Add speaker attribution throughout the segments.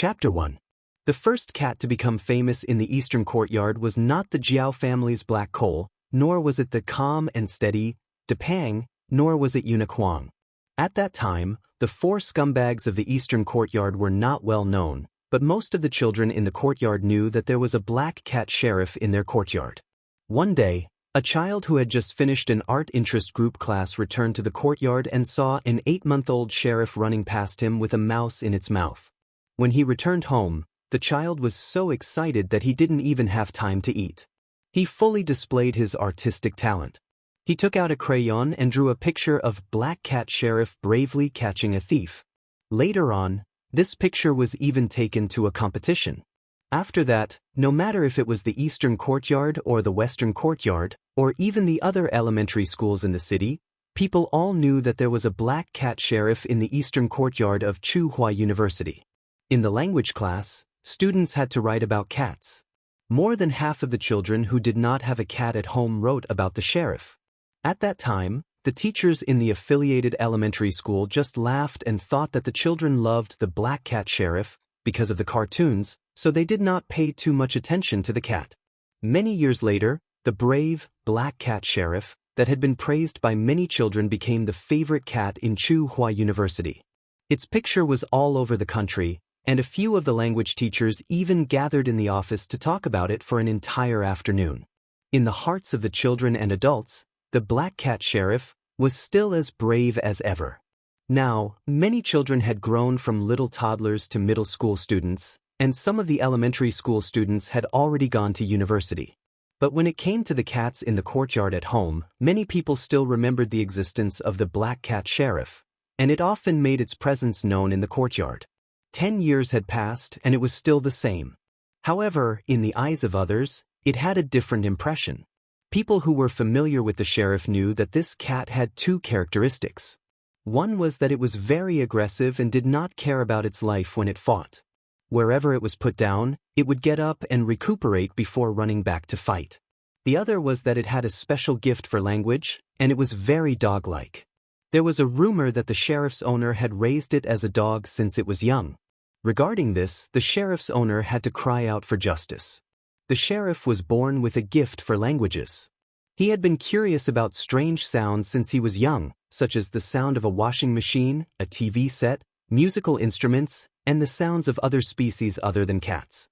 Speaker 1: Chapter 1. The first cat to become famous in the Eastern Courtyard was not the Jiao family's black coal, nor was it the calm and steady Depang, nor was it Unicorn. At that time, the four scumbags of the Eastern Courtyard were not well known, but most of the children in the courtyard knew that there was a black cat sheriff in their courtyard. One day, a child who had just finished an art interest group class returned to the courtyard and saw an 8-month-old sheriff running past him with a mouse in its mouth. When he returned home, the child was so excited that he didn't even have time to eat. He fully displayed his artistic talent. He took out a crayon and drew a picture of Black Cat Sheriff bravely catching a thief. Later on, this picture was even taken to a competition. After that, no matter if it was the Eastern Courtyard or the Western Courtyard, or even the other elementary schools in the city, people all knew that there was a Black Cat Sheriff in the Eastern Courtyard of Tsinghua University. In the language class, students had to write about cats. More than half of the children who did not have a cat at home wrote about the sheriff. At that time, the teachers in the affiliated elementary school just laughed and thought that the children loved the Black Cat Sheriff because of the cartoons, so they did not pay too much attention to the cat. Many years later, the brave Black Cat Sheriff that had been praised by many children became the favorite cat in Tsinghua University. Its picture was all over the country, and a few of the language teachers even gathered in the office to talk about it for an entire afternoon. In the hearts of the children and adults, the Black Cat Sheriff was still as brave as ever. Now, many children had grown from little toddlers to middle school students, and some of the elementary school students had already gone to university. But when it came to the cats in the courtyard at home, many people still remembered the existence of the Black Cat Sheriff, and it often made its presence known in the courtyard. 10 years had passed and it was still the same. However, in the eyes of others, it had a different impression. People who were familiar with the sheriff knew that this cat had two characteristics. One was that it was very aggressive and did not care about its life when it fought. Wherever it was put down, it would get up and recuperate before running back to fight. The other was that it had a special gift for language, and it was very dog-like. There was a rumor that the sheriff's owner had raised it as a dog since it was young. Regarding this, the sheriff's owner had to cry out for justice. The sheriff was born with a gift for languages. He had been curious about strange sounds since he was young, such as the sound of a washing machine, a TV set, musical instruments, and the sounds of other species other than cats.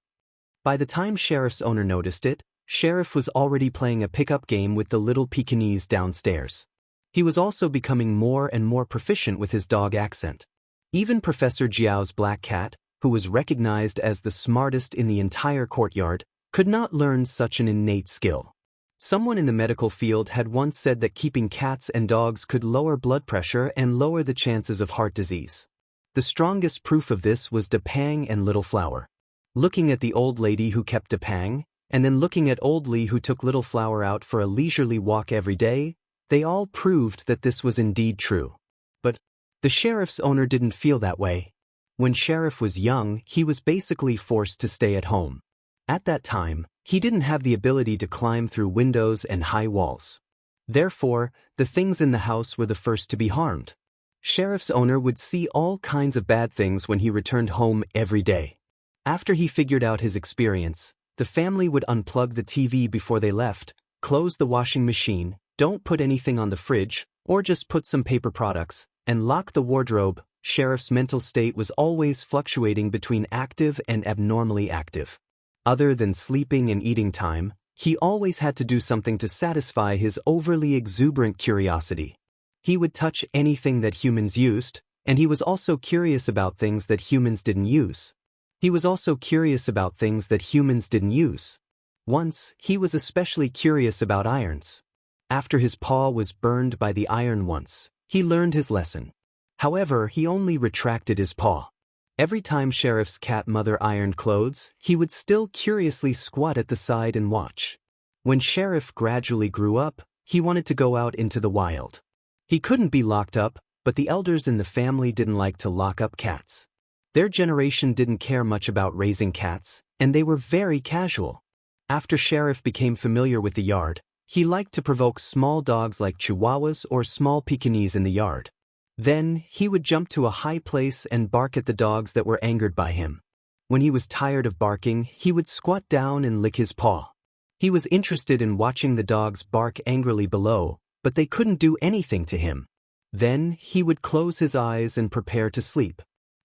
Speaker 1: By the time Sheriff's owner noticed it, Sheriff was already playing a pickup game with the little Pekingese downstairs. He was also becoming more and more proficient with his dog accent. Even Professor Jiao's black cat, who was recognized as the smartest in the entire courtyard, could not learn such an innate skill. Someone in the medical field had once said that keeping cats and dogs could lower blood pressure and lower the chances of heart disease. The strongest proof of this was Depang and Little Flower. Looking at the old lady who kept Depang, and then looking at Old Li who took Little Flower out for a leisurely walk every day, they all proved that this was indeed true. But the sheriff's owner didn't feel that way. When Sheriff was young, he was basically forced to stay at home. At that time, he didn't have the ability to climb through windows and high walls. Therefore, the things in the house were the first to be harmed. Sheriff's owner would see all kinds of bad things when he returned home every day. After he figured out his experience, the family would unplug the TV before they left, close the washing machine, don't put anything on the fridge, or just put some paper products, and lock the wardrobe. Sheriff's mental state was always fluctuating between active and abnormally active. Other than sleeping and eating time, he always had to do something to satisfy his overly exuberant curiosity. He would touch anything that humans used, and he was also curious about things that humans didn't use. Once, he was especially curious about irons. After his paw was burned by the iron once, he learned his lesson. However, he only retracted his paw. Every time Sheriff's cat mother ironed clothes, he would still curiously squat at the side and watch. When Sheriff gradually grew up, he wanted to go out into the wild. He couldn't be locked up, but the elders in the family didn't like to lock up cats. Their generation didn't care much about raising cats, and they were very casual. After Sheriff became familiar with the yard, he liked to provoke small dogs like Chihuahuas or small Pekingese in the yard. Then, he would jump to a high place and bark at the dogs that were angered by him. When he was tired of barking, he would squat down and lick his paw. He was interested in watching the dogs bark angrily below, but they couldn't do anything to him. Then he would close his eyes and prepare to sleep.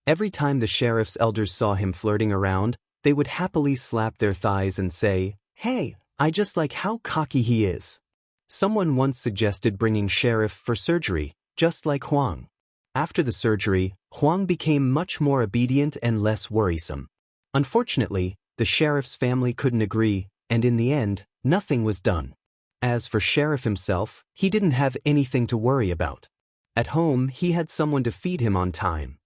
Speaker 1: Every time the sheriff's elders saw him flirting around, they would happily slap their thighs and say, "Hey, I just like how cocky he is." Someone once suggested bringing Sheriff for surgery, just like Huang. After the surgery, Huang became much more obedient and less worrisome. Unfortunately, the sheriff's family couldn't agree, and in the end, nothing was done. As for Sheriff himself, he didn't have anything to worry about. At home, he had someone to feed him on time.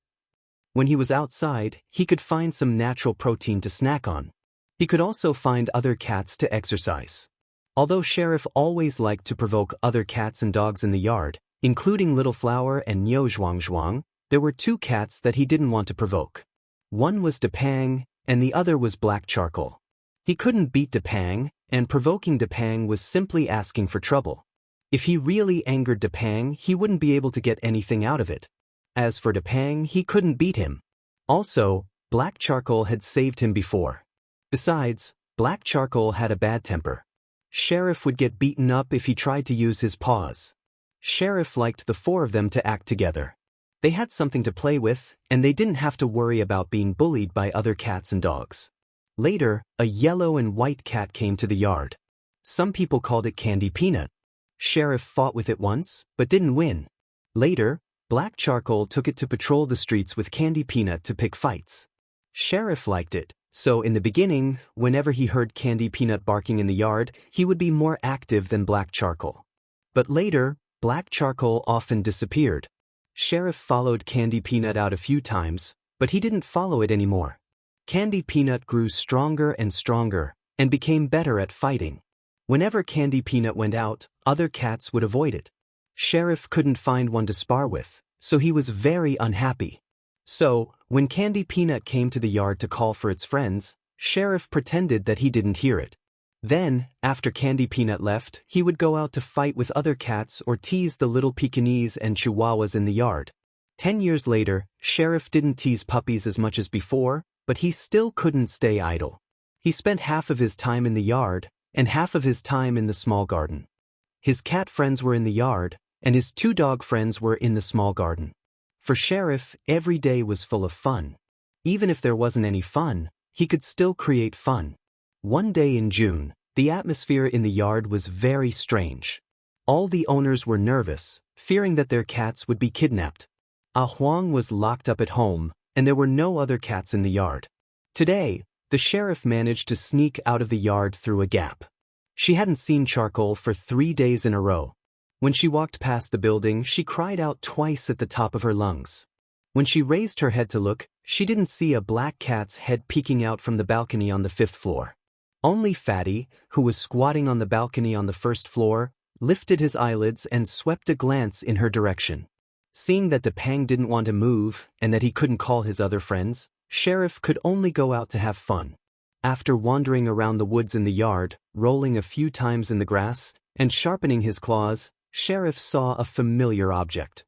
Speaker 1: When he was outside, he could find some natural protein to snack on. He could also find other cats to exercise. Although Sheriff always liked to provoke other cats and dogs in the yard, including Little Flower and Niu Zhuangzhuang, there were two cats that he didn't want to provoke. One was Depang, and the other was Black Charcoal. He couldn't beat Depang, and provoking Depang was simply asking for trouble. If he really angered Depang, he wouldn't be able to get anything out of it. As for Depang, he couldn't beat him. Also, Black Charcoal had saved him before. Besides, Black Charcoal had a bad temper. Sheriff would get beaten up if he tried to use his paws. Sheriff liked the four of them to act together. They had something to play with, and they didn't have to worry about being bullied by other cats and dogs. Later, a yellow and white cat came to the yard. Some people called it Candy Peanut. Sheriff fought with it once, but didn't win. Later, Black Charcoal took it to patrol the streets with Candy Peanut to pick fights. Sheriff liked it, so in the beginning, whenever he heard Candy Peanut barking in the yard, he would be more active than Black Charcoal. But later, Black Charcoal often disappeared. Sheriff followed Candy Peanut out a few times, but he didn't follow it anymore. Candy Peanut grew stronger and stronger, and became better at fighting. Whenever Candy Peanut went out, other cats would avoid it. Sheriff couldn't find one to spar with, so he was very unhappy. So, when Candy Peanut came to the yard to call for its friends, Sheriff pretended that he didn't hear it. Then, after Candy Peanut left, he would go out to fight with other cats or tease the little Pekingese and Chihuahuas in the yard. 10 years later, Sheriff didn't tease puppies as much as before, but he still couldn't stay idle. He spent half of his time in the yard, and half of his time in the small garden. His cat friends were in the yard, and his two dog friends were in the small garden. For Sheriff, every day was full of fun. Even if there wasn't any fun, he could still create fun. One day in June, the atmosphere in the yard was very strange. All the owners were nervous, fearing that their cats would be kidnapped. Huang was locked up at home, and there were no other cats in the yard. Today, the sheriff managed to sneak out of the yard through a gap. She hadn't seen Charcoal for 3 days in a row. When she walked past the building, she cried out twice at the top of her lungs. When she raised her head to look, she didn't see a black cat's head peeking out from the balcony on the 5th floor. Only Fatty, who was squatting on the balcony on the 1st floor, lifted his eyelids and swept a glance in her direction. Seeing that Depang didn't want to move and that he couldn't call his other friends, Sheriff could only go out to have fun. After wandering around the woods in the yard, rolling a few times in the grass, and sharpening his claws, Sheriff saw a familiar object.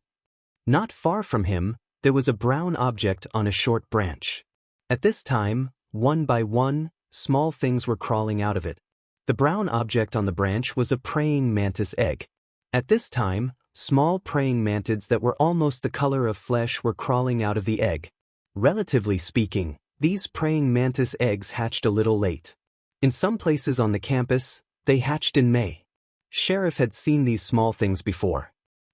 Speaker 1: Not far from him, there was a brown object on a short branch. At this time, one by one, small things were crawling out of it. The brown object on the branch was a praying mantis egg. At this time, small praying mantids that were almost the color of flesh were crawling out of the egg. Relatively speaking, these praying mantis eggs hatched a little late. In some places on the campus, they hatched in May. Sheriff had seen these small things before.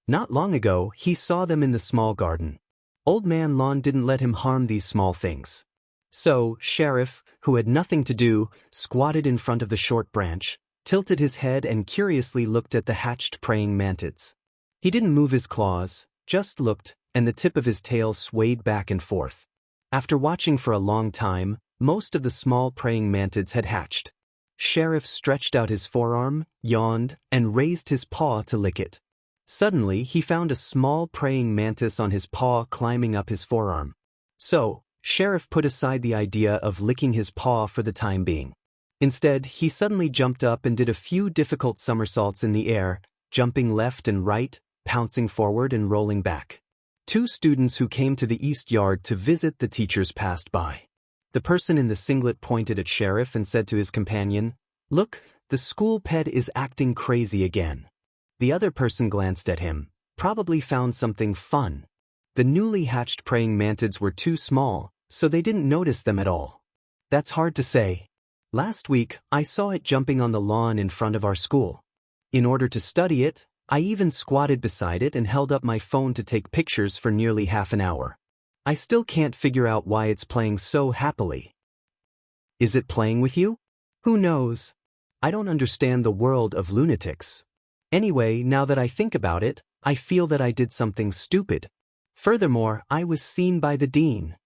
Speaker 1: Not long ago, he saw them in the small garden. Old Man Lon didn't let him harm these small things. So, Sheriff, who had nothing to do, squatted in front of the short branch, tilted his head and curiously looked at the hatched praying mantids. He didn't move his claws, just looked, and the tip of his tail swayed back and forth. After watching for a long time, most of the small praying mantids had hatched. Sheriff stretched out his forearm, yawned, and raised his paw to lick it. Suddenly, he found a small praying mantis on his paw climbing up his forearm. So, Sheriff put aside the idea of licking his paw for the time being. Instead, he suddenly jumped up and did a few difficult somersaults in the air, jumping left and right, pouncing forward and rolling back. 2 students who came to the east yard to visit the teachers passed by. The person in the singlet pointed at Sheriff and said to his companion, "Look, the school pet is acting crazy again." The other person glanced at him, probably found something fun. The newly hatched praying mantids were too small, so they didn't notice them at all. That's hard to say. Last week, I saw it jumping on the lawn in front of our school. In order to study it, I even squatted beside it and held up my phone to take pictures for nearly half an hour. I still can't figure out why it's playing so happily. Is it playing with you? Who knows? I don't understand the world of lunatics. Anyway, now that I think about it, I feel that I did something stupid. Furthermore, I was seen by the dean.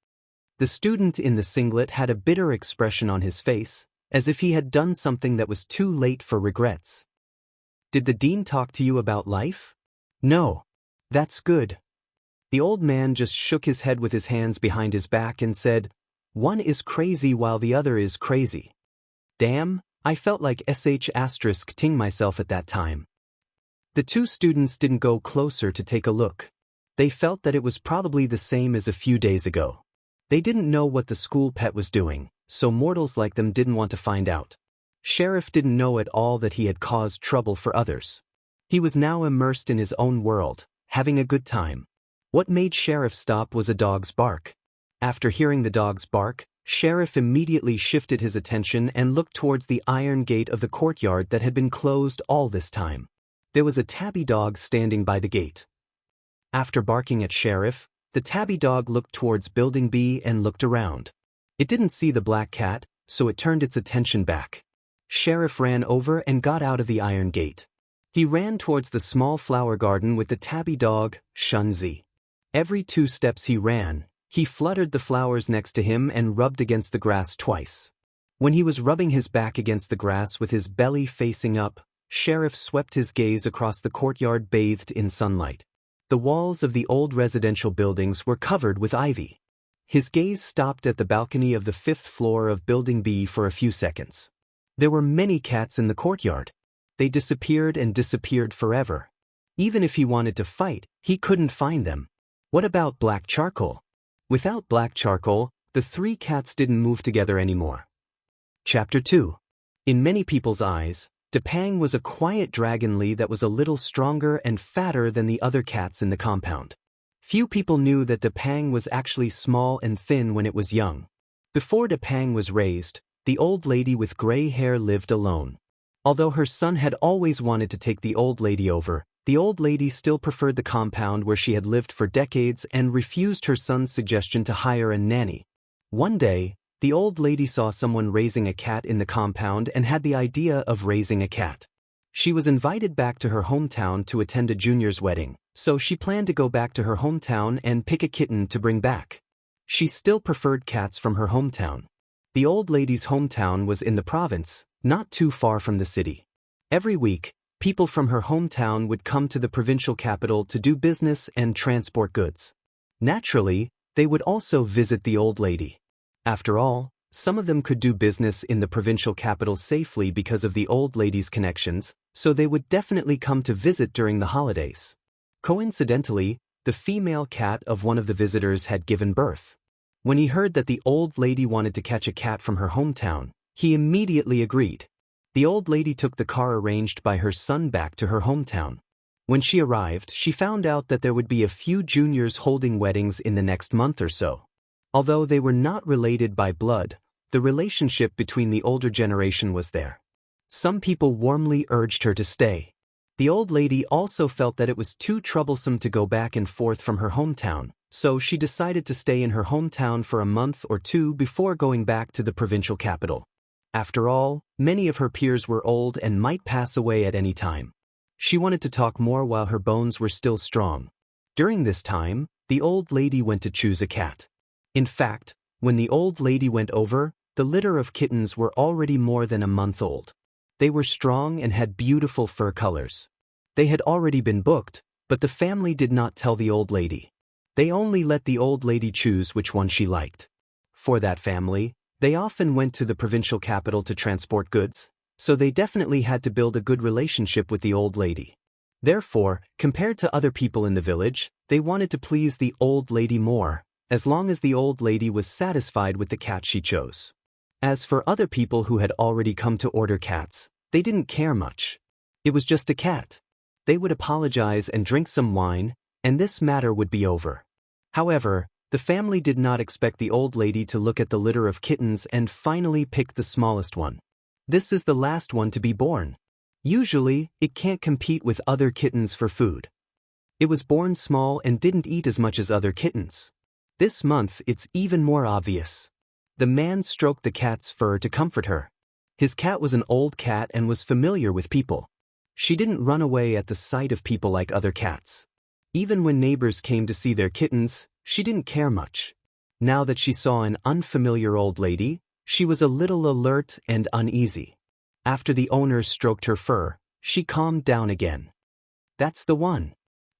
Speaker 1: The student in the singlet had a bitter expression on his face, as if he had done something that was too late for regrets. Did the dean talk to you about life? No. That's good. The old man just shook his head with his hands behind his back and said, "One is crazy while the other is crazy." Damn, I felt like *ting myself at that time. The two students didn't go closer to take a look. They felt that it was probably the same as a few days ago. They didn't know what the school pet was doing, so mortals like them didn't want to find out. Sheriff didn't know at all that he had caused trouble for others. He was now immersed in his own world, having a good time. What made Sheriff stop was a dog's bark. After hearing the dog's bark, Sheriff immediately shifted his attention and looked towards the iron gate of the courtyard that had been closed all this time. There was a tabby dog standing by the gate. After barking at Sheriff, the tabby dog looked towards Building B and looked around. It didn't see the black cat, so it turned its attention back. Sheriff ran over and got out of the iron gate. He ran towards the small flower garden with the tabby dog, Xianxia. Every 2 steps he ran, he fluttered the flowers next to him and rubbed against the grass twice. When he was rubbing his back against the grass with his belly facing up, Sheriff swept his gaze across the courtyard bathed in sunlight. The walls of the old residential buildings were covered with ivy. His gaze stopped at the balcony of the 5th floor of Building B for a few seconds. There were many cats in the courtyard. They disappeared and disappeared forever. Even if he wanted to fight, he couldn't find them. What about black charcoal? Without black charcoal, the 3 cats didn't move together anymore. Chapter 2. In many people's eyes, Depang was a quiet dragonly that was a little stronger and fatter than the other cats in the compound. Few people knew that Depang was actually small and thin when it was young. Before Depang was raised, the old lady with gray hair lived alone. Although her son had always wanted to take the old lady over, the old lady still preferred the compound where she had lived for decades and refused her son's suggestion to hire a nanny. One day, the old lady saw someone raising a cat in the compound and had the idea of raising a cat. She was invited back to her hometown to attend a junior's wedding, so she planned to go back to her hometown and pick a kitten to bring back. She still preferred cats from her hometown. The old lady's hometown was in the province, not too far from the city. Every week, people from her hometown would come to the provincial capital to do business and transport goods. Naturally, they would also visit the old lady. After all, some of them could do business in the provincial capital safely because of the old lady's connections, so they would definitely come to visit during the holidays. Coincidentally, the female cat of one of the visitors had given birth. When he heard that the old lady wanted to catch a cat from her hometown, he immediately agreed. The old lady took the car arranged by her son back to her hometown. When she arrived, she found out that there would be a few juniors holding weddings in the next month or so. Although they were not related by blood, the relationship between the older generation was there. Some people warmly urged her to stay. The old lady also felt that it was too troublesome to go back and forth from her hometown, so she decided to stay in her hometown for a month or 2 before going back to the provincial capital. After all, many of her peers were old and might pass away at any time. She wanted to talk more while her bones were still strong. During this time, the old lady went to choose a cat. In fact, when the old lady went over, the litter of kittens were already more than a month old. They were strong and had beautiful fur colors. They had already been booked, but the family did not tell the old lady. They only let the old lady choose which one she liked. For that family, they often went to the provincial capital to transport goods, so they definitely had to build a good relationship with the old lady. Therefore, compared to other people in the village, they wanted to please the old lady more, as long as the old lady was satisfied with the cat she chose. As for other people who had already come to order cats, they didn't care much. It was just a cat. They would apologize and drink some wine, and this matter would be over. However, the family did not expect the old lady to look at the litter of kittens and finally pick the smallest one. This is the last one to be born. Usually, it can't compete with other kittens for food. It was born small and didn't eat as much as other kittens. This month, it's even more obvious. The man stroked the cat's fur to comfort her. His cat was an old cat and was familiar with people. She didn't run away at the sight of people like other cats. Even when neighbors came to see their kittens, she didn't care much. Now that she saw an unfamiliar old lady, she was a little alert and uneasy. After the owner stroked her fur, she calmed down again. "That's the one.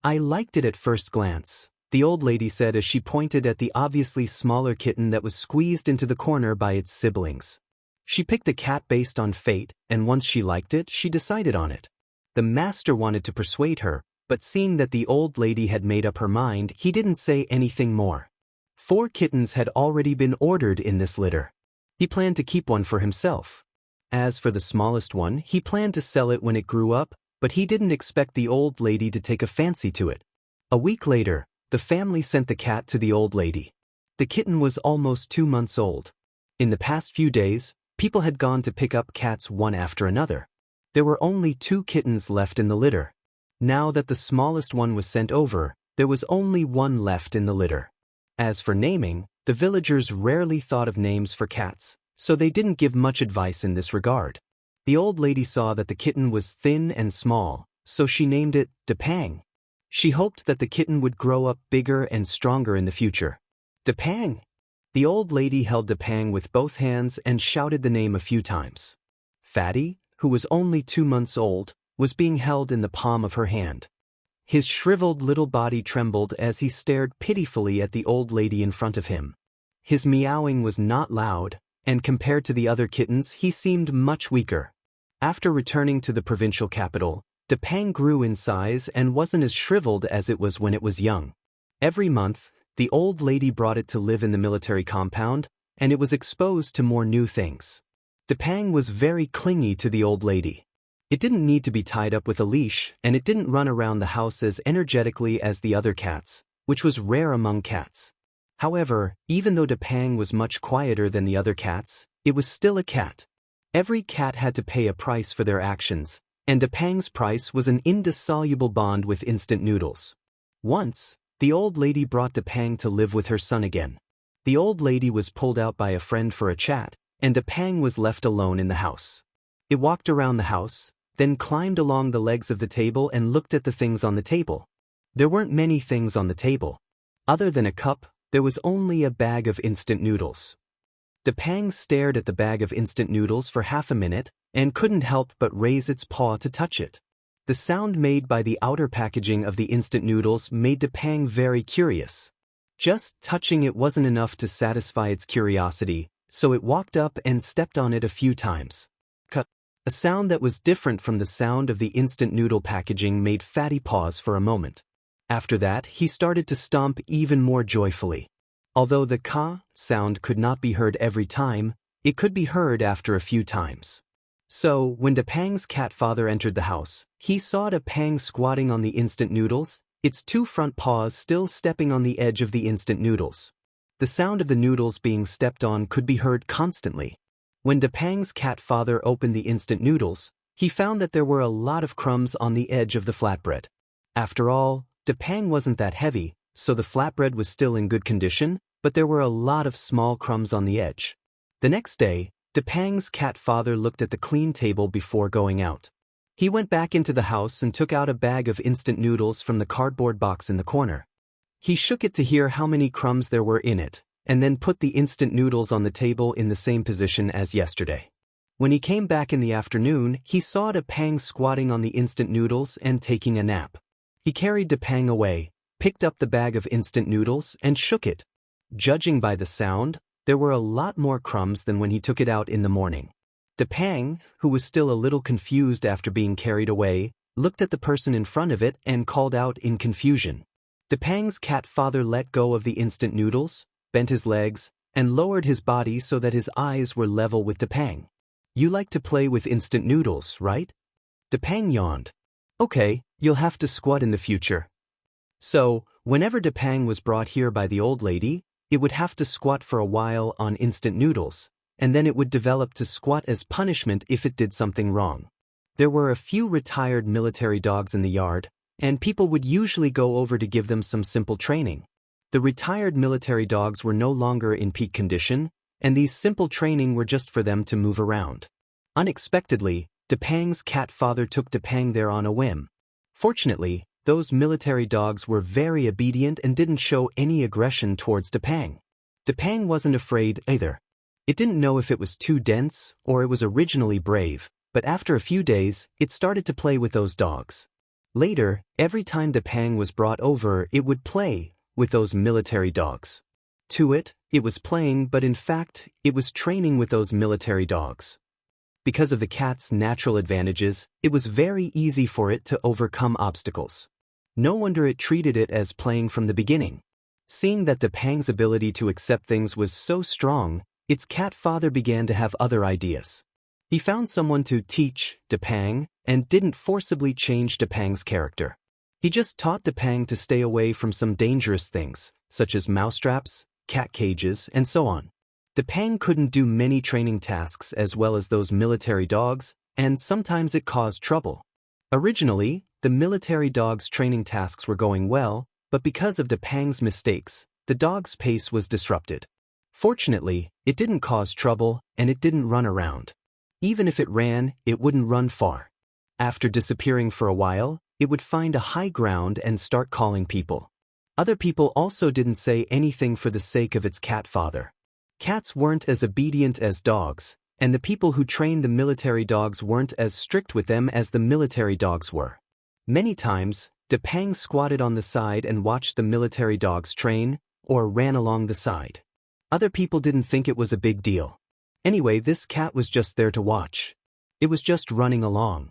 Speaker 1: I liked it at first glance," the old lady said as she pointed at the obviously smaller kitten that was squeezed into the corner by its siblings. She picked a cat based on fate, and once she liked it, she decided on it. The master wanted to persuade her, but seeing that the old lady had made up her mind, he didn't say anything more. 4 kittens had already been ordered in this litter. He planned to keep one for himself. As for the smallest one, he planned to sell it when it grew up, but he didn't expect the old lady to take a fancy to it. A week later, the family sent the cat to the old lady. The kitten was almost 2 months old. In the past few days, people had gone to pick up cats one after another. There were only 2 kittens left in the litter. Now that the smallest one was sent over, there was only one left in the litter. As for naming, the villagers rarely thought of names for cats, so they didn't give much advice in this regard. The old lady saw that the kitten was thin and small, so she named it Depang. She hoped that the kitten would grow up bigger and stronger in the future. Depang! The old lady held Depang with both hands and shouted the name a few times. Fatty, who was only 2 months old, was being held in the palm of her hand. His shriveled little body trembled as he stared pitifully at the old lady in front of him. His meowing was not loud, and compared to the other kittens, he seemed much weaker. After returning to the provincial capital, Depang grew in size and wasn't as shriveled as it was when it was young. Every month, the old lady brought it to live in the military compound, and it was exposed to more new things. Depang was very clingy to the old lady. It didn't need to be tied up with a leash, and it didn't run around the house as energetically as the other cats, which was rare among cats. However, even though Depang was much quieter than the other cats, it was still a cat. Every cat had to pay a price for their actions, and Depang's price was an indissoluble bond with instant noodles. Once, the old lady brought Depang to live with her son again. The old lady was pulled out by a friend for a chat, and Depang was left alone in the house. It walked around the house, then climbed along the legs of the table and looked at the things on the table. There weren't many things on the table. Other than a cup, there was only a bag of instant noodles. Depang stared at the bag of instant noodles for half a minute and couldn't help but raise its paw to touch it. The sound made by the outer packaging of the instant noodles made Depang very curious. Just touching it wasn't enough to satisfy its curiosity, so it walked up and stepped on it a few times. Cut. A sound that was different from the sound of the instant noodle packaging made Fatty pause for a moment. After that, he started to stomp even more joyfully. Although the ka sound could not be heard every time, it could be heard after a few times. So, when Depang's cat father entered the house, he saw Depang squatting on the instant noodles, its 2 front paws still stepping on the edge of the instant noodles. The sound of the noodles being stepped on could be heard constantly. When Depang's cat father opened the instant noodles, he found that there were a lot of crumbs on the edge of the flatbread. After all, Depang wasn't that heavy, so the flatbread was still in good condition, but there were a lot of small crumbs on the edge. The next day, Depang's cat father looked at the clean table before going out. He went back into the house and took out a bag of instant noodles from the cardboard box in the corner. He shook it to hear how many crumbs there were in it, and then put the instant noodles on the table in the same position as yesterday. When he came back in the afternoon, he saw Depang squatting on the instant noodles and taking a nap. He carried Depang away, picked up the bag of instant noodles, and shook it. Judging by the sound, there were a lot more crumbs than when he took it out in the morning. Depang, who was still a little confused after being carried away, looked at the person in front of it and called out in confusion. Depang's cat father let go of the instant noodles, bent his legs, and lowered his body so that his eyes were level with Depang. You like to play with instant noodles, right? Depang yawned. Okay, you'll have to squat in the future. So, whenever Depang was brought here by the old lady, it would have to squat for a while on instant noodles, and then it would develop to squat as punishment if it did something wrong. There were a few retired military dogs in the yard, and people would usually go over to give them some simple training. The retired military dogs were no longer in peak condition, and these simple training were just for them to move around. Unexpectedly, Depang's cat father took Depang there on a whim. Fortunately, those military dogs were very obedient and didn't show any aggression towards Depang. Depang wasn't afraid either. It didn't know if it was too dense or it was originally brave, but after a few days, it started to play with those dogs. Later, every time Depang was brought over, it would play with those military dogs. To it, it was playing, but in fact, it was training with those military dogs. Because of the cat's natural advantages, it was very easy for it to overcome obstacles. No wonder it treated it as playing from the beginning. Seeing that Depang's ability to accept things was so strong, its cat father began to have other ideas. He found someone to teach Depang and didn't forcibly change Depang's character. He just taught Depang to stay away from some dangerous things, such as mousetraps, cat cages, and so on. Depang couldn't do many training tasks as well as those military dogs, and sometimes it caused trouble. Originally, the military dogs' training tasks were going well, but because of Depang's mistakes, the dog's pace was disrupted. Fortunately, it didn't cause trouble, and it didn't run around. Even if it ran, it wouldn't run far. After disappearing for a while, it would find a high ground and start calling people. Other people also didn't say anything for the sake of its cat father. Cats weren't as obedient as dogs, and the people who trained the military dogs weren't as strict with them as the military dogs were. Many times, Depang squatted on the side and watched the military dogs train, or ran along the side. Other people didn't think it was a big deal. Anyway, this cat was just there to watch. It was just running along.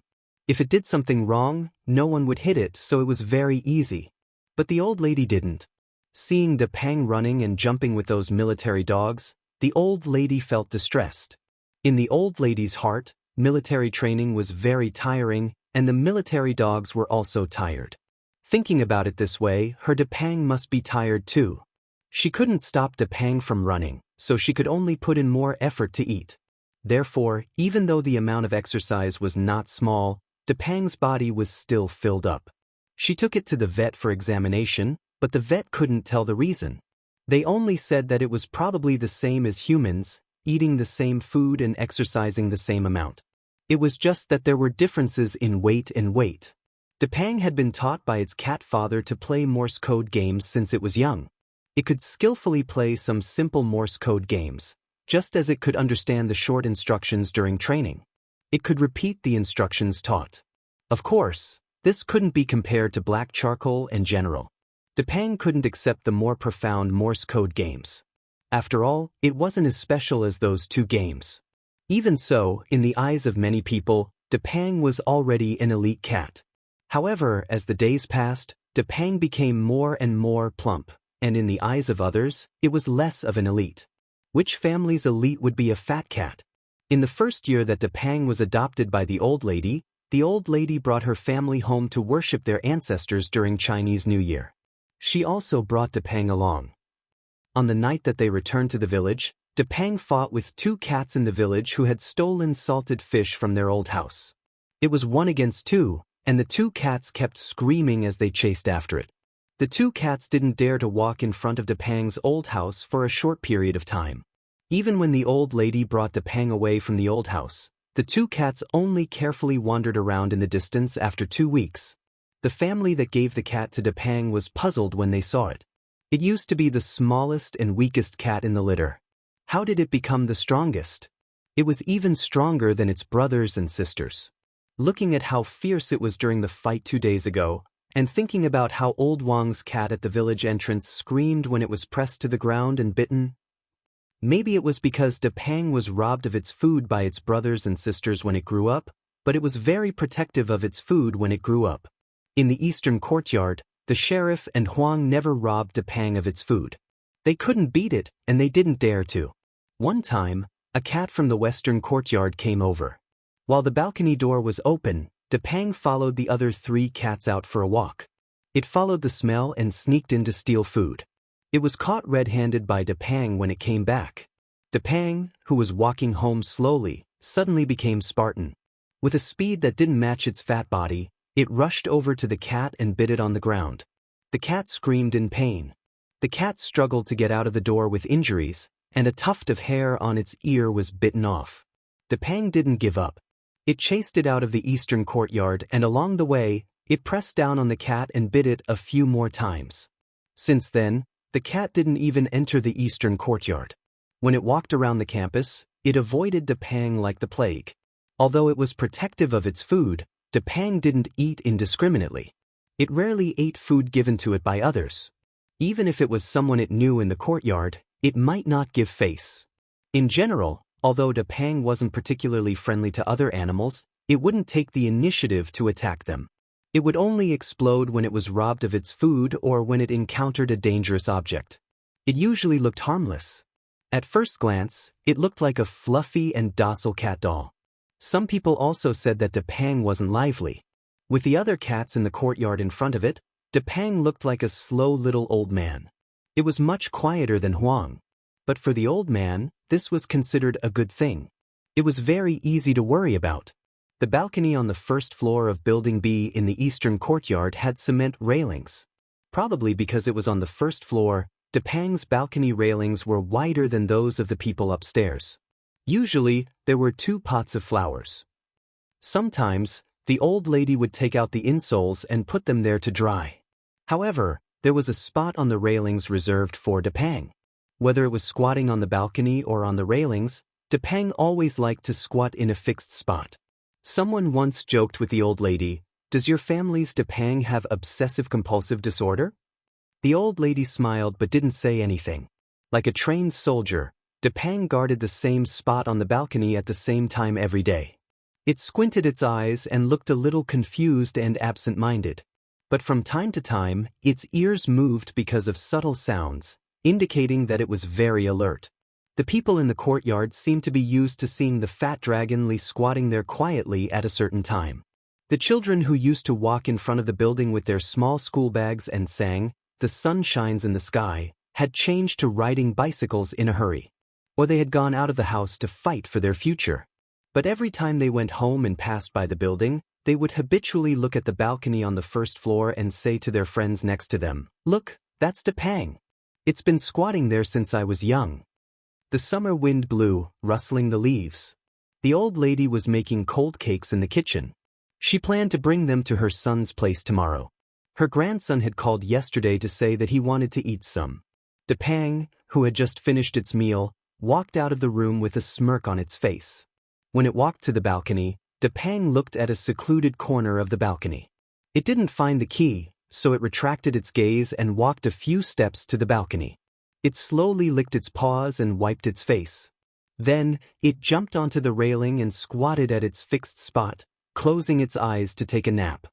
Speaker 1: If it did something wrong, no one would hit it, so it was very easy. But the old lady didn't. Seeing Depang running and jumping with those military dogs, the old lady felt distressed. In the old lady's heart, military training was very tiring, and the military dogs were also tired. Thinking about it this way, her Depang must be tired too. She couldn't stop Depang from running, so she could only put in more effort to eat. Therefore, even though the amount of exercise was not small, Depang's body was still filled up. She took it to the vet for examination, but the vet couldn't tell the reason. They only said that it was probably the same as humans, eating the same food and exercising the same amount. It was just that there were differences in weight and weight. Depang had been taught by its cat father to play Morse code games since it was young. It could skillfully play some simple Morse code games, just as it could understand the short instructions during training. It could repeat the instructions taught. Of course, this couldn't be compared to black charcoal and general. Depang couldn't accept the more profound Morse code games. After all, it wasn't as special as those two games. Even so, in the eyes of many people, Depang was already an elite cat. However, as the days passed, Depang became more and more plump, and in the eyes of others, it was less of an elite. Which family's elite would be a fat cat? In the first year that Depang was adopted by the old lady brought her family home to worship their ancestors during Chinese New Year. She also brought Depang along. On the night that they returned to the village, Depang fought with two cats in the village who had stolen salted fish from their old house. It was 1 against 2, and the two cats kept screaming as they chased after it. The two cats didn't dare to walk in front of Depang's old house for a short period of time. Even when the old lady brought Depang away from the old house, the two cats only carefully wandered around in the distance after 2 weeks. The family that gave the cat to Depang was puzzled when they saw it. It used to be the smallest and weakest cat in the litter. How did it become the strongest? It was even stronger than its brothers and sisters. Looking at how fierce it was during the fight 2 days ago, and thinking about how old Wang's cat at the village entrance screamed when it was pressed to the ground and bitten. Maybe it was because Depang was robbed of its food by its brothers and sisters when it grew up, but it was very protective of its food when it grew up. In the eastern courtyard, The sheriff and Huang never robbed Depang of its food. They couldn't beat it, and they didn't dare to. One time, a cat from the western courtyard came over. While the balcony door was open, Depang followed the other 3 cats out for a walk. It followed the smell and sneaked in to steal food. It was caught red-handed by Depang when it came back. Depang, who was walking home slowly, suddenly became Spartan. With a speed that didn't match its fat body, it rushed over to the cat and bit it on the ground. The cat screamed in pain. The cat struggled to get out of the door with injuries, and a tuft of hair on its ear was bitten off. Depang didn't give up. It chased it out of the eastern courtyard, and along the way, it pressed down on the cat and bit it a few more times. Since then, the cat didn't even enter the eastern courtyard. When it walked around the campus, it avoided Depang like the plague. Although it was protective of its food, Depang didn't eat indiscriminately. It rarely ate food given to it by others. Even if it was someone it knew in the courtyard, it might not give face. In general, although Depang wasn't particularly friendly to other animals, it wouldn't take the initiative to attack them. It would only explode when it was robbed of its food or when it encountered a dangerous object. It usually looked harmless. At first glance, it looked like a fluffy and docile cat doll. Some people also said that Depang wasn't lively. With the other cats in the courtyard in front of it, Depang looked like a slow little old man. It was much quieter than Huang. But for the old man, this was considered a good thing. It was very easy to worry about. The balcony on the first floor of Building B in the eastern courtyard had cement railings. Probably because it was on the first floor, Depang's balcony railings were wider than those of the people upstairs. Usually, there were 2 pots of flowers. Sometimes, the old lady would take out the insoles and put them there to dry. However, there was a spot on the railings reserved for Depang. Whether it was squatting on the balcony or on the railings, Depang always liked to squat in a fixed spot. Someone once joked with the old lady, "Does your family's Depang have obsessive-compulsive disorder?" The old lady smiled but didn't say anything. Like a trained soldier, Depang guarded the same spot on the balcony at the same time every day. It squinted its eyes and looked a little confused and absent-minded. But from time to time, its ears moved because of subtle sounds, indicating that it was very alert. The people in the courtyard seemed to be used to seeing the fat dragon lie squatting there quietly at a certain time. The children who used to walk in front of the building with their small school bags and sang, "The sun shines in the sky," had changed to riding bicycles in a hurry. Or they had gone out of the house to fight for their future. But every time they went home and passed by the building, they would habitually look at the balcony on the first floor and say to their friends next to them, "Look, that's Depang. It's been squatting there since I was young." The summer wind blew, rustling the leaves. The old lady was making cold cakes in the kitchen. She planned to bring them to her son's place tomorrow. Her grandson had called yesterday to say that he wanted to eat some. Depang, who had just finished its meal, walked out of the room with a smirk on its face. When it walked to the balcony, Depang looked at a secluded corner of the balcony. It didn't find the key, so it retracted its gaze and walked a few steps to the balcony. It slowly licked its paws and wiped its face. Then, it jumped onto the railing and squatted at its fixed spot, closing its eyes to take a nap.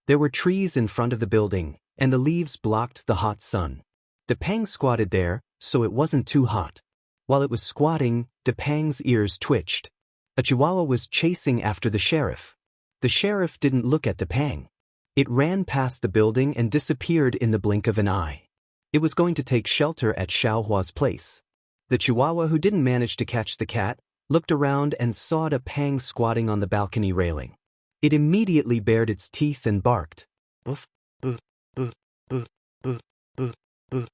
Speaker 1: There were trees in front of the building, and the leaves blocked the hot sun. Depang squatted there, so it wasn't too hot. While it was squatting, Depang's ears twitched. A chihuahua was chasing after the sheriff. The sheriff didn't look at Depang. It ran past the building and disappeared in the blink of an eye. It was going to take shelter at Xiaohua's place. The chihuahua, who didn't manage to catch the cat, looked around and saw Depang squatting on the balcony railing. It immediately bared its teeth and barked. Boof, boof, boof, boof, boof, boof, boof.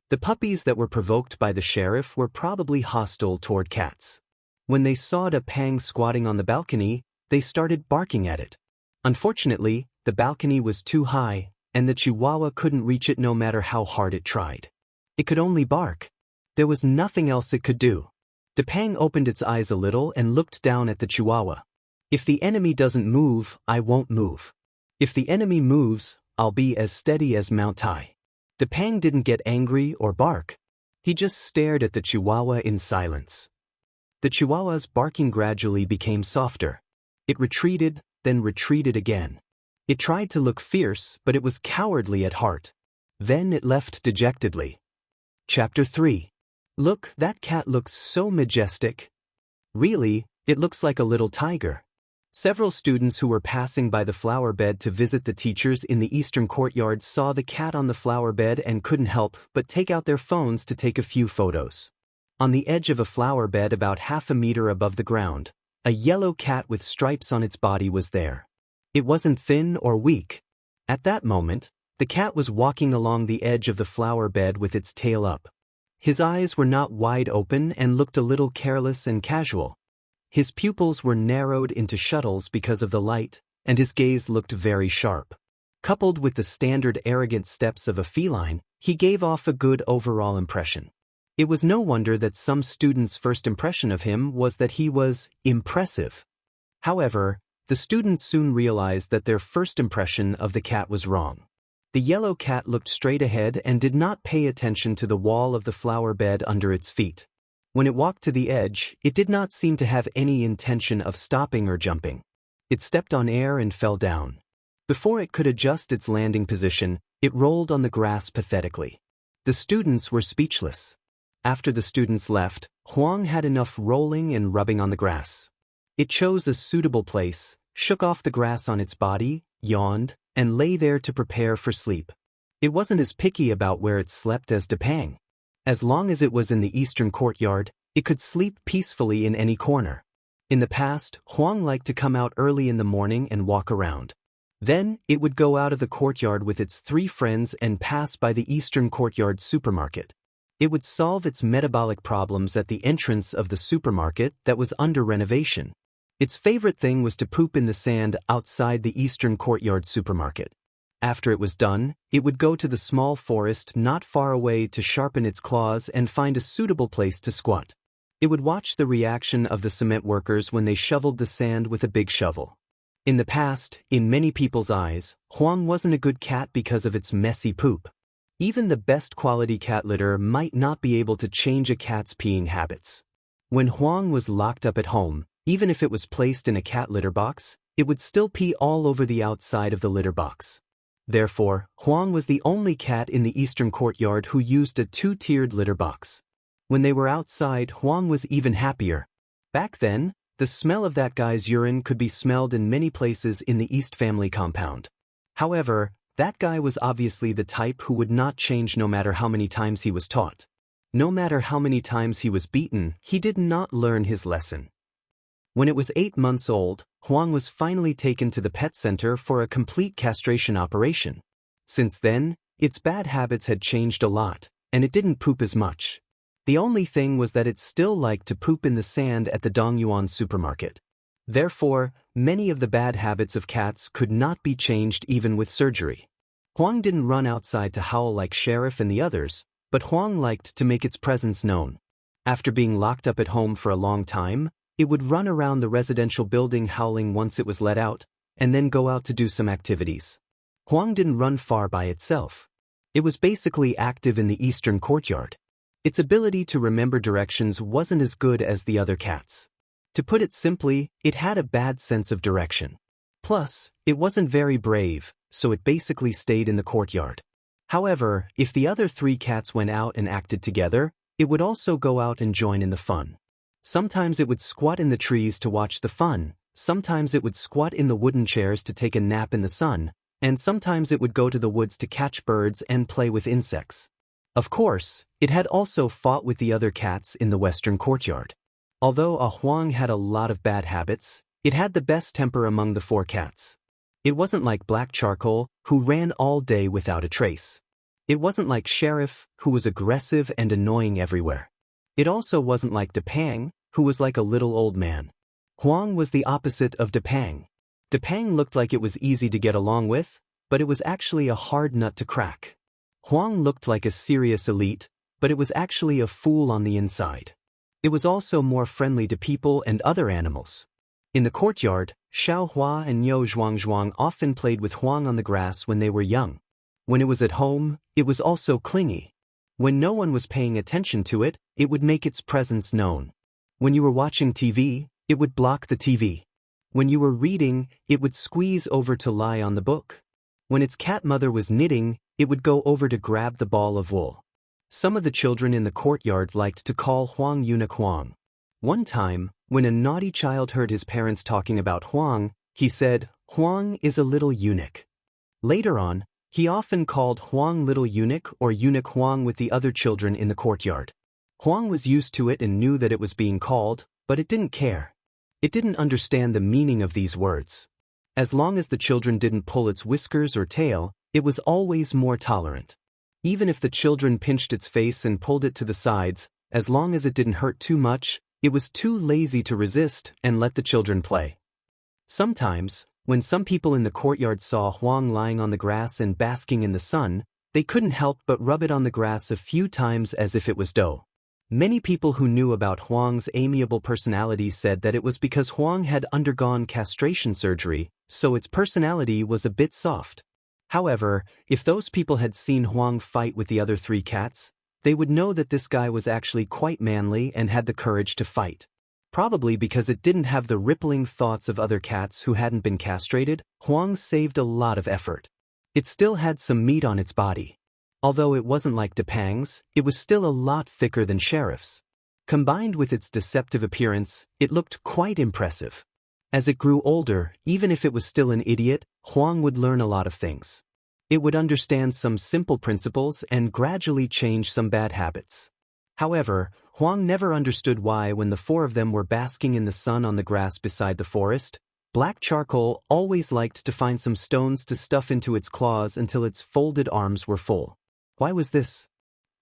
Speaker 1: The puppies that were provoked by the sheriff were probably hostile toward cats. When they saw Depang squatting on the balcony, they started barking at it. Unfortunately, the balcony was too high, and the chihuahua couldn't reach it no matter how hard it tried. It could only bark. There was nothing else it could do. Depang opened its eyes a little and looked down at the chihuahua. "If the enemy doesn't move, I won't move. If the enemy moves, I'll be as steady as Mount Tai." Depang didn't get angry or bark. He just stared at the chihuahua in silence. The chihuahua's barking gradually became softer. It retreated, then retreated again. It tried to look fierce, but it was cowardly at heart. Then it left dejectedly. Chapter 3. Look, that cat looks so majestic. Really, it looks like a little tiger. Several students who were passing by the flower bed to visit the teachers in the eastern courtyard saw the cat on the flower bed and couldn't help but take out their phones to take a few photos. On the edge of a flower bed about half a meter above the ground, a yellow cat with stripes on its body was there. It wasn't thin or weak. At that moment, the cat was walking along the edge of the flower bed with its tail up. His eyes were not wide open and looked a little careless and casual. His pupils were narrowed into shuttles because of the light, and his gaze looked very sharp. Coupled with the standard arrogant steps of a feline, he gave off a good overall impression. It was no wonder that some students' first impression of him was that he was impressive. However, the students soon realized that their first impression of the cat was wrong. The yellow cat looked straight ahead and did not pay attention to the wall of the flower bed under its feet. When it walked to the edge, it did not seem to have any intention of stopping or jumping. It stepped on air and fell down. Before it could adjust its landing position, it rolled on the grass pathetically. The students were speechless. After the students left, Huang had enough rolling and rubbing on the grass. It chose a suitable place, shook off the grass on its body, yawned, and lay there to prepare for sleep. It wasn't as picky about where it slept as Depang. As long as it was in the eastern courtyard, it could sleep peacefully in any corner. In the past, Huang liked to come out early in the morning and walk around. Then, it would go out of the courtyard with its 3 friends and pass by the eastern courtyard supermarket. It would solve its metabolic problems at the entrance of the supermarket that was under renovation. Its favorite thing was to poop in the sand outside the eastern courtyard supermarket. After it was done, it would go to the small forest not far away to sharpen its claws and find a suitable place to squat. It would watch the reaction of the cement workers when they shoveled the sand with a big shovel. In the past, in many people's eyes, Huang wasn't a good cat because of its messy poop. Even the best quality cat litter might not be able to change a cat's peeing habits. When Huang was locked up at home, even if it was placed in a cat litter box, it would still pee all over the outside of the litter box. Therefore, Huang was the only cat in the eastern courtyard who used a 2-tiered litter box. When they were outside, Huang was even happier. Back then, the smell of that guy's urine could be smelled in many places in the East family compound. However, that guy was obviously the type who would not change no matter how many times he was taught. No matter how many times he was beaten, he did not learn his lesson. When it was 8 months old, Huang was finally taken to the pet center for a complete castration operation. Since then, its bad habits had changed a lot, and it didn't poop as much. The only thing was that it still liked to poop in the sand at the Dongyuan supermarket. Therefore, many of the bad habits of cats could not be changed even with surgery. Huang didn't run outside to howl like Sheriff and the others, but Huang liked to make its presence known. After being locked up at home for a long time, it would run around the residential building howling once it was let out, and then go out to do some activities. Huang didn't run far by itself. It was basically active in the eastern courtyard. Its ability to remember directions wasn't as good as the other cats. To put it simply, it had a bad sense of direction. Plus, it wasn't very brave, so it basically stayed in the courtyard. However, if the other 3 cats went out and acted together, it would also go out and join in the fun. Sometimes it would squat in the trees to watch the fun, sometimes it would squat in the wooden chairs to take a nap in the sun, and sometimes it would go to the woods to catch birds and play with insects. Of course, it had also fought with the other cats in the western courtyard. Although Huang had a lot of bad habits, it had the best temper among the 4 cats. It wasn't like Black Charcoal, who ran all day without a trace. It wasn't like Sheriff, who was aggressive and annoying everywhere. It also wasn't like Depang, who was like a little old man. Huang was the opposite of Depang. Depang looked like it was easy to get along with, but it was actually a hard nut to crack. Huang looked like a serious elite, but it was actually a fool on the inside. It was also more friendly to people and other animals. In the courtyard, Xiao Hua and Niu Zhuangzhuang often played with Huang on the grass when they were young. When it was at home, it was also clingy. When no one was paying attention to it, it would make its presence known. When you were watching TV, it would block the TV. When you were reading, it would squeeze over to lie on the book. When its cat mother was knitting, it would go over to grab the ball of wool. Some of the children in the courtyard liked to call Huang eunuch Huang. One time, when a naughty child heard his parents talking about Huang, he said, "Huang is a little eunuch." Later on, he often called Huang little eunuch or eunuch Huang with the other children in the courtyard. Huang was used to it and knew that it was being called, but it didn't care. It didn't understand the meaning of these words. As long as the children didn't pull its whiskers or tail, it was always more tolerant. Even if the children pinched its face and pulled it to the sides, as long as it didn't hurt too much, it was too lazy to resist and let the children play. Sometimes, when some people in the courtyard saw Huang lying on the grass and basking in the sun, they couldn't help but rub it on the grass a few times as if it was dough. Many people who knew about Huang's amiable personality said that it was because Huang had undergone castration surgery, so its personality was a bit soft. However, if those people had seen Huang fight with the other 3 cats, they would know that this guy was actually quite manly and had the courage to fight. Probably because it didn't have the rippling thoughts of other cats who hadn't been castrated, Huang saved a lot of effort. It still had some meat on its body. Although it wasn't like Depang's, it was still a lot thicker than Sheriff's. Combined with its deceptive appearance, it looked quite impressive. As it grew older, even if it was still an idiot, Huang would learn a lot of things. It would understand some simple principles and gradually change some bad habits. However, Huang never understood why when the 4 of them were basking in the sun on the grass beside the forest, Black Charcoal always liked to find some stones to stuff into its claws until its folded arms were full. Why was this?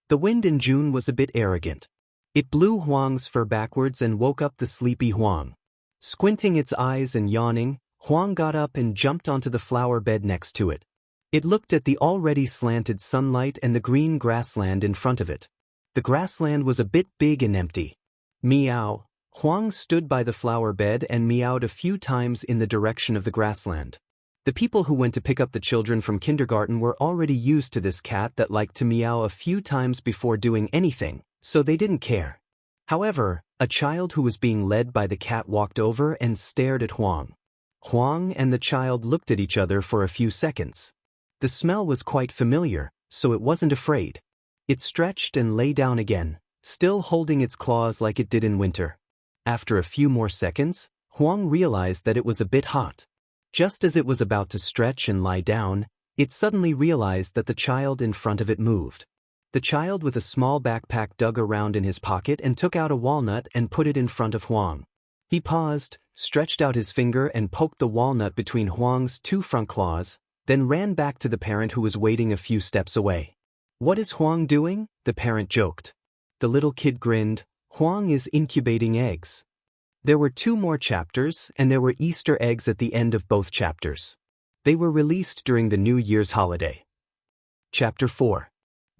Speaker 1: The wind in June was a bit arrogant. It blew Huang's fur backwards and woke up the sleepy Huang. Squinting its eyes and yawning, Huang got up and jumped onto the flower bed next to it. It looked at the already slanted sunlight and the green grassland in front of it. The grassland was a bit big and empty. Meow. Huang stood by the flower bed and meowed a few times in the direction of the grassland. The people who went to pick up the children from kindergarten were already used to this cat that liked to meow a few times before doing anything, so they didn't care. However, a child who was being led by the cat walked over and stared at Huang. Huang and the child looked at each other for a few seconds. The smell was quite familiar, so it wasn't afraid. It stretched and lay down again, still holding its claws like it did in winter. After a few more seconds, Huang realized that it was a bit hot. Just as it was about to stretch and lie down, it suddenly realized that the child in front of it moved. The child with a small backpack dug around in his pocket and took out a walnut and put it in front of Huang. He paused, stretched out his finger and poked the walnut between Huang's 2 front claws, then ran back to the parent who was waiting a few steps away. "What is Huang doing?" the parent joked. The little kid grinned. "Huang is incubating eggs." There were 2 more chapters, and there were Easter eggs at the end of both chapters. They were released during the New Year's holiday. Chapter 4.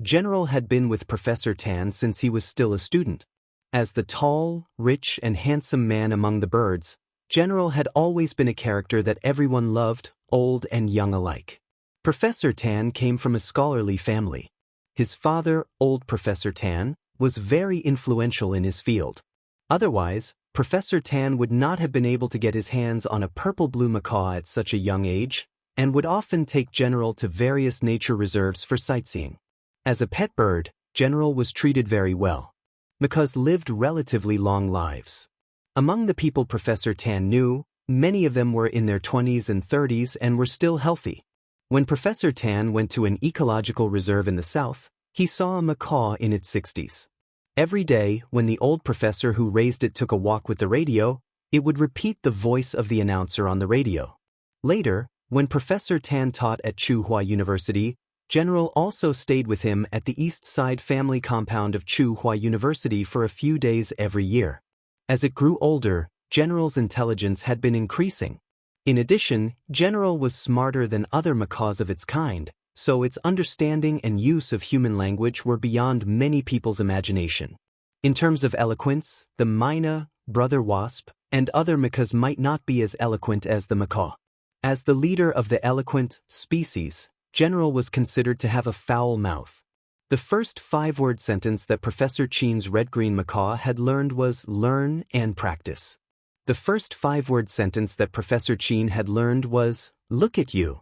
Speaker 1: General had been with Professor Tan since he was still a student. As the tall, rich, and handsome man among the birds, General had always been a character that everyone loved, old and young alike. Professor Tan came from a scholarly family. His father, old Professor Tan, was very influential in his field. Otherwise, Professor Tan would not have been able to get his hands on a purple-blue macaw at such a young age, and would often take General to various nature reserves for sightseeing. As a pet bird, General was treated very well. Macaws lived relatively long lives. Among the people Professor Tan knew, many of them were in their 20s and 30s and were still healthy. When Professor Tan went to an ecological reserve in the south, he saw a macaw in its 60s. Every day, when the old professor who raised it took a walk with the radio, it would repeat the voice of the announcer on the radio. Later, when Professor Tan taught at Tsinghua University, General also stayed with him at the East Side family compound of Tsinghua University for a few days every year. As it grew older, General's intelligence had been increasing. In addition, General was smarter than other macaws of its kind, so its understanding and use of human language were beyond many people's imagination. In terms of eloquence, the myna, brother wasp, and other macaws might not be as eloquent as the macaw. As the leader of the eloquent species, General was considered to have a foul mouth. The first 5-word sentence that Professor Chin's red-green macaw had learned was learn and practice. The first 5-word sentence that Professor Qin had learned was, "Look at you."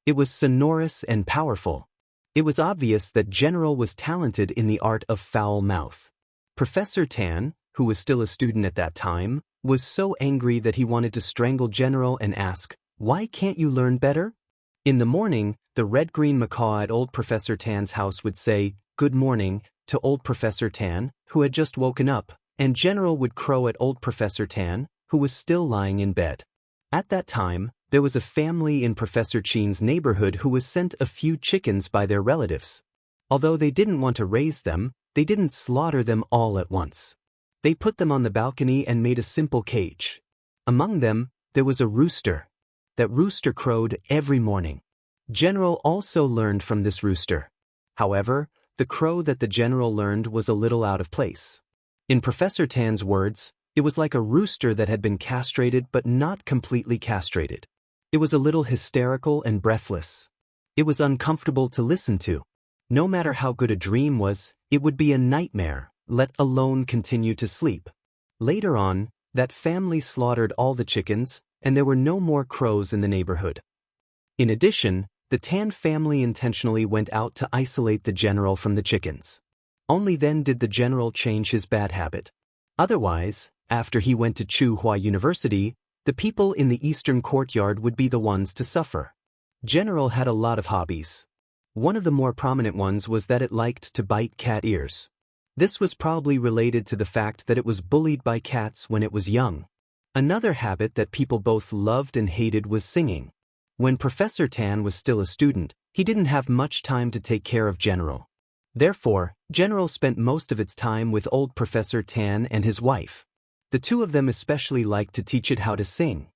Speaker 1: It was sonorous and powerful. It was obvious that General was talented in the art of foul mouth. Professor Tan, who was still a student at that time, was so angry that he wanted to strangle General and ask, "Why can't you learn better?" In the morning, the red-green macaw at old Professor Tan's house would say, "Good morning," to old Professor Tan, who had just woken up, and General would crow at old Professor Tan, who was still lying in bed. At that time, there was a family in Professor Qin's neighborhood who was sent a few chickens by their relatives. Although they didn't want to raise them, they didn't slaughter them all at once. They put them on the balcony and made a simple cage. Among them, there was a rooster. That rooster crowed every morning. General also learned from this rooster. However, the crow that the General learned was a little out of place. In Professor Tan's words, it was like a rooster that had been castrated but not completely castrated. It was a little hysterical and breathless. It was uncomfortable to listen to. No matter how good a dream was, it would be a nightmare, let alone continue to sleep. Later on, that family slaughtered all the chickens, and there were no more crows in the neighborhood. In addition, the Tan family intentionally went out to isolate the General from the chickens. Only then did the General change his bad habit. Otherwise, after he went to Tsinghua University, the people in the eastern courtyard would be the ones to suffer. General had a lot of hobbies. One of the more prominent ones was that it liked to bite cat ears. This was probably related to the fact that it was bullied by cats when it was young. Another habit that people both loved and hated was singing. When Professor Tan was still a student, he didn't have much time to take care of General. Therefore, General spent most of its time with old Professor Tan and his wife. The two of them especially liked to teach it how to sing.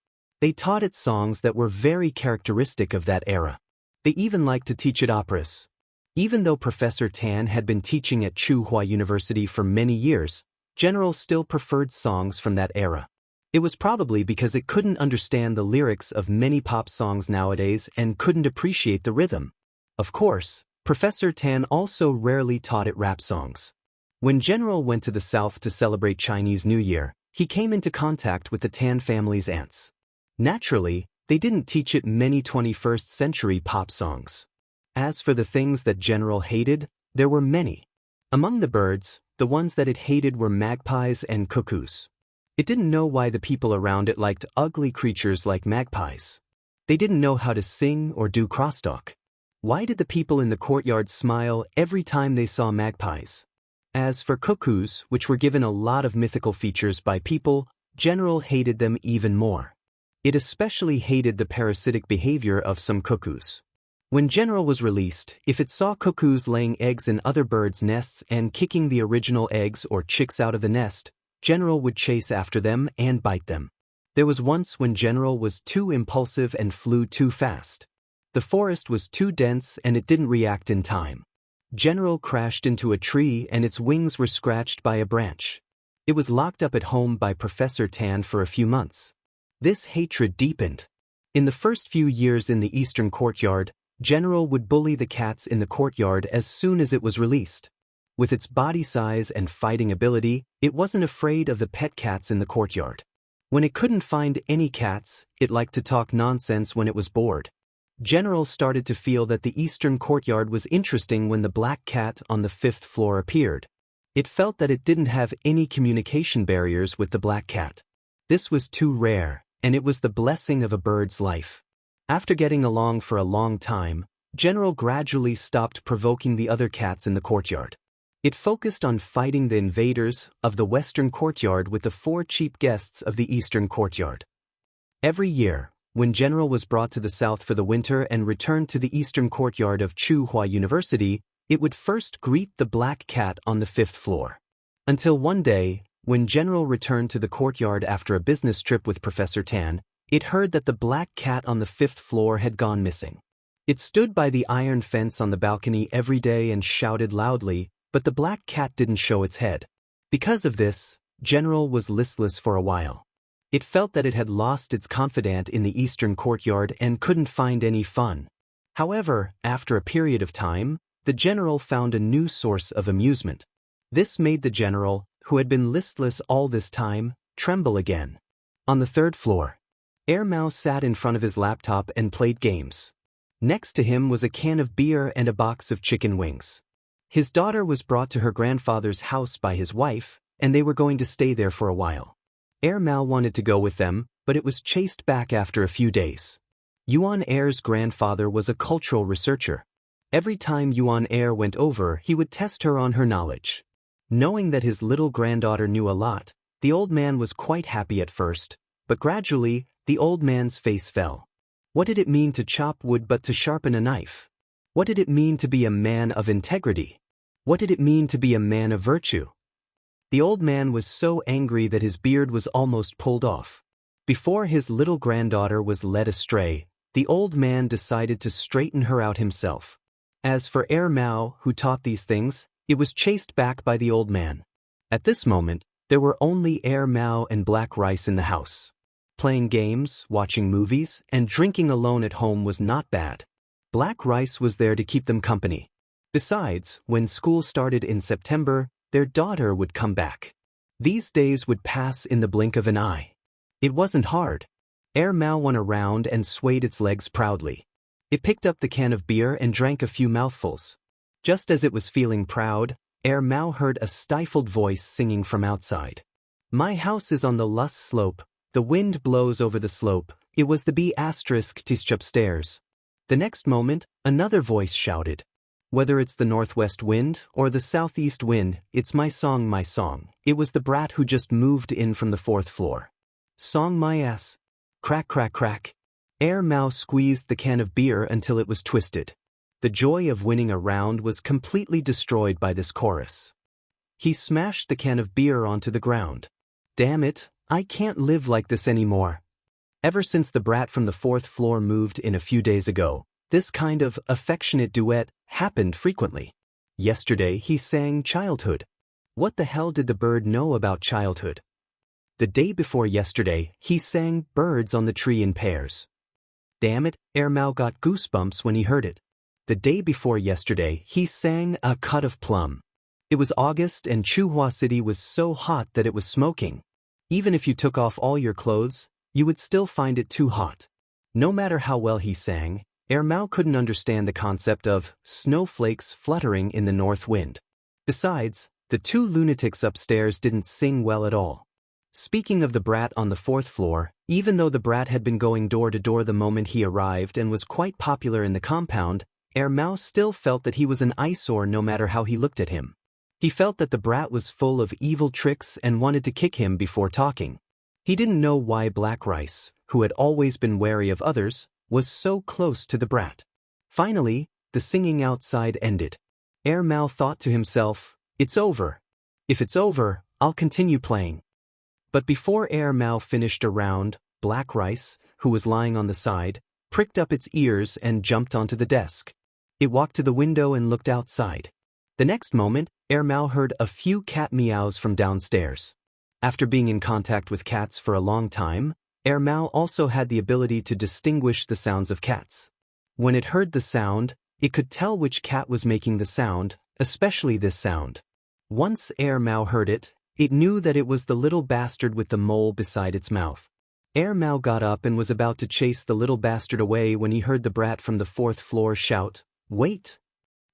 Speaker 1: They taught it songs that were very characteristic of that era. They even liked to teach it operas. Even though Professor Tan had been teaching at Tsinghua University for many years, General still preferred songs from that era. It was probably because it couldn't understand the lyrics of many pop songs nowadays and couldn't appreciate the rhythm. Of course, Professor Tan also rarely taught it rap songs. When General went to the south to celebrate Chinese New Year, he came into contact with the Tan family's aunts. Naturally, they didn't teach it many 21st century pop songs. As for the things that General hated, there were many. Among the birds, the ones that it hated were magpies and cuckoos. It didn't know why the people around it liked ugly creatures like magpies. They didn't know how to sing or do crosstalk. Why did the people in the courtyard smile every time they saw magpies? As for cuckoos, which were given a lot of mythical features by people, General hated them even more. It especially hated the parasitic behavior of some cuckoos. When General was released, if it saw cuckoos laying eggs in other birds' nests and kicking the original eggs or chicks out of the nest, General would chase after them and bite them. There was once when General was too impulsive and flew too fast. The forest was too dense and it didn't react in time. General crashed into a tree and its wings were scratched by a branch. It was locked up at home by Professor Tan for a few months. This hatred deepened. In the first few years in the eastern courtyard, General would bully the cats in the courtyard as soon as it was released. With its body size and fighting ability, it wasn't afraid of the pet cats in the courtyard. When it couldn't find any cats, it liked to talk nonsense when it was bored. General started to feel that the eastern courtyard was interesting when the black cat on the 5th floor appeared. It felt that it didn't have any communication barriers with the black cat. This was too rare, and it was the blessing of a bird's life. After getting along for a long time, General gradually stopped provoking the other cats in the courtyard. It focused on fighting the invaders of the western courtyard with the 4 cheap guests of the eastern courtyard. Every year, when General was brought to the south for the winter and returned to the eastern courtyard of Tsinghua University, it would first greet the black cat on the 5th floor. Until one day, when General returned to the courtyard after a business trip with Professor Tan, it heard that the black cat on the 5th floor had gone missing. It stood by the iron fence on the balcony every day and shouted loudly, but the black cat didn't show its head. Because of this, General was listless for a while. It felt that it had lost its confidant in the eastern courtyard and couldn't find any fun. However, after a period of time, the General found a new source of amusement. This made the General, who had been listless all this time, tremble again. On the third floor, Air Mao sat in front of his laptop and played games. Next to him was a can of beer and a box of chicken wings. His daughter was brought to her grandfather's house by his wife, and they were going to stay there for a while. Air Mao wanted to go with them, but it was chased back after a few days. Yuan Air's grandfather was a cultural researcher. Every time Yuan Air went over, he would test her on her knowledge. Knowing that his little granddaughter knew a lot, the old man was quite happy at first, but gradually, the old man's face fell. What did it mean to chop wood but to sharpen a knife? What did it mean to be a man of integrity? What did it mean to be a man of virtue? The old man was so angry that his beard was almost pulled off. Before his little granddaughter was led astray, the old man decided to straighten her out himself. As for Air Mao, who taught these things, it was chased back by the old man. At this moment, there were only Air Mao and Black Rice in the house. Playing games, watching movies, and drinking alone at home was not bad. Black Rice was there to keep them company. Besides, when school started in September, their daughter would come back. These days would pass in the blink of an eye. It wasn't hard. Air Mao went around and swayed its legs proudly. It picked up the can of beer and drank a few mouthfuls. Just as it was feeling proud, Air Mao heard a stifled voice singing from outside. My house is on the Lus slope. The wind blows over the slope. It was the B***** upstairs. The next moment, another voice shouted. Whether it's the northwest wind or the southeast wind, it's my song, my song. It was the brat who just moved in from the fourth floor. Song my ass. Crack, crack, crack. Air Mao squeezed the can of beer until it was twisted. The joy of winning a round was completely destroyed by this chorus. He smashed the can of beer onto the ground. Damn it, I can't live like this anymore. Ever since the brat from the fourth floor moved in a few days ago, this kind of affectionate duet happened frequently. Yesterday he sang childhood. What the hell did the bird know about childhood? The day before yesterday, he sang birds on the tree in pairs. Damn it, Air Mao got goosebumps when he heard it. The day before yesterday, he sang a cut of plum. It was August and Chuhua City was so hot that it was smoking. Even if you took off all your clothes, you would still find it too hot. No matter how well he sang, Air Mao couldn't understand the concept of snowflakes fluttering in the north wind. Besides, the two lunatics upstairs didn't sing well at all. Speaking of the brat on the fourth floor, even though the brat had been going door to door the moment he arrived and was quite popular in the compound, Air Mao still felt that he was an eyesore no matter how he looked at him. He felt that the brat was full of evil tricks and wanted to kick him before talking. He didn't know why Black Rice, who had always been wary of others, was so close to the brat. Finally, the singing outside ended. Air Mao thought to himself, it's over. If it's over, I'll continue playing. But before Air Mao finished a round, Black Rice, who was lying on the side, pricked up its ears and jumped onto the desk. It walked to the window and looked outside. The next moment, Air Mao heard a few cat meows from downstairs. After being in contact with cats for a long time, Air Mao also had the ability to distinguish the sounds of cats. When it heard the sound, it could tell which cat was making the sound, especially this sound. Once Air Mao heard it, it knew that it was the little bastard with the mole beside its mouth. Air Mao got up and was about to chase the little bastard away when he heard the brat from the fourth floor shout, "Wait!"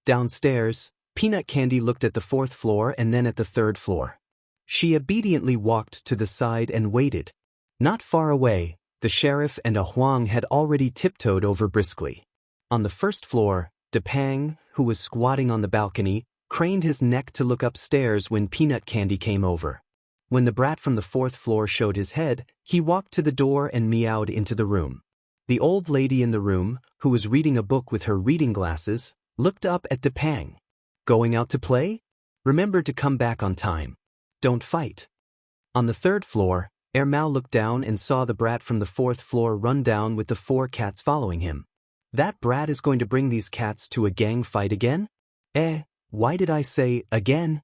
Speaker 1: Downstairs, Peanut Candy looked at the fourth floor and then at the third floor. She obediently walked to the side and waited. Not far away, the sheriff and a Huang had already tiptoed over briskly. On the first floor, Depang, who was squatting on the balcony, craned his neck to look upstairs when Peanut Candy came over. When the brat from the fourth floor showed his head, he walked to the door and meowed into the room. The old lady in the room, who was reading a book with her reading glasses, looked up at Depang. Going out to play? Remember to come back on time. Don't fight. On the third floor, Air Mao looked down and saw the brat from the fourth floor run down with the 4 cats following him. That brat is going to bring these cats to a gang fight again? Why did I say again?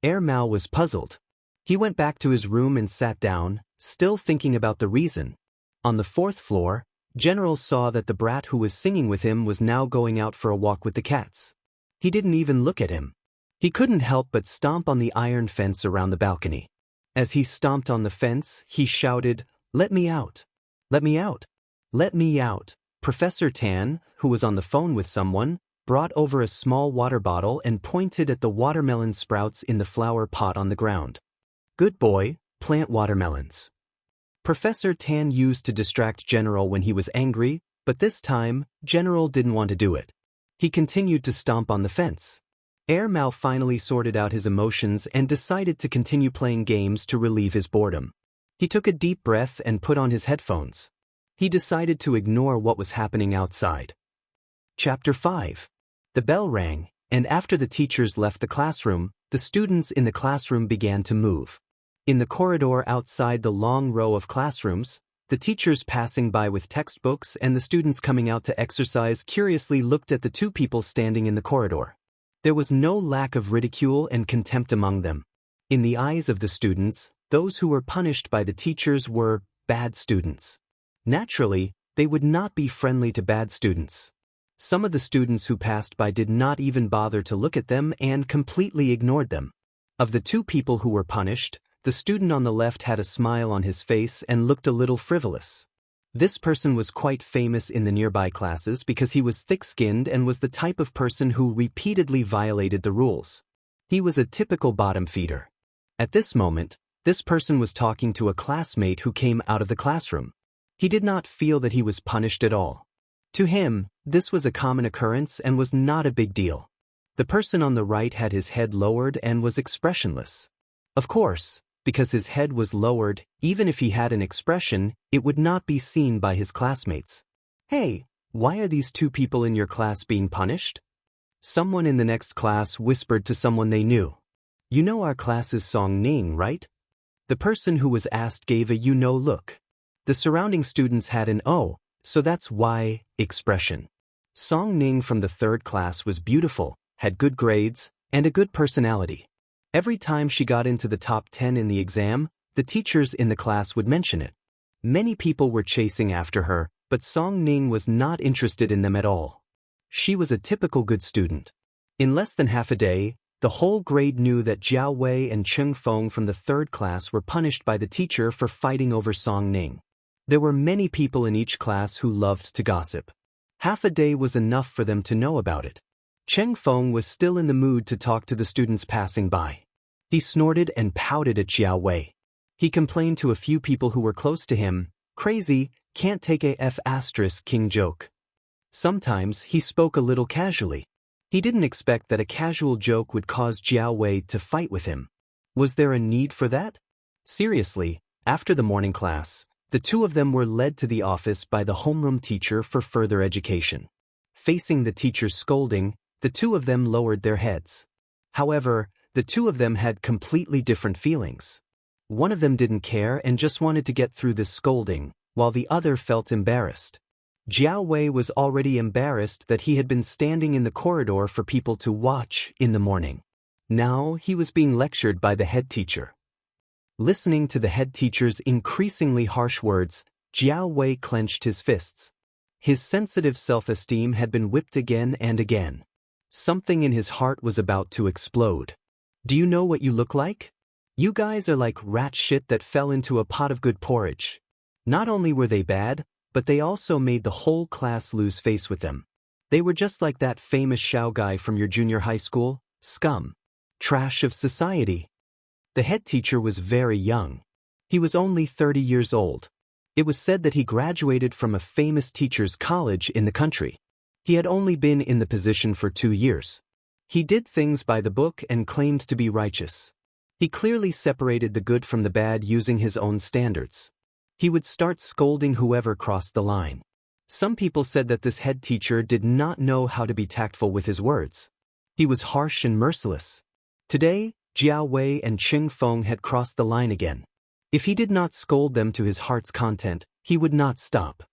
Speaker 1: Air Mao was puzzled. He went back to his room and sat down, still thinking about the reason. On the fourth floor, General saw that the brat who was singing with him was now going out for a walk with the cats. He didn't even look at him. He couldn't help but stomp on the iron fence around the balcony. As he stomped on the fence, he shouted, Let me out. Let me out. Let me out. Professor Tan, who was on the phone with someone, brought over a small water bottle and pointed at the watermelon sprouts in the flower pot on the ground. Good boy, plant watermelons. Professor Tan used to distract General when he was angry, but this time, General didn't want to do it. He continued to stomp on the fence. Air Mao finally sorted out his emotions and decided to continue playing games to relieve his boredom. He took a deep breath and put on his headphones. He decided to ignore what was happening outside. Chapter 5. The bell rang, and after the teachers left the classroom, the students in the classroom began to move. In the corridor outside the long row of classrooms, the teachers passing by with textbooks and the students coming out to exercise curiously looked at the two people standing in the corridor. There was no lack of ridicule and contempt among them. In the eyes of the students, those who were punished by the teachers were bad students. Naturally, they would not be friendly to bad students. Some of the students who passed by did not even bother to look at them and completely ignored them. Of the two people who were punished, the student on the left had a smile on his face and looked a little frivolous. This person was quite famous in the nearby classes because he was thick-skinned and was the type of person who repeatedly violated the rules. He was a typical bottom feeder. At this moment, this person was talking to a classmate who came out of the classroom. He did not feel that he was punished at all. To him, this was a common occurrence and was not a big deal. The person on the right had his head lowered and was expressionless. Of course, because his head was lowered, even if he had an expression, it would not be seen by his classmates. Hey, why are these two people in your class being punished? Someone in the next class whispered to someone they knew. You know our class's Song Ning, right? The person who was asked gave a you-know look. The surrounding students had an oh, so that's why expression. Song Ning from the third class was beautiful, had good grades, and a good personality. Every time she got into the top 10 in the exam, the teachers in the class would mention it. Many people were chasing after her, but Song Ning was not interested in them at all. She was a typical good student. In less than half a day, the whole grade knew that Jiao Wei and Cheng Feng from the third class were punished by the teacher for fighting over Song Ning. There were many people in each class who loved to gossip. Half a day was enough for them to know about it. Cheng Feng was still in the mood to talk to the students passing by. He snorted and pouted at Jiao Wei. He complained to a few people who were close to him, crazy, can't take a F*** joke. Sometimes he spoke a little casually. He didn't expect that a casual joke would cause Jiao Wei to fight with him. Was there a need for that? Seriously, after the morning class, the two of them were led to the office by the homeroom teacher for further education. Facing the teacher's scolding, the two of them lowered their heads. However, the two of them had completely different feelings. One of them didn't care and just wanted to get through this scolding, while the other felt embarrassed. Jiao Wei was already embarrassed that he had been standing in the corridor for people to watch in the morning. Now he was being lectured by the head teacher. Listening to the head teacher's increasingly harsh words, Jiao Wei clenched his fists. His sensitive self-esteem had been whipped again and again. Something in his heart was about to explode. Do you know what you look like? You guys are like rat shit that fell into a pot of good porridge. Not only were they bad, but they also made the whole class lose face with them. They were just like that famous Shao guy from your junior high school, scum. Trash of society. The head teacher was very young. He was only 30 years old. It was said that he graduated from a famous teacher's college in the country. He had only been in the position for 2 years. He did things by the book and claimed to be righteous. He clearly separated the good from the bad using his own standards. He would start scolding whoever crossed the line. Some people said that this head teacher did not know how to be tactful with his words. He was harsh and merciless. Today, Jiao Wei and Cheng Feng had crossed the line again. If he did not scold them to his heart's content, he would not stop.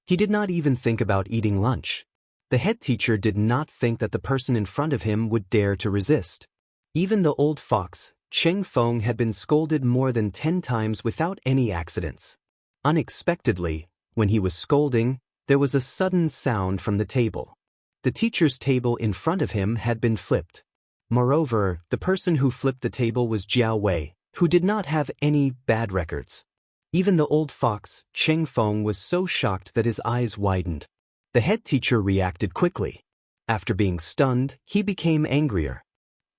Speaker 1: He did not even think about eating lunch. The head teacher did not think that the person in front of him would dare to resist. Even the old fox, Cheng Feng, had been scolded more than 10 times without any accidents. Unexpectedly, when he was scolding, there was a sudden sound from the table. The teacher's table in front of him had been flipped. Moreover, the person who flipped the table was Jiao Wei, who did not have any bad records. Even the old fox, Cheng Feng, was so shocked that his eyes widened. The head teacher reacted quickly. After being stunned, he became angrier.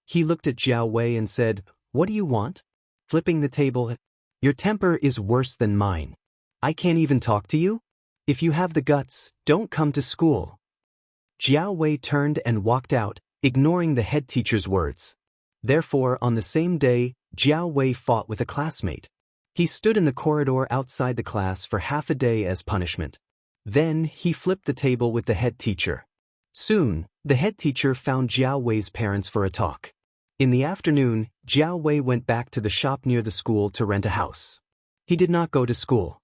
Speaker 1: He looked at Jiao Wei and said, "What do you want?" Flipping the table, "Your temper is worse than mine. I can't even talk to you? If you have the guts, don't come to school." Jiao Wei turned and walked out, ignoring the head teacher's words. Therefore, on the same day, Jiao Wei fought with a classmate. He stood in the corridor outside the class for half a day as punishment. Then, he flipped the table with the head teacher. Soon, the head teacher found Jiao Wei's parents for a talk. In the afternoon, Jiao Wei went back to the shop near the school to rent a house. He did not go to school.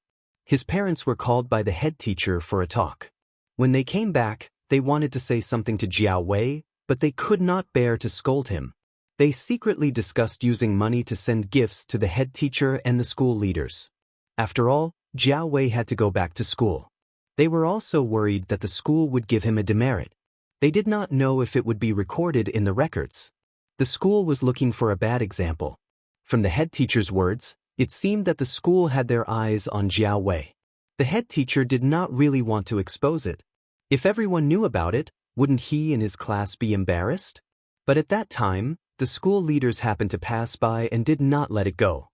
Speaker 1: His parents were called by the head teacher for a talk. When they came back, they wanted to say something to Jiao Wei, but they could not bear to scold him. They secretly discussed using money to send gifts to the head teacher and the school leaders. After all, Jiao Wei had to go back to school. They were also worried that the school would give him a demerit. They did not know if it would be recorded in the records. The school was looking for a bad example. From the head teacher's words, it seemed that the school had their eyes on Jiao Wei. The head teacher did not really want to expose it. If everyone knew about it, wouldn't he and his class be embarrassed? But at that time, the school leaders happened to pass by and did not let it go.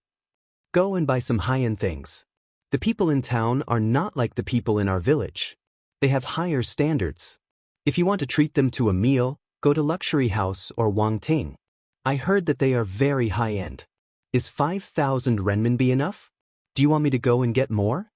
Speaker 1: Go and buy some high-end things. The people in town are not like the people in our village. They have higher standards. If you want to treat them to a meal, go to Luxury House or Wang Ting. I heard that they are very high-end. Is 5,000 renminbi enough? Do you want me to go and get more?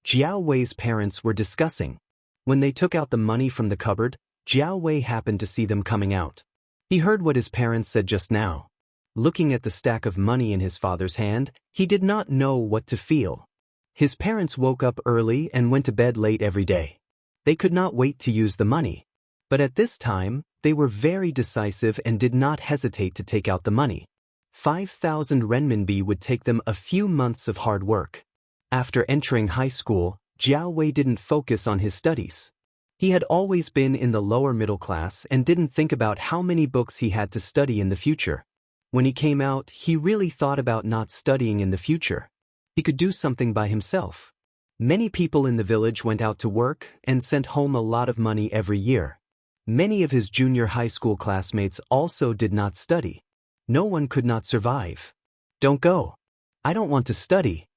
Speaker 1: Jiao Wei's parents were discussing. When they took out the money from the cupboard, Jiao Wei happened to see them coming out. He heard what his parents said just now. Looking at the stack of money in his father's hand, he did not know what to feel. His parents woke up early and went to bed late every day. They could not wait to use the money. But at this time, they were very decisive and did not hesitate to take out the money. 5,000 renminbi would take them a few months of hard work. After entering high school, Jiao Wei didn't focus on his studies. He had always been in the lower middle class and didn't think about how many books he had to study in the future. When he came out, he really thought about not studying in the future. He could do something by himself. Many people in the village went out to work and sent home a lot of money every year. Many of his junior high school classmates also did not study. No one could not survive. "Don't go. I don't want to study,"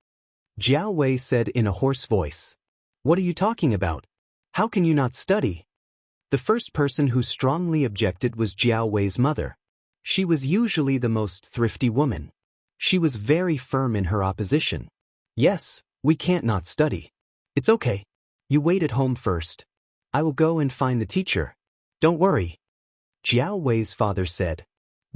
Speaker 1: Jiao Wei said in a hoarse voice. "What are you talking about? How can you not study?" The first person who strongly objected was Jiao Wei's mother. She was usually the most thrifty woman. She was very firm in her opposition. "Yes, we can't not study. It's okay. You wait at home first. I will go and find the teacher. Don't worry," Jiao Wei's father said.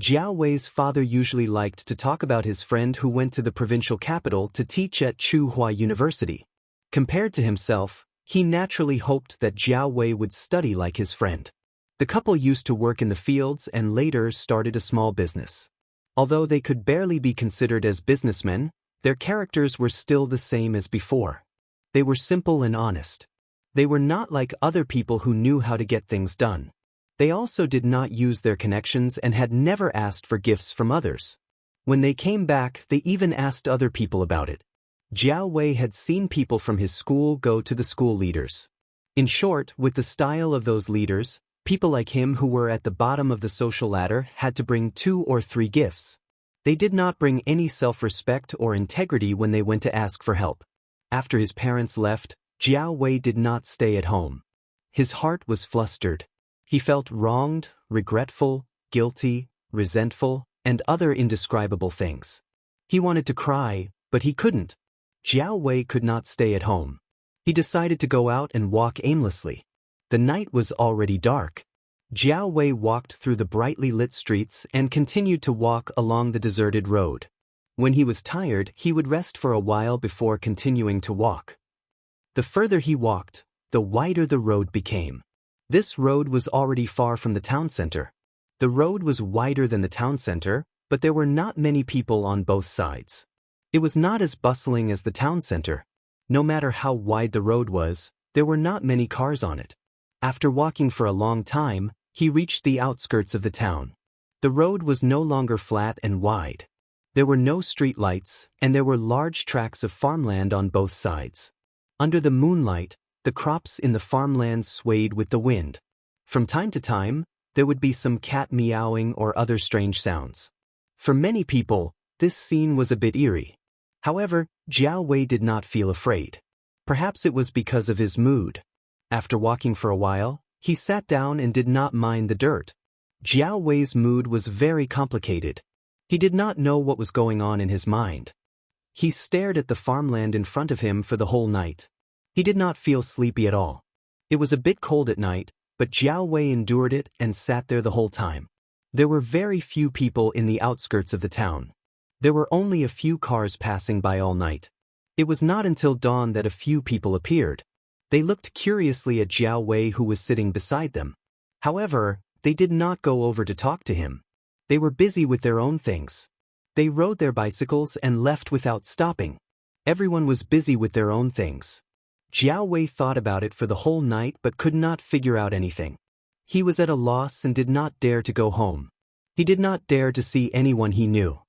Speaker 1: Jiao Wei's father usually liked to talk about his friend who went to the provincial capital to teach at Tsinghua University. Compared to himself, he naturally hoped that Jiao Wei would study like his friend. The couple used to work in the fields and later started a small business. Although they could barely be considered as businessmen, their characters were still the same as before. They were simple and honest. They were not like other people who knew how to get things done. They also did not use their connections and had never asked for gifts from others. When they came back, they even asked other people about it. Jiao Wei had seen people from his school go to the school leaders. In short, with the style of those leaders, people like him who were at the bottom of the social ladder had to bring 2 or 3 gifts. They did not bring any self-respect or integrity when they went to ask for help. After his parents left, Jiao Wei did not stay at home. His heart was flustered. He felt wronged, regretful, guilty, resentful, and other indescribable things. He wanted to cry, but he couldn't. Jiao Wei could not stay at home. He decided to go out and walk aimlessly. The night was already dark. Jiao Wei walked through the brightly lit streets and continued to walk along the deserted road. When he was tired, he would rest for a while before continuing to walk. The further he walked, the wider the road became. This road was already far from the town center. The road was wider than the town center, but there were not many people on both sides. It was not as bustling as the town center. No matter how wide the road was, there were not many cars on it. After walking for a long time, he reached the outskirts of the town. The road was no longer flat and wide. There were no street lights, and there were large tracts of farmland on both sides. Under the moonlight, the crops in the farmlands swayed with the wind. From time to time, there would be some cat meowing or other strange sounds. For many people, this scene was a bit eerie. However, Jiao Wei did not feel afraid. Perhaps it was because of his mood. After walking for a while, he sat down and did not mind the dirt. Jiao Wei's mood was very complicated. He did not know what was going on in his mind. He stared at the farmland in front of him for the whole night. He did not feel sleepy at all. It was a bit cold at night, but Jiao Wei endured it and sat there the whole time. There were very few people in the outskirts of the town. There were only a few cars passing by all night. It was not until dawn that a few people appeared. They looked curiously at Jiao Wei, who was sitting beside them. However, they did not go over to talk to him. They were busy with their own things. They rode their bicycles and left without stopping. Everyone was busy with their own things. Jiao Wei thought about it for the whole night but could not figure out anything. He was at a loss and did not dare to go home. He did not dare to see anyone he knew.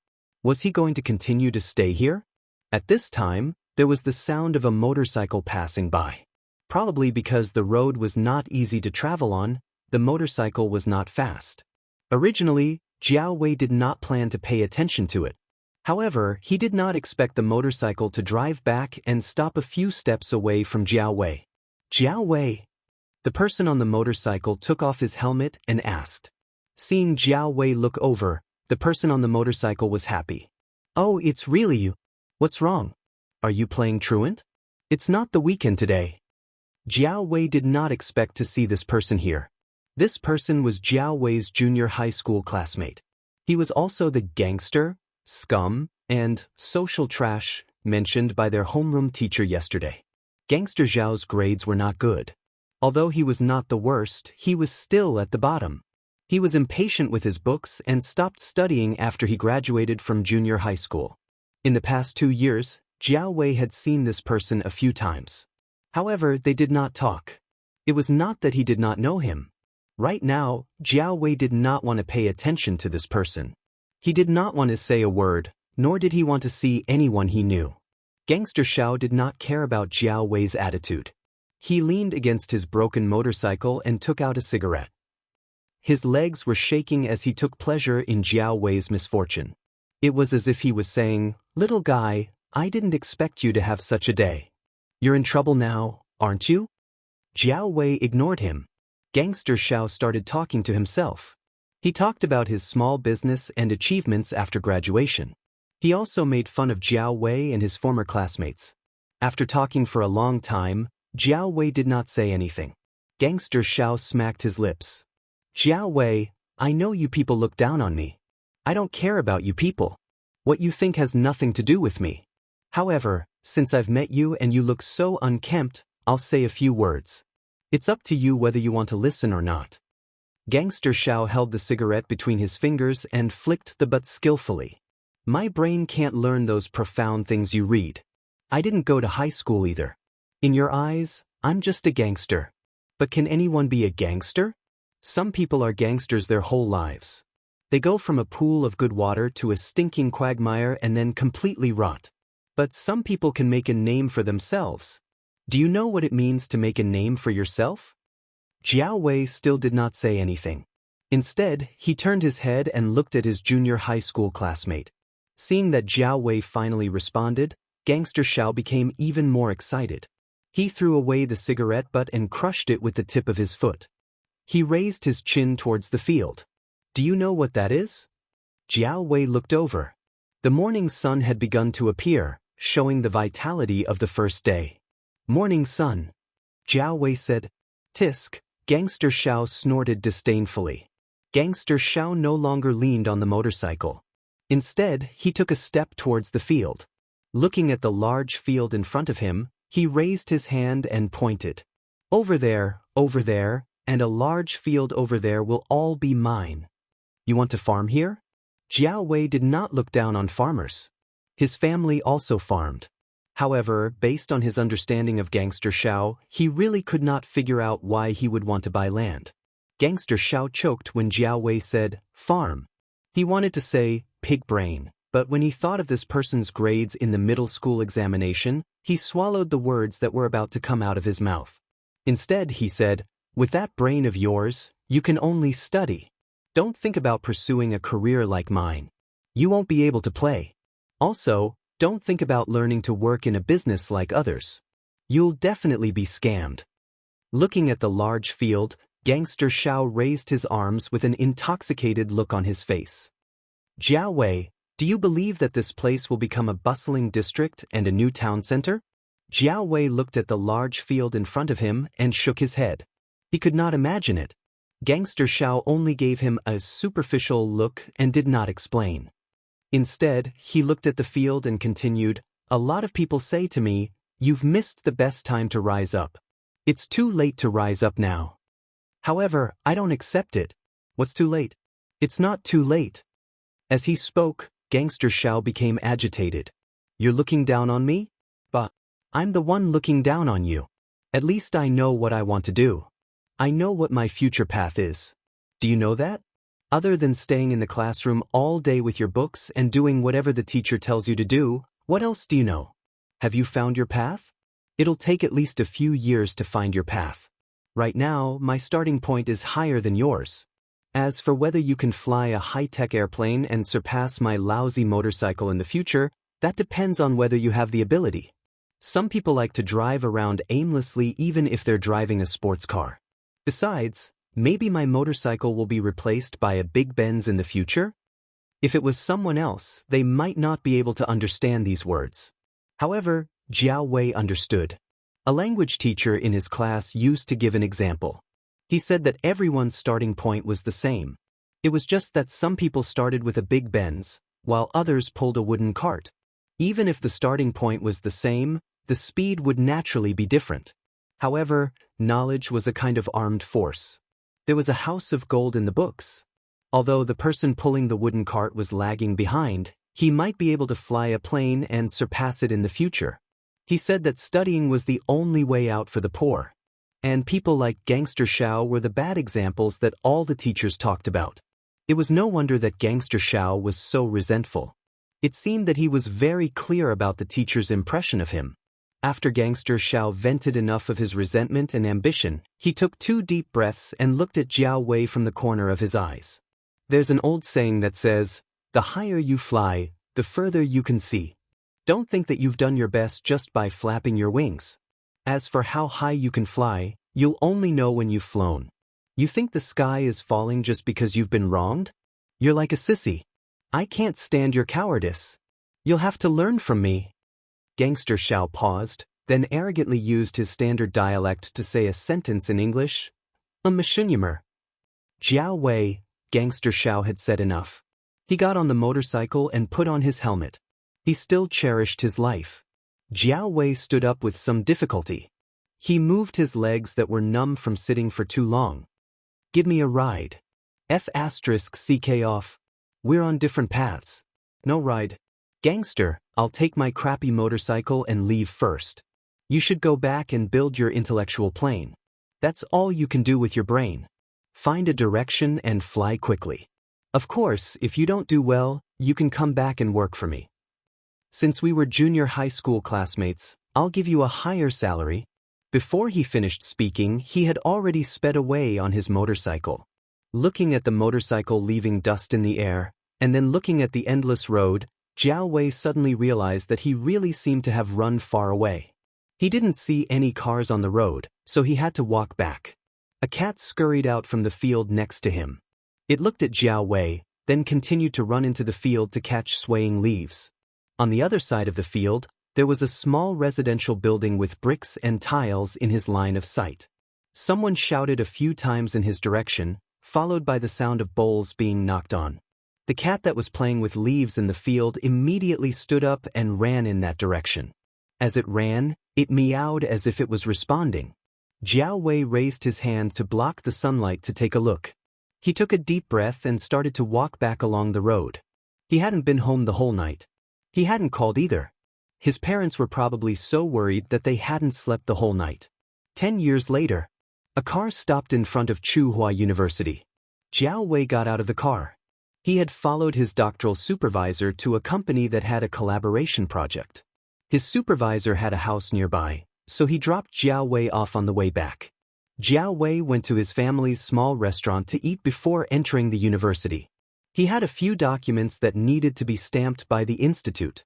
Speaker 1: Was he going to continue to stay here? At this time, there was the sound of a motorcycle passing by. Probably because the road was not easy to travel on, the motorcycle was not fast. Originally, Jiao Wei did not plan to pay attention to it. However, he did not expect the motorcycle to drive back and stop a few steps away from Jiao Wei. Jiao Wei. The person on the motorcycle took off his helmet and asked. Seeing Jiao Wei look over, the person on the motorcycle was happy. Oh, it's really you. What's wrong? Are you playing truant? It's not the weekend today. Jiao Wei did not expect to see this person here. This person was Jiao Wei's junior high school classmate. He was also the gangster, scum, and social trash mentioned by their homeroom teacher yesterday. Gangster Zhao's grades were not good. Although he was not the worst, he was still at the bottom. He was impatient with his books and stopped studying after he graduated from junior high school. In the past 2 years, Jiao Wei had seen this person a few times. However, they did not talk. It was not that he did not know him. Right now, Jiao Wei did not want to pay attention to this person. He did not want to say a word, nor did he want to see anyone he knew. Gangster Xiao did not care about Jiao Wei's attitude. He leaned against his broken motorcycle and took out a cigarette. His legs were shaking as he took pleasure in Jiao Wei's misfortune. It was as if he was saying, "Little guy, I didn't expect you to have such a day. You're in trouble now, aren't you?" Jiao Wei ignored him. Gangster Xiao started talking to himself. He talked about his small business and achievements after graduation. He also made fun of Jiao Wei and his former classmates. After talking for a long time, Jiao Wei did not say anything. Gangster Xiao smacked his lips. Jiao Wei, I know you people look down on me. I don't care about you people. What you think has nothing to do with me. However, since I've met you and you look so unkempt, I'll say a few words. It's up to you whether you want to listen or not. Gangster Xiao held the cigarette between his fingers and flicked the butt skillfully. My brain can't learn those profound things you read. I didn't go to high school either. In your eyes, I'm just a gangster. But can anyone be a gangster? Some people are gangsters their whole lives. They go from a pool of good water to a stinking quagmire and then completely rot. But some people can make a name for themselves. Do you know what it means to make a name for yourself? Jiao Wei still did not say anything. Instead, he turned his head and looked at his junior high school classmate. Seeing that Jiao Wei finally responded, Gangster Xiao became even more excited. He threw away the cigarette butt and crushed it with the tip of his foot. He raised his chin towards the field. Do you know what that is? Jiao Wei looked over. The morning sun had begun to appear, showing the vitality of the first day. Morning sun. Jiao Wei said. Tisk. Gangster Xiao snorted disdainfully. Gangster Xiao no longer leaned on the motorcycle. Instead, he took a step towards the field. Looking at the large field in front of him, he raised his hand and pointed. Over there, and a large field over there will all be mine. You want to farm here? Jiao Wei did not look down on farmers. His family also farmed. However, based on his understanding of Gangster Xiao, he really could not figure out why he would want to buy land. Gangster Xiao choked when Jiao Wei said, farm. He wanted to say, pig brain, But when he thought of this person's grades in the middle school examination, he swallowed the words that were about to come out of his mouth. Instead, he said, "With that brain of yours, you can only study. Don't think about pursuing a career like mine. You won't be able to play. Also, don't think about learning to work in a business like others. You'll definitely be scammed." Looking at the large field, Gangster Xiao raised his arms with an intoxicated look on his face. "Jiao Wei, do you believe that this place will become a bustling district and a new town center?" Jiao Wei looked at the large field in front of him and shook his head. He could not imagine it. Gangster Xiao only gave him a superficial look and did not explain. Instead, he looked at the field and continued, "A lot of people say to me, you've missed the best time to rise up. It's too late to rise up now. However, I don't accept it. What's too late? It's not too late." As he spoke, Gangster Xiao became agitated. "You're looking down on me? But I'm the one looking down on you. At least I know what I want to do. I know what my future path is. Do you know that? Other than staying in the classroom all day with your books and doing whatever the teacher tells you to do, what else do you know? Have you found your path? It'll take at least a few years to find your path. Right now, my starting point is higher than yours. As for whether you can fly a high-tech airplane and surpass my lousy motorcycle in the future, that depends on whether you have the ability. Some people like to drive around aimlessly even if they're driving a sports car. Besides, maybe my motorcycle will be replaced by a big Benz in the future? If it was someone else, they might not be able to understand these words." However, Jiao Wei understood. A language teacher in his class used to give an example. He said that everyone's starting point was the same. It was just that some people started with a big Benz, while others pulled a wooden cart. Even if the starting point was the same, the speed would naturally be different. However, knowledge was a kind of armed force. There was a house of gold in the books. Although the person pulling the wooden cart was lagging behind, he might be able to fly a plane and surpass it in the future. He said that studying was the only way out for the poor. And people like Gangster Xiao were the bad examples that all the teachers talked about. It was no wonder that Gangster Xiao was so resentful. It seemed that he was very clear about the teacher's impression of him. After Gangster Xiao vented enough of his resentment and ambition, he took 2 deep breaths and looked at Jiao Wei from the corner of his eyes. There's an old saying that says, "The higher you fly, the further you can see." Don't think that you've done your best just by flapping your wings. As for how high you can fly, you'll only know when you've flown. You think the sky is falling just because you've been wronged? You're like a sissy. I can't stand your cowardice. You'll have to learn from me. Gangster Xiao paused, then arrogantly used his standard dialect to say a sentence in English. "A machinima." Jiao Wei, Gangster Xiao had said enough. He got on the motorcycle and put on his helmet. He still cherished his life. Jiao Wei stood up with some difficulty. He moved his legs that were numb from sitting for too long. "Give me a ride. F***CK off. We're on different paths. No ride. Gangster, I'll take my crappy motorcycle and leave first. You should go back and build your intellectual plane. That's all you can do with your brain. Find a direction and fly quickly. Of course, if you don't do well, you can come back and work for me. Since we were junior high school classmates, I'll give you a higher salary." Before he finished speaking, he had already sped away on his motorcycle. Looking at the motorcycle leaving dust in the air, and then looking at the endless road, Jiao Wei suddenly realized that he really seemed to have run far away. He didn't see any cars on the road, so he had to walk back. A cat scurried out from the field next to him. It looked at Jiao Wei, then continued to run into the field to catch swaying leaves. On the other side of the field, there was a small residential building with bricks and tiles in his line of sight. Someone shouted a few times in his direction, followed by the sound of bowls being knocked on. The cat that was playing with leaves in the field immediately stood up and ran in that direction. As it ran, it meowed as if it was responding. Jiao Wei raised his hand to block the sunlight to take a look. He took a deep breath and started to walk back along the road. He hadn't been home the whole night. He hadn't called either. His parents were probably so worried that they hadn't slept the whole night. 10 years later, a car stopped in front of Tsinghua University. Jiao Wei got out of the car. He had followed his doctoral supervisor to a company that had a collaboration project. His supervisor had a house nearby, so he dropped Jiao Wei off on the way back. Jiao Wei went to his family's small restaurant to eat before entering the university. He had a few documents that needed to be stamped by the institute.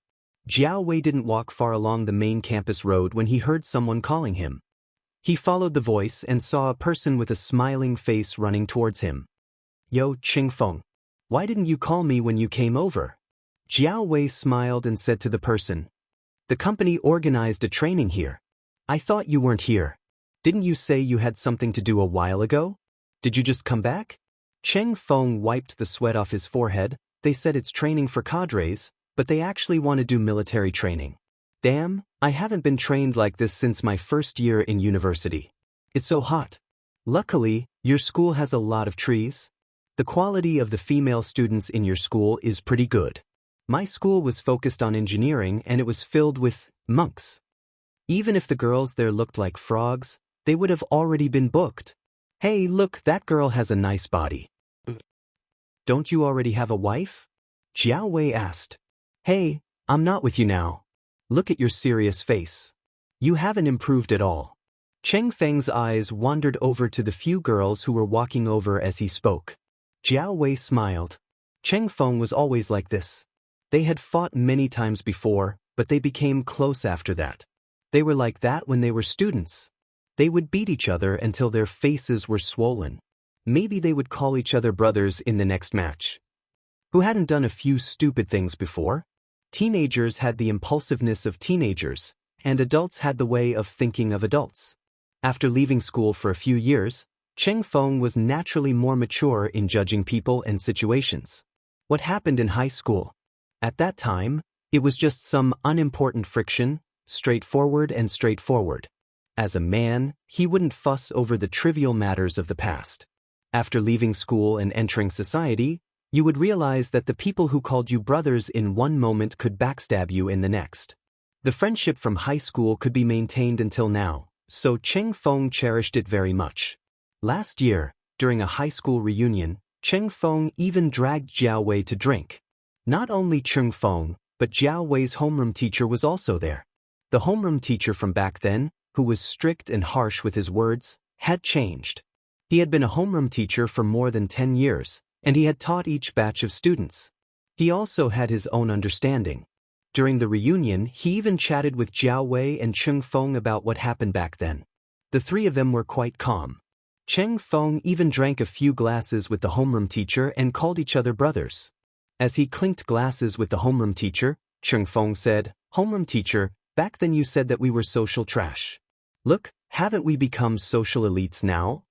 Speaker 1: Jiao Wei didn't walk far along the main campus road when he heard someone calling him. He followed the voice and saw a person with a smiling face running towards him. "Yo, Qingfeng. Why didn't you call me when you came over?" Jiao Wei smiled and said to the person, "The company organized a training here. I thought you weren't here. Didn't you say you had something to do a while ago? Did you just come back?" Cheng Feng wiped the sweat off his forehead. "They said it's training for cadres, but they actually want to do military training. Damn, I haven't been trained like this since my first year in university. It's so hot. Luckily, your school has a lot of trees. The quality of the female students in your school is pretty good. My school was focused on engineering and it was filled with monks. Even if the girls there looked like frogs, they would have already been booked. Hey, look, that girl has a nice body. Don't you already have a wife?" Jiao Wei asked. "Hey, I'm not with you now. Look at your serious face. You haven't improved at all." Cheng Feng's eyes wandered over to the few girls who were walking over as he spoke. Jiao Wei smiled. Cheng Feng was always like this. They had fought many times before, but they became close after that. They were like that when they were students. They would beat each other until their faces were swollen. Maybe they would call each other brothers in the next match. Who hadn't done a few stupid things before? Teenagers had the impulsiveness of teenagers, and adults had the way of thinking of adults. After leaving school for a few years, Cheng Feng was naturally more mature in judging people and situations. What happened in high school? At that time, it was just some unimportant friction, straightforward. As a man, he wouldn't fuss over the trivial matters of the past. After leaving school and entering society, you would realize that the people who called you brothers in one moment could backstab you in the next. The friendship from high school could be maintained until now, so Cheng Feng cherished it very much. Last year, during a high school reunion, Cheng Feng even dragged Jiao Wei to drink. Not only Cheng Feng, but Jiao Wei's homeroom teacher was also there. The homeroom teacher from back then, who was strict and harsh with his words, had changed. He had been a homeroom teacher for more than 10 years, and he had taught each batch of students. He also had his own understanding. During the reunion, he even chatted with Jiao Wei and Cheng Feng about what happened back then. The three of them were quite calm. Cheng Feng even drank a few glasses with the homeroom teacher and called each other brothers. As he clinked glasses with the homeroom teacher, Cheng Feng said, "Homeroom teacher, back then you said that we were social trash. Look, haven't we become social elites now?"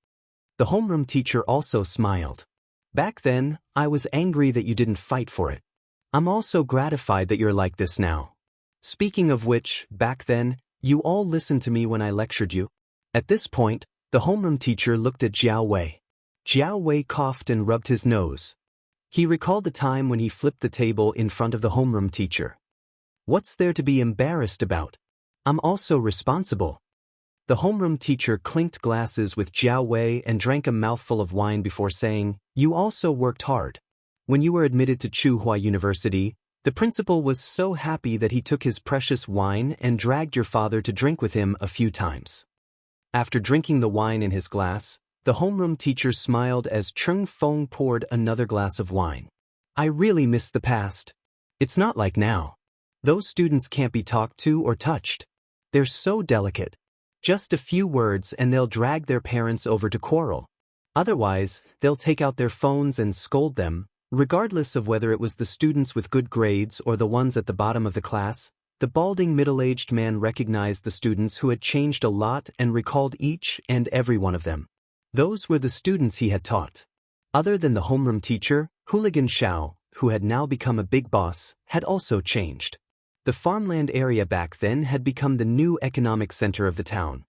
Speaker 1: The homeroom teacher also smiled. "Back then, I was angry that you didn't fight for it. I'm also gratified that you're like this now. Speaking of which, back then, you all listened to me when I lectured you." At this point, the homeroom teacher looked at Jiao Wei. Jiao Wei coughed and rubbed his nose. He recalled the time when he flipped the table in front of the homeroom teacher. "What's there to be embarrassed about? I'm also responsible." The homeroom teacher clinked glasses with Jiao Wei and drank a mouthful of wine before saying, "You also worked hard. When you were admitted to Tsinghua University, the principal was so happy that he took his precious wine and dragged your father to drink with him a few times." After drinking the wine in his glass, the homeroom teacher smiled as Cheng Feng poured another glass of wine. "I really miss the past. It's not like now. Those students can't be talked to or touched. They're so delicate. Just a few words and they'll drag their parents over to quarrel. Otherwise, they'll take out their phones and scold them, regardless of whether it was the students with good grades or the ones at the bottom of the class." The balding middle-aged man recognized the students who had changed a lot and recalled each and every one of them. Those were the students he had taught. Other than the homeroom teacher, Hooligan Xiao, who had now become a big boss, had also changed. The farmland area back then had become the new economic center of the town.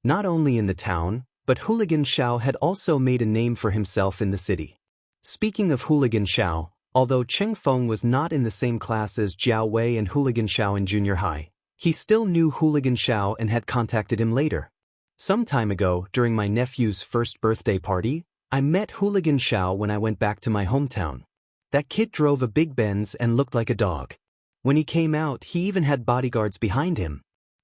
Speaker 1: Not only in the town, but Hooligan Xiao had also made a name for himself in the city. Speaking of Hooligan Xiao, although Cheng Feng was not in the same class as Jiao Wei and Hooligan Xiao in junior high, he still knew Hooligan Xiao and had contacted him later. "Some time ago, during my nephew's first birthday party, I met Hooligan Xiao when I went back to my hometown. That kid drove a big Benz and looked like a dog. When he came out, he even had bodyguards behind him.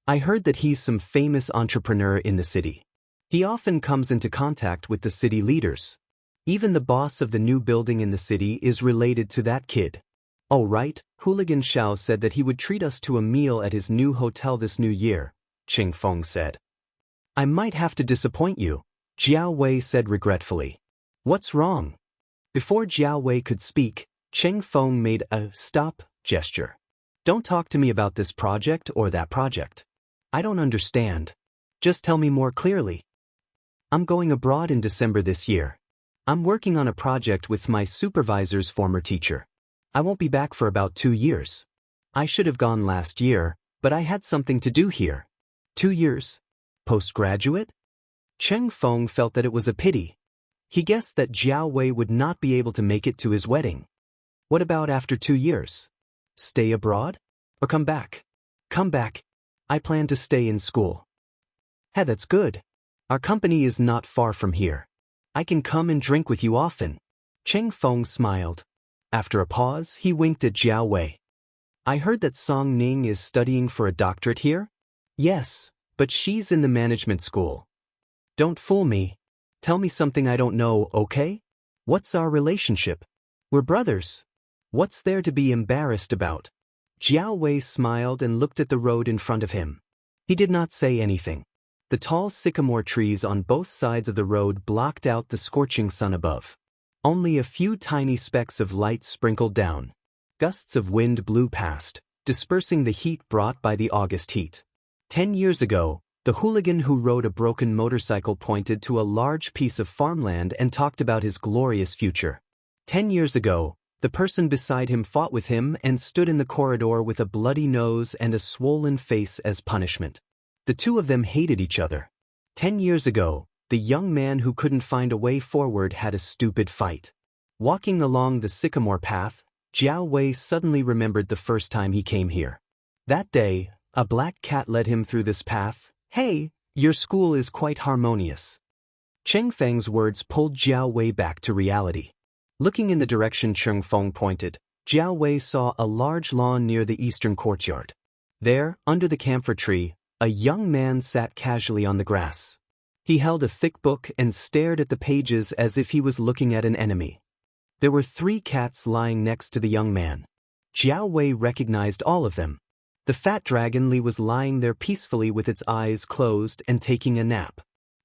Speaker 1: I heard that he's some famous entrepreneur in the city. He often comes into contact with the city leaders. Even the boss of the new building in the city is related to that kid. Oh right, Hooligan Xiao said that he would treat us to a meal at his new hotel this new year, Qing Feng said. I might have to disappoint you, Jiao Wei said regretfully. What's wrong? Before Jiao Wei could speak, Cheng Feng made a stop gesture. Don't talk to me about this project or that project. I don't understand. Just tell me more clearly. I'm going abroad in December this year. I'm working on a project with my supervisor's former teacher. I won't be back for about 2 years. I should have gone last year, but I had something to do here. 2 years? Postgraduate? Cheng Feng felt that it was a pity. He guessed that Jiao Wei would not be able to make it to his wedding. What about after 2 years? Stay abroad? Or come back? Come back. I plan to stay in school. Hey, that's good. Our company is not far from here. I can come and drink with you often. Cheng Feng smiled. After a pause, he winked at Jiao Wei. I heard that Song Ning is studying for a doctorate here? Yes, but she's in the management school. Don't fool me. Tell me something I don't know, okay? What's our relationship? We're brothers. What's there to be embarrassed about? Jiao Wei smiled and looked at the road in front of him. He did not say anything. The tall sycamore trees on both sides of the road blocked out the scorching sun above. Only a few tiny specks of light sprinkled down. Gusts of wind blew past, dispersing the heat brought by the August heat. 10 years ago, the hooligan who rode a broken motorcycle pointed to a large piece of farmland and talked about his glorious future. 10 years ago, the person beside him fought with him and stood in the corridor with a bloody nose and a swollen face as punishment. The two of them hated each other. 10 years ago, the young man who couldn't find a way forward had a stupid fight. Walking along the sycamore path, Jiao Wei suddenly remembered the first time he came here. That day, a black cat led him through this path. Hey, your school is quite harmonious. Cheng Feng's words pulled Jiao Wei back to reality. Looking in the direction Cheng Feng pointed, Jiao Wei saw a large lawn near the eastern courtyard. There, under the camphor tree, a young man sat casually on the grass. He held a thick book and stared at the pages as if he was looking at an enemy. There were 3 cats lying next to the young man. Jiao Wei recognized all of them. The fat dragon Li was lying there peacefully with its eyes closed and taking a nap.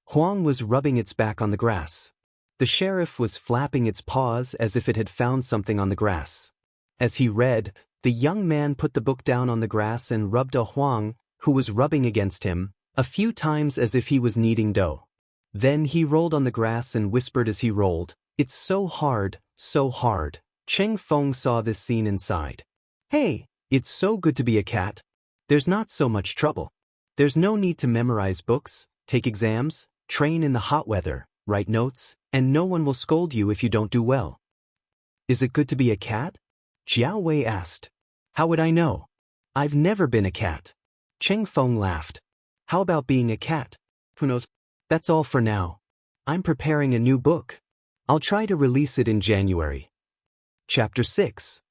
Speaker 1: Huang was rubbing its back on the grass. The sheriff was flapping its paws as if it had found something on the grass. As he read, the young man put the book down on the grass and rubbed a Huang, who was rubbing against him, a few times as if he was kneading dough. Then he rolled on the grass and whispered as he rolled, "It's so hard, so hard." Cheng Feng saw this scene and sighed. Hey, it's so good to be a cat. There's not so much trouble. There's no need to memorize books, take exams, train in the hot weather, write notes, and no one will scold you if you don't do well. Is it good to be a cat? Jiao Wei asked. How would I know? I've never been a cat. Cheng Feng laughed. How about being a cat? Who knows? That's all for now. I'm preparing a new book. I'll try to release it in January. Chapter 6.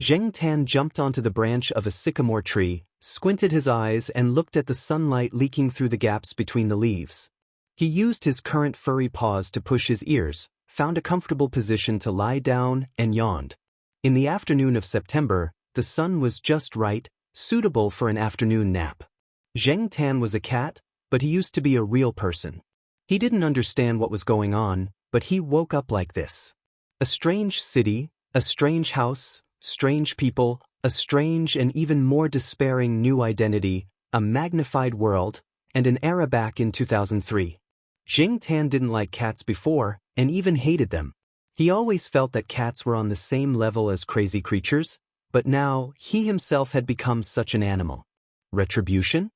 Speaker 1: Zheng Tan jumped onto the branch of a sycamore tree, squinted his eyes and looked at the sunlight leaking through the gaps between the leaves. He used his current furry paws to push his ears, found a comfortable position to lie down, and yawned. In the afternoon of September, the sun was just right, suitable for an afternoon nap. Zheng Tan was a cat, but he used to be a real person. He didn't understand what was going on, but he woke up like this. A strange city, a strange house, strange people, a strange and even more despairing new identity, a magnified world, and an era back in 2003. Zheng Tan didn't like cats before, and even hated them. He always felt that cats were on the same level as crazy creatures, but now he himself had become such an animal. Retribution?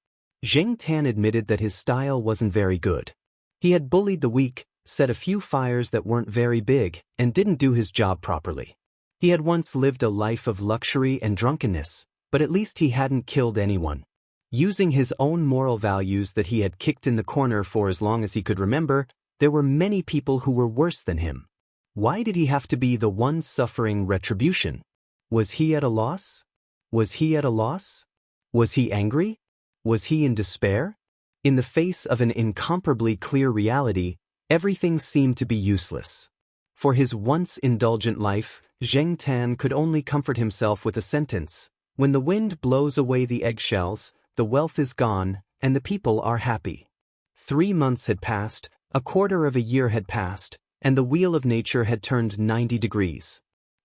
Speaker 1: Zheng Tan admitted that his style wasn't very good. He had bullied the weak, set a few fires that weren't very big, and didn't do his job properly. He had once lived a life of luxury and drunkenness, but at least he hadn't killed anyone. Using his own moral values that he had kicked in the corner for as long as he could remember, there were many people who were worse than him. Why did he have to be the one suffering retribution? Was he at a loss? Was he at a loss? Was he angry? Was he in despair? In the face of an incomparably clear reality, everything seemed to be useless. For his once indulgent life, Zheng Tan could only comfort himself with a sentence: when the wind blows away the eggshells, the wealth is gone, and the people are happy. 3 months had passed, a quarter of a year had passed, and the wheel of nature had turned 90 degrees.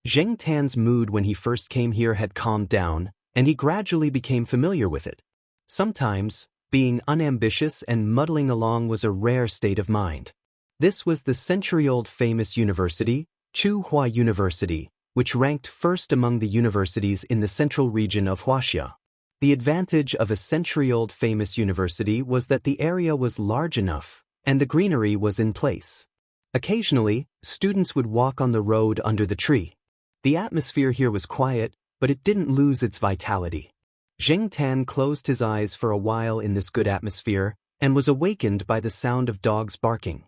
Speaker 1: Zheng Tan's mood when he first came here had calmed down, and he gradually became familiar with it. Sometimes, being unambitious and muddling along was a rare state of mind. This was the century-old famous university, Tsinghua University, which ranked first among the universities in the central region of Wuxia. The advantage of a century-old famous university was that the area was large enough, and the greenery was in place. Occasionally, students would walk on the road under the tree. The atmosphere here was quiet, but it didn't lose its vitality. Zheng Tan closed his eyes for a while in this good atmosphere, and was awakened by the sound of dogs barking.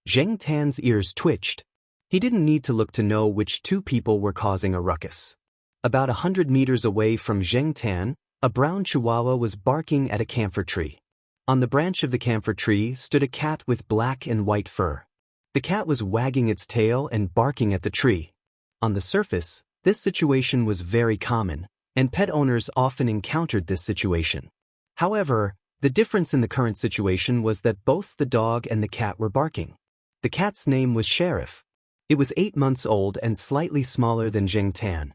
Speaker 1: Zheng Tan's ears twitched. He didn't need to look to know which 2 people were causing a ruckus. About 100 meters away from Zheng Tan, a brown chihuahua was barking at a camphor tree. On the branch of the camphor tree stood a cat with black and white fur. The cat was wagging its tail and barking at the tree. On the surface, this situation was very common, and pet owners often encountered this situation. However, the difference in the current situation was that both the dog and the cat were barking. The cat's name was Sheriff. It was 8 months old and slightly smaller than Zheng Tan.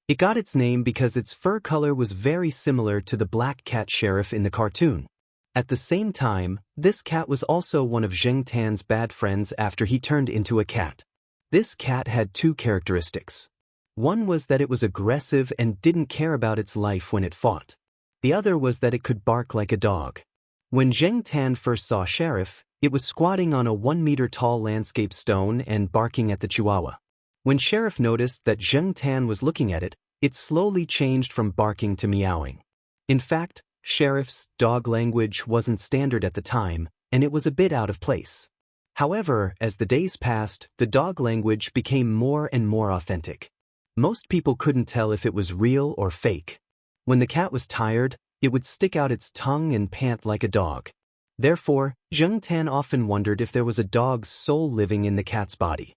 Speaker 1: It got its name because its fur color was very similar to the black cat Sheriff in the cartoon. At the same time, this cat was also one of Zheng Tan's bad friends after he turned into a cat. This cat had 2 characteristics. One was that it was aggressive and didn't care about its life when it fought. The other was that it could bark like a dog. When Zheng Tan first saw Sheriff, it was squatting on a 1-meter-tall landscape stone and barking at the chihuahua. When Sheriff noticed that Zheng Tan was looking at it, it slowly changed from barking to meowing. In fact, Sheriff's dog language wasn't standard at the time, and it was a bit out of place. However, as the days passed, the dog language became more and more authentic. Most people couldn't tell if it was real or fake. When the cat was tired, it would stick out its tongue and pant like a dog. Therefore, Zheng Tan often wondered if there was a dog's soul living in the cat's body.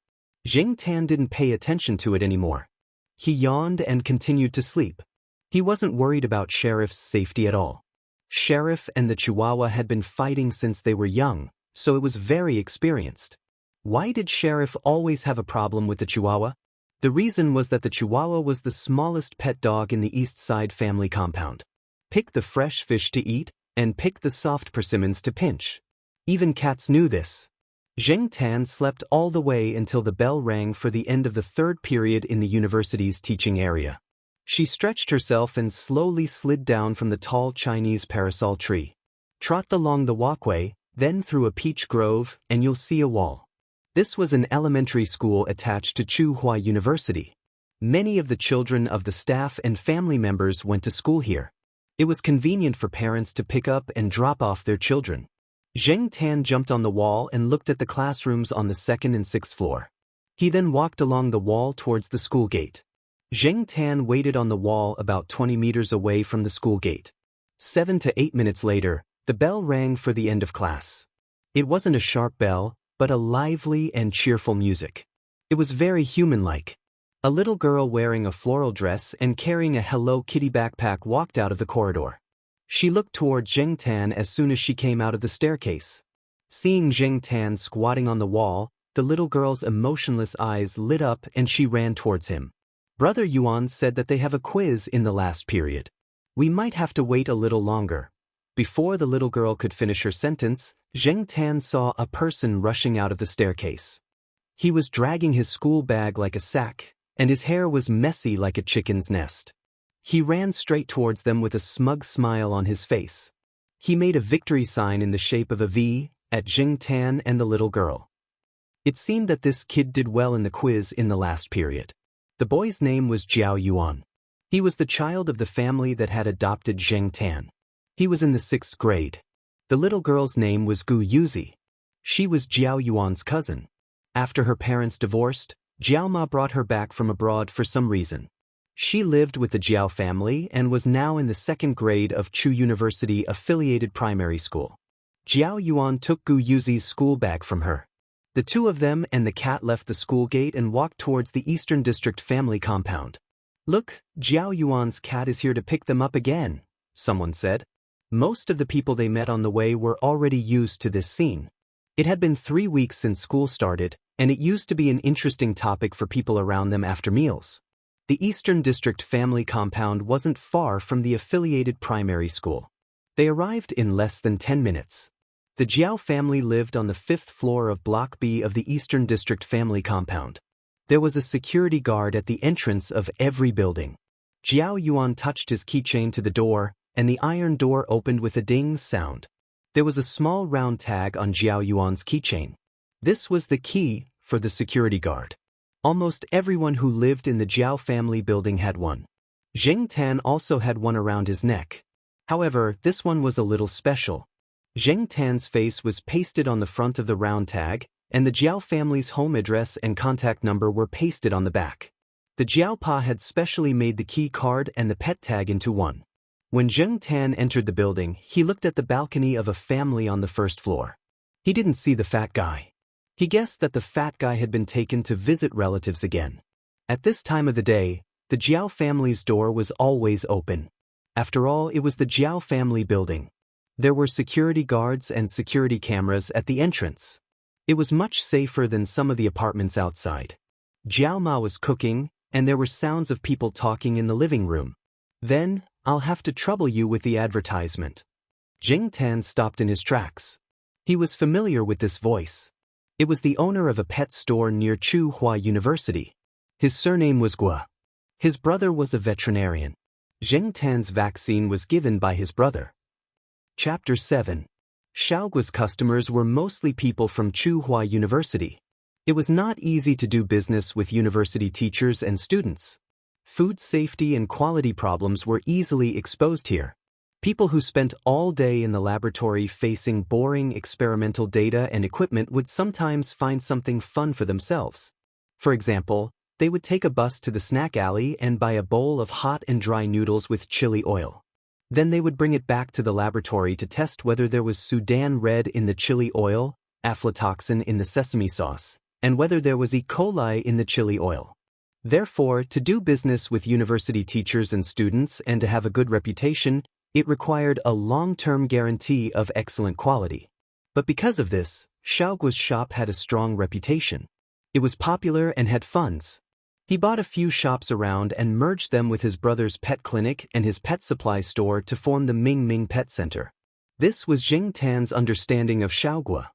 Speaker 1: Zheng Tan didn't pay attention to it anymore. He yawned and continued to sleep. He wasn't worried about Sheriff's safety at all. Sheriff and the Chihuahua had been fighting since they were young, so it was very experienced. Why did Sheriff always have a problem with the Chihuahua? The reason was that the Chihuahua was the smallest pet dog in the East Side family compound. Pick the fresh fish to eat, and pick the soft persimmons to pinch. Even cats knew this. Zheng Tan slept all the way until the bell rang for the end of the 3rd period in the university's teaching area. She stretched herself and slowly slid down from the tall Chinese parasol tree. Trot along the walkway, then through a peach grove, and you'll see a wall. This was an elementary school attached to Tsinghua University. Many of the children of the staff and family members went to school here. It was convenient for parents to pick up and drop off their children. Zheng Tan jumped on the wall and looked at the classrooms on the 2nd and 6th floor. He then walked along the wall towards the school gate. Zheng Tan waited on the wall about 20 meters away from the school gate. 7 to 8 minutes later, the bell rang for the end of class. It wasn't a sharp bell, but a lively and cheerful music. It was very human-like. A little girl wearing a floral dress and carrying a Hello Kitty backpack walked out of the corridor. She looked toward Zheng Tan as soon as she came out of the staircase. Seeing Zheng Tan squatting on the wall, the little girl's emotionless eyes lit up and she ran towards him. Brother Yuan said that they have a quiz in the last period. We might have to wait a little longer. Before the little girl could finish her sentence, Zheng Tan saw a person rushing out of the staircase. He was dragging his school bag like a sack, and his hair was messy like a chicken's nest. He ran straight towards them with a smug smile on his face. He made a victory sign in the shape of a V at Zheng Tan and the little girl. It seemed that this kid did well in the quiz in the last period. The boy's name was Jiao Yuan. He was the child of the family that had adopted Zheng Tan. He was in the 6th grade. The little girl's name was Gu Yuzi. She was Jiao Yuan's cousin. After her parents divorced, Jiao Ma brought her back from abroad for some reason. She lived with the Jiao family and was now in the second grade of Chu University affiliated primary school. Jiao Yuan took Gu Yuzi's school bag from her. The two of them and the cat left the school gate and walked towards the Eastern District family compound. "Look, Jiao Yuan's cat is here to pick them up again," someone said. Most of the people they met on the way were already used to this scene. It had been 3 weeks since school started, and it used to be an interesting topic for people around them after meals. The Eastern District family compound wasn't far from the affiliated primary school. They arrived in less than 10 minutes. The Jiao family lived on the 5th floor of Block B of the Eastern District family compound. There was a security guard at the entrance of every building. Jiao Yuan touched his keychain to the door, and the iron door opened with a ding sound. There was a small round tag on Jiao Yuan's keychain. This was the key for the security guard. Almost everyone who lived in the Jiao family building had one. Zheng Tan also had one around his neck. However, this one was a little special. Zheng Tan's face was pasted on the front of the round tag, and the Jiao family's home address and contact number were pasted on the back. The Jiao Pa had specially made the key card and the pet tag into one. When Zheng Tan entered the building, he looked at the balcony of a family on the 1st floor. He didn't see the fat guy. He guessed that the fat guy had been taken to visit relatives again. At this time of the day, the Jiao family's door was always open. After all, it was the Jiao family building. There were security guards and security cameras at the entrance. It was much safer than some of the apartments outside. Jiao Ma was cooking, and there were sounds of people talking in the living room. "Then, I'll have to trouble you with the advertisement." Zheng Tan stopped in his tracks. He was familiar with this voice. It was the owner of a pet store near Chu Hua University. His surname was Gua. His brother was a veterinarian. Zheng Tan's vaccine was given by his brother. Chapter 7. Xiaoguo's customers were mostly people from Chu Hua University. It was not easy to do business with university teachers and students. Food safety and quality problems were easily exposed here. People who spent all day in the laboratory facing boring experimental data and equipment would sometimes find something fun for themselves. For example, they would take a bus to the snack alley and buy a bowl of hot and dry noodles with chili oil. Then they would bring it back to the laboratory to test whether there was Sudan red in the chili oil, aflatoxin in the sesame sauce, and whether there was E. coli in the chili oil. Therefore, to do business with university teachers and students and to have a good reputation, it required a long-term guarantee of excellent quality. But because of this, Xiaoguo's shop had a strong reputation. It was popular and had funds. He bought a few shops around and merged them with his brother's pet clinic and his pet supply store to form the Ming Ming Pet Center. This was Zheng Tan's understanding of Xiaoguo.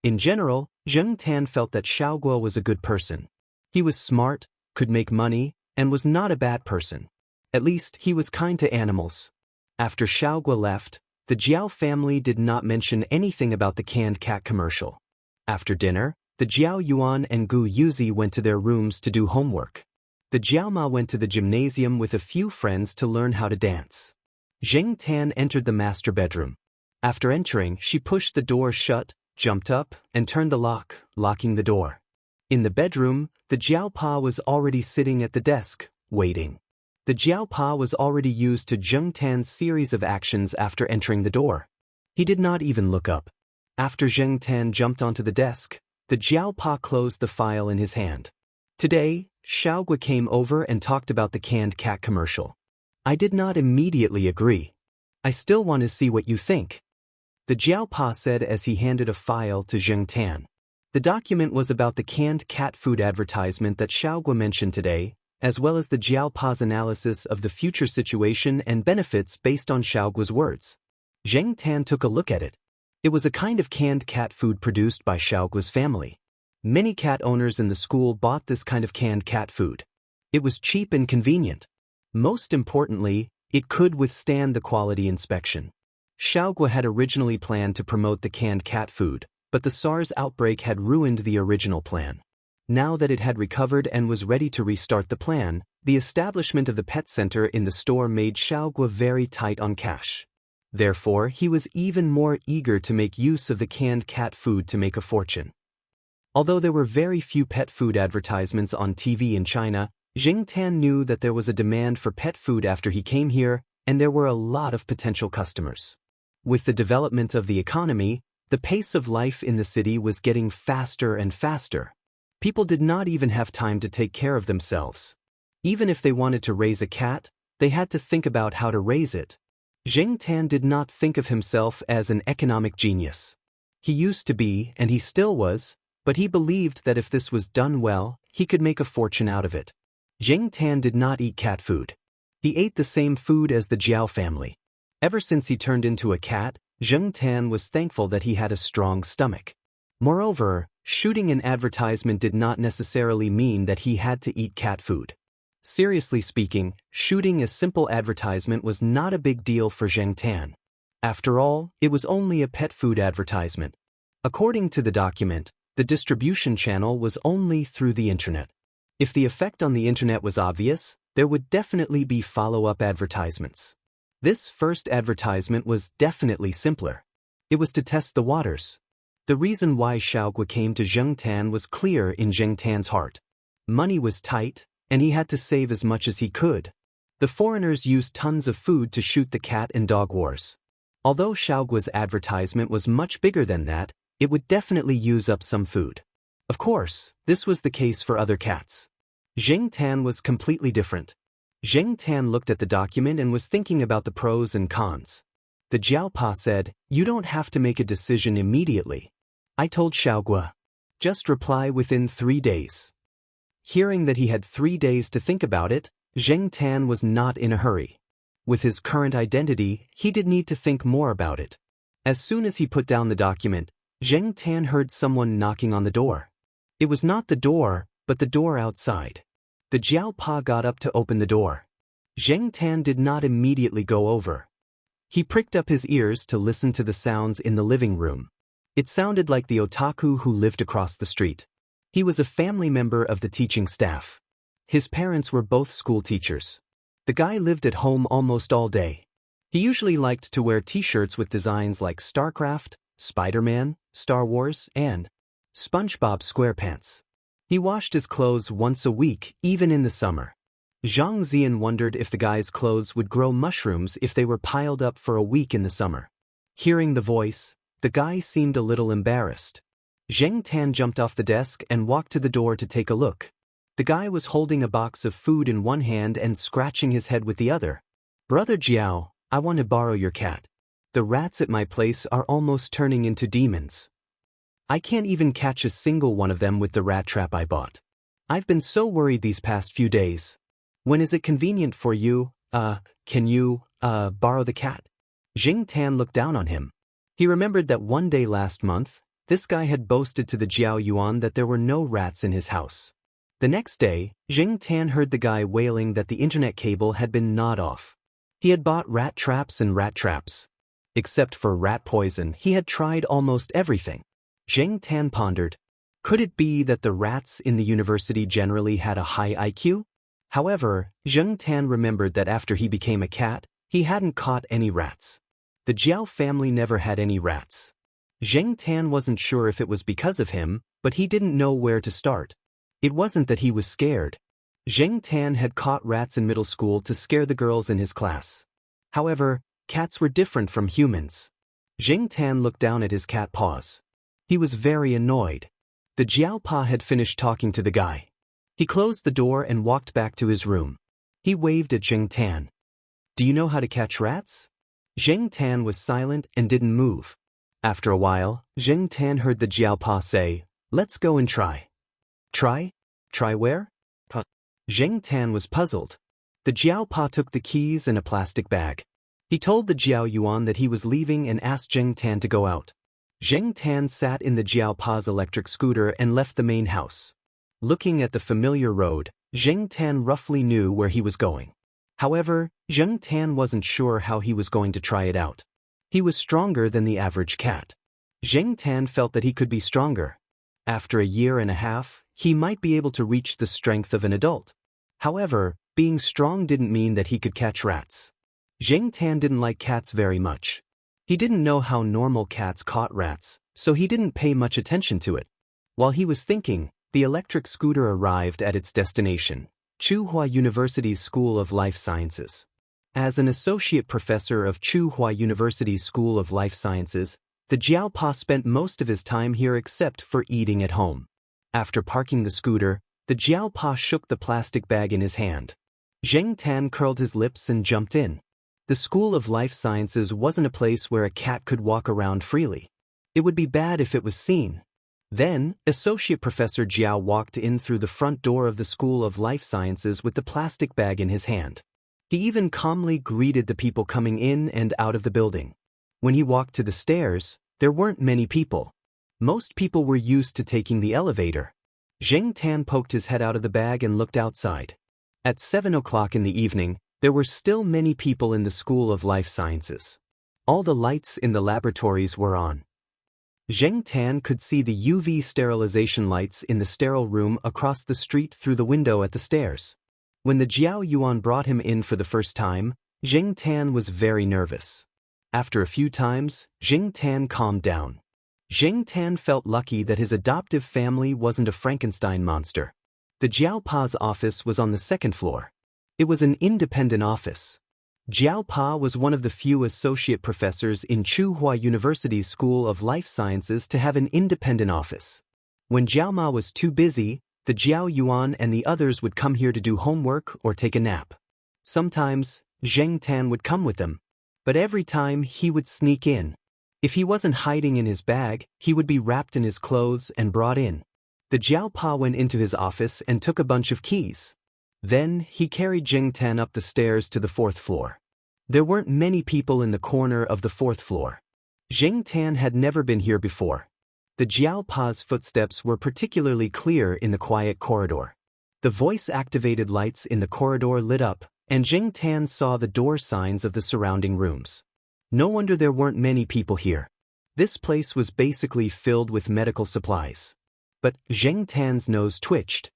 Speaker 1: In general, Zheng Tan felt that Xiaoguo was a good person. He was smart, could make money, and was not a bad person. At least, he was kind to animals. After Xiaoguo left, the Jiao family did not mention anything about the canned cat commercial. After dinner, the Jiao Yuan and Gu Yuzi went to their rooms to do homework. The Jiao Ma went to the gymnasium with a few friends to learn how to dance. Zheng Tan entered the master bedroom. After entering, she pushed the door shut, jumped up, and turned the lock, locking the door. In the bedroom, the Jiao Pa was already sitting at the desk, waiting. The Jiao Pa was already used to Zheng Tan's series of actions after entering the door. He did not even look up. After Zheng Tan jumped onto the desk, the Jiao Pa closed the file in his hand. Today, Xiaoguo came over and talked about the canned cat commercial. I did not immediately agree. I still want to see what you think. The Jiao Pa said as he handed a file to Zheng Tan. The document was about the canned cat food advertisement that Xiaoguo mentioned today, as well as the Jiao Pa's analysis of the future situation and benefits based on Xiaoguo's words. Zheng Tan took a look at it. It was a kind of canned cat food produced by Xiaoguo's family. Many cat owners in the school bought this kind of canned cat food. It was cheap and convenient. Most importantly, it could withstand the quality inspection. Xiaoguo had originally planned to promote the canned cat food, but the SARS outbreak had ruined the original plan. Now that it had recovered and was ready to restart the plan, the establishment of the pet center in the store made Xiaoguo very tight on cash. Therefore, he was even more eager to make use of the canned cat food to make a fortune. Although there were very few pet food advertisements on TV in China, Xianxia knew that there was a demand for pet food after he came here, and there were a lot of potential customers. With the development of the economy, the pace of life in the city was getting faster and faster. People did not even have time to take care of themselves. Even if they wanted to raise a cat, they had to think about how to raise it. Xianxia did not think of himself as an economic genius. He used to be, and he still was, but he believed that if this was done well, he could make a fortune out of it. Xianxia did not eat cat food. He ate the same food as the Jiao family. Ever since he turned into a cat, Xianxia was thankful that he had a strong stomach. Moreover, shooting an advertisement did not necessarily mean that he had to eat cat food. Seriously speaking, shooting a simple advertisement was not a big deal for Xianxia. After all, it was only a pet food advertisement. According to the document, the distribution channel was only through the internet. If the effect on the internet was obvious, there would definitely be follow-up advertisements. This first advertisement was definitely simpler. It was to test the waters. The reason why Xiaoguo came to Xianxia was clear in Xianxia's heart. Money was tight, and he had to save as much as he could. The foreigners used tons of food to shoot the cat and dog wars. Although Xiaoguo's advertisement was much bigger than that, it would definitely use up some food. Of course, this was the case for other cats. Xianxia was completely different. Xianxia looked at the document and was thinking about the pros and cons. The Jiaopa said, "You don't have to make a decision immediately." I told Xiaoguo, "Just reply within 3 days." Hearing that he had 3 days to think about it, Xianxia was not in a hurry. With his current identity, he did need to think more about it. As soon as he put down the document, Xianxia heard someone knocking on the door. It was not the door, but the door outside. The Jiaopa got up to open the door. Xianxia did not immediately go over. He pricked up his ears to listen to the sounds in the living room. It sounded like the otaku who lived across the street. He was a family member of the teaching staff. His parents were both school teachers. The guy lived at home almost all day. He usually liked to wear t-shirts with designs like StarCraft, Spider-Man, Star Wars, and SpongeBob SquarePants. He washed his clothes once a week, even in the summer. Zhang Zian wondered if the guy's clothes would grow mushrooms if they were piled up for a week in the summer. Hearing the voice, the guy seemed a little embarrassed. Xianxia jumped off the desk and walked to the door to take a look. The guy was holding a box of food in one hand and scratching his head with the other. "Brother Jiao, I want to borrow your cat. The rats at my place are almost turning into demons. I can't even catch a single one of them with the rat trap I bought. I've been so worried these past few days. When is it convenient for you, can you, borrow the cat?" Xianxia looked down on him. He remembered that one day last month, this guy had boasted to the Jiao Yuan that there were no rats in his house. The next day, Xianxia heard the guy wailing that the internet cable had been gnawed off. He had bought rat traps and rat traps. Except for rat poison, he had tried almost everything. Xianxia pondered. Could it be that the rats in the university generally had a high IQ? However, Xianxia remembered that after he became a cat, he hadn't caught any rats. The Jiao family never had any rats. Xianxia wasn't sure if it was because of him, but he didn't know where to start. It wasn't that he was scared. Xianxia had caught rats in middle school to scare the girls in his class. However, cats were different from humans. Xianxia looked down at his cat Paws. He was very annoyed. The Jiaopa had finished talking to the guy. He closed the door and walked back to his room. He waved at Xianxia. "Do you know how to catch rats?" Xianxia was silent and didn't move. After a while, Xianxia heard the Jiaopa say, "Let's go and try." "Try? Try where?" Xianxia was puzzled. The Jiaopa took the keys and a plastic bag. He told the Jiao Yuan that he was leaving and asked Xianxia to go out. Xianxia sat in the Jiaopa's electric scooter and left the main house. Looking at the familiar road, Xianxia roughly knew where he was going. However, Xianxia wasn't sure how he was going to try it out. He was stronger than the average cat. Xianxia felt that he could be stronger. After a year and a half, he might be able to reach the strength of an adult. However, being strong didn't mean that he could catch rats. Xianxia didn't like cats very much. He didn't know how normal cats caught rats, so he didn't pay much attention to it. While he was thinking, the electric scooter arrived at its destination, Tsinghua University's School of Life Sciences. As an associate professor of Tsinghua University's School of Life Sciences, the Jiaopa spent most of his time here except for eating at home. After parking the scooter, the Jiaopa shook the plastic bag in his hand. Zheng Tan curled his lips and jumped in. The School of Life Sciences wasn't a place where a cat could walk around freely. It would be bad if it was seen. Then, Associate Professor Jiao walked in through the front door of the School of Life Sciences with the plastic bag in his hand. He even calmly greeted the people coming in and out of the building. When he walked to the stairs, there weren't many people. Most people were used to taking the elevator. Zheng Tan poked his head out of the bag and looked outside. At 7 o'clock in the evening, there were still many people in the School of Life Sciences. All the lights in the laboratories were on. Zheng Tan could see the UV sterilization lights in the sterile room across the street through the window at the stairs. When the Jiao Yuan brought him in for the first time, Zheng Tan was very nervous. After a few times, Zheng Tan calmed down. Zheng Tan felt lucky that his adoptive family wasn't a Frankenstein monster. The Jiaopa's office was on the second floor. It was an independent office. Jiaopa was one of the few associate professors in Tsinghua University's School of Life Sciences to have an independent office. When Jiaoma was too busy, the Jiao Yuan and the others would come here to do homework or take a nap. Sometimes, Zheng Tan would come with them, but every time he would sneak in. If he wasn't hiding in his bag, he would be wrapped in his clothes and brought in. The Jiaopa went into his office and took a bunch of keys. Then, he carried Zheng Tan up the stairs to the 4th floor. There weren't many people in the corner of the 4th floor. Zheng Tan had never been here before. The Jiaopa's footsteps were particularly clear in the quiet corridor. The voice-activated lights in the corridor lit up, and Zheng Tan saw the door signs of the surrounding rooms. No wonder there weren't many people here. This place was basically filled with medical supplies. But Zheng Tan's nose twitched.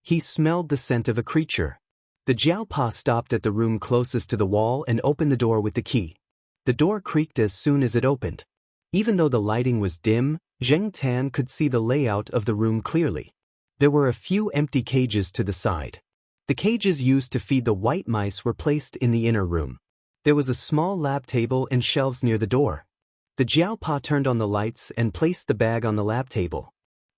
Speaker 1: He smelled the scent of a creature. The Jiaopa stopped at the room closest to the wall and opened the door with the key. The door creaked as soon as it opened. Even though the lighting was dim, Zheng Tan could see the layout of the room clearly. There were a few empty cages to the side. The cages used to feed the white mice were placed in the inner room. There was a small lab table and shelves near the door. The Jiaopa turned on the lights and placed the bag on the lab table.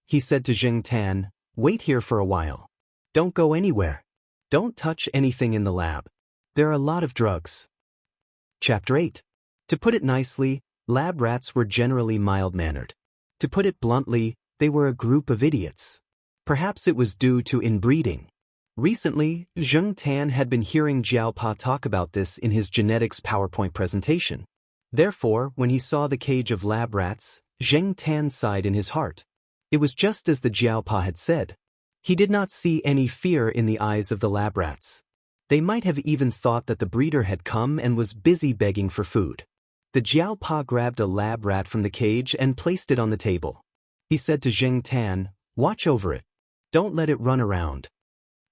Speaker 1: He said to Zheng Tan, "Wait here for a while. Don't go anywhere. Don't touch anything in the lab. There are a lot of drugs." Chapter 8. To put it nicely, lab rats were generally mild-mannered. To put it bluntly, they were a group of idiots. Perhaps it was due to inbreeding. Recently, Zheng Tan had been hearing Jiaopa talk about this in his genetics PowerPoint presentation. Therefore, when he saw the cage of lab rats, Zheng Tan sighed in his heart. It was just as the Jiaopa had said. He did not see any fear in the eyes of the lab rats. They might have even thought that the breeder had come and was busy begging for food. The Jiaopa grabbed a lab rat from the cage and placed it on the table. He said to Zheng Tan, "Watch over it. Don't let it run around."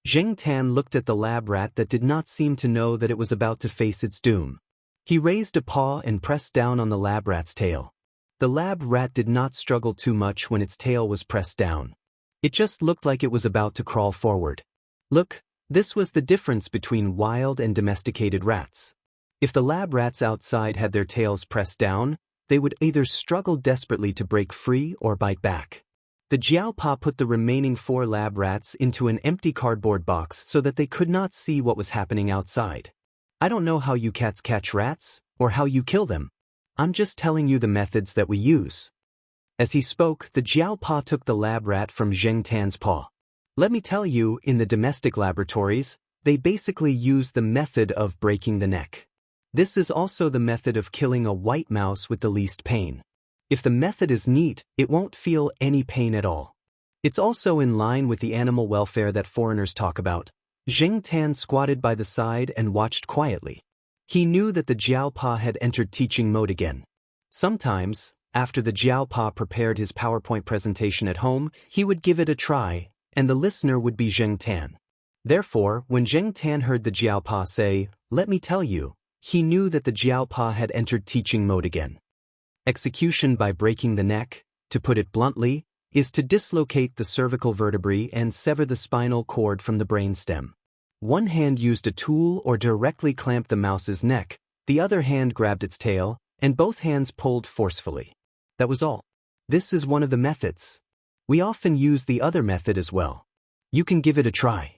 Speaker 1: Zheng Tan looked at the lab rat that did not seem to know that it was about to face its doom. He raised a paw and pressed down on the lab rat's tail. The lab rat did not struggle too much when its tail was pressed down. It just looked like it was about to crawl forward. Look, this was the difference between wild and domesticated rats. If the lab rats outside had their tails pressed down, they would either struggle desperately to break free or bite back. The Jiaopa put the remaining 4 lab rats into an empty cardboard box so that they could not see what was happening outside. I don't know how you cats catch rats, or how you kill them. I'm just telling you the methods that we use. As he spoke, the Jiaopa took the lab rat from Zheng Tan's paw. Let me tell you, in the domestic laboratories, they basically use the method of breaking the neck. This is also the method of killing a white mouse with the least pain. If the method is neat, it won't feel any pain at all. It's also in line with the animal welfare that foreigners talk about. Zheng Tan squatted by the side and watched quietly. He knew that the Jiaopa had entered teaching mode again. Sometimes, after the Jiaopa prepared his PowerPoint presentation at home, he would give it a try, and the listener would be Zheng Tan. Therefore, when Zheng Tan heard the Jiaopa say, "Let me tell you," he knew that the Jiaopa had entered teaching mode again. Execution by breaking the neck, to put it bluntly, is to dislocate the cervical vertebrae and sever the spinal cord from the brainstem. One hand used a tool or directly clamped the mouse's neck, the other hand grabbed its tail, and both hands pulled forcefully. That was all. This is one of the methods. We often use the other method as well. You can give it a try.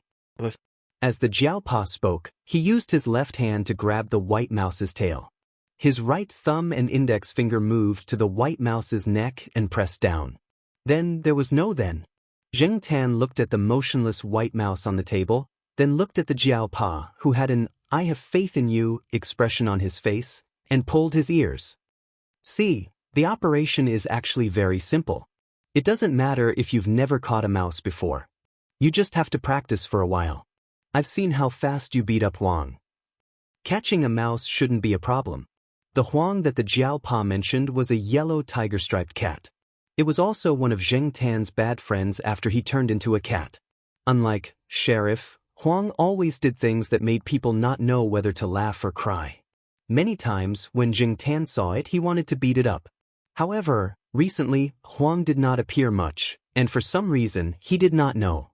Speaker 1: As the Jiaopa spoke, he used his left hand to grab the white mouse's tail. His right thumb and index finger moved to the white mouse's neck and pressed down. Then there was no then. Zheng Tan looked at the motionless white mouse on the table, then looked at the Jiaopa, who had an "I have faith in you" expression on his face, and pulled his ears. See, the operation is actually very simple. It doesn't matter if you've never caught a mouse before. You just have to practice for a while. I've seen how fast you beat up Huang. Catching a mouse shouldn't be a problem. The Huang that the Jiaopa mentioned was a yellow tiger-striped cat. It was also one of Zheng Tan's bad friends after he turned into a cat. Unlike Sheriff, Huang always did things that made people not know whether to laugh or cry. Many times, when Zheng Tan saw it, he wanted to beat it up. However, recently, Huang did not appear much, and for some reason, he did not know.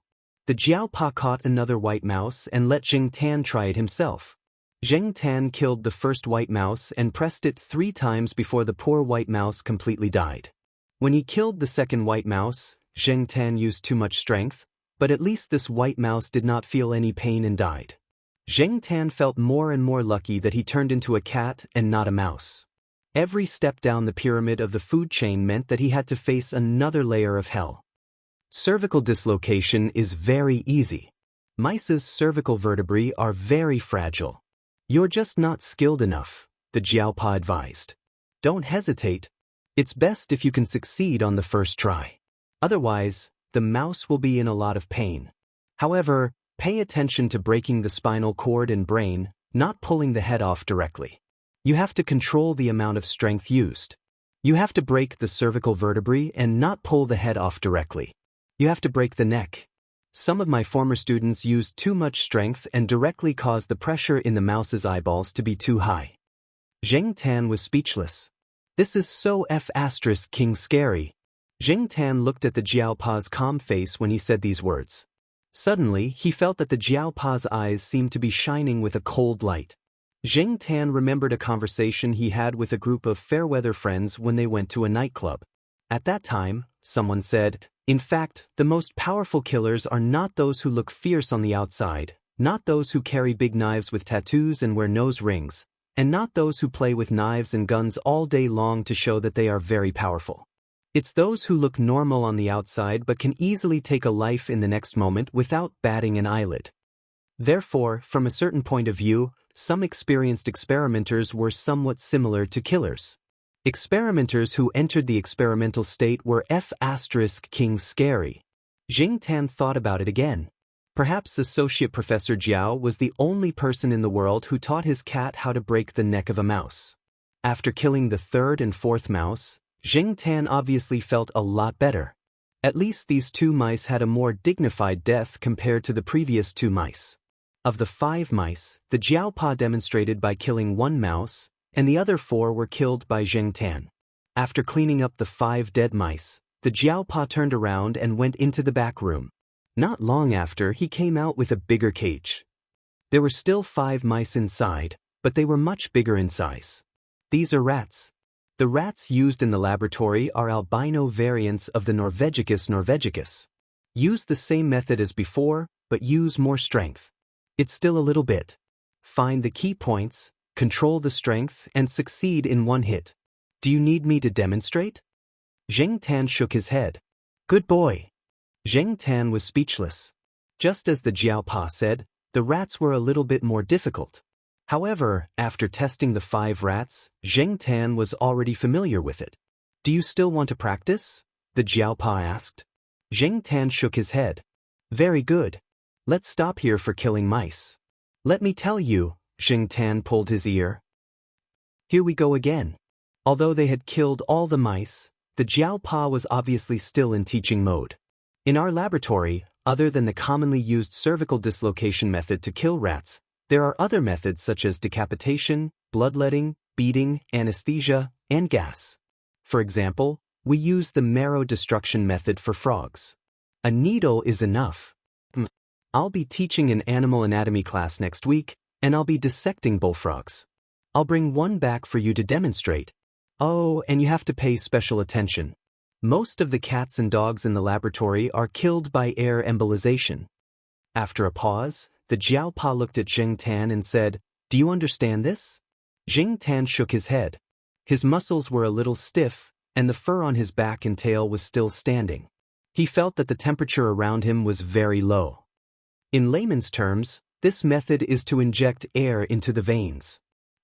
Speaker 1: The Jiaopa caught another white mouse and let Zheng Tan try it himself. Zheng Tan killed the first white mouse and pressed it 3 times before the poor white mouse completely died. When he killed the second white mouse, Zheng Tan used too much strength, but at least this white mouse did not feel any pain and died. Zheng Tan felt more and more lucky that he turned into a cat and not a mouse. Every step down the pyramid of the food chain meant that he had to face another layer of hell. Cervical dislocation is very easy. Mice's cervical vertebrae are very fragile. You're just not skilled enough, the Jiaopa advised. Don't hesitate. It's best if you can succeed on the first try. Otherwise, the mouse will be in a lot of pain. However, pay attention to breaking the spinal cord and brain, not pulling the head off directly. You have to control the amount of strength used. You have to break the cervical vertebrae and not pull the head off directly. You have to break the neck. Some of my former students used too much strength and directly caused the pressure in the mouse's eyeballs to be too high. Zheng Tan was speechless. This is so King scary. Zheng Tan looked at the Jiaopa's calm face when he said these words. Suddenly, he felt that the Jiaopa's eyes seemed to be shining with a cold light. Zheng Tan remembered a conversation he had with a group of fair-weather friends when they went to a nightclub. At that time, someone said, "In fact, the most powerful killers are not those who look fierce on the outside, not those who carry big knives with tattoos and wear nose rings, and not those who play with knives and guns all day long to show that they are very powerful. It's those who look normal on the outside but can easily take a life in the next moment without batting an eyelid." Therefore, from a certain point of view, some experienced experimenters were somewhat similar to killers. Experimenters who entered the experimental state were King scary. Zheng Tan thought about it again. Perhaps Associate Professor Jiao was the only person in the world who taught his cat how to break the neck of a mouse. After killing the third and fourth mouse, Zheng Tan obviously felt a lot better. At least these 2 mice had a more dignified death compared to the previous 2 mice. Of the 5 mice, the Jiaopa demonstrated by killing 1 mouse, and the other 4 were killed by Zheng Tan. After cleaning up the 5 dead mice, the Jiaopa turned around and went into the back room. Not long after, he came out with a bigger cage. There were still 5 mice inside, but they were much bigger in size. These are rats. The rats used in the laboratory are albino variants of the Norvegicus norvegicus. Use the same method as before, but use more strength. It's still a little bit. Find the key points, control the strength, and succeed in 1 hit. Do you need me to demonstrate? Zheng Tan shook his head. Good boy. Zheng Tan was speechless. Just as the Jiaopa said, the rats were a little bit more difficult. However, after testing the 5 rats, Zheng Tan was already familiar with it. Do you still want to practice? The Jiaopa asked. Zheng Tan shook his head. Very good. Let's stop here for killing mice. Let me tell you, Zheng Tan pulled his ear. Here we go again. Although they had killed all the mice, the Jiaopa was obviously still in teaching mode. In our laboratory, other than the commonly used cervical dislocation method to kill rats, there are other methods such as decapitation, bloodletting, beating, anesthesia, and gas. For example, We use the marrow destruction method for frogs. A needle is enough. I'll be teaching an animal anatomy class next week, and I'll be dissecting bullfrogs. I'll bring one back for you to demonstrate. Oh, and you have to pay special attention. Most of the cats and dogs in the laboratory are killed by air embolization. After a pause, the Jiaopa looked at Zheng Tan and said, "Do you understand this?" Zheng Tan shook his head. His muscles were a little stiff, and the fur on his back and tail was still standing. He felt that the temperature around him was very low. In layman's terms, this method is to inject air into the veins.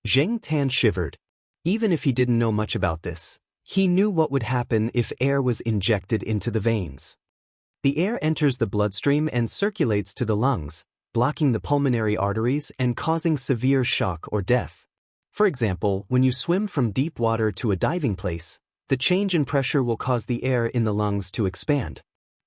Speaker 1: Zheng Tan shivered. Even if he didn't know much about this, he knew what would happen if air was injected into the veins. The air enters the bloodstream and circulates to the lungs, blocking the pulmonary arteries and causing severe shock or death. For example, when you swim from deep water to a diving place, the change in pressure will cause the air in the lungs to expand.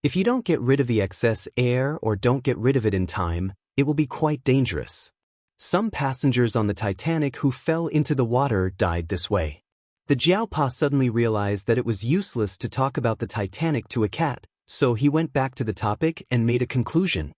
Speaker 1: If you don't get rid of the excess air or don't get rid of it in time, it will be quite dangerous. Some passengers on the Titanic who fell into the water died this way. The Jiaopa suddenly realized that it was useless to talk about the Titanic to a cat, so he went back to the topic and made a conclusion.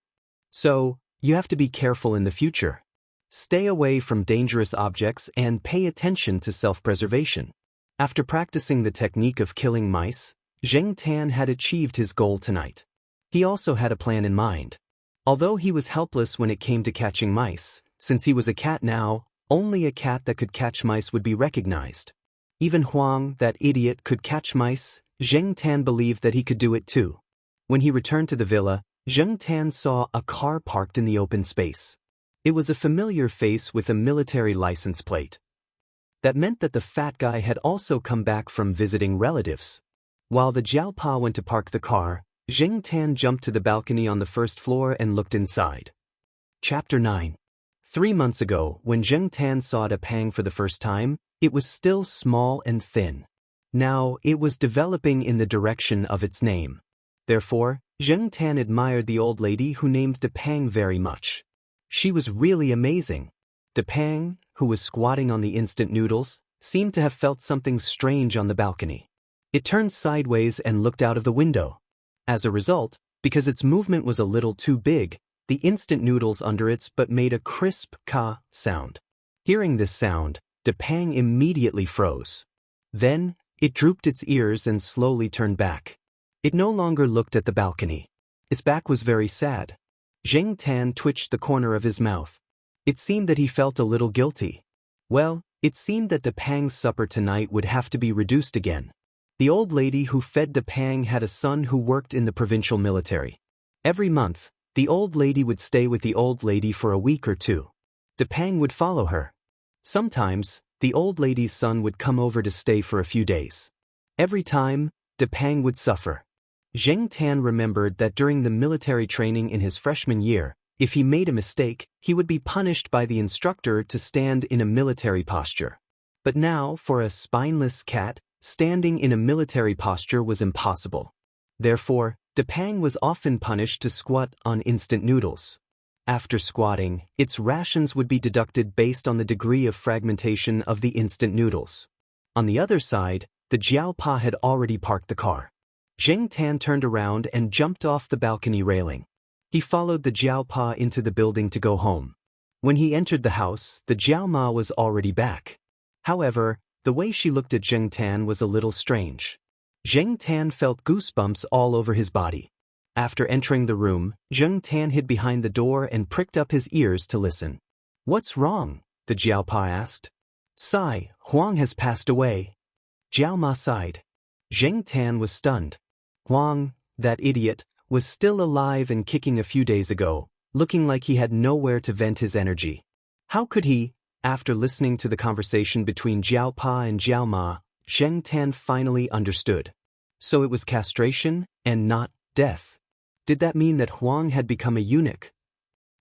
Speaker 1: So, you have to be careful in the future. Stay away from dangerous objects and pay attention to self-preservation. After practicing the technique of killing mice, Zheng Tan had achieved his goal tonight. He also had a plan in mind. Although he was helpless when it came to catching mice, since he was a cat now, only a cat that could catch mice would be recognized. Even Huang, that idiot, could catch mice. Zheng Tan believed that he could do it too. When he returned to the villa, Zheng Tan saw a car parked in the open space. It was a familiar face with a military license plate. That meant that the fat guy had also come back from visiting relatives. While the Jiaopa went to park the car, Zheng Tan jumped to the balcony on the first floor and looked inside. Chapter 9. 3 months ago, when Zheng Tan saw Dapang for the first time, it was still small and thin. Now, it was developing in the direction of its name. Therefore, Zheng Tan admired the old lady who named Dapang very much. She was really amazing. Dapang, who was squatting on the instant noodles, seemed to have felt something strange on the balcony. It turned sideways and looked out of the window. As a result, because its movement was a little too big, the instant noodles under its butt made a crisp ka sound. Hearing this sound, Dapang immediately froze. Then, it drooped its ears and slowly turned back. It no longer looked at the balcony. Its back was very sad. Zheng Tan twitched the corner of his mouth. It seemed that he felt a little guilty. Well, it seemed that Dapang's supper tonight would have to be reduced again. The old lady who fed Dapang had a son who worked in the provincial military. Every month, the old lady would stay with the old lady for a week or two. Dapang would follow her. Sometimes, the old lady's son would come over to stay for a few days. Every time, Dapang would suffer. Zheng Tan remembered that during the military training in his freshman year, if he made a mistake, he would be punished by the instructor to stand in a military posture. But now, for a spineless cat, standing in a military posture was impossible. Therefore, Dapang was often punished to squat on instant noodles. After squatting, its rations would be deducted based on the degree of fragmentation of the instant noodles. On the other side, the Jiaopa had already parked the car. Zheng Tan turned around and jumped off the balcony railing. He followed the Jiaopa into the building to go home. When he entered the house, the Jiaoma was already back. However, the way she looked at Zheng Tan was a little strange. Zheng Tan felt goosebumps all over his body. After entering the room, Zheng Tan hid behind the door and pricked up his ears to listen. "What's wrong?" the Jiaopa asked. "Sai, Huang has passed away." Jiaoma sighed. Zheng Tan was stunned. Huang, that idiot, was still alive and kicking a few days ago, looking like he had nowhere to vent his energy. How could he? After listening to the conversation between Jiaopa and Jiaoma, Zheng Tan finally understood. So it was castration, and not death. Did that mean that Huang had become a eunuch?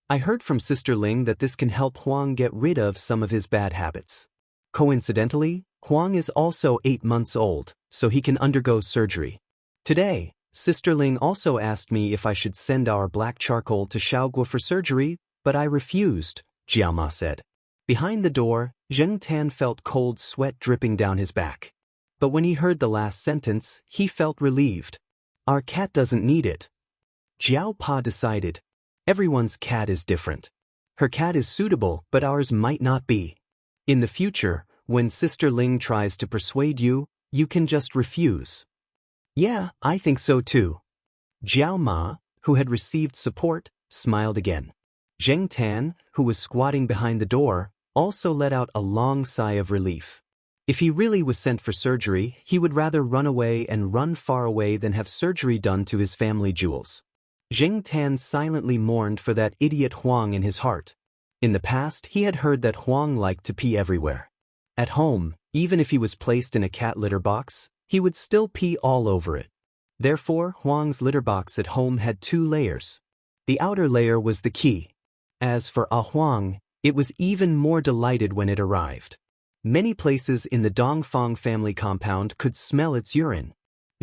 Speaker 1: I heard from Sister Ling that this can help Huang get rid of some of his bad habits. Coincidentally, Huang is also 8 months old, so he can undergo surgery. Today, Sister Ling also asked me if I should send our black charcoal to Shaoguo for surgery, but I refused, Jiaoma said. Behind the door, Zheng Tan felt cold sweat dripping down his back. but when he heard the last sentence, he felt relieved. Our cat doesn't need it. Jiao Pa decided. Everyone's cat is different. Her cat is suitable, but ours might not be. In the future, when Sister Ling tries to persuade you, you can just refuse. Yeah, I think so too. Jiao Ma, who had received support, smiled again. Zheng Tan, who was squatting behind the door, also let out a long sigh of relief. If he really was sent for surgery, he would rather run away and run far away than have surgery done to his family jewels. Zheng Tan silently mourned for that idiot Huang in his heart. In the past, he had heard that Huang liked to pee everywhere. At home, even if he was placed in a cat litter box, he would still pee all over it. Therefore, Huang's litter box at home had 2 layers. The outer layer was the key. As for Huang, it was even more delighted when it arrived. Many places in the Dongfang family compound could smell its urine.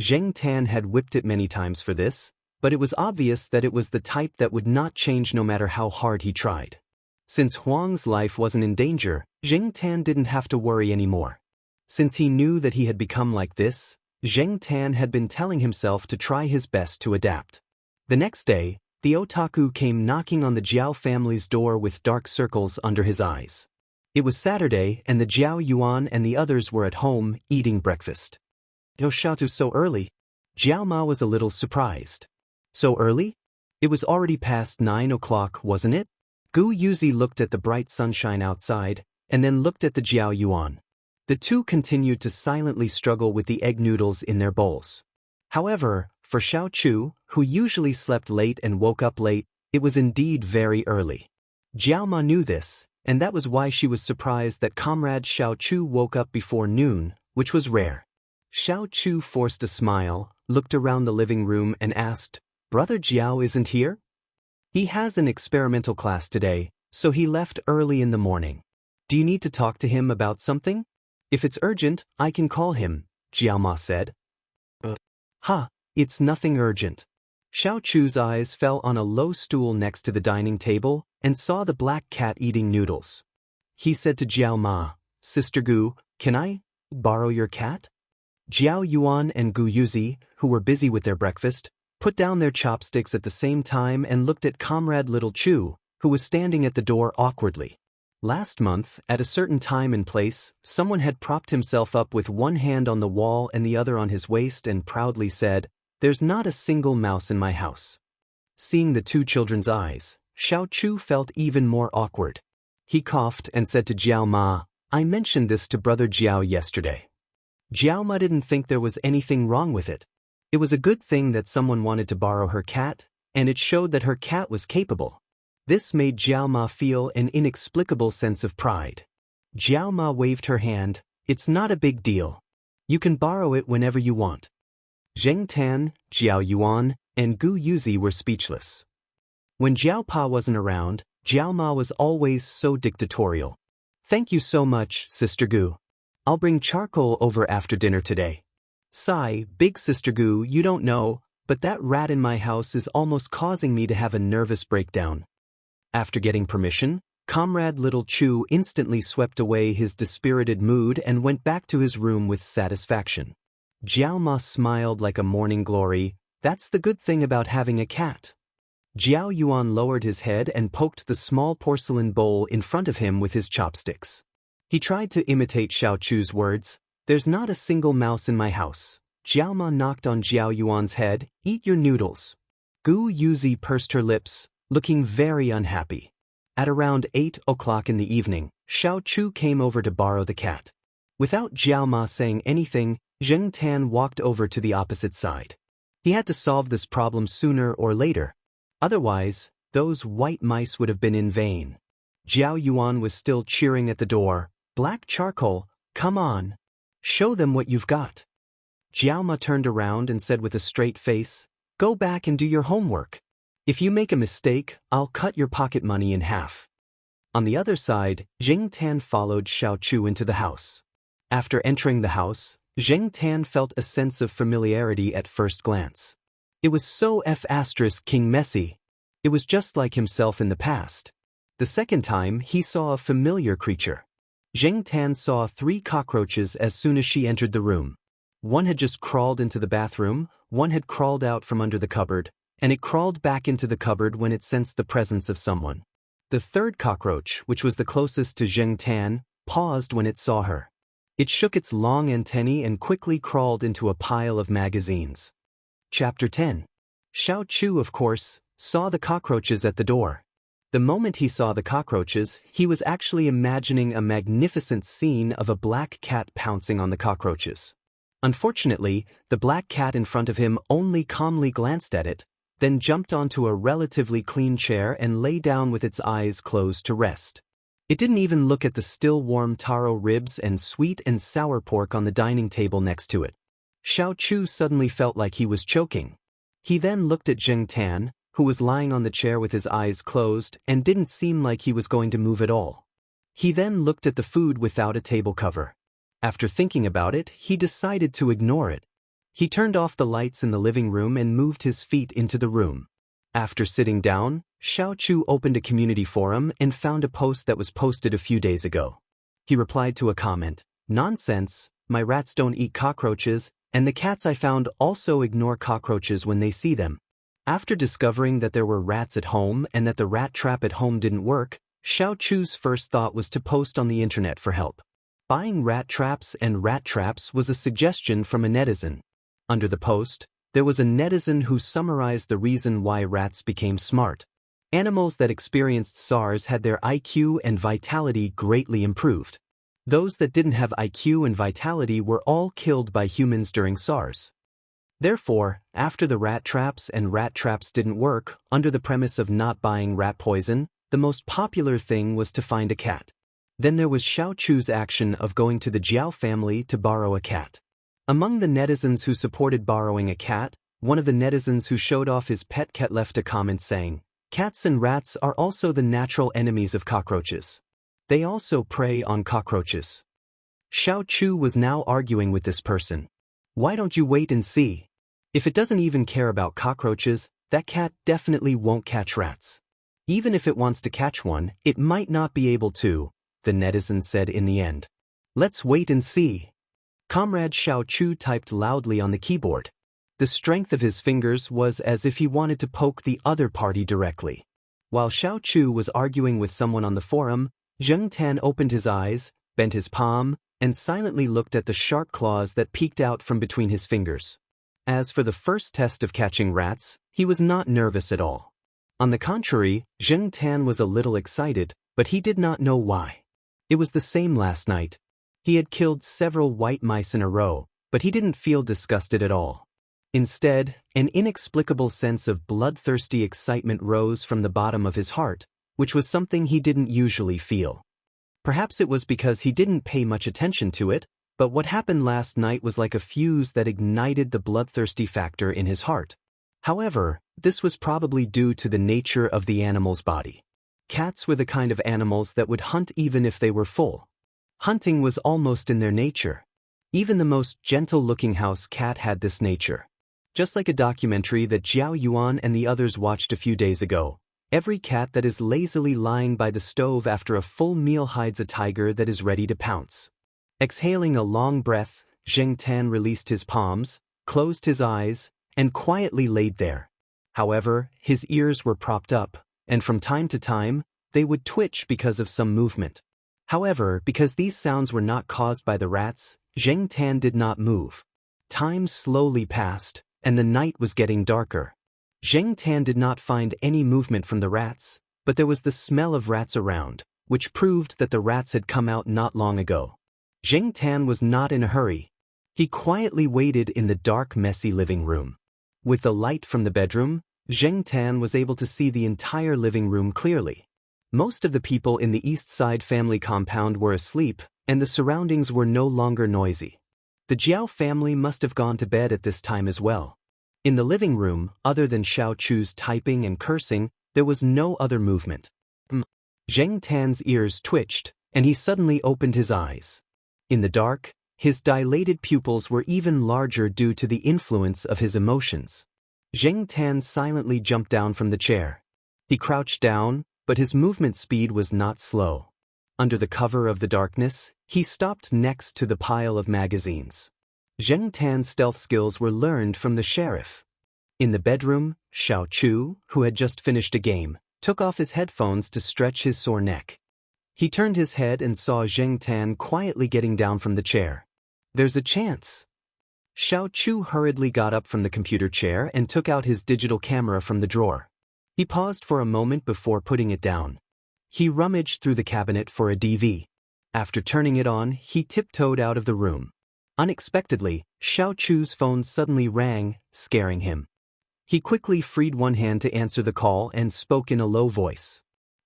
Speaker 1: Zheng Tan had whipped it many times for this, but it was obvious that it was the type that would not change no matter how hard he tried. Since Huang's life wasn't in danger, Zheng Tan didn't have to worry anymore. Since he knew that he had become like this, Zheng Tan had been telling himself to try his best to adapt. The next day, the otaku came knocking on the Jiao family's door with dark circles under his eyes. It was Saturday, and the Jiao Yuan and the others were at home, eating breakfast. Yoshatu so early? Jiao Ma was a little surprised. So early? It was already past 9 o'clock, wasn't it? Gu Yuzi looked at the bright sunshine outside, and then looked at the Jiao Yuan. The two continued to silently struggle with the egg noodles in their bowls. However, for Xiao Chu, who usually slept late and woke up late, it was indeed very early. Jiao Ma knew this, and that was why she was surprised that comrade Xiao Chu woke up before noon, which was rare. Xiao Chu forced a smile, looked around the living room and asked, "Brother Jiao isn't here?" "He has an experimental class today, so he left early in the morning. Do you need to talk to him about something? If it's urgent, I can call him," Jiao Ma said. It's nothing urgent." Xiao Chu's eyes fell on a low stool next to the dining table and saw the black cat eating noodles. He said to Jiao Ma, "Sister Gu, can I borrow your cat?" Jiao Yuan and Gu Yuzi, who were busy with their breakfast, put down their chopsticks at the same time and looked at comrade Little Chu, who was standing at the door awkwardly. Last month, at a certain time and place, someone had propped himself up with one hand on the wall and the other on his waist and proudly said, "There's not a single mouse in my house." Seeing the two children's eyes, Xiao Chu felt even more awkward. He coughed and said to Jiao Ma, "I mentioned this to Brother Jiao yesterday." Jiao Ma didn't think there was anything wrong with it. It was a good thing that someone wanted to borrow her cat, and it showed that her cat was capable. This made Jiao Ma feel an inexplicable sense of pride. Jiao Ma waved her hand. "It's not a big deal. You can borrow it whenever you want." Zheng Tan, Jiao Yuan, and Gu Yuzi were speechless. When Jiao Pa wasn't around, Jiao Ma was always so dictatorial. "Thank you so much, Sister Gu. I'll bring charcoal over after dinner today." "Sigh, big Sister Gu, you don't know, but that rat in my house is almost causing me to have a nervous breakdown." After getting permission, comrade Little Chu instantly swept away his dispirited mood and went back to his room with satisfaction. Jiao Ma smiled like a morning glory. "That's the good thing about having a cat." Jiao Yuan lowered his head and poked the small porcelain bowl in front of him with his chopsticks. He tried to imitate Xiao Chu's words. "There's not a single mouse in my house." Jiao Ma knocked on Jiao Yuan's head. "Eat your noodles." Gu Yuzi pursed her lips, looking very unhappy. At around 8 o'clock in the evening, Xiao Chu came over to borrow the cat. Without Jiao Ma saying anything, Zheng Tan walked over to the opposite side. He had to solve this problem sooner or later. Otherwise, those white mice would have been in vain. Jiao Yuan was still cheering at the door. "Black charcoal, come on. Show them what you've got." Jiao Ma turned around and said with a straight face, "Go back and do your homework. If you make a mistake, I'll cut your pocket money in half." On the other side, Zheng Tan followed Xiao Chu into the house. After entering the house, Zheng Tan felt a sense of familiarity at first glance. It was so King messy. It was just like himself in the past. The second time, he saw a familiar creature. Zheng Tan saw 3 cockroaches as soon as she entered the room. One had just crawled into the bathroom, one had crawled out from under the cupboard, and it crawled back into the cupboard when it sensed the presence of someone. The third cockroach, which was the closest to Xianxia, paused when it saw her. It shook its long antennae and quickly crawled into a pile of magazines. Chapter 10. Xiao Chu, of course, saw the cockroaches at the door. The moment he saw the cockroaches, he was actually imagining a magnificent scene of a black cat pouncing on the cockroaches. Unfortunately, the black cat in front of him only calmly glanced at it, then jumped onto a relatively clean chair and lay down with its eyes closed to rest. It didn't even look at the still warm taro ribs and sweet and sour pork on the dining table next to it. Xiao Chu suddenly felt like he was choking. He then looked at Xianxia, who was lying on the chair with his eyes closed and didn't seem like he was going to move at all. He then looked at the food without a table cover. After thinking about it, he decided to ignore it. He turned off the lights in the living room and moved his feet into the room. After sitting down, Xiao Chu opened a community forum and found a post that was posted a few days ago. He replied to a comment, "Nonsense, my rats don't eat cockroaches, and the cats I found also ignore cockroaches when they see them." After discovering that there were rats at home and that the rat trap at home didn't work, Xiao Chu's first thought was to post on the internet for help. Buying rat traps and rat traps was a suggestion from a netizen. Under the post, there was a netizen who summarized the reason why rats became smart. Animals that experienced SARS had their IQ and vitality greatly improved. Those that didn't have IQ and vitality were all killed by humans during SARS. Therefore, after the rat traps didn't work, under the premise of not buying rat poison, the most popular thing was to find a cat. Then there was Xiao Chu's action of going to the Jiao family to borrow a cat. Among the netizens who supported borrowing a cat, one of the netizens who showed off his pet cat left a comment saying, "Cats and rats are also the natural enemies of cockroaches. They also prey on cockroaches." Xiao Chu was now arguing with this person. Why don't you wait and see? If it doesn't even care about cockroaches, that cat definitely won't catch rats. Even if it wants to catch one, it might not be able to, the netizen said in the end. Let's wait and see. Comrade Xiao Chu typed loudly on the keyboard. The strength of his fingers was as if he wanted to poke the other party directly. While Xiao Chu was arguing with someone on the forum, Xianxia opened his eyes, bent his palm, and silently looked at the sharp claws that peeked out from between his fingers. As for the first test of catching rats, he was not nervous at all. On the contrary, Xianxia was a little excited, but he did not know why. It was the same last night. He had killed several white mice in a row, but he didn't feel disgusted at all. Instead, an inexplicable sense of bloodthirsty excitement rose from the bottom of his heart, which was something he didn't usually feel. Perhaps it was because he didn't pay much attention to it, but what happened last night was like a fuse that ignited the bloodthirsty factor in his heart. However, this was probably due to the nature of the animal's body. Cats were the kind of animals that would hunt even if they were full. Hunting was almost in their nature. Even the most gentle-looking house cat had this nature. Just like a documentary that Jiao Yuan and the others watched a few days ago, every cat that is lazily lying by the stove after a full meal hides a tiger that is ready to pounce. Exhaling a long breath, Xianxia released his palms, closed his eyes, and quietly laid there. However, his ears were propped up, and from time to time, they would twitch because of some movement. However, because these sounds were not caused by the rats, Xianxia did not move. Time slowly passed, and the night was getting darker. Xianxia did not find any movement from the rats, but there was the smell of rats around, which proved that the rats had come out not long ago. Xianxia was not in a hurry. He quietly waited in the dark, messy living room. With the light from the bedroom, Xianxia was able to see the entire living room clearly. Most of the people in the East Side family compound were asleep, and the surroundings were no longer noisy. The Jiao family must have gone to bed at this time as well. In the living room, other than Xiao Chu's typing and cursing, there was no other movement. Xianxia's ears twitched, and he suddenly opened his eyes. In the dark, his dilated pupils were even larger due to the influence of his emotions. Xianxia silently jumped down from the chair. He crouched down, but his movement speed was not slow. Under the cover of the darkness, he stopped next to the pile of magazines. Zheng Tan's stealth skills were learned from the sheriff. In the bedroom, Xiao Chu, who had just finished a game, took off his headphones to stretch his sore neck. He turned his head and saw Zheng Tan quietly getting down from the chair. There's a chance. Xiao Chu hurriedly got up from the computer chair and took out his digital camera from the drawer. He paused for a moment before putting it down. He rummaged through the cabinet for a DV. After turning it on, he tiptoed out of the room. Unexpectedly, Xiao Chu's phone suddenly rang, scaring him. He quickly freed one hand to answer the call and spoke in a low voice.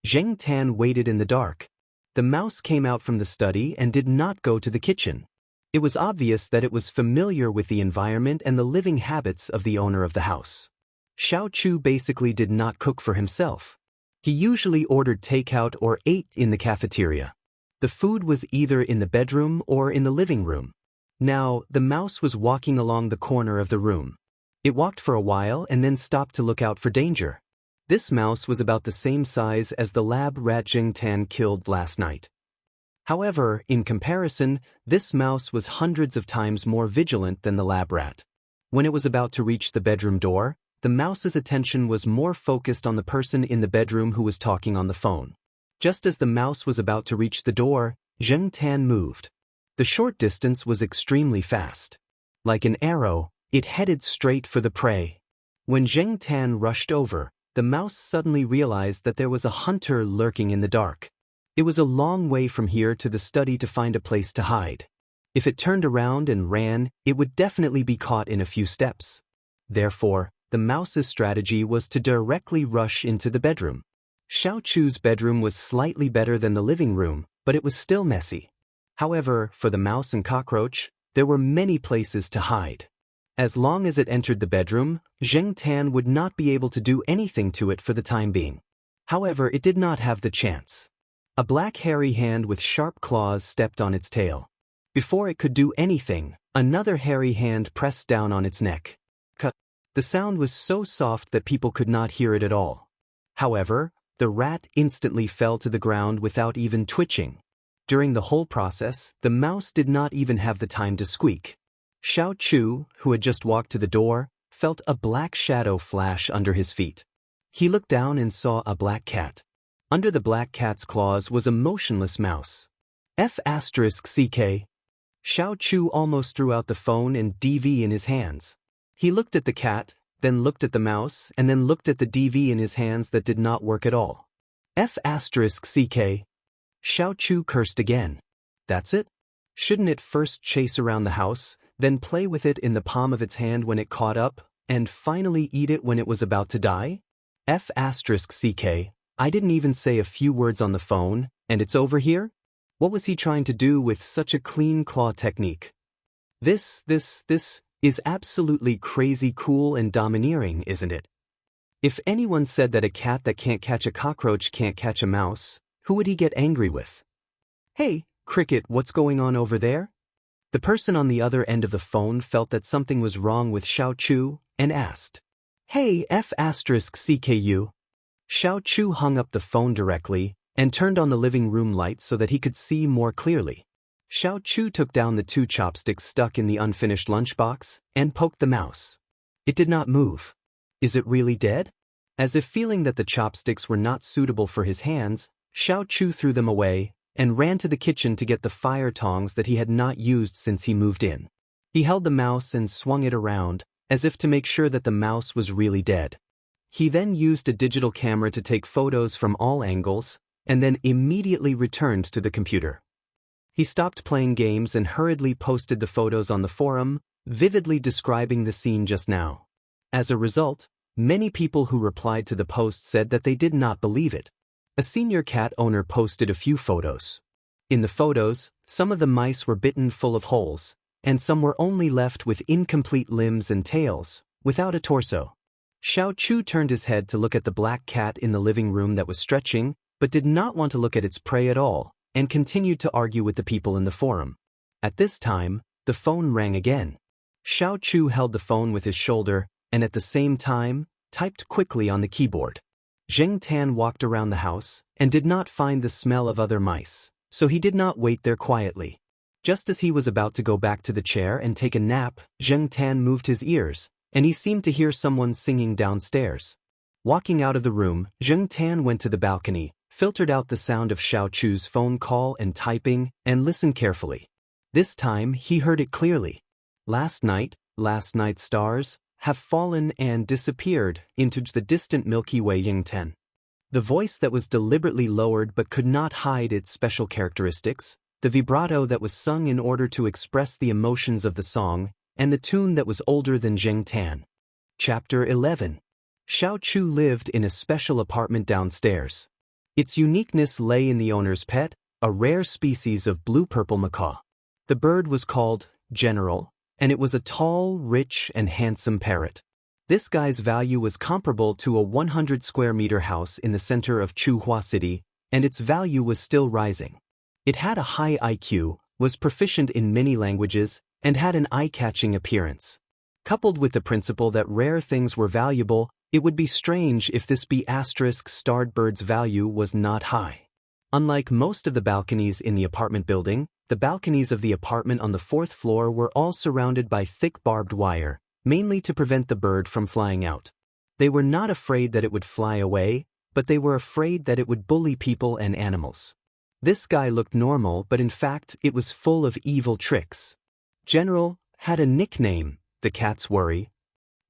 Speaker 1: Zheng Tan waited in the dark. The mouse came out from the study and did not go to the kitchen. It was obvious that it was familiar with the environment and the living habits of the owner of the house. Xiao Chu basically did not cook for himself. He usually ordered takeout or ate in the cafeteria. The food was either in the bedroom or in the living room. Now, the mouse was walking along the corner of the room. It walked for a while and then stopped to look out for danger. This mouse was about the same size as the lab rat Zheng Tan killed last night. However, in comparison, this mouse was hundreds of times more vigilant than the lab rat. When it was about to reach the bedroom door, the mouse's attention was more focused on the person in the bedroom who was talking on the phone. Just as the mouse was about to reach the door, Zheng Tan moved. The short distance was extremely fast. Like an arrow, it headed straight for the prey. When Zheng Tan rushed over, the mouse suddenly realized that there was a hunter lurking in the dark. It was a long way from here to the study to find a place to hide. If it turned around and ran, it would definitely be caught in a few steps. Therefore, the mouse's strategy was to directly rush into the bedroom. Xiao Chu's bedroom was slightly better than the living room, but it was still messy. However, for the mouse and cockroach, there were many places to hide. As long as it entered the bedroom, Zheng Tan would not be able to do anything to it for the time being. However, it did not have the chance. A black hairy hand with sharp claws stepped on its tail. Before it could do anything, another hairy hand pressed down on its neck. Cut. The sound was so soft that people could not hear it at all. However, the rat instantly fell to the ground without even twitching. During the whole process, the mouse did not even have the time to squeak. Xiao Chu, who had just walked to the door, felt a black shadow flash under his feet. He looked down and saw a black cat. Under the black cat's claws was a motionless mouse. F***CK. Xiao Chu almost threw out the phone and DV in his hands. He looked at the cat, then looked at the mouse, and then looked at the DV in his hands that did not work at all. F***CK. Xiao Chu cursed again. That's it? Shouldn't it first chase around the house, then play with it in the palm of its hand when it caught up, and finally eat it when it was about to die? F***CK. I didn't even say a few words on the phone, and it's over here? What was he trying to do with such a clean claw technique? This is absolutely crazy cool and domineering, isn't it? If anyone said that a cat that can't catch a cockroach can't catch a mouse, who would he get angry with? Hey, Cricket, what's going on over there? The person on the other end of the phone felt that something was wrong with Xiao Chu and asked. Hey, F***CKU. Xiao Chu hung up the phone directly and turned on the living room light so that he could see more clearly. Xiao Chu took down the 2 chopsticks stuck in the unfinished lunchbox and poked the mouse. It did not move. Is it really dead? As if feeling that the chopsticks were not suitable for his hands, Xiao Chu threw them away and ran to the kitchen to get the fire tongs that he had not used since he moved in. He held the mouse and swung it around, as if to make sure that the mouse was really dead. He then used a digital camera to take photos from all angles, and then immediately returned to the computer. He stopped playing games and hurriedly posted the photos on the forum, vividly describing the scene just now. As a result, many people who replied to the post said that they did not believe it. A senior cat owner posted a few photos. In the photos, some of the mice were bitten full of holes, and some were only left with incomplete limbs and tails, without a torso. Xiao Chu turned his head to look at the black cat in the living room that was stretching, but did not want to look at its prey at all, and continued to argue with the people in the forum. At this time, the phone rang again. Xiao Chu held the phone with his shoulder, and at the same time, typed quickly on the keyboard. Zheng Tan walked around the house, and did not find the smell of other mice, so he did not wait there quietly. Just as he was about to go back to the chair and take a nap, Zheng Tan moved his ears, and he seemed to hear someone singing downstairs. Walking out of the room, Zheng Tan went to the balcony, filtered out the sound of Xiao Chu's phone call and typing, and listened carefully. This time, he heard it clearly. Last night's stars have fallen and disappeared into the distant Milky Way Yingten. The voice that was deliberately lowered but could not hide its special characteristics, the vibrato that was sung in order to express the emotions of the song, and the tune that was older than Zheng Tan. Chapter 11. Xiao Chu lived in a special apartment downstairs. Its uniqueness lay in the owner's pet, a rare species of blue-purple macaw. The bird was called General, and it was a tall, rich, and handsome parrot. This guy's value was comparable to a 100-square-meter house in the center of Chuhua City, and its value was still rising. It had a high IQ, was proficient in many languages, and had an eye-catching appearance. Coupled with the principle that rare things were valuable, it would be strange if this B***-starred bird's value was not high. Unlike most of the balconies in the apartment building, the balconies of the apartment on the 4th floor were all surrounded by thick barbed wire, mainly to prevent the bird from flying out. They were not afraid that it would fly away, but they were afraid that it would bully people and animals. This guy looked normal, but in fact it was full of evil tricks. General had a nickname, the Cat's Worry.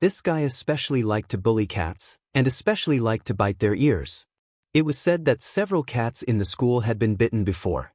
Speaker 1: This guy especially liked to bully cats, and especially liked to bite their ears. It was said that several cats in the school had been bitten before.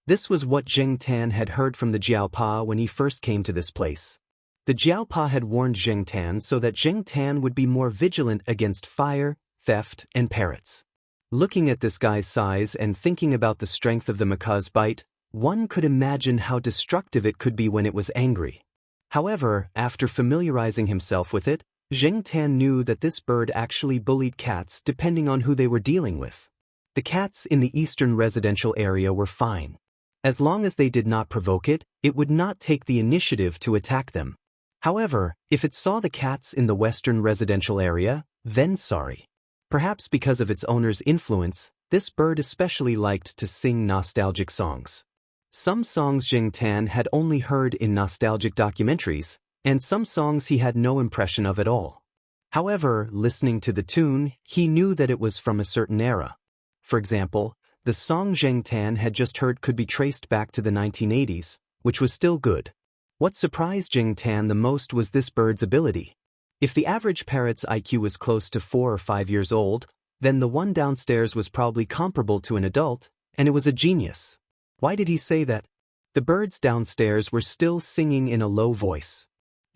Speaker 1: This was what Zheng Tan had heard from the Jiaopa when he first came to this place. The Jiaopa had warned Zheng Tan so that Zheng Tan would be more vigilant against fire, theft, and parrots. Looking at this guy's size and thinking about the strength of the macaw's bite, one could imagine how destructive it could be when it was angry. However, after familiarizing himself with it, Zheng Tan knew that this bird actually bullied cats depending on who they were dealing with. The cats in the eastern residential area were fine. As long as they did not provoke it, it would not take the initiative to attack them. However, if it saw the cats in the western residential area, then sorry. Perhaps because of its owner's influence, this bird especially liked to sing nostalgic songs. Some songs Zheng Tan had only heard in nostalgic documentaries, and some songs he had no impression of at all. However, listening to the tune, he knew that it was from a certain era. For example, the song Zheng Tan had just heard could be traced back to the 1980s, which was still good. What surprised Zheng Tan the most was this bird's ability. If the average parrot's IQ was close to 4 or 5 years old, then the one downstairs was probably comparable to an adult, and it was a genius. Why did he say that? The birds downstairs were still singing in a low voice.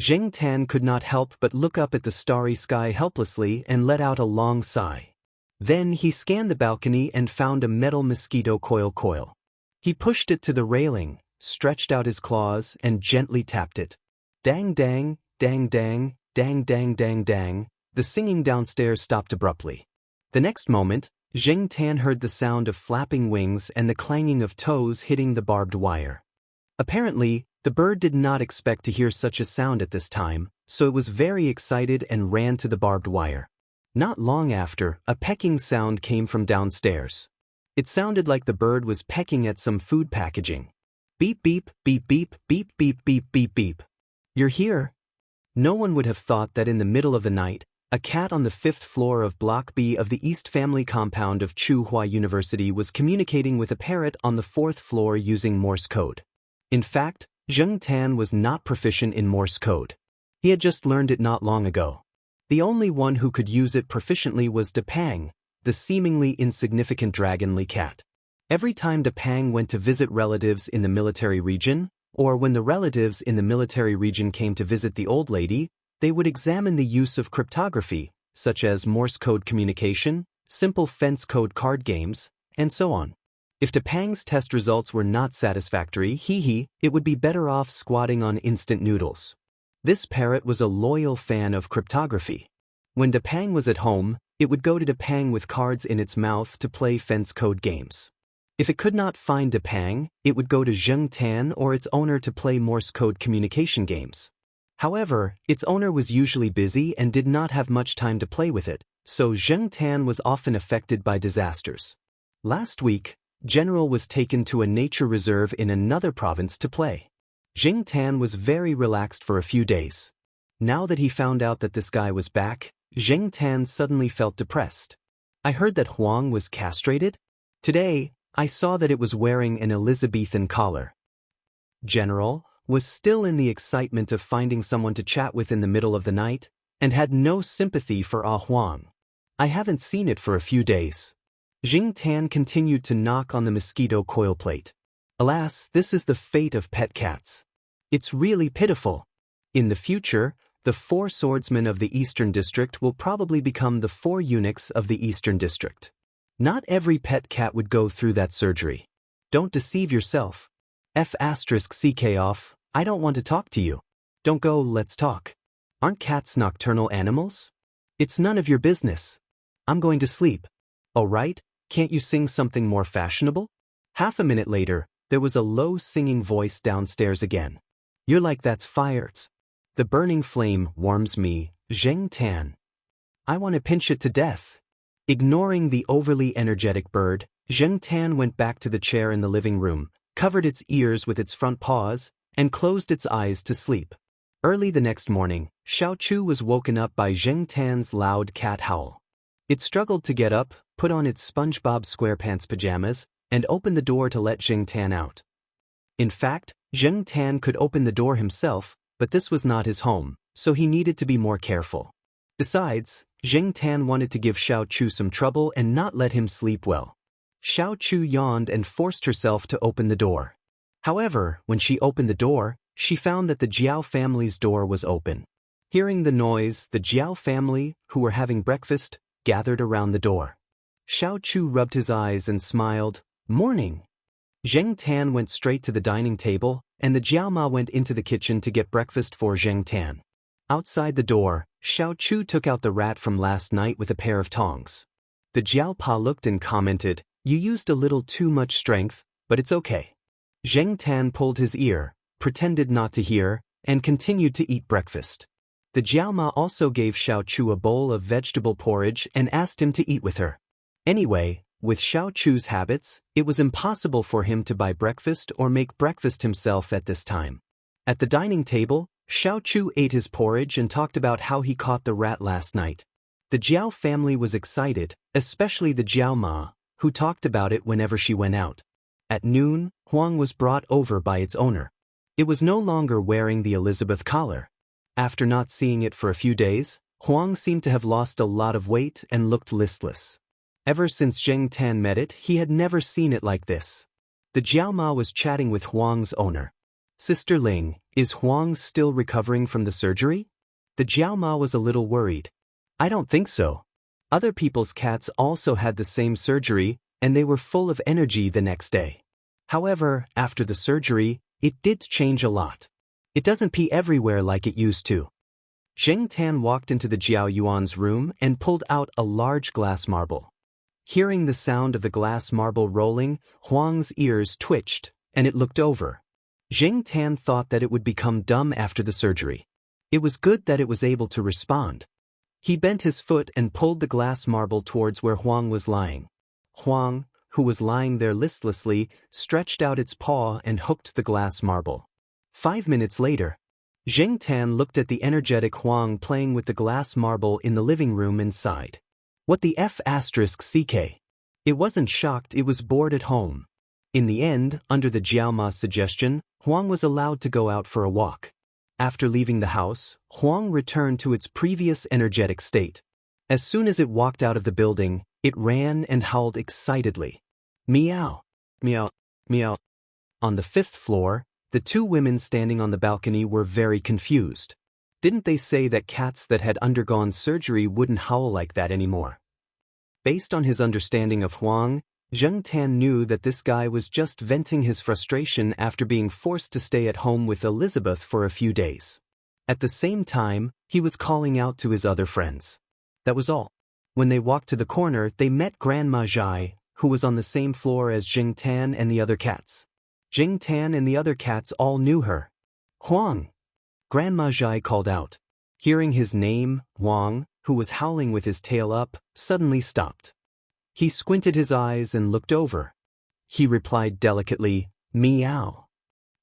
Speaker 1: Zheng Tan could not help but look up at the starry sky helplessly and let out a long sigh. Then he scanned the balcony and found a metal mosquito coil. He pushed it to the railing, stretched out his claws, and gently tapped it. Dang dang, dang dang, dang dang dang dang, the singing downstairs stopped abruptly. The next moment, Zheng Tan heard the sound of flapping wings and the clanging of toes hitting the barbed wire. Apparently, the bird did not expect to hear such a sound at this time, so it was very excited and ran to the barbed wire. Not long after, a pecking sound came from downstairs. It sounded like the bird was pecking at some food packaging. Beep beep, beep beep, beep beep beep beep beep. You're here? No one would have thought that in the middle of the night, a cat on the 5th floor of Block B of the East Family compound of Chuhua University was communicating with a parrot on the 4th floor using Morse code. In fact, Zheng Tan was not proficient in Morse code. He had just learned it not long ago. The only one who could use it proficiently was Depang, the seemingly insignificant dragonly cat. Every time Depang went to visit relatives in the military region, or when the relatives in the military region came to visit the old lady, they would examine the use of cryptography, such as Morse code communication, simple fence code card games, and so on. If Depang's test results were not satisfactory, it would be better off squatting on instant noodles. This parrot was a loyal fan of cryptography. When Depang was at home, it would go to Depang with cards in its mouth to play fence code games. If it could not find Depang, it would go to Zheng Tan or its owner to play Morse code communication games. However, its owner was usually busy and did not have much time to play with it, so Zheng Tan was often affected by disasters. Last week, General was taken to a nature reserve in another province to play. Jing Tan was very relaxed for a few days. Now that he found out that this guy was back, Jing Tan suddenly felt depressed. I heard that Huang was castrated? Today, I saw that it was wearing an Elizabethan collar. General was still in the excitement of finding someone to chat with in the middle of the night, and had no sympathy for Huang. I haven't seen it for a few days. Jing Tan continued to knock on the mosquito coil plate. Alas, this is the fate of pet cats. It's really pitiful. In the future, the 4 swordsmen of the Eastern District will probably become the 4 eunuchs of the Eastern District. Not every pet cat would go through that surgery. Don't deceive yourself. F***ck off, I don't want to talk to you. Don't go, let's talk. Aren't cats nocturnal animals? It's none of your business. I'm going to sleep. Oh right, can't you sing something more fashionable? Half a minute later, there was a low singing voice downstairs again. You're like that's fires. The burning flame warms me, Jing Tan. I want to pinch it to death. Ignoring the overly energetic bird, Jing Tan went back to the chair in the living room, covered its ears with its front paws, and closed its eyes to sleep. Early the next morning, Xiao Chu was woken up by Jing Tan's loud cat howl. It struggled to get up, put on its SpongeBob SquarePants pajamas, and opened the door to let Jing Tan out. In fact, Jing Tan could open the door himself, but this was not his home, so he needed to be more careful. Besides, Jing Tan wanted to give Xiao Chu some trouble and not let him sleep well. Xiao Chu yawned and forced herself to open the door. However, when she opened the door, she found that the Jiao family's door was open. Hearing the noise, the Jiao family, who were having breakfast, gathered around the door. Xiao Chu rubbed his eyes and smiled. Morning. Jing Tan went straight to the dining table, and the Jiao Ma went into the kitchen to get breakfast for Jing Tan. Outside the door, Xiao Chu took out the rat from last night with a pair of tongs. The Jiao Pa looked and commented, You used a little too much strength, but it's okay. Jing Tan pulled his ear, pretended not to hear, and continued to eat breakfast. The Jiao Ma also gave Xiao Chu a bowl of vegetable porridge and asked him to eat with her. Anyway, with Xiao Chu's habits, it was impossible for him to buy breakfast or make breakfast himself at this time. At the dining table, Xiao Chu ate his porridge and talked about how he caught the rat last night. The Jiao family was excited, especially the Jiao Ma, who talked about it whenever she went out. At noon, Huang was brought over by its owner. It was no longer wearing the Elizabeth collar. After not seeing it for a few days, Huang seemed to have lost a lot of weight and looked listless. Ever since Jing Tan met it, he had never seen it like this. The Jiao Ma was chatting with Huang's owner. Sister Ling, is Huang still recovering from the surgery? The Jiao Ma was a little worried. I don't think so. Other people's cats also had the same surgery, and they were full of energy the next day. However, after the surgery, it did change a lot. It doesn't pee everywhere like it used to. Jing Tan walked into the Jiao Yuan's room and pulled out a large glass marble. Hearing the sound of the glass marble rolling, Huang's ears twitched, and it looked over. Jing Tan thought that it would become dumb after the surgery. It was good that it was able to respond. He bent his foot and pulled the glass marble towards where Huang was lying. Huang, who was lying there listlessly, stretched out its paw and hooked the glass marble. 5 minutes later, Jing Tan looked at the energetic Huang playing with the glass marble in the living room inside. What the F***ck? It wasn't shocked, it was bored at home. In the end, under the Jiao Ma's suggestion, Huang was allowed to go out for a walk. After leaving the house, Huang returned to its previous energetic state. As soon as it walked out of the building, it ran and howled excitedly. Meow, meow, meow. On the 5th floor, the 2 women standing on the balcony were very confused. Didn't they say that cats that had undergone surgery wouldn't howl like that anymore? Based on his understanding of Huang, Jing Tan knew that this guy was just venting his frustration after being forced to stay at home with Elizabeth for a few days. At the same time, he was calling out to his other friends. That was all. When they walked to the corner, they met Grandma Zhai, who was on the same floor as Jing Tan and the other cats. Jing Tan and the other cats all knew her. Huang! Grandma Zhai called out. Hearing his name, Huang, who was howling with his tail up, suddenly stopped. He squinted his eyes and looked over. he replied delicately, "Meow."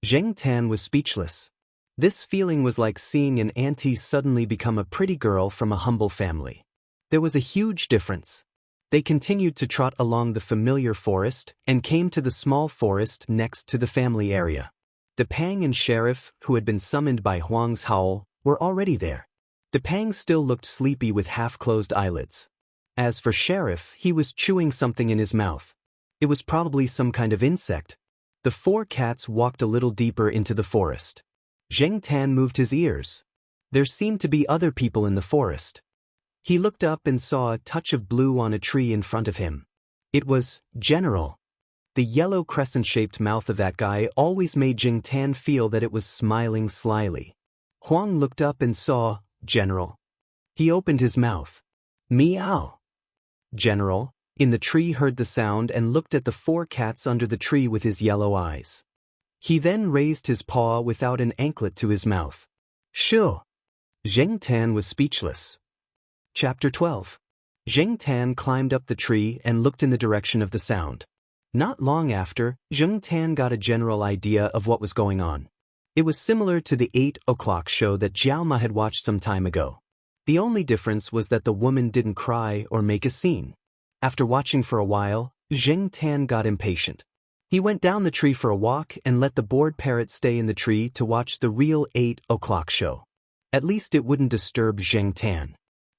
Speaker 1: Zheng Tan was speechless. This feeling was like seeing an auntie suddenly become a pretty girl from a humble family. There was a huge difference. They continued to trot along the familiar forest and came to the small forest next to the family area. Depang and Sheriff, who had been summoned by Huang's howl, were already there. Depang still looked sleepy with half-closed eyelids. As for Sheriff, he was chewing something in his mouth. It was probably some kind of insect. The four cats walked a little deeper into the forest. Zheng Tan moved his ears. There seemed to be other people in the forest. He looked up and saw a touch of blue on a tree in front of him. It was General. The yellow crescent-shaped mouth of that guy always made Zheng Tan feel that it was smiling slyly. Huang looked up and saw General. He opened his mouth. Meow. General, in the tree, heard the sound and looked at the four cats under the tree with his yellow eyes. He then raised his paw without an anklet to his mouth. Shoo! Zheng Tan was speechless. Chapter 12. Zheng Tan climbed up the tree and looked in the direction of the sound. Not long after, Zheng Tan got a general idea of what was going on. It was similar to the 8 o'clock show that Jiaoma had watched some time ago. The only difference was that the woman didn't cry or make a scene. After watching for a while, Zheng Tan got impatient. He went down the tree for a walk and let the bored parrot stay in the tree to watch the real 8 o'clock show. At least it wouldn't disturb Zheng Tan.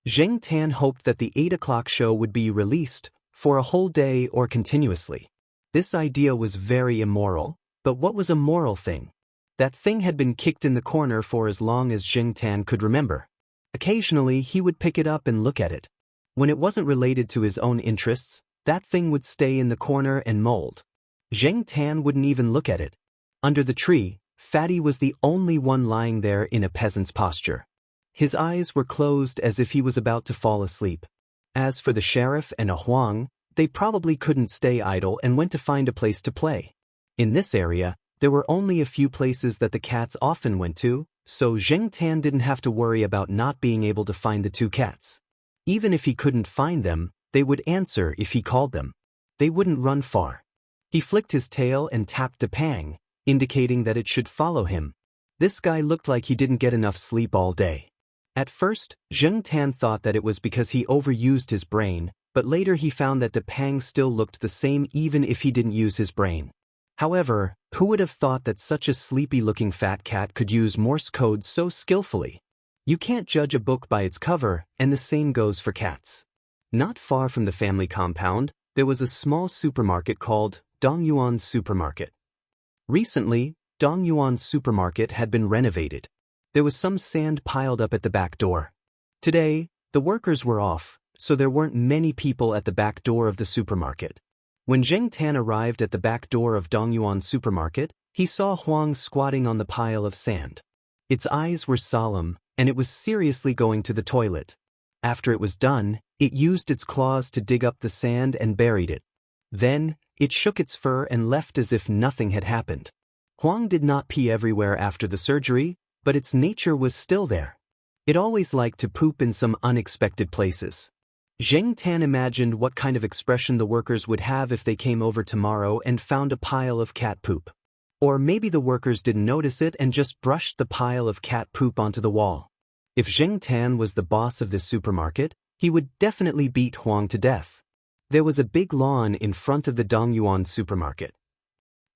Speaker 1: Zheng Tan hoped that the 8 o'clock show would be released for a whole day or continuously. This idea was very immoral, but what was a moral thing? That thing had been kicked in the corner for as long as Zheng Tan could remember. Occasionally he would pick it up and look at it. When it wasn't related to his own interests, that thing would stay in the corner and mold. Zheng Tan wouldn't even look at it. Under the tree, Fatty was the only one lying there in a peasant's posture. His eyes were closed as if he was about to fall asleep. As for the Sheriff and a Huang, they probably couldn't stay idle and went to find a place to play. In this area, there were only a few places that the cats often went to, so Zheng Tan didn't have to worry about not being able to find the two cats. Even if he couldn't find them, they would answer if he called them. They wouldn't run far. He flicked his tail and tapped Depang, indicating that it should follow him. This guy looked like he didn't get enough sleep all day. At first, Zheng Tan thought that it was because he overused his brain, but later he found that Depang still looked the same even if he didn't use his brain. However, who would have thought that such a sleepy-looking fat cat could use Morse code so skillfully? You can't judge a book by its cover, and the same goes for cats. Not far from the family compound, there was a small supermarket called Dongyuan Supermarket. Recently, Dongyuan Supermarket had been renovated. There was some sand piled up at the back door. Today, the workers were off, so there weren't many people at the back door of the supermarket. When Zheng Tan arrived at the back door of Dongyuan Supermarket, he saw Huang squatting on the pile of sand. Its eyes were solemn, and it was seriously going to the toilet. After it was done, it used its claws to dig up the sand and buried it. Then, it shook its fur and left as if nothing had happened. Huang did not pee everywhere after the surgery, but its nature was still there. It always liked to poop in some unexpected places. Zheng Tan imagined what kind of expression the workers would have if they came over tomorrow and found a pile of cat poop. Or maybe the workers didn't notice it and just brushed the pile of cat poop onto the wall. If Zheng Tan was the boss of this supermarket, he would definitely beat Huang to death. There was a big lawn in front of the Dongyuan Supermarket.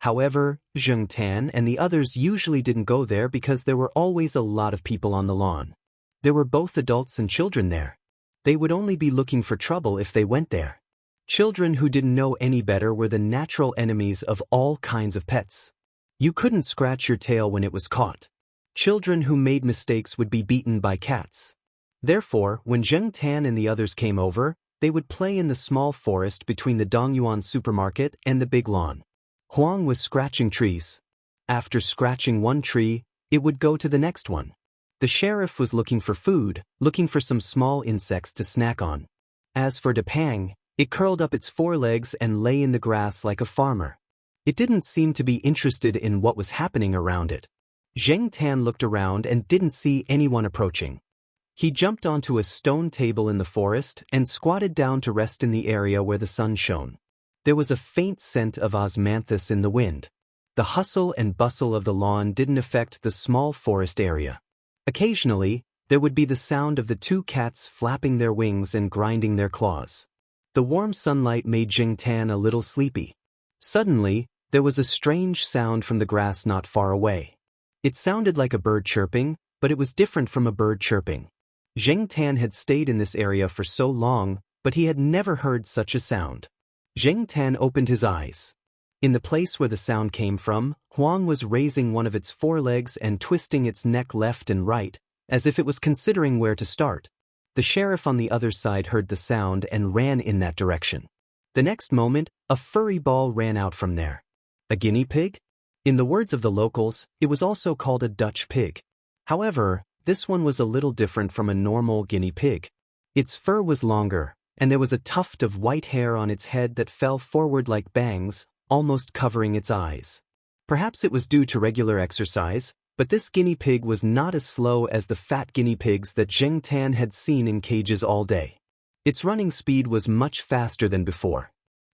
Speaker 1: However, Zheng Tan and the others usually didn't go there because there were always a lot of people on the lawn. There were both adults and children there. They would only be looking for trouble if they went there. Children who didn't know any better were the natural enemies of all kinds of pets. You couldn't scratch your tail when it was caught. Children who made mistakes would be beaten by cats. Therefore, when Zheng Tan and the others came over, they would play in the small forest between the Dongyuan Supermarket and the big lawn. Huang was scratching trees. After scratching one tree, it would go to the next one. The Sheriff was looking for food, looking for some small insects to snack on. As for Depang, it curled up its forelegs and lay in the grass like a farmer. It didn't seem to be interested in what was happening around it. Zheng Tan looked around and didn't see anyone approaching. He jumped onto a stone table in the forest and squatted down to rest in the area where the sun shone. There was a faint scent of osmanthus in the wind. The hustle and bustle of the lawn didn't affect the small forest area. Occasionally, there would be the sound of the two cats flapping their wings and grinding their claws. The warm sunlight made Jingtan a little sleepy. Suddenly, there was a strange sound from the grass not far away. It sounded like a bird chirping, but it was different from a bird chirping. Jingtan had stayed in this area for so long, but he had never heard such a sound. Jingtan opened his eyes. In the place where the sound came from, Huang was raising one of its forelegs and twisting its neck left and right, as if it was considering where to start. The sheriff on the other side heard the sound and ran in that direction. The next moment, a furry ball ran out from there. A guinea pig? In the words of the locals, it was also called a Dutch pig. However, this one was a little different from a normal guinea pig. Its fur was longer, and there was a tuft of white hair on its head that fell forward like bangs, almost covering its eyes. Perhaps it was due to regular exercise, but this guinea pig was not as slow as the fat guinea pigs that Jingtan had seen in cages all day. Its running speed was much faster than before.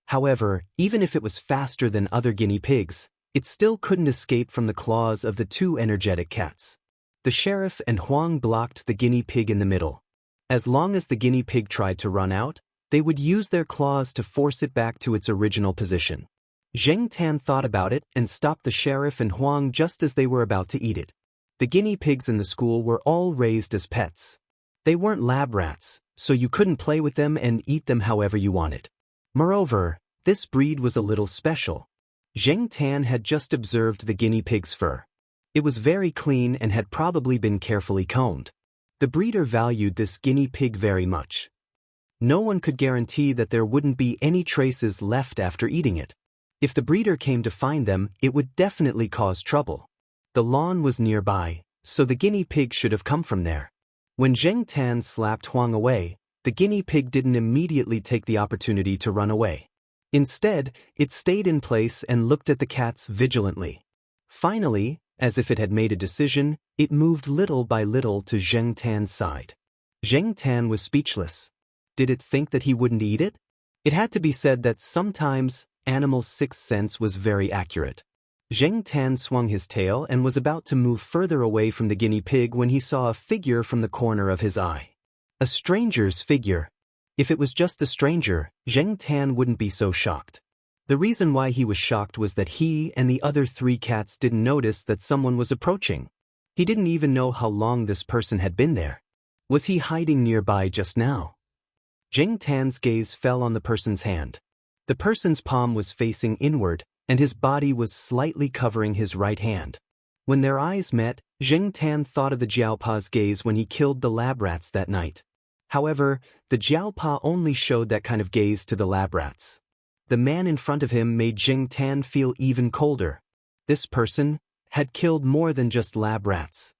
Speaker 1: However, even if it was faster than other guinea pigs, it still couldn't escape from the claws of the two energetic cats. The sheriff and Huang blocked the guinea pig in the middle. As long as the guinea pig tried to run out, they would use their claws to force it back to its original position. Jingtan thought about it and stopped the sheriff and Huang just as they were about to eat it. The guinea pigs in the school were all raised as pets. They weren't lab rats, so you couldn't play with them and eat them however you wanted. Moreover, this breed was a little special. Jingtan had just observed the guinea pig's fur. It was very clean and had probably been carefully combed. The breeder valued this guinea pig very much. No one could guarantee that there wouldn't be any traces left after eating it. If the breeder came to find them, it would definitely cause trouble. The lawn was nearby, so the guinea pig should have come from there. When Jingtan slapped Huang away, the guinea pig didn't immediately take the opportunity to run away. Instead, it stayed in place and looked at the cats vigilantly. Finally, as if it had made a decision, it moved little by little to Jingtan's side. Jingtan was speechless. Did it think that he wouldn't eat it? It had to be said that sometimes animals' sixth sense was very accurate. Jingtan swung his tail and was about to move further away from the guinea pig when he saw a figure from the corner of his eye. A stranger's figure. If it was just a stranger, Jingtan wouldn't be so shocked. The reason why he was shocked was that he and the other three cats didn't notice that someone was approaching. He didn't even know how long this person had been there. Was he hiding nearby just now? Jingtan's gaze fell on the person's hand. The person's palm was facing inward, and his body was slightly covering his right hand. When their eyes met, Jingtan thought of the Jiaopa's gaze when he killed the lab rats that night. However, the Jiaopa only showed that kind of gaze to the lab rats. The man in front of him made Jingtan feel even colder. This person had killed more than just lab rats.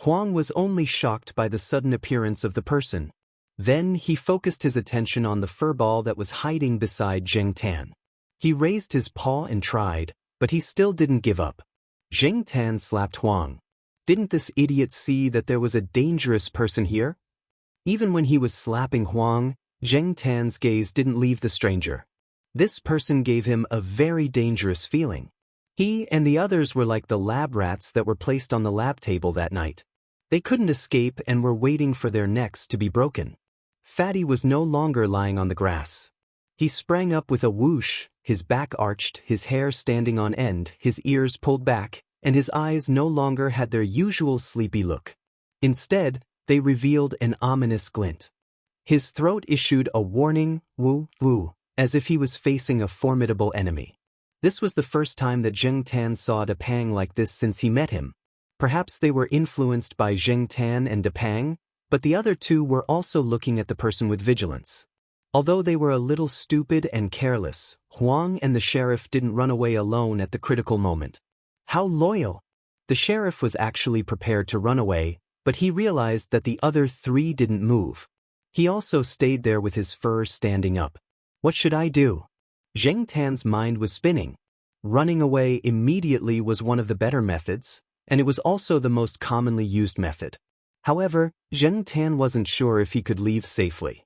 Speaker 1: Huang was only shocked by the sudden appearance of the person. Then he focused his attention on the furball that was hiding beside Jingtan. He raised his paw and tried, but he still didn't give up. Jingtan slapped Huang. Didn't this idiot see that there was a dangerous person here? Even when he was slapping Huang, Jingtan's gaze didn't leave the stranger. This person gave him a very dangerous feeling. He and the others were like the lab rats that were placed on the lab table that night. They couldn't escape and were waiting for their necks to be broken. Fatty was no longer lying on the grass. He sprang up with a whoosh, his back arched, his hair standing on end, his ears pulled back, and his eyes no longer had their usual sleepy look. Instead, they revealed an ominous glint. His throat issued a warning woo woo, as if he was facing a formidable enemy. This was the first time that Jingtan saw Depang like this since he met him. Perhaps they were influenced by Jingtan and Depang, but the other two were also looking at the person with vigilance. Although they were a little stupid and careless, Huang and the sheriff didn't run away alone at the critical moment. How loyal! The sheriff was actually prepared to run away, but he realized that the other three didn't move. He also stayed there with his fur standing up. What should I do? Jingtan's mind was spinning. Running away immediately was one of the better methods, and it was also the most commonly used method. However, Jingtan wasn't sure if he could leave safely.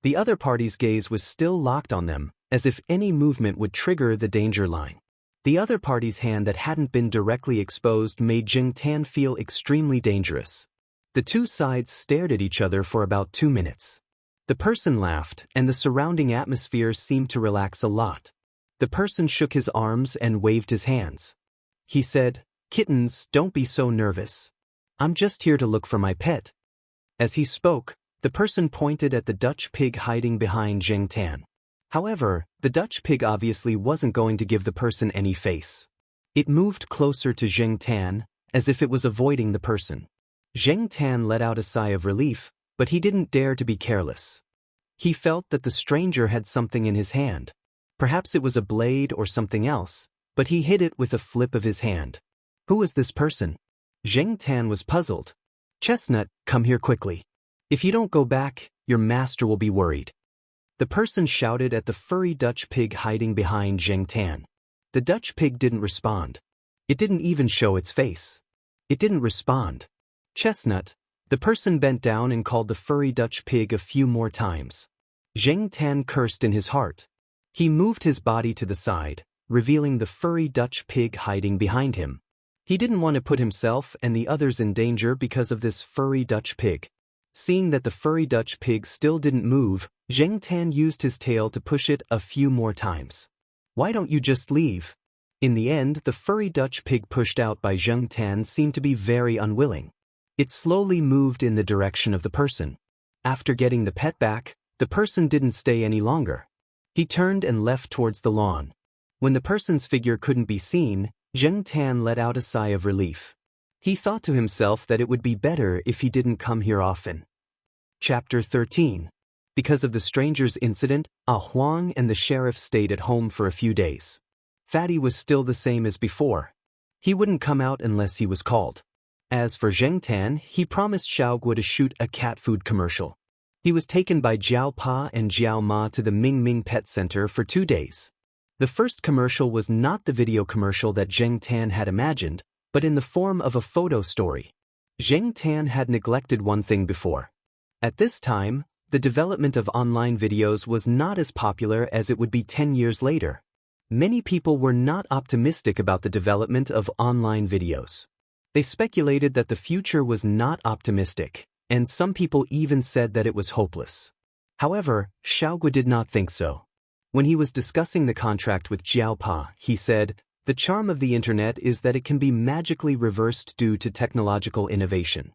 Speaker 1: The other party's gaze was still locked on them, as if any movement would trigger the danger line. The other party's hand that hadn't been directly exposed made Jing Tan feel extremely dangerous. The two sides stared at each other for about 2 minutes. The person laughed, and the surrounding atmosphere seemed to relax a lot. The person shook his arms and waved his hands. He said, "Kittens, don't be so nervous. I'm just here to look for my pet." As he spoke, the person pointed at the Dutch pig hiding behind Jing Tan. However, the Dutch pig obviously wasn't going to give the person any face. It moved closer to Jing Tan, as if it was avoiding the person. Jing Tan let out a sigh of relief, but he didn't dare to be careless. He felt that the stranger had something in his hand. Perhaps it was a blade or something else, but he hid it with a flip of his hand. Who was this person? Jing Tan was puzzled. "Chestnut, come here quickly. If you don't go back, your master will be worried." The person shouted at the furry Dutch pig hiding behind Jing Tan. The Dutch pig didn't respond. It didn't even show its face. It didn't respond. "Chestnut." The person bent down and called the furry Dutch pig a few more times. Jing Tan cursed in his heart. He moved his body to the side, revealing the furry Dutch pig hiding behind him. He didn't want to put himself and the others in danger because of this furry Dutch pig. Seeing that the furry Dutch pig still didn't move, Jing Tan used his tail to push it a few more times. "Why don't you just leave?" In the end, the furry Dutch pig pushed out by Jing Tan seemed to be very unwilling. It slowly moved in the direction of the person. After getting the pet back, the person didn't stay any longer. He turned and left towards the lawn. When the person's figure couldn't be seen, Jing Tan let out a sigh of relief. He thought to himself that it would be better if he didn't come here often. Chapter 13. Because of the stranger's incident, Huang and the sheriff stayed at home for a few days. Fatty was still the same as before. He wouldn't come out unless he was called. As for Jing Tan, he promised Xiaoguo to shoot a cat food commercial. He was taken by Jiao Pa and Jiao Ma to the Ming Ming Pet Center for 2 days. The first commercial was not the video commercial that Jing Tan had imagined, but in the form of a photo story. Jing Tan had neglected one thing before. At this time, the development of online videos was not as popular as it would be 10 years later. Many people were not optimistic about the development of online videos. They speculated that the future was not optimistic, and some people even said that it was hopeless. However, Xiaoguo did not think so. When he was discussing the contract with Jiao Pa, he said, "The charm of the internet is that it can be magically reversed due to technological innovation."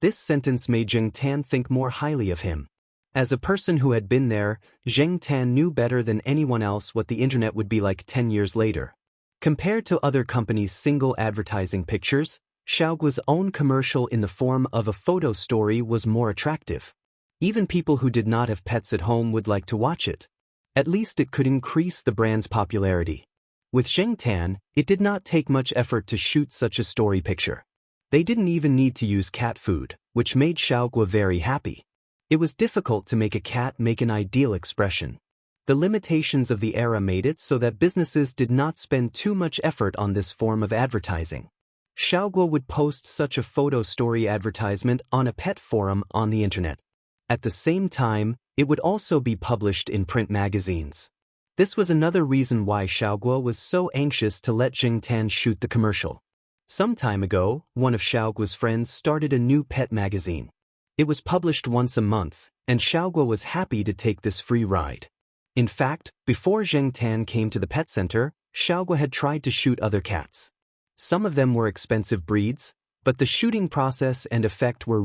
Speaker 1: This sentence made Jing Tan think more highly of him. As a person who had been there, Jing Tan knew better than anyone else what the internet would be like 10 years later. Compared to other companies' single advertising pictures, Xiaoguo's own commercial in the form of a photo story was more attractive. Even people who did not have pets at home would like to watch it. At least it could increase the brand's popularity. With Jing Tan, it did not take much effort to shoot such a story picture. They didn't even need to use cat food, which made Xiaoguo very happy. It was difficult to make a cat make an ideal expression. The limitations of the era made it so that businesses did not spend too much effort on this form of advertising. Xiaoguo would post such a photo story advertisement on a pet forum on the internet. At the same time, it would also be published in print magazines. This was another reason why Xiaoguo was so anxious to let Jing Tan shoot the commercial. Some time ago, one of Xiaoguo's friends started a new pet magazine. It was published once a month, and Xiaoguo was happy to take this free ride. In fact, before Jing Tan came to the pet center, Xiaoguo had tried to shoot other cats. Some of them were expensive breeds, but the shooting process and effect were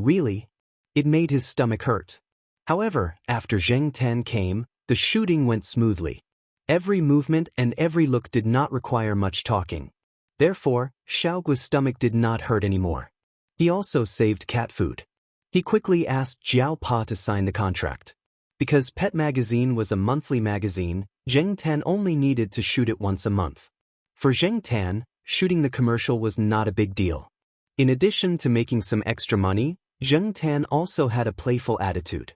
Speaker 1: it made his stomach hurt. However, after Jing Tan came, the shooting went smoothly. Every movement and every look did not require much talking. Therefore, Xiaoguo's stomach did not hurt anymore. He also saved cat food. He quickly asked Jiao Pa to sign the contract. Because Pet Magazine was a monthly magazine, Jing Tan only needed to shoot it once a month. For Jing Tan, shooting the commercial was not a big deal. In addition to making some extra money, Jing Tan also had a playful attitude.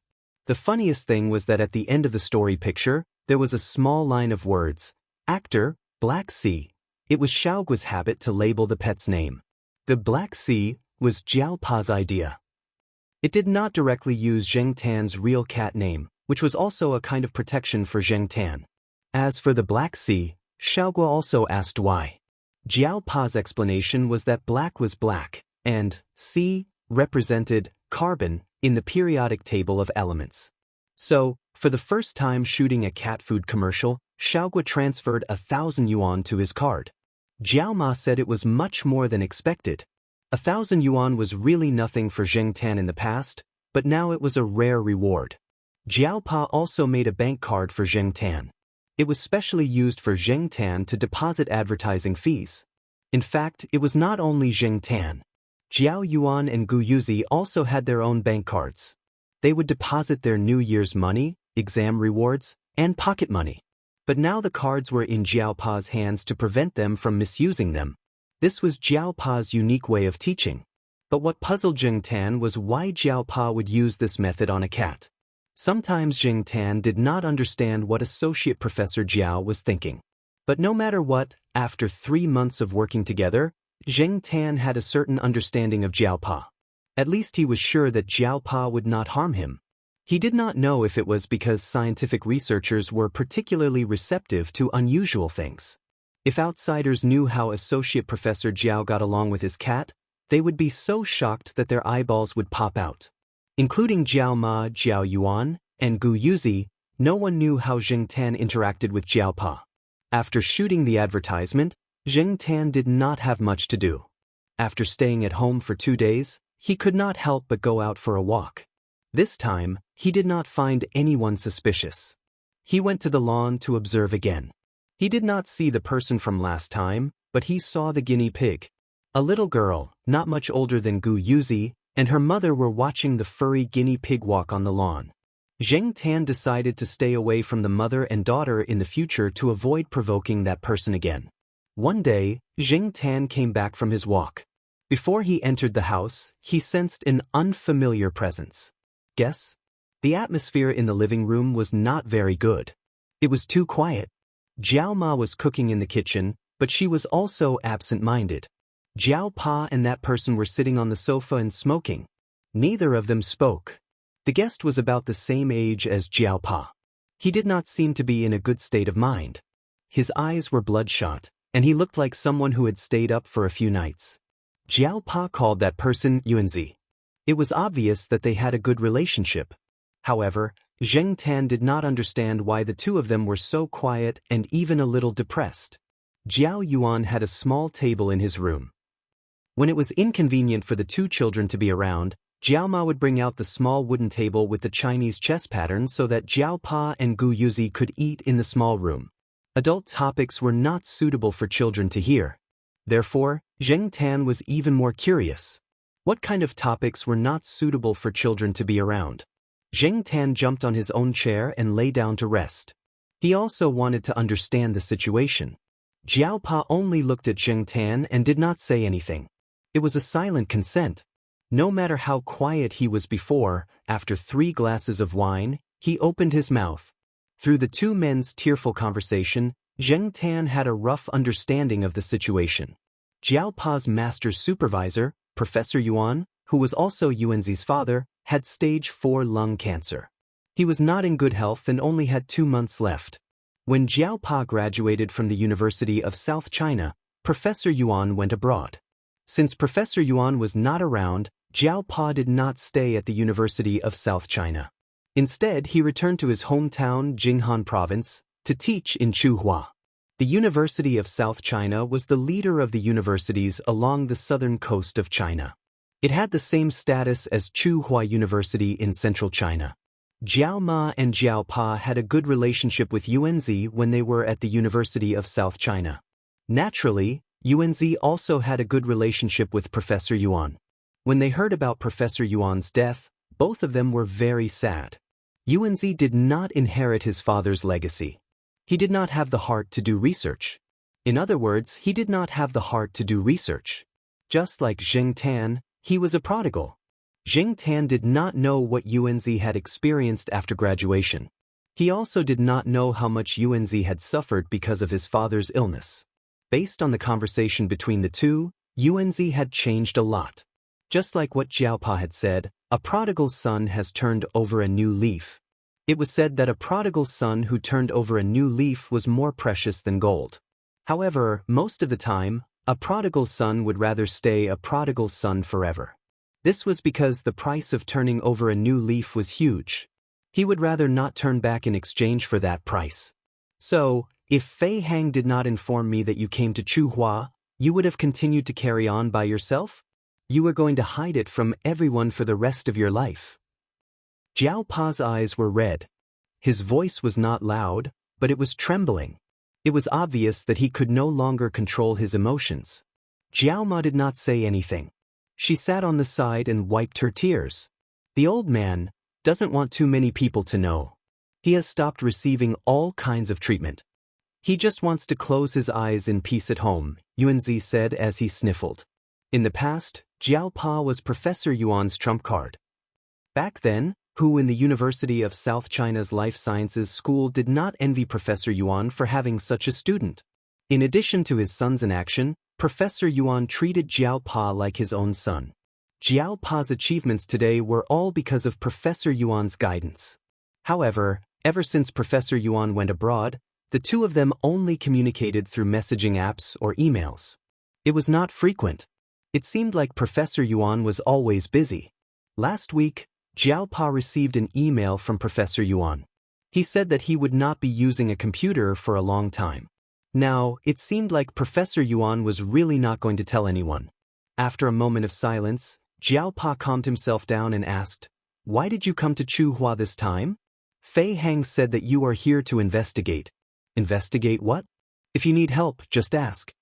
Speaker 1: The funniest thing was that at the end of the story picture, there was a small line of words, "Actor, Black Sea." It was Xiaoguo's habit to label the pet's name. The Black Sea was Jiao Pa's idea. It did not directly use Jing Tan's real cat name, which was also a kind of protection for Jing Tan. As for the Black Sea, Xiaoguo also asked why. Jiao Pa's explanation was that black was black, and sea represented carbon in the periodic table of elements. So, for the first time shooting a cat food commercial, Xiaoguo transferred 1,000 yuan to his card. Jiao Ma said it was much more than expected. 1,000 yuan was really nothing for Zheng Tan in the past, but now it was a rare reward. Jiao Pa also made a bank card for Zheng Tan. It was specially used for Zheng Tan to deposit advertising fees. In fact, it was not only Zheng Tan. Jiao Yuan and Gu Yuzi also had their own bank cards. They would deposit their New Year's money, exam rewards, and pocket money. But now the cards were in Jiao Pa's hands to prevent them from misusing them. This was Jiao Pa's unique way of teaching. But what puzzled Zheng Tan was why Jiao Pa would use this method on a cat. Sometimes Zheng Tan did not understand what Associate Professor Jiao was thinking. But no matter what, after 3 months of working together, Zheng Tan had a certain understanding of Jiao Pa. At least he was sure that Jiao Pa would not harm him. He did not know if it was because scientific researchers were particularly receptive to unusual things. If outsiders knew how Associate Professor Jiao got along with his cat, they would be so shocked that their eyeballs would pop out. Including Jiao Ma, Jiao Yuan, and Gu Yuzi, no one knew how Zheng Tan interacted with Jiao Pa. After shooting the advertisement, Zheng Tan did not have much to do. After staying at home for 2 days, he could not help but go out for a walk. This time, he did not find anyone suspicious. He went to the lawn to observe again. He did not see the person from last time, but he saw the guinea pig. A little girl, not much older than Gu Yuzi, and her mother were watching the furry guinea pig walk on the lawn. Zheng Tan decided to stay away from the mother and daughter in the future to avoid provoking that person again. One day, Zheng Tan came back from his walk. Before he entered the house, he sensed an unfamiliar presence. Guess? The atmosphere in the living room was not very good. It was too quiet. Jiao Ma was cooking in the kitchen, but she was also absent-minded. Jiao Pa and that person were sitting on the sofa and smoking. Neither of them spoke. The guest was about the same age as Jiao Pa. He did not seem to be in a good state of mind. His eyes were bloodshot, and he looked like someone who had stayed up for a few nights. Jiao Pa called that person Yuanzi. It was obvious that they had a good relationship. However, Zheng Tan did not understand why the two of them were so quiet and even a little depressed. Jiao Yuan had a small table in his room. When it was inconvenient for the two children to be around, Jiao Ma would bring out the small wooden table with the Chinese chess pattern so that Jiao Pa and Gu Yuzi could eat in the small room. Adult topics were not suitable for children to hear. Therefore, Zheng Tan was even more curious. What kind of topics were not suitable for children to be around? Zheng Tan jumped on his own chair and lay down to rest. He also wanted to understand the situation. Jiao Pa only looked at Zheng Tan and did not say anything. It was a silent consent. No matter how quiet he was before, after 3 glasses of wine, he opened his mouth. Through the two men's tearful conversation, Zheng Tan had a rough understanding of the situation. Jiao Pa's master's supervisor, Professor Yuan, who was also Yuanzi's father, had stage 4 lung cancer. He was not in good health and only had 2 months left. When Jiao Pa graduated from the University of South China, Professor Yuan went abroad. Since Professor Yuan was not around, Jiao Pa did not stay at the University of South China. Instead, he returned to his hometown, Jinghan Province, to teach in Chuhua. The University of South China was the leader of the universities along the southern coast of China. It had the same status as Chuhua University in central China. Jiao Ma and Jiao Pa had a good relationship with Yuanzi when they were at the University of South China. Naturally, Yuanzi also had a good relationship with Professor Yuan. When they heard about Professor Yuan's death, both of them were very sad. Yuanzi did not inherit his father's legacy. He did not have the heart to do research. In other words, he did not have the heart to do research. Just like Zheng Tan, he was a prodigal. Zheng Tan did not know what Yuanzi had experienced after graduation. He also did not know how much Yuanzi had suffered because of his father's illness. Based on the conversation between the two, Yuanzi had changed a lot. Just like what Jiao Pa had said, a prodigal son has turned over a new leaf. It was said that a prodigal son who turned over a new leaf was more precious than gold. However, most of the time, a prodigal son would rather stay a prodigal son forever. This was because the price of turning over a new leaf was huge. He would rather not turn back in exchange for that price. So, if Fei Hang did not inform me that you came to Chuhua, you would have continued to carry on by yourself? You were going to hide it from everyone for the rest of your life. Jiao Pa's eyes were red. His voice was not loud, but it was trembling. It was obvious that he could no longer control his emotions. Jiao Ma did not say anything. She sat on the side and wiped her tears. The old man doesn't want too many people to know. He has stopped receiving all kinds of treatment. He just wants to close his eyes in peace at home, Yuanzi said as he sniffled. In the past, Jiao Pa was Professor Yuan's trump card. Back then, who in the University of South China's Life Sciences School did not envy Professor Yuan for having such a student? In addition to his son's inaction, Professor Yuan treated Jiao Pa like his own son. Jiao Pa's achievements today were all because of Professor Yuan's guidance. However, ever since Professor Yuan went abroad, the two of them only communicated through messaging apps or emails. It was not frequent. It seemed like Professor Yuan was always busy. Last week, Jiao Pa received an email from Professor Yuan. He said that he would not be using a computer for a long time. Now, it seemed like Professor Yuan was really not going to tell anyone. After a moment of silence, Jiao Pa calmed himself down and asked, "Why did you come to Chuhua this time?" Fei Hang said that you are here to investigate. Investigate what? If you need help, just ask.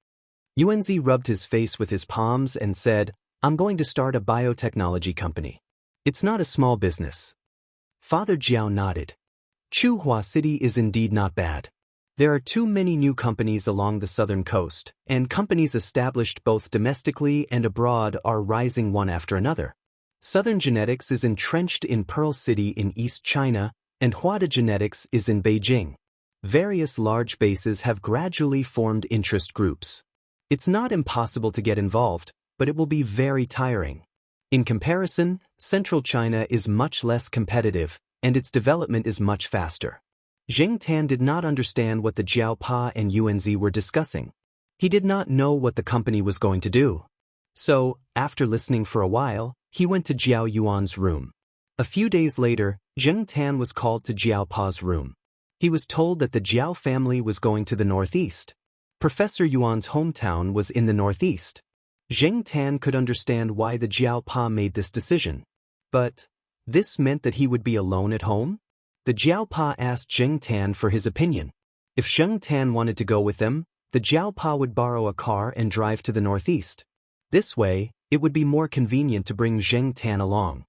Speaker 1: Yuanzi rubbed his face with his palms and said, "I'm going to start a biotechnology company. It's not a small business." Father Jiao nodded. Chuhua City is indeed not bad. There are too many new companies along the southern coast, and companies established both domestically and abroad are rising one after another. Southern Genetics is entrenched in Pearl City in East China, and Huada Genetics is in Beijing. Various large bases have gradually formed interest groups. It's not impossible to get involved, but it will be very tiring. In comparison, Central China is much less competitive, and its development is much faster. Zheng Tan did not understand what the Jiao Pa and Yuanzi were discussing. He did not know what the company was going to do. So, after listening for a while, he went to Jiao Yuan's room. A few days later, Zheng Tan was called to Jiao Pa's room. He was told that the Jiao family was going to the northeast. Professor Yuan's hometown was in the northeast. Zheng Tan could understand why the Jiao Pa made this decision. But this meant that he would be alone at home? The Jiao Pa asked Zheng Tan for his opinion. If Zheng Tan wanted to go with them, the Jiao Pa would borrow a car and drive to the northeast. This way, it would be more convenient to bring Zheng Tan along.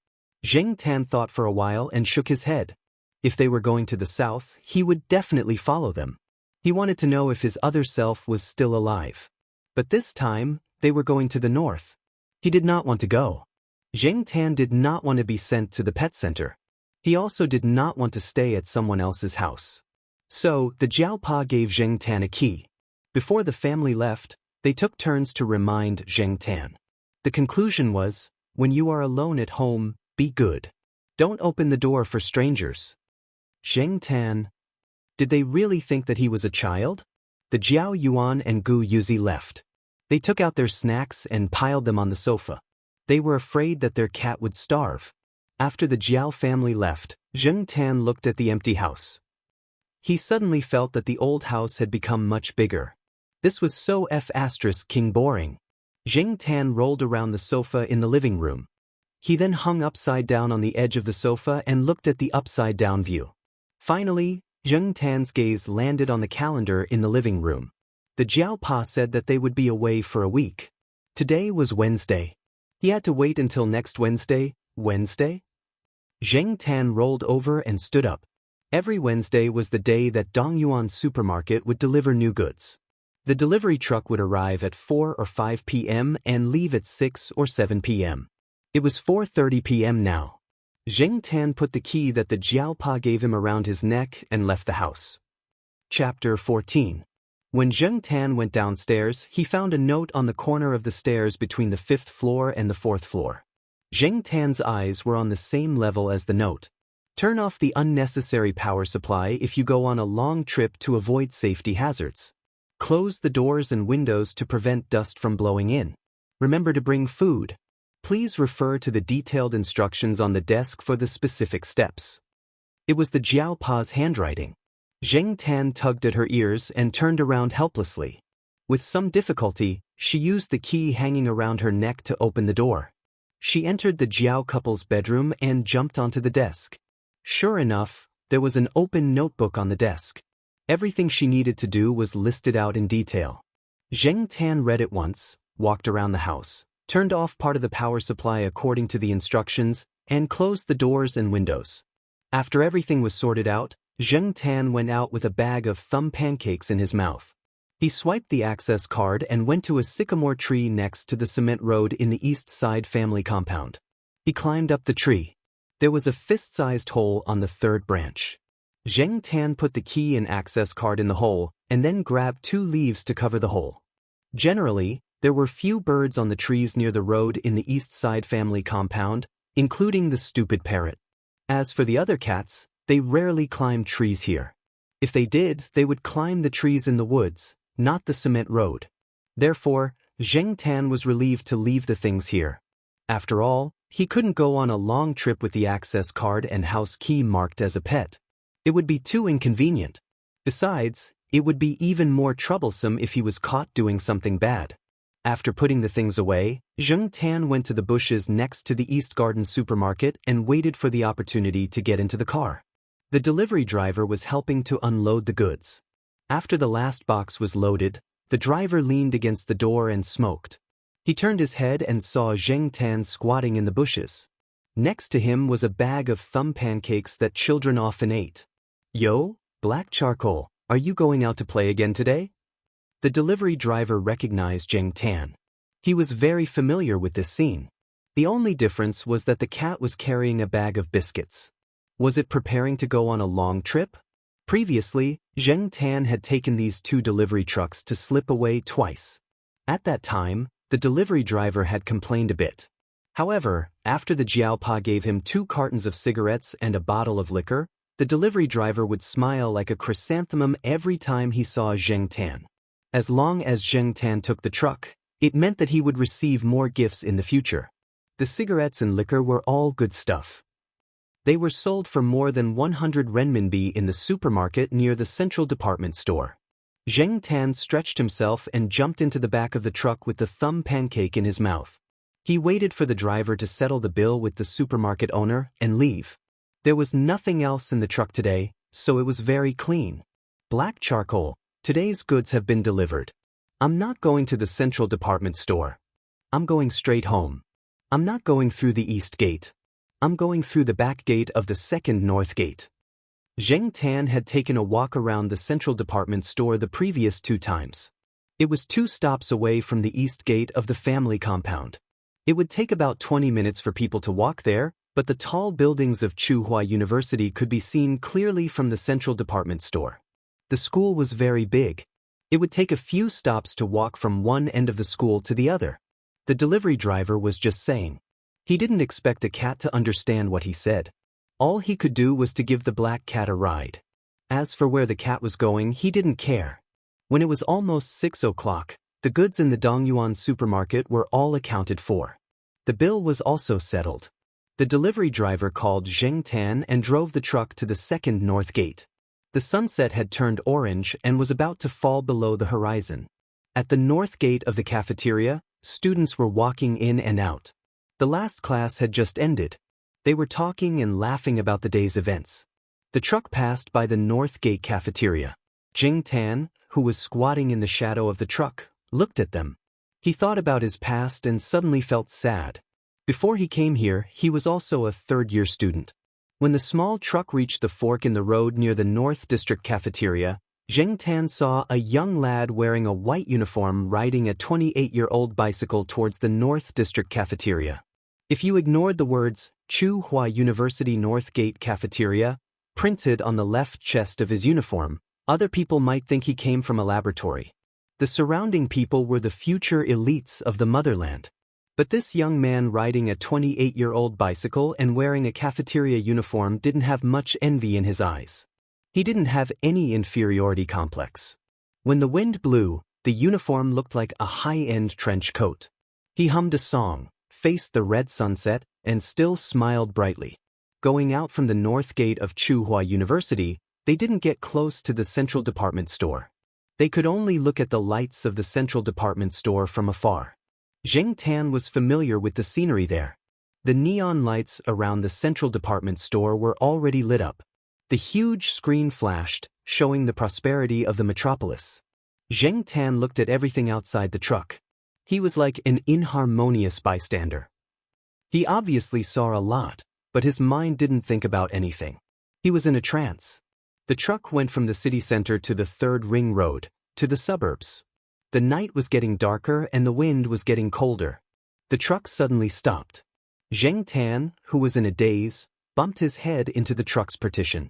Speaker 1: Zheng Tan thought for a while and shook his head. If they were going to the south, he would definitely follow them. He wanted to know if his other self was still alive. But this time, they were going to the north. He did not want to go. Zheng Tan did not want to be sent to the pet center. He also did not want to stay at someone else's house. So, the Jiao Pa gave Zheng Tan a key. Before the family left, they took turns to remind Zheng Tan. The conclusion was, when you are alone at home, be good. Don't open the door for strangers. Zheng Tan. Did they really think that he was a child? The Jiao Yuan and Gu Yuzi left. They took out their snacks and piled them on the sofa. They were afraid that their cat would starve. After the Jiao family left, Zheng Tan looked at the empty house. He suddenly felt that the old house had become much bigger. This was so King boring. Zheng Tan rolled around the sofa in the living room. He then hung upside down on the edge of the sofa and looked at the upside-down view. Finally, Zheng Tan's gaze landed on the calendar in the living room. The Jiao Pa said that they would be away for a week. Today was Wednesday. He had to wait until next Wednesday. Wednesday? Zheng Tan rolled over and stood up. Every Wednesday was the day that Dongyuan supermarket would deliver new goods. The delivery truck would arrive at 4 or 5 p.m. and leave at 6 or 7 p.m. It was 4:30 p.m. now. Zheng Tan put the key that the Jiao Pa gave him around his neck and left the house. Chapter 14. When Zheng Tan went downstairs, he found a note on the corner of the stairs between the 5th floor and the 4th floor. Zheng Tan's eyes were on the same level as the note. Turn off the unnecessary power supply if you go on a long trip to avoid safety hazards. Close the doors and windows to prevent dust from blowing in. Remember to bring food. Please refer to the detailed instructions on the desk for the specific steps. It was the Jiao Pa's handwriting. Zheng Tan tugged at her ears and turned around helplessly. With some difficulty, she used the key hanging around her neck to open the door. She entered the Jiao couple's bedroom and jumped onto the desk. Sure enough, there was an open notebook on the desk. Everything she needed to do was listed out in detail. Zheng Tan read it once, walked around the house, turned off part of the power supply according to the instructions, and closed the doors and windows. After everything was sorted out, Zheng Tan went out with a bag of thumb pancakes in his mouth. He swiped the access card and went to a sycamore tree next to the cement road in the east side family compound. He climbed up the tree. There was a fist-sized hole on the third branch. Zheng Tan put the key and access card in the hole and then grabbed 2 leaves to cover the hole. Generally, there were few birds on the trees near the road in the east side family compound, including the stupid parrot. As for the other cats, they rarely climbed trees here. If they did, they would climb the trees in the woods, not the cement road. Therefore, Zheng Tan was relieved to leave the things here. After all, he couldn't go on a long trip with the access card and house key marked as a pet. It would be too inconvenient. Besides, it would be even more troublesome if he was caught doing something bad. After putting the things away, Zheng Tan went to the bushes next to the East Garden supermarket and waited for the opportunity to get into the car. The delivery driver was helping to unload the goods. After the last box was loaded, the driver leaned against the door and smoked. He turned his head and saw Zheng Tan squatting in the bushes. Next to him was a bag of thumb pancakes that children often ate. "Yo, Black Charcoal, are you going out to play again today?" The delivery driver recognized Zheng Tan. He was very familiar with this scene. The only difference was that the cat was carrying a bag of biscuits. Was it preparing to go on a long trip? Previously, Zheng Tan had taken these 2 delivery trucks to slip away twice. At that time, the delivery driver had complained a bit. However, after the Jiaopa gave him 2 cartons of cigarettes and a bottle of liquor, the delivery driver would smile like a chrysanthemum every time he saw Zheng Tan. As long as Zheng Tan took the truck, it meant that he would receive more gifts in the future. The cigarettes and liquor were all good stuff. They were sold for more than 100 renminbi in the supermarket near the central department store. Zheng Tan stretched himself and jumped into the back of the truck with the thumb pancake in his mouth. He waited for the driver to settle the bill with the supermarket owner and leave. There was nothing else in the truck today, so it was very clean. "Black Charcoal, today's goods have been delivered. I'm not going to the central department store. I'm going straight home. I'm not going through the east gate. I'm going through the back gate of the second north gate." Zheng Tan had taken a walk around the central department store the previous 2 times. It was 2 stops away from the east gate of the family compound. It would take about 20 minutes for people to walk there, but the tall buildings of Tsinghua University could be seen clearly from the central department store. The school was very big. It would take a few stops to walk from one end of the school to the other. The delivery driver was just saying. He didn't expect a cat to understand what he said. All he could do was to give the black cat a ride. As for where the cat was going, he didn't care. When it was almost 6 o'clock, the goods in the Dongyuan supermarket were all accounted for. The bill was also settled. The delivery driver called Zheng Tan and drove the truck to the second north gate. The sunset had turned orange and was about to fall below the horizon. At the north gate of the cafeteria, students were walking in and out. The last class had just ended. They were talking and laughing about the day's events. The truck passed by the north gate cafeteria. Zheng Tan, who was squatting in the shadow of the truck, looked at them. He thought about his past and suddenly felt sad. Before he came here, he was also a third-year student. When the small truck reached the fork in the road near the North District cafeteria, Zheng Tan saw a young lad wearing a white uniform riding a 28-year-old bicycle towards the North District cafeteria. If you ignored the words, Tsinghua University North Gate Cafeteria, printed on the left chest of his uniform, other people might think he came from a laboratory. The surrounding people were the future elites of the motherland. But this young man riding a 28-year-old bicycle and wearing a cafeteria uniform didn't have much envy in his eyes. He didn't have any inferiority complex. When the wind blew, the uniform looked like a high-end trench coat. He hummed a song, faced the red sunset, and still smiled brightly. Going out from the north gate of Tsinghua University, they didn't get close to the central department store. They could only look at the lights of the central department store from afar. Zheng Tan was familiar with the scenery there. The neon lights around the central department store were already lit up. The huge screen flashed, showing the prosperity of the metropolis. Zheng Tan looked at everything outside the truck. He was like an inharmonious bystander. He obviously saw a lot, but his mind didn't think about anything. He was in a trance. The truck went from the city center to the third ring road, to the suburbs. The night was getting darker and the wind was getting colder. The truck suddenly stopped. Zheng Tan, who was in a daze, bumped his head into the truck's partition.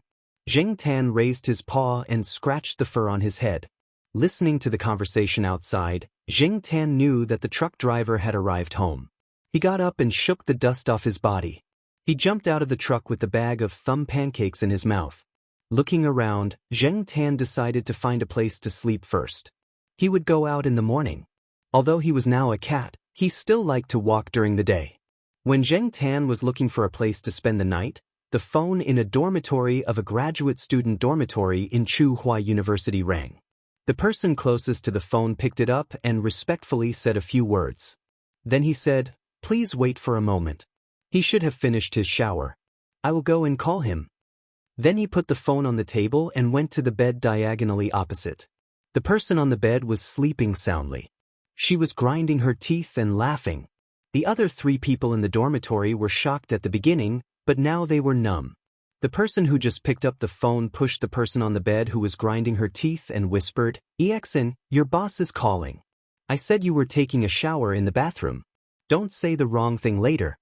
Speaker 1: Zheng Tan raised his paw and scratched the fur on his head. Listening to the conversation outside, Zheng Tan knew that the truck driver had arrived home. He got up and shook the dust off his body. He jumped out of the truck with the bag of thumb pancakes in his mouth. Looking around, Zheng Tan decided to find a place to sleep first. He would go out in the morning. Although he was now a cat, he still liked to walk during the day. When Zheng Tan was looking for a place to spend the night, the phone in a dormitory of a graduate student dormitory in Tsinghua University rang. The person closest to the phone picked it up and respectfully said a few words. Then he said, "Please wait for a moment. He should have finished his shower. I will go and call him." Then he put the phone on the table and went to the bed diagonally opposite. The person on the bed was sleeping soundly. She was grinding her teeth and laughing. The other 3 people in the dormitory were shocked at the beginning, but now they were numb. The person who just picked up the phone pushed the person on the bed who was grinding her teeth and whispered, "Exen, your boss is calling. I said you were taking a shower in the bathroom. Don't say the wrong thing later."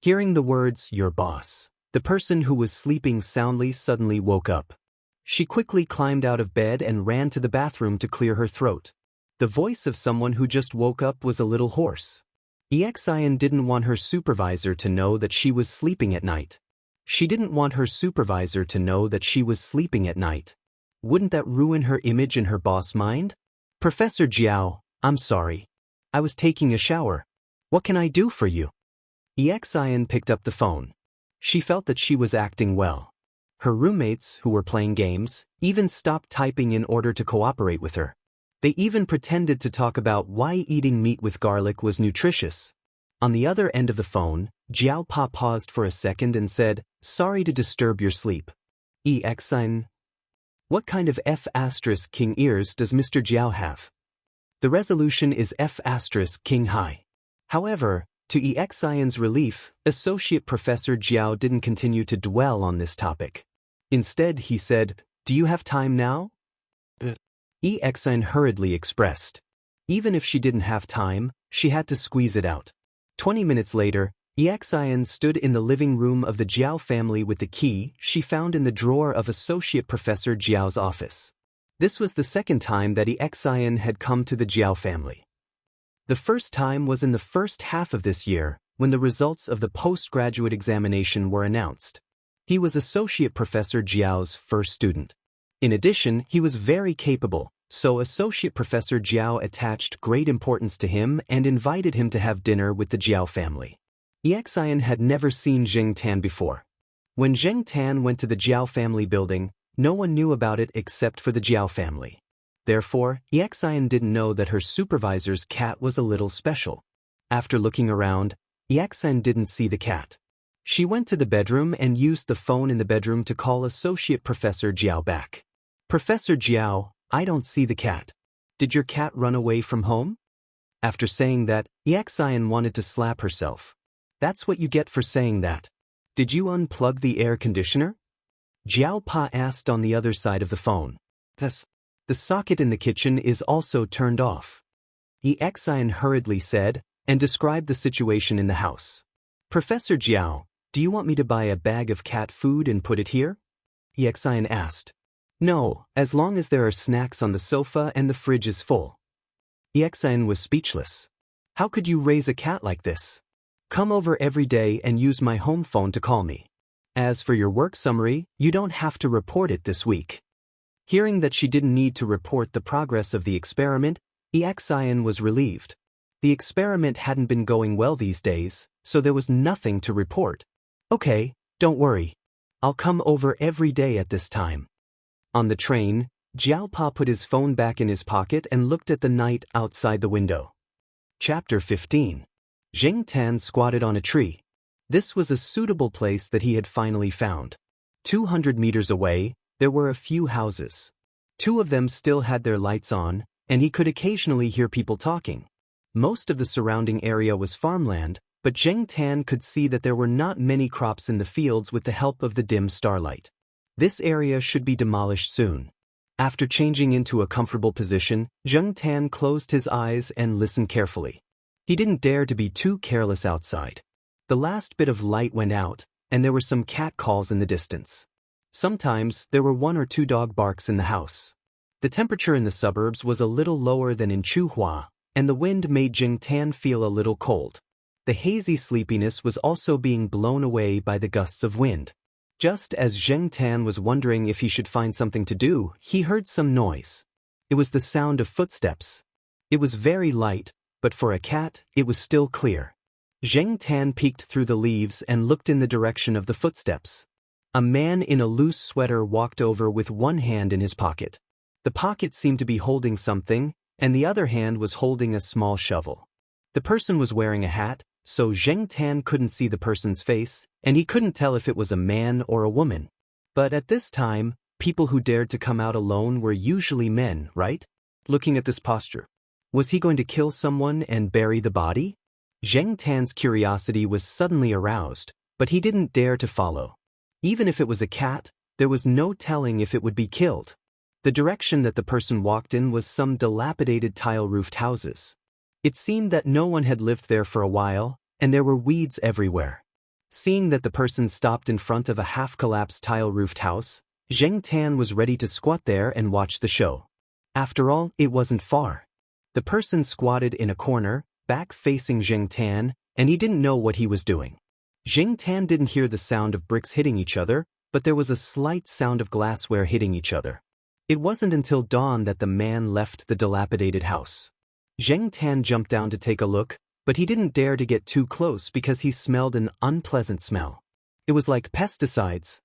Speaker 1: Hearing the words, "your boss," the person who was sleeping soundly suddenly woke up. She quickly climbed out of bed and ran to the bathroom to clear her throat. The voice of someone who just woke up was a little hoarse. Xian didn't want her supervisor to know that she was sleeping at night. She didn't want her supervisor to know that she was sleeping at night. Wouldn't that ruin her image in her boss' mind? "Professor Jiao, I'm sorry. I was taking a shower. What can I do for you?" Xian picked up the phone. She felt that she was acting well. Her roommates, who were playing games, even stopped typing in order to cooperate with her. They even pretended to talk about why eating meat with garlic was nutritious. On the other end of the phone, Jiao Pa paused for a second and said, "Sorry to disturb your sleep. Exin, what kind of F***king ears does Mr. Jiao have?" The resolution is F***king high. However, to Xian's relief, Associate Professor Jiao didn't continue to dwell on this topic. Instead, he said, "Do you have time now?" Xian hurriedly expressed. Even if she didn't have time, she had to squeeze it out. 20 minutes later, Xian stood in the living room of the Jiao family with the key she found in the drawer of Associate Professor Jiao's office. This was the second time that Xian had come to the Jiao family. The first time was in the first half of this year, when the results of the postgraduate examination were announced. He was Associate Professor Jiao's first student. In addition, he was very capable, so Associate Professor Jiao attached great importance to him and invited him to have dinner with the Jiao family. Xian had never seen Zheng Tan before. When Zheng Tan went to the Jiao family building, no one knew about it except for the Jiao family. Therefore, Xian didn't know that her supervisor's cat was a little special. After looking around, Xian didn't see the cat. She went to the bedroom and used the phone in the bedroom to call Associate Professor Jiao back. "Professor Jiao, I don't see the cat. Did your cat run away from home?" After saying that, Xian wanted to slap herself. "That's what you get for saying that. Did you unplug the air conditioner?" Jiao Pa asked on the other side of the phone. "Yes. The socket in the kitchen is also turned off." Xian hurriedly said, and described the situation in the house. "Professor Jiao, do you want me to buy a bag of cat food and put it here?" Xian asked. "No, as long as there are snacks on the sofa and the fridge is full." Xian was speechless. How could you raise a cat like this? Come over every day and use my home phone to call me. As for your work summary, you don't have to report it this week. Hearing that she didn't need to report the progress of the experiment, Xian was relieved. The experiment hadn't been going well these days, so there was nothing to report. Okay, don't worry. I'll come over every day at this time. On the train, Jiaopa put his phone back in his pocket and looked at the night outside the window. Chapter 15. Zheng Tan squatted on a tree. This was a suitable place that he had finally found. 200 meters away, there were a few houses. 2 of them still had their lights on, and he could occasionally hear people talking. Most of the surrounding area was farmland, but Zheng Tan could see that there were not many crops in the fields with the help of the dim starlight. This area should be demolished soon. After changing into a comfortable position, Zheng Tan closed his eyes and listened carefully. He didn't dare to be too careless outside. The last bit of light went out, and there were some cat calls in the distance. Sometimes there were 1 or 2 dog barks in the house. The temperature in the suburbs was a little lower than in Chuhua, and the wind made Zheng Tan feel a little cold. The hazy sleepiness was also being blown away by the gusts of wind. Just as Zheng Tan was wondering if he should find something to do, he heard some noise. It was the sound of footsteps. It was very light, but for a cat, it was still clear. Zheng Tan peeked through the leaves and looked in the direction of the footsteps. A man in a loose sweater walked over with one hand in his pocket. The pocket seemed to be holding something, and the other hand was holding a small shovel. The person was wearing a hat, so Zheng Tan couldn't see the person's face, and he couldn't tell if it was a man or a woman. But at this time, people who dared to come out alone were usually men, right? Looking at this posture. Was he going to kill someone and bury the body? Zheng Tan's curiosity was suddenly aroused, but he didn't dare to follow. Even if it was a cat, there was no telling if it would be killed. The direction that the person walked in was some dilapidated tile-roofed houses. It seemed that no one had lived there for a while, and there were weeds everywhere. Seeing that the person stopped in front of a half-collapsed tile-roofed house, Zheng Tan was ready to squat there and watch the show. After all, it wasn't far. The person squatted in a corner, back facing Zheng Tan, and he didn't know what he was doing. Zheng Tan didn't hear the sound of bricks hitting each other, but there was a slight sound of glassware hitting each other. It wasn't until dawn that the man left the dilapidated house. Zheng Tan jumped down to take a look, but he didn't dare to get too close because he smelled an unpleasant smell. It was like pesticides.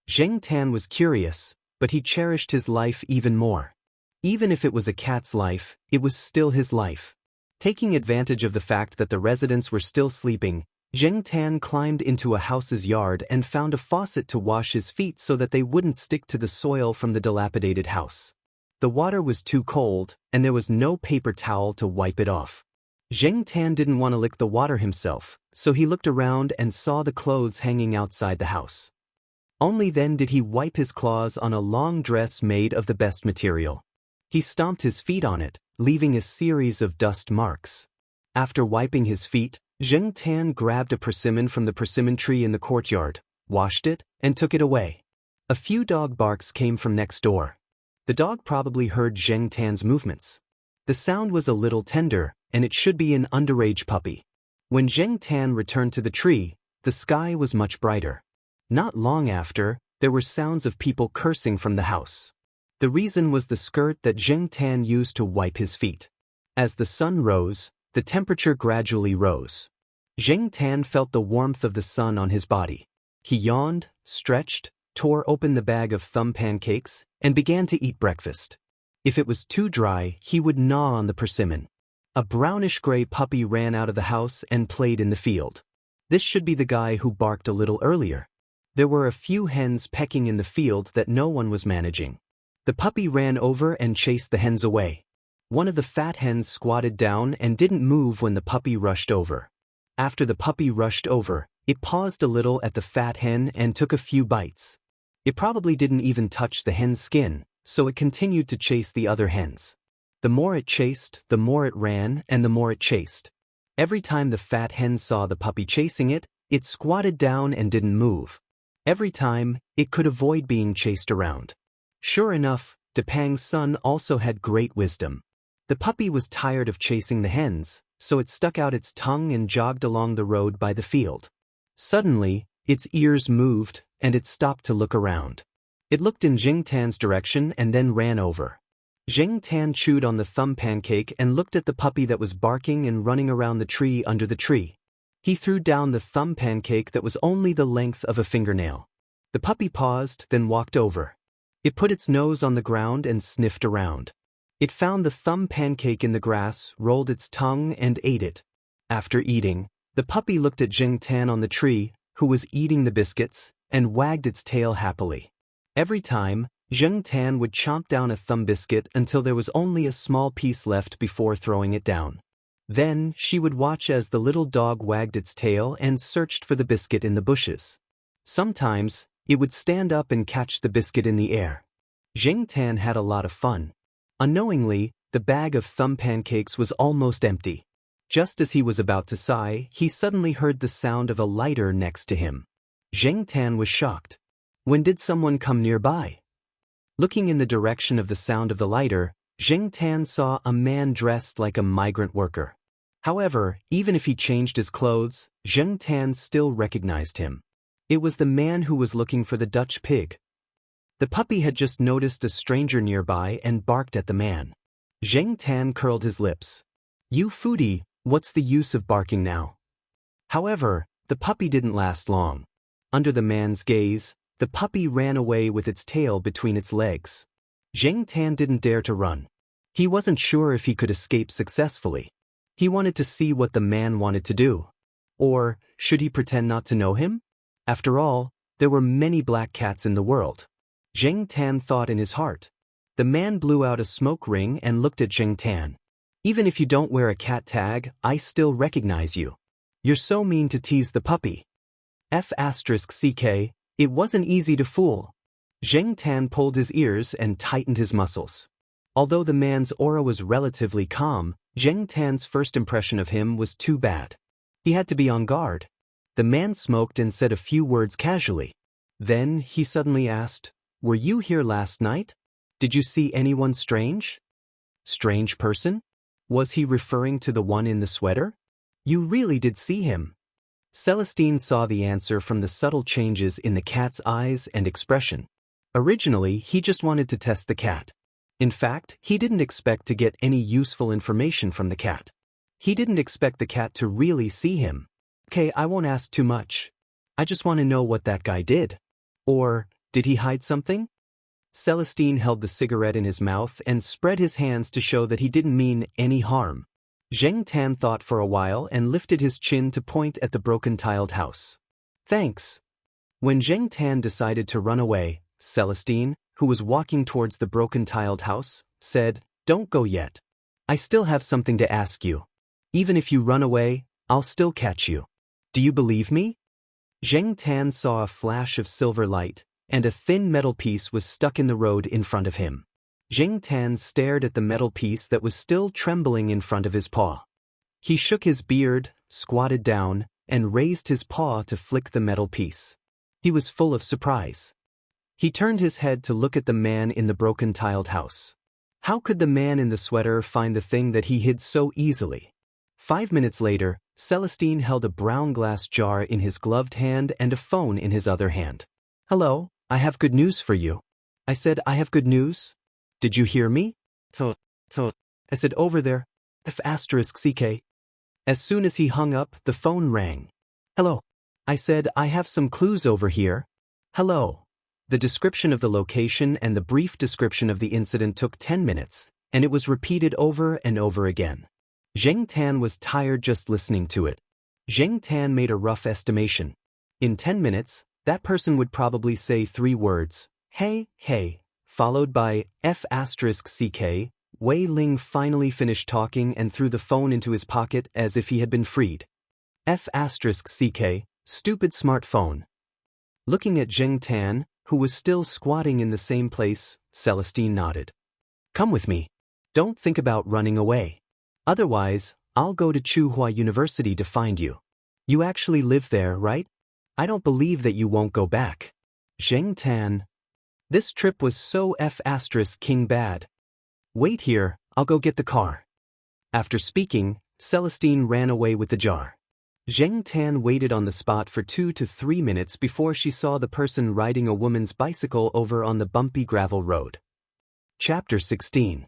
Speaker 1: Zheng Tan was curious, but he cherished his life even more. Even if it was a cat's life, it was still his life. Taking advantage of the fact that the residents were still sleeping, Zheng Tan climbed into a house's yard and found a faucet to wash his feet so that they wouldn't stick to the soil from the dilapidated house. The water was too cold, and there was no paper towel to wipe it off. Zheng Tan didn't want to lick the water himself, so he looked around and saw the clothes hanging outside the house. Only then did he wipe his claws on a long dress made of the best material. He stomped his feet on it, leaving a series of dust marks. After wiping his feet, Zheng Tan grabbed a persimmon from the persimmon tree in the courtyard, washed it, and took it away. A few dog barks came from next door. The dog probably heard Zheng Tan's movements. The sound was a little tender, and it should be an underage puppy. When Zheng Tan returned to the tree, the sky was much brighter. Not long after, there were sounds of people cursing from the house. The reason was the skirt that Zheng Tan used to wipe his feet. As the sun rose, the temperature gradually rose. Zheng Tan felt the warmth of the sun on his body. He yawned, stretched, tore open the bag of thumb pancakes, and began to eat breakfast. If it was too dry, he would gnaw on the persimmon. A brownish-gray puppy ran out of the house and played in the field. This should be the guy who barked a little earlier. There were a few hens pecking in the field that no one was managing. The puppy ran over and chased the hens away. One of the fat hens squatted down and didn't move when the puppy rushed over. After the puppy rushed over, it paused a little at the fat hen and took a few bites. It probably didn't even touch the hen's skin, so it continued to chase the other hens. The more it chased, the more it ran, and the more it chased. Every time the fat hen saw the puppy chasing it, it squatted down and didn't move. Every time, it could avoid being chased around. Sure enough, Depang's son also had great wisdom. The puppy was tired of chasing the hens, so it stuck out its tongue and jogged along the road by the field. Suddenly, its ears moved, and it stopped to look around. It looked in Jing Tan's direction and then ran over. Jing Tan chewed on the thumb pancake and looked at the puppy that was barking and running around the tree under the tree. He threw down the thumb pancake that was only the length of a fingernail. The puppy paused, then walked over. It put its nose on the ground and sniffed around. It found the thumb pancake in the grass, rolled its tongue, and ate it. After eating, the puppy looked at Jing Tan on the tree, who was eating the biscuits, and wagged its tail happily. Every time, Jing Tan would chomp down a thumb biscuit until there was only a small piece left before throwing it down. Then, she would watch as the little dog wagged its tail and searched for the biscuit in the bushes. Sometimes, it would stand up and catch the biscuit in the air. Jing Tan had a lot of fun. Unknowingly, the bag of thumb pancakes was almost empty. Just as he was about to sigh, he suddenly heard the sound of a lighter next to him. Jing Tan was shocked. When did someone come nearby? Looking in the direction of the sound of the lighter, Jing Tan saw a man dressed like a migrant worker. However, even if he changed his clothes, Jing Tan still recognized him. It was the man who was looking for the Dutch pig. The puppy had just noticed a stranger nearby and barked at the man. Jing Tan curled his lips. "You foodie, what's the use of barking now?" However, the puppy didn't last long. Under the man's gaze, the puppy ran away with its tail between its legs. Jing Tan didn't dare to run. He wasn't sure if he could escape successfully. He wanted to see what the man wanted to do. Or, should he pretend not to know him? After all, there were many black cats in the world. Jing Tan thought in his heart. The man blew out a smoke ring and looked at Jing Tan. "Even if you don't wear a cat tag, I still recognize you. You're so mean to tease the puppy." F***ck, it wasn't easy to fool. Jing Tan pulled his ears and tightened his muscles. Although the man's aura was relatively calm, Jing Tan's first impression of him was too bad. He had to be on guard. The man smoked and said a few words casually. Then, he suddenly asked, "Were you here last night? Did you see anyone strange?" Strange person? Was he referring to the one in the sweater? You really did see him. Celestine saw the answer from the subtle changes in the cat's eyes and expression. Originally, he just wanted to test the cat. In fact, he didn't expect to get any useful information from the cat. He didn't expect the cat to really see him. "Okay, I won't ask too much. I just want to know what that guy did. Or, did he hide something?" Celestine held the cigarette in his mouth and spread his hands to show that he didn't mean any harm. Jing Tan thought for a while and lifted his chin to point at the broken tiled house. "Thanks." When Jing Tan decided to run away, Celestine, who was walking towards the broken tiled house, said, "Don't go yet. I still have something to ask you. Even if you run away, I'll still catch you. Do you believe me?" Jing Tan saw a flash of silver light, and a thin metal piece was stuck in the road in front of him. Jing Tan stared at the metal piece that was still trembling in front of his paw. He shook his beard, squatted down, and raised his paw to flick the metal piece. He was full of surprise. He turned his head to look at the man in the broken tiled house. How could the man in the sweater find the thing that he hid so easily? 5 minutes later, Celestine held a brown glass jar in his gloved hand and a phone in his other hand. "Hello, I have good news for you." I said, "I have good news? Did you hear me?" I said, "Over there. F***ck." As soon as he hung up, the phone rang. "Hello." I said, "I have some clues over here." "Hello." The description of the location and the brief description of the incident took 10 minutes, and it was repeated over and over again. Jing Tan was tired just listening to it. Jing Tan made a rough estimation. In 10 minutes, that person would probably say 3 words, "Hey, hey," followed by F***ck. Wei Ling finally finished talking and threw the phone into his pocket as if he had been freed. F***ck, stupid smartphone. Looking at Jing Tan, who was still squatting in the same place, Celestine nodded. "Come with me. Don't think about running away. Otherwise, I'll go to Tsinghua University to find you. You actually live there, right? I don't believe that you won't go back." Jing Tan. This trip was so F***king bad. "Wait here, I'll go get the car." After speaking, Celestine ran away with the jar. Zheng Tan waited on the spot for 2 to 3 minutes before she saw the person riding a woman's bicycle over on the bumpy gravel road. Chapter 16.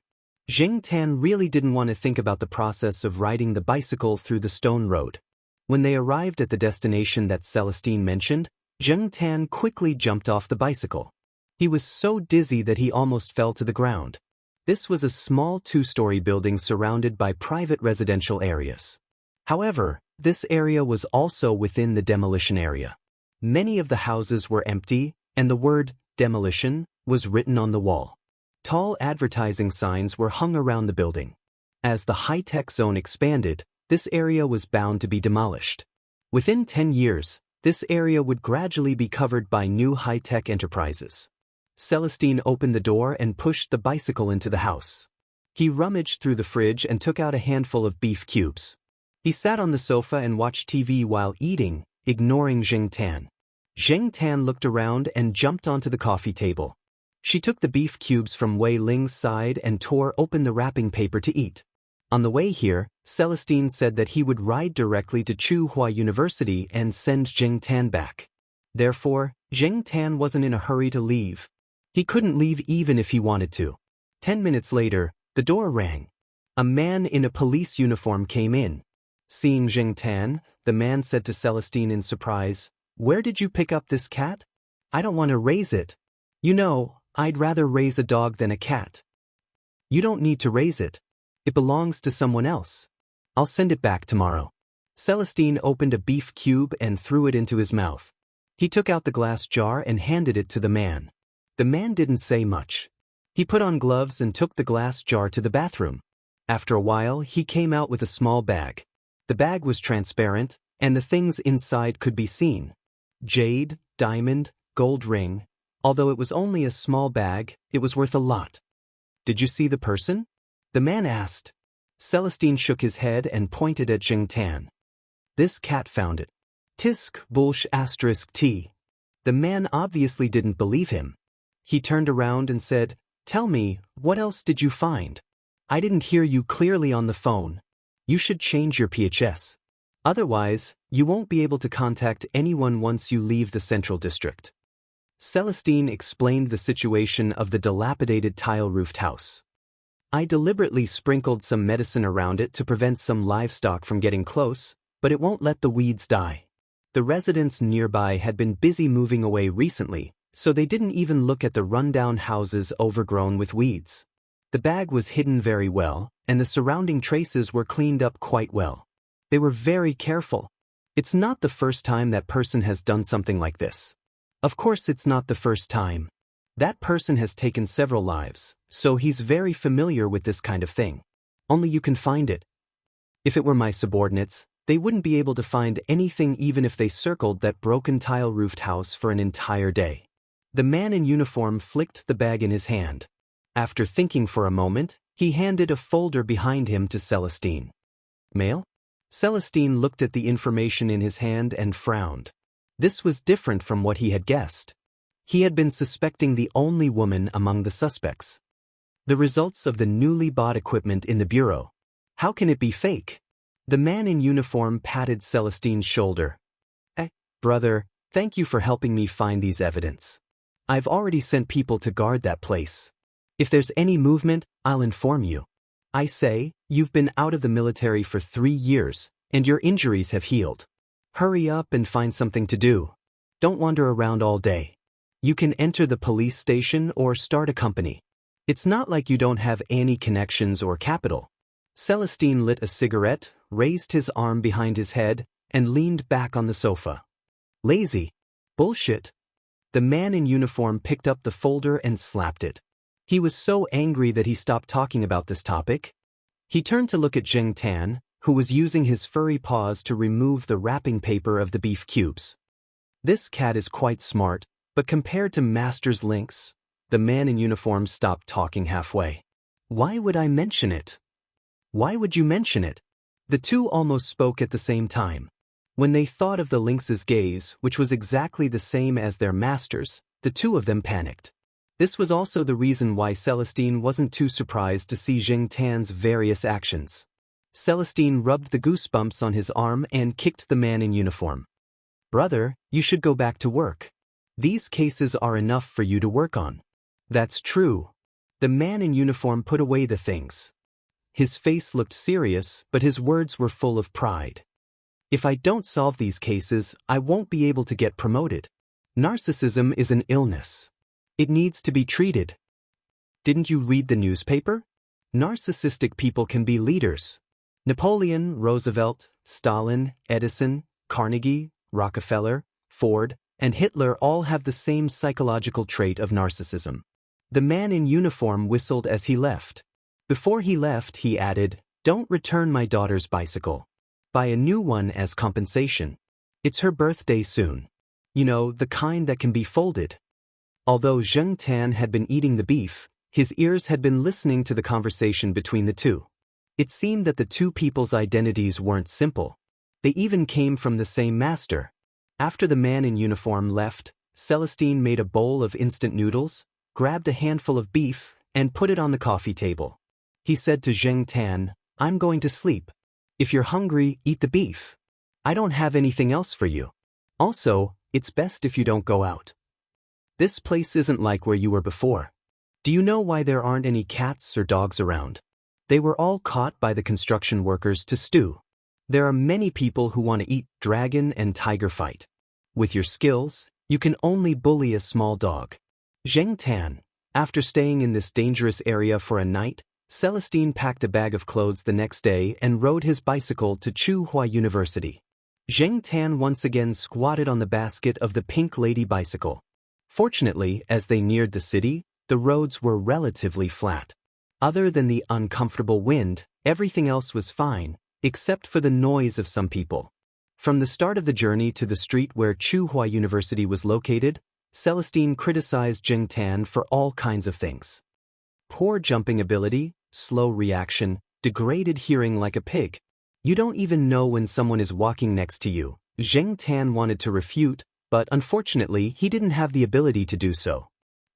Speaker 1: Zheng Tan really didn't want to think about the process of riding the bicycle through the stone road. When they arrived at the destination that Celestine mentioned, Zheng Tan quickly jumped off the bicycle. He was so dizzy that he almost fell to the ground. This was a small 2-story building surrounded by private residential areas. However, this area was also within the demolition area. Many of the houses were empty, and the word demolition was written on the wall. Tall advertising signs were hung around the building. As the high-tech zone expanded, this area was bound to be demolished. Within 10 years, this area would gradually be covered by new high-tech enterprises. Celestine opened the door and pushed the bicycle into the house. He rummaged through the fridge and took out a handful of beef cubes. He sat on the sofa and watched TV while eating, ignoring Zheng Tan. Zheng Tan looked around and jumped onto the coffee table. She took the beef cubes from Wei Ling's side and tore open the wrapping paper to eat. On the way here, Celestine said that he would ride directly to Tsinghua University and send Zheng Tan back. Therefore, Zheng Tan wasn't in a hurry to leave. He couldn't leave even if he wanted to. 10 minutes later, the door rang. A man in a police uniform came in. Seeing Zheng Tan, the man said to Celestine in surprise, "Where did you pick up this cat? I don't want to raise it. You know, I'd rather raise a dog than a cat." "You don't need to raise it. It belongs to someone else. I'll send it back tomorrow." Celestine opened a beef cube and threw it into his mouth. He took out the glass jar and handed it to the man. The man didn't say much. He put on gloves and took the glass jar to the bathroom. After a while, he came out with a small bag. The bag was transparent, and the things inside could be seen. Jade, diamond, gold ring. Although it was only a small bag, it was worth a lot. "Did you see the person?" the man asked. Celestine shook his head and pointed at Zheng Tan. "This cat found it. Tisk bulsh *t. The man obviously didn't believe him. He turned around and said, "Tell me, what else did you find? I didn't hear you clearly on the phone. You should change your PHS. Otherwise, you won't be able to contact anyone once you leave the Central District." Celestine explained the situation of the dilapidated tile-roofed house. "I deliberately sprinkled some medicine around it to prevent some livestock from getting close, but it won't let the weeds die. The residents nearby had been busy moving away recently, so they didn't even look at the rundown houses overgrown with weeds. The bag was hidden very well, and the surrounding traces were cleaned up quite well. They were very careful. It's not the first time that person has done something like this. Of course it's not the first time. That person has taken several lives, so he's very familiar with this kind of thing. Only you can find it. If it were my subordinates, they wouldn't be able to find anything even if they circled that broken tile-roofed house for an entire day." The man in uniform flicked the bag in his hand. After thinking for a moment, he handed a folder behind him to Celestine. "Mail?" Celestine looked at the information in his hand and frowned. This was different from what he had guessed. He had been suspecting the only woman among the suspects. The results of the newly bought equipment in the bureau. How can it be fake? The man in uniform patted Celestine's shoulder. Brother, thank you for helping me find these evidence. I've already sent people to guard that place. If there's any movement, I'll inform you. I say, you've been out of the military for 3 years, and your injuries have healed. Hurry up and find something to do. Don't wander around all day. You can enter the police station or start a company. It's not like you don't have any connections or capital." Celestine lit a cigarette, raised his arm behind his head, and leaned back on the sofa. "Lazy. Bullshit." The man in uniform picked up the folder and slapped it. He was so angry that he stopped talking about this topic. He turned to look at Zheng Tan, who was using his furry paws to remove the wrapping paper of the beef cubes. "This cat is quite smart, but compared to Master's lynx," the man in uniform stopped talking halfway. "Why would I mention it?" "Why would you mention it?" The two almost spoke at the same time. When they thought of the lynx's gaze, which was exactly the same as their master's, the two of them panicked. This was also the reason why Celestine wasn't too surprised to see Zheng Tan's various actions. Celestine rubbed the goosebumps on his arm and kicked the man in uniform. "Brother, you should go back to work. These cases are enough for you to work on." "That's true." The man in uniform put away the things. His face looked serious, but his words were full of pride. "If I don't solve these cases, I won't be able to get promoted. Narcissism is an illness. It needs to be treated. Didn't you read the newspaper? Narcissistic people can be leaders. Napoleon, Roosevelt, Stalin, Edison, Carnegie, Rockefeller, Ford, and Hitler all have the same psychological trait of narcissism." The man in uniform whistled as he left. Before he left, he added, "Don't return my daughter's bicycle. Buy a new one as compensation. It's her birthday soon. You know, the kind that can be folded." Although Zheng Tan had been eating the beef, his ears had been listening to the conversation between the two. It seemed that the two people's identities weren't simple. They even came from the same master. After the man in uniform left, Celestine made a bowl of instant noodles, grabbed a handful of beef, and put it on the coffee table. He said to Zheng Tan, "I'm going to sleep. If you're hungry, eat the beef. I don't have anything else for you. Also, it's best if you don't go out. This place isn't like where you were before. Do you know why there aren't any cats or dogs around? They were all caught by the construction workers to stew. There are many people who want to eat dragon and tiger fight. With your skills, you can only bully a small dog." Zheng Tan. After staying in this dangerous area for a night, Celestine packed a bag of clothes the next day and rode his bicycle to Tsinghua University. Zheng Tan once again squatted on the basket of the Pink Lady bicycle. Fortunately, as they neared the city, the roads were relatively flat. Other than the uncomfortable wind, everything else was fine, except for the noise of some people. From the start of the journey to the street where Tsinghua University was located, Celestine criticized Zheng Tan for all kinds of things. Poor jumping ability, slow reaction, degraded hearing like a pig. You don't even know when someone is walking next to you. Zheng Tan wanted to refute, but unfortunately he didn't have the ability to do so.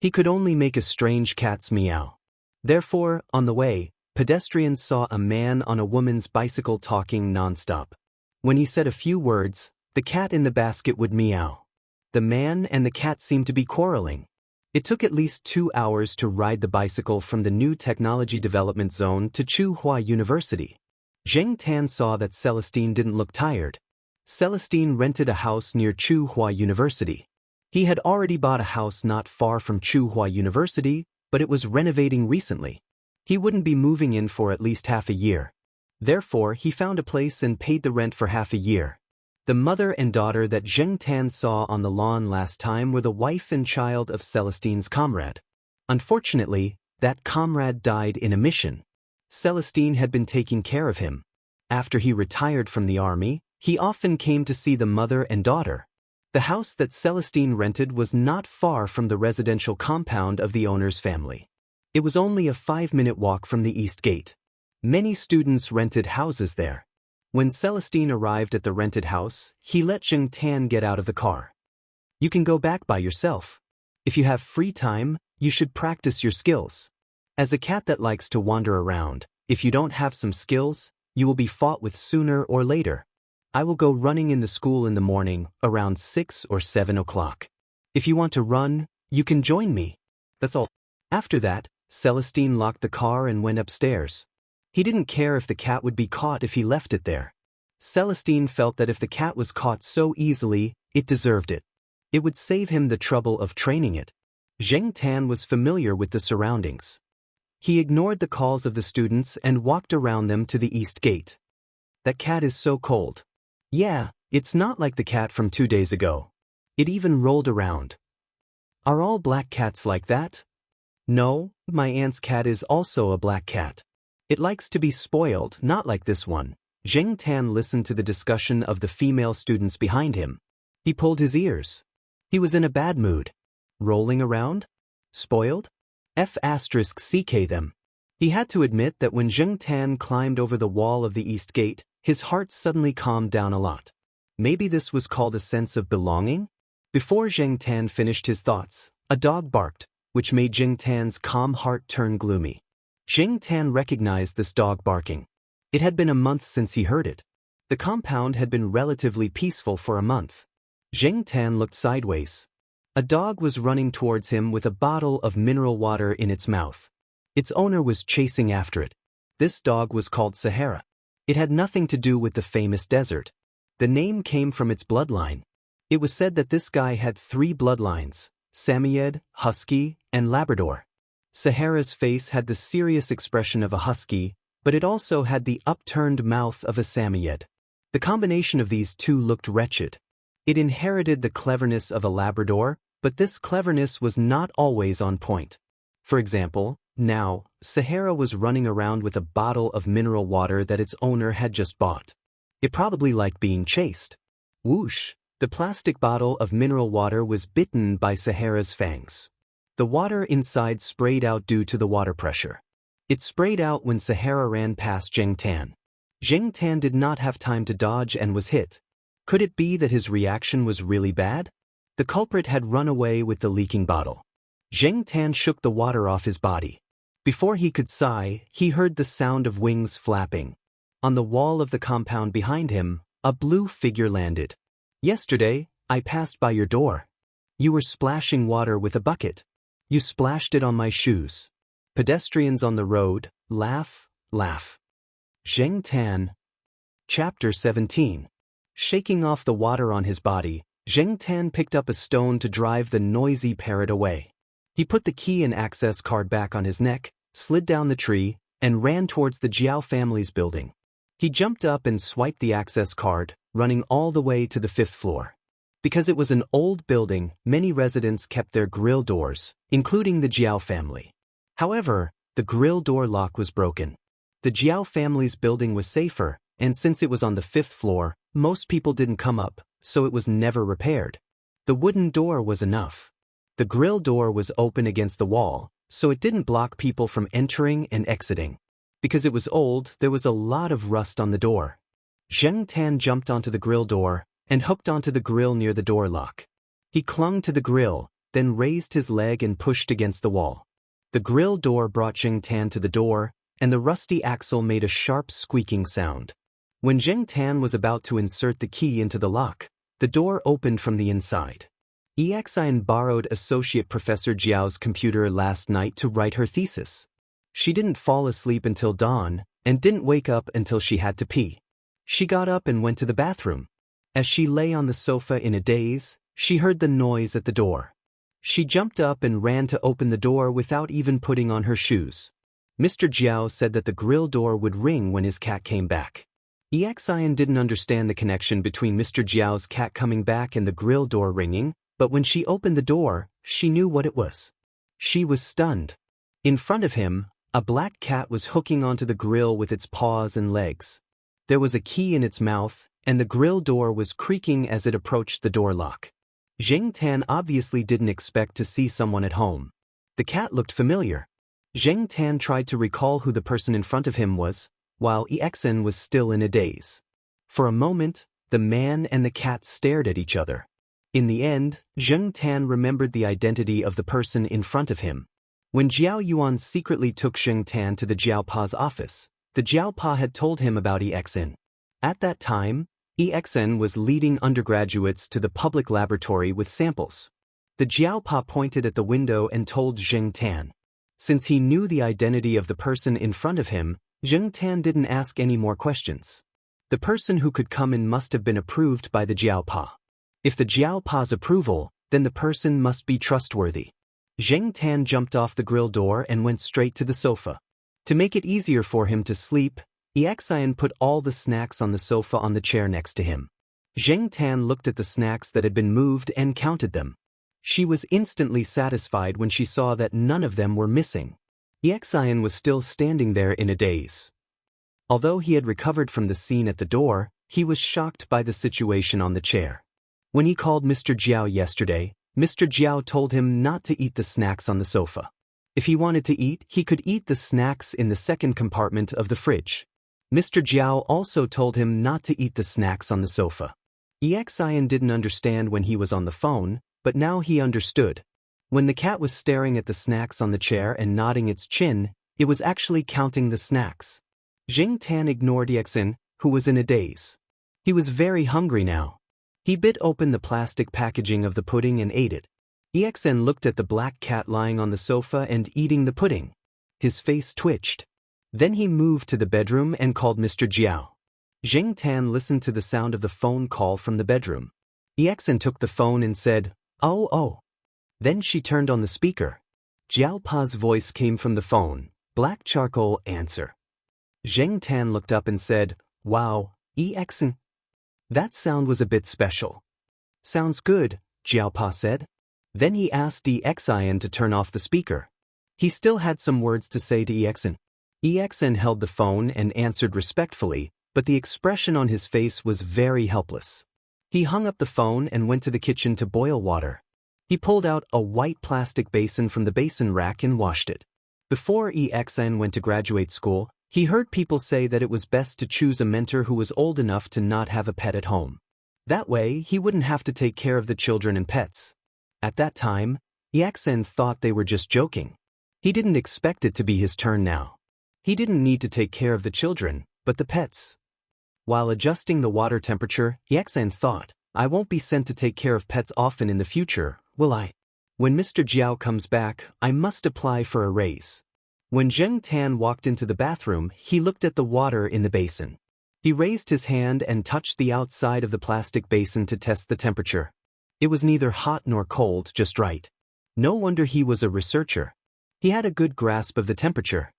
Speaker 1: He could only make a strange cat's meow. Therefore, on the way, pedestrians saw a man on a woman's bicycle talking non-stop. When he said a few words, the cat in the basket would meow. The man and the cat seemed to be quarreling. It took at least 2 hours to ride the bicycle from the new technology development zone to Tsinghua University. Zheng Tan saw that Celestine didn't look tired. Celestine rented a house near Tsinghua University. He had already bought a house not far from Tsinghua University, but it was renovating recently. He wouldn't be moving in for at least half a year. Therefore, he found a place and paid the rent for half a year. The mother and daughter that Zheng Tan saw on the lawn last time were the wife and child of Celestine's comrade. Unfortunately, that comrade died in a mission. Celestine had been taking care of him. After he retired from the army, he often came to see the mother and daughter. The house that Celestine rented was not far from the residential compound of the owner's family. It was only a 5-minute walk from the East Gate. Many students rented houses there. When Celestine arrived at the rented house, he let Zheng Tan get out of the car. "You can go back by yourself. If you have free time, you should practice your skills. As a cat that likes to wander around, if you don't have some skills, you will be fought with sooner or later. I will go running in the school in the morning, around 6 or 7 o'clock. If you want to run, you can join me. That's all." After that, Celestine locked the car and went upstairs. He didn't care if the cat would be caught if he left it there. Celestine felt that if the cat was caught so easily, it deserved it. It would save him the trouble of training it. Zheng Tan was familiar with the surroundings. He ignored the calls of the students and walked around them to the East Gate. "That cat is so cold." "Yeah, it's not like the cat from 2 days ago. It even rolled around." "Are all black cats like that?" "No, my aunt's cat is also a black cat. It likes to be spoiled, not like this one." Zheng Tan listened to the discussion of the female students behind him. He pulled his ears. He was in a bad mood. Rolling around? Spoiled? F*ck them. He had to admit that when Zheng Tan climbed over the wall of the East Gate, his heart suddenly calmed down a lot. Maybe this was called a sense of belonging? Before Zheng Tan finished his thoughts, a dog barked, which made Zheng Tan's calm heart turn gloomy. Zheng Tan recognized this dog barking. It had been a month since he heard it. The compound had been relatively peaceful for a month. Zheng Tan looked sideways. A dog was running towards him with a bottle of mineral water in its mouth. Its owner was chasing after it. This dog was called Sahara. It had nothing to do with the famous desert. The name came from its bloodline. It was said that this guy had 3 bloodlines: Samoyed, Husky, and Labrador. Sahara's face had the serious expression of a husky, but it also had the upturned mouth of a Samoyed. The combination of these two looked wretched. It inherited the cleverness of a Labrador, but this cleverness was not always on point. For example, now, Sahara was running around with a bottle of mineral water that its owner had just bought. It probably liked being chased. Whoosh! The plastic bottle of mineral water was bitten by Sahara's fangs. The water inside sprayed out due to the water pressure. It sprayed out when Sahara ran past Zheng Tan. Zheng Tan did not have time to dodge and was hit. Could it be that his reaction was really bad? The culprit had run away with the leaking bottle. Zheng Tan shook the water off his body. Before he could sigh, he heard the sound of wings flapping. On the wall of the compound behind him, a blue figure landed. "Yesterday, I passed by your door. You were splashing water with a bucket. You splashed it on my shoes. Pedestrians on the road, laugh, laugh." Zheng Tan. Chapter 17. Shaking off the water on his body, Zheng Tan picked up a stone to drive the noisy parrot away. He put the key and access card back on his neck, slid down the tree, and ran towards the Jiao family's building. He jumped up and swiped the access card, running all the way to the 5th floor. Because it was an old building, many residents kept their grill doors, including the Jiao family. However, the grill door lock was broken. The Jiao family's building was safer, and since it was on the 5th floor, most people didn't come up, so it was never repaired. The wooden door was enough. The grill door was open against the wall, so it didn't block people from entering and exiting. Because it was old, there was a lot of rust on the door. Zheng Tan jumped onto the grill door and hooked onto the grill near the door lock. He clung to the grill, then raised his leg and pushed against the wall. The grill door brought Zheng Tan to the door, and the rusty axle made a sharp squeaking sound. When Zheng Tan was about to insert the key into the lock, the door opened from the inside. Xian borrowed Associate Professor Jiao's computer last night to write her thesis. She didn't fall asleep until dawn, and didn't wake up until she had to pee. She got up and went to the bathroom. As she lay on the sofa in a daze, she heard the noise at the door. She jumped up and ran to open the door without even putting on her shoes. Mr. Jiao said that the grill door would ring when his cat came back. Xian didn't understand the connection between Mr. Jiao's cat coming back and the grill door ringing, but when she opened the door, she knew what it was. She was stunned. In front of him, a black cat was hooking onto the grill with its paws and legs. There was a key in its mouth, and the grill door was creaking as it approached the door lock. Zheng Tan obviously didn't expect to see someone at home. The cat looked familiar. Zheng Tan tried to recall who the person in front of him was, while Xian was still in a daze. For a moment, the man and the cat stared at each other. In the end, Zheng Tan remembered the identity of the person in front of him. When Jiao Yuan secretly took Zheng Tan to the Jiao Pa's office, the Jiao Pa had told him about Xian. At that time, Xian was leading undergraduates to the public laboratory with samples. The Jiao Pa pointed at the window and told Zheng Tan. Since he knew the identity of the person in front of him, Zheng Tan didn't ask any more questions. The person who could come in must have been approved by the Jiao Pa. If the Jiao Pa's approval, then the person must be trustworthy. Zheng Tan jumped off the grill door and went straight to the sofa. To make it easier for him to sleep, Xian put all the snacks on the sofa on the chair next to him. Zheng Tan looked at the snacks that had been moved and counted them. She was instantly satisfied when she saw that none of them were missing. Xian was still standing there in a daze. Although he had recovered from the scene at the door, he was shocked by the situation on the chair. When he called Mr. Jiao yesterday, Mr. Jiao told him not to eat the snacks on the sofa. If he wanted to eat, he could eat the snacks in the second compartment of the fridge. Mr. Jiao also told him not to eat the snacks on the sofa. Xian didn't understand when he was on the phone, but now he understood. When the cat was staring at the snacks on the chair and nodding its chin, it was actually counting the snacks. Jing Tan ignored Yexin, who was in a daze. He was very hungry now. He bit open the plastic packaging of the pudding and ate it. Yexin looked at the black cat lying on the sofa and eating the pudding. His face twitched. Then he moved to the bedroom and called Mr. Jiao. Jing Tan listened to the sound of the phone call from the bedroom. Yexin took the phone and said, "Oh, oh." Then she turned on the speaker. Jiao Pa's voice came from the phone. "Black charcoal answer." Jing Tan looked up and said, "Wow, Yexin. That sound was a bit special." "Sounds good," Jiao Pa said. Then he asked Yexin to turn off the speaker. He still had some words to say to Yexin. Yexin held the phone and answered respectfully, but the expression on his face was very helpless. He hung up the phone and went to the kitchen to boil water. He pulled out a white plastic basin from the basin rack and washed it. Before Yexin went to graduate school, he heard people say that it was best to choose a mentor who was old enough to not have a pet at home. That way, he wouldn't have to take care of the children and pets. At that time, Yexin thought they were just joking. He didn't expect it to be his turn now. He didn't need to take care of the children, but the pets. While adjusting the water temperature, Yexin thought, "I won't be sent to take care of pets often in the future, will I? When Mr. Jiao comes back, I must apply for a raise." When Jing Tan walked into the bathroom, he looked at the water in the basin. He raised his hand and touched the outside of the plastic basin to test the temperature. It was neither hot nor cold, just right. No wonder he was a researcher. He had a good grasp of the temperature.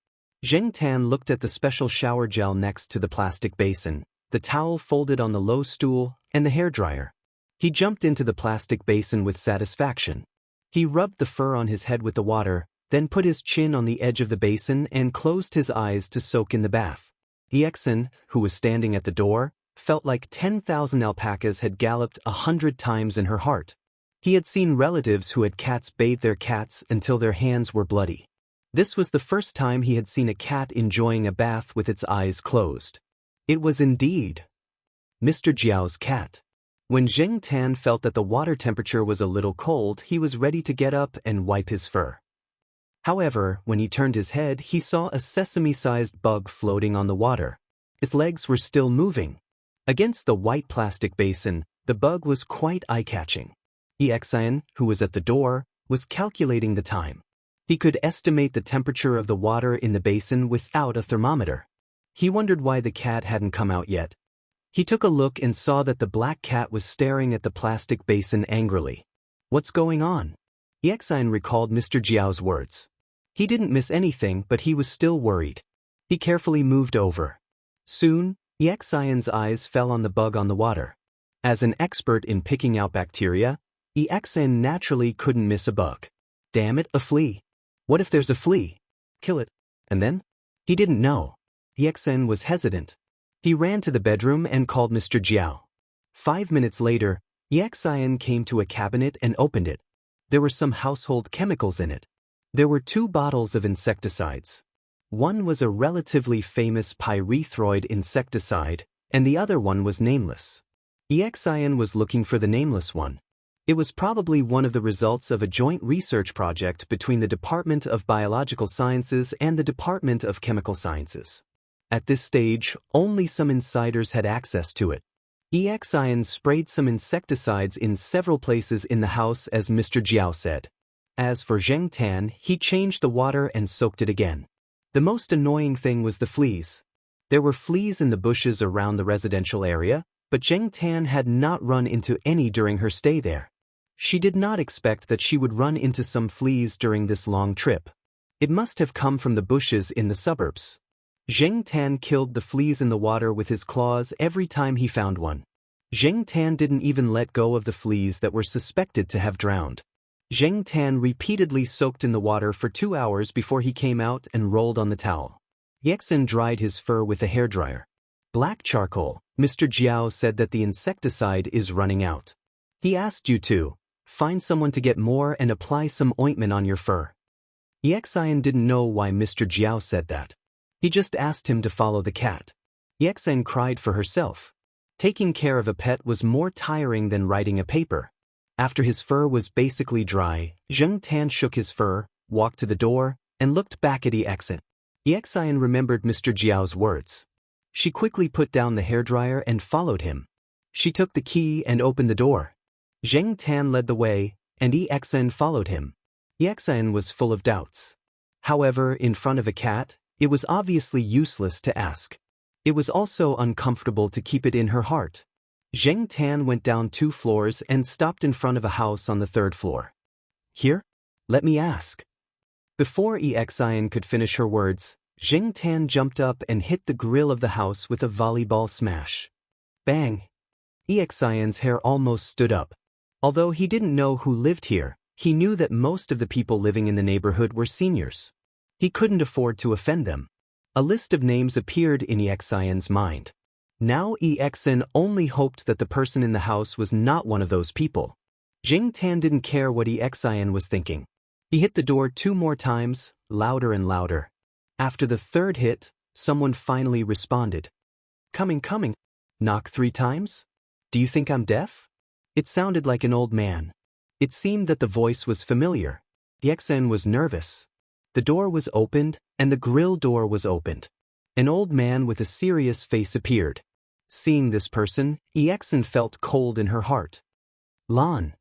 Speaker 1: Jing Tan looked at the special shower gel next to the plastic basin, the towel folded on the low stool, and the hairdryer. He jumped into the plastic basin with satisfaction. He rubbed the fur on his head with the water, then put his chin on the edge of the basin and closed his eyes to soak in the bath. Yexin, who was standing at the door, felt like 10,000 alpacas had galloped 100 times in her heart. He had seen relatives who had cats bathe their cats until their hands were bloody. This was the first time he had seen a cat enjoying a bath with its eyes closed. It was indeed Mr. Jiao's cat. When Jing Tan felt that the water temperature was a little cold, he was ready to get up and wipe his fur. However, when he turned his head, he saw a sesame-sized bug floating on the water. Its legs were still moving. Against the white plastic basin, the bug was quite eye-catching. Yexin, who was at the door, was calculating the time. He could estimate the temperature of the water in the basin without a thermometer. He wondered why the cat hadn't come out yet. He took a look and saw that the black cat was staring at the plastic basin angrily. "What's going on?" Yexin recalled Mr. Jiao's words. He didn't miss anything, but he was still worried. He carefully moved over. Soon, Yexin's eyes fell on the bug on the water. As an expert in picking out bacteria, Yexin naturally couldn't miss a bug. "Damn it, a flea. What if there's a flea? Kill it. And then?" He didn't know. Yexin was hesitant. He ran to the bedroom and called Mr. Jiao. 5 minutes later, Yexin came to a cabinet and opened it. There were some household chemicals in it. There were 2 bottles of insecticides. One was a relatively famous pyrethroid insecticide, and the other one was nameless. Yexin was looking for the nameless one. It was probably one of the results of a joint research project between the Department of Biological Sciences and the Department of Chemical Sciences. At this stage, only some insiders had access to it. Yexin sprayed some insecticides in several places in the house, as Mr. Jiao said. As for Jing Tan, he changed the water and soaked it again. The most annoying thing was the fleas. There were fleas in the bushes around the residential area, but Jing Tan had not run into any during her stay there. She did not expect that she would run into some fleas during this long trip. It must have come from the bushes in the suburbs. Jing Tan killed the fleas in the water with his claws every time he found one. Jing Tan didn't even let go of the fleas that were suspected to have drowned. Jing Tan repeatedly soaked in the water for 2 hours before he came out and rolled on the towel. Yexin dried his fur with a hairdryer. "Black charcoal," Mr. Jiao said that the insecticide is running out. He asked you to find someone to get more and apply some ointment on your fur. Yexin didn't know why Mr. Jiao said that. He just asked him to follow the cat. Yexin cried for herself. Taking care of a pet was more tiring than writing a paper. After his fur was basically dry, Jing Tan shook his fur, walked to the door, and looked back at Yexin. Xian remembered Mr. Jiao's words. She quickly put down the hairdryer and followed him. She took the key and opened the door. Zheng Tan led the way, and Xian followed him. Xian was full of doubts. However, in front of a cat, it was obviously useless to ask. It was also uncomfortable to keep it in her heart. Zheng Tan went down 2 floors and stopped in front of a house on the 3rd floor. Here? Let me ask. Before Xian could finish her words, Zheng Tan jumped up and hit the grill of the house with a volleyball smash. Bang! Xian's hair almost stood up. Although he didn't know who lived here, he knew that most of the people living in the neighborhood were seniors. He couldn't afford to offend them. A list of names appeared in Xian's mind. Now Xian only hoped that the person in the house was not one of those people. Zheng Tan didn't care what Xian was thinking. He hit the door 2 more times, louder and louder. After the 3rd hit, someone finally responded. Coming. Knock 3 times? Do you think I'm deaf? It sounded like an old man. It seemed that the voice was familiar. Xian was nervous. The door was opened, and the grill door was opened. An old man with a serious face appeared. Seeing this person, Xian felt cold in her heart. Lan.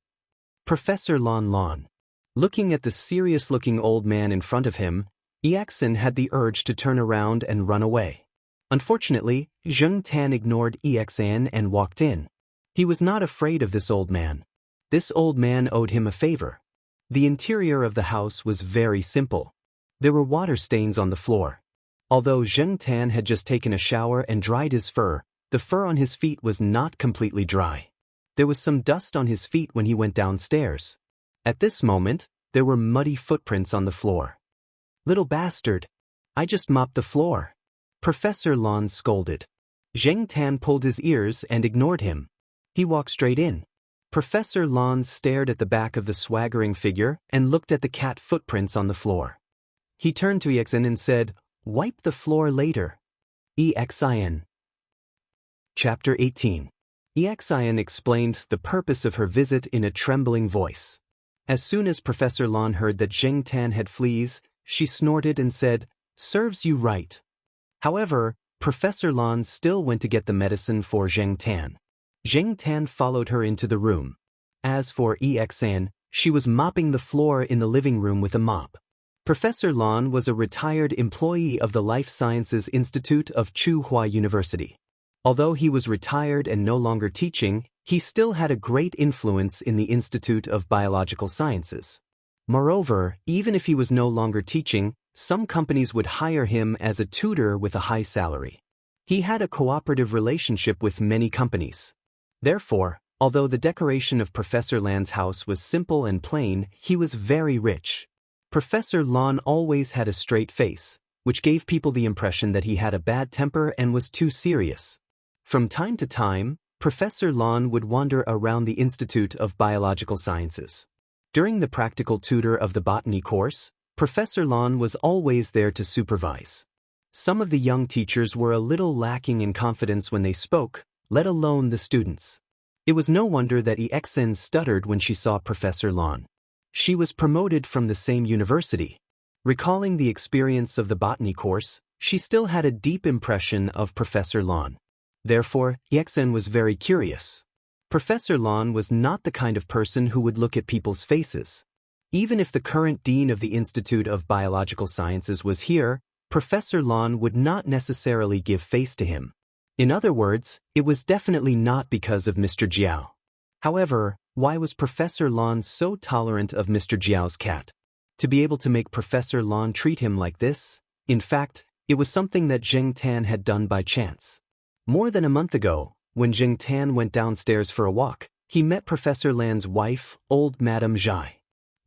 Speaker 1: Professor Lan. Looking at the serious-looking old man in front of him, Xian had the urge to turn around and run away. Unfortunately, Zheng Tan ignored Xian and walked in. He was not afraid of this old man. This old man owed him a favor. The interior of the house was very simple. There were water stains on the floor. Although Zheng Tan had just taken a shower and dried his fur, the fur on his feet was not completely dry. There was some dust on his feet when he went downstairs. At this moment, there were muddy footprints on the floor. Little bastard! I just mopped the floor. Professor Lan scolded. Zheng Tan pulled his ears and ignored him. He walked straight in. Professor Lan stared at the back of the swaggering figure and looked at the cat footprints on the floor. He turned to Xian and said, "Wipe the floor later." Xian. Chapter 18. Xian explained the purpose of her visit in a trembling voice. As soon as Professor Lan heard that Zheng Tan had fleas, she snorted and said, "Serves you right." However, Professor Lan still went to get the medicine for Zheng Tan. Zheng Tan followed her into the room. As for Xian, she was mopping the floor in the living room with a mop. Professor Lan was a retired employee of the Life Sciences Institute of Tsinghua University. Although he was retired and no longer teaching, he still had a great influence in the Institute of Biological Sciences. Moreover, even if he was no longer teaching, some companies would hire him as a tutor with a high salary. He had a cooperative relationship with many companies. Therefore, although the decoration of Professor Lan's house was simple and plain, he was very rich. Professor Lan always had a straight face, which gave people the impression that he had a bad temper and was too serious. From time to time, Professor Lan would wander around the Institute of Biological Sciences. During the practical tutor of the botany course, Professor Lan was always there to supervise. Some of the young teachers were a little lacking in confidence when they spoke, let alone the students. It was no wonder that Xian stuttered when she saw Professor Lan. She was promoted from the same university. Recalling the experience of the botany course, she still had a deep impression of Professor Lan. Therefore, Xian was very curious. Professor Lan was not the kind of person who would look at people's faces. Even if the current dean of the Institute of Biological Sciences was here, Professor Lan would not necessarily give face to him. In other words, it was definitely not because of Mr. Jiao. However, why was Professor Lan so tolerant of Mr. Jiao's cat? To be able to make Professor Lan treat him like this? In fact, it was something that Zheng Tan had done by chance. More than a month ago, when Zheng Tan went downstairs for a walk, he met Professor Lan's wife, old Madame Zhai.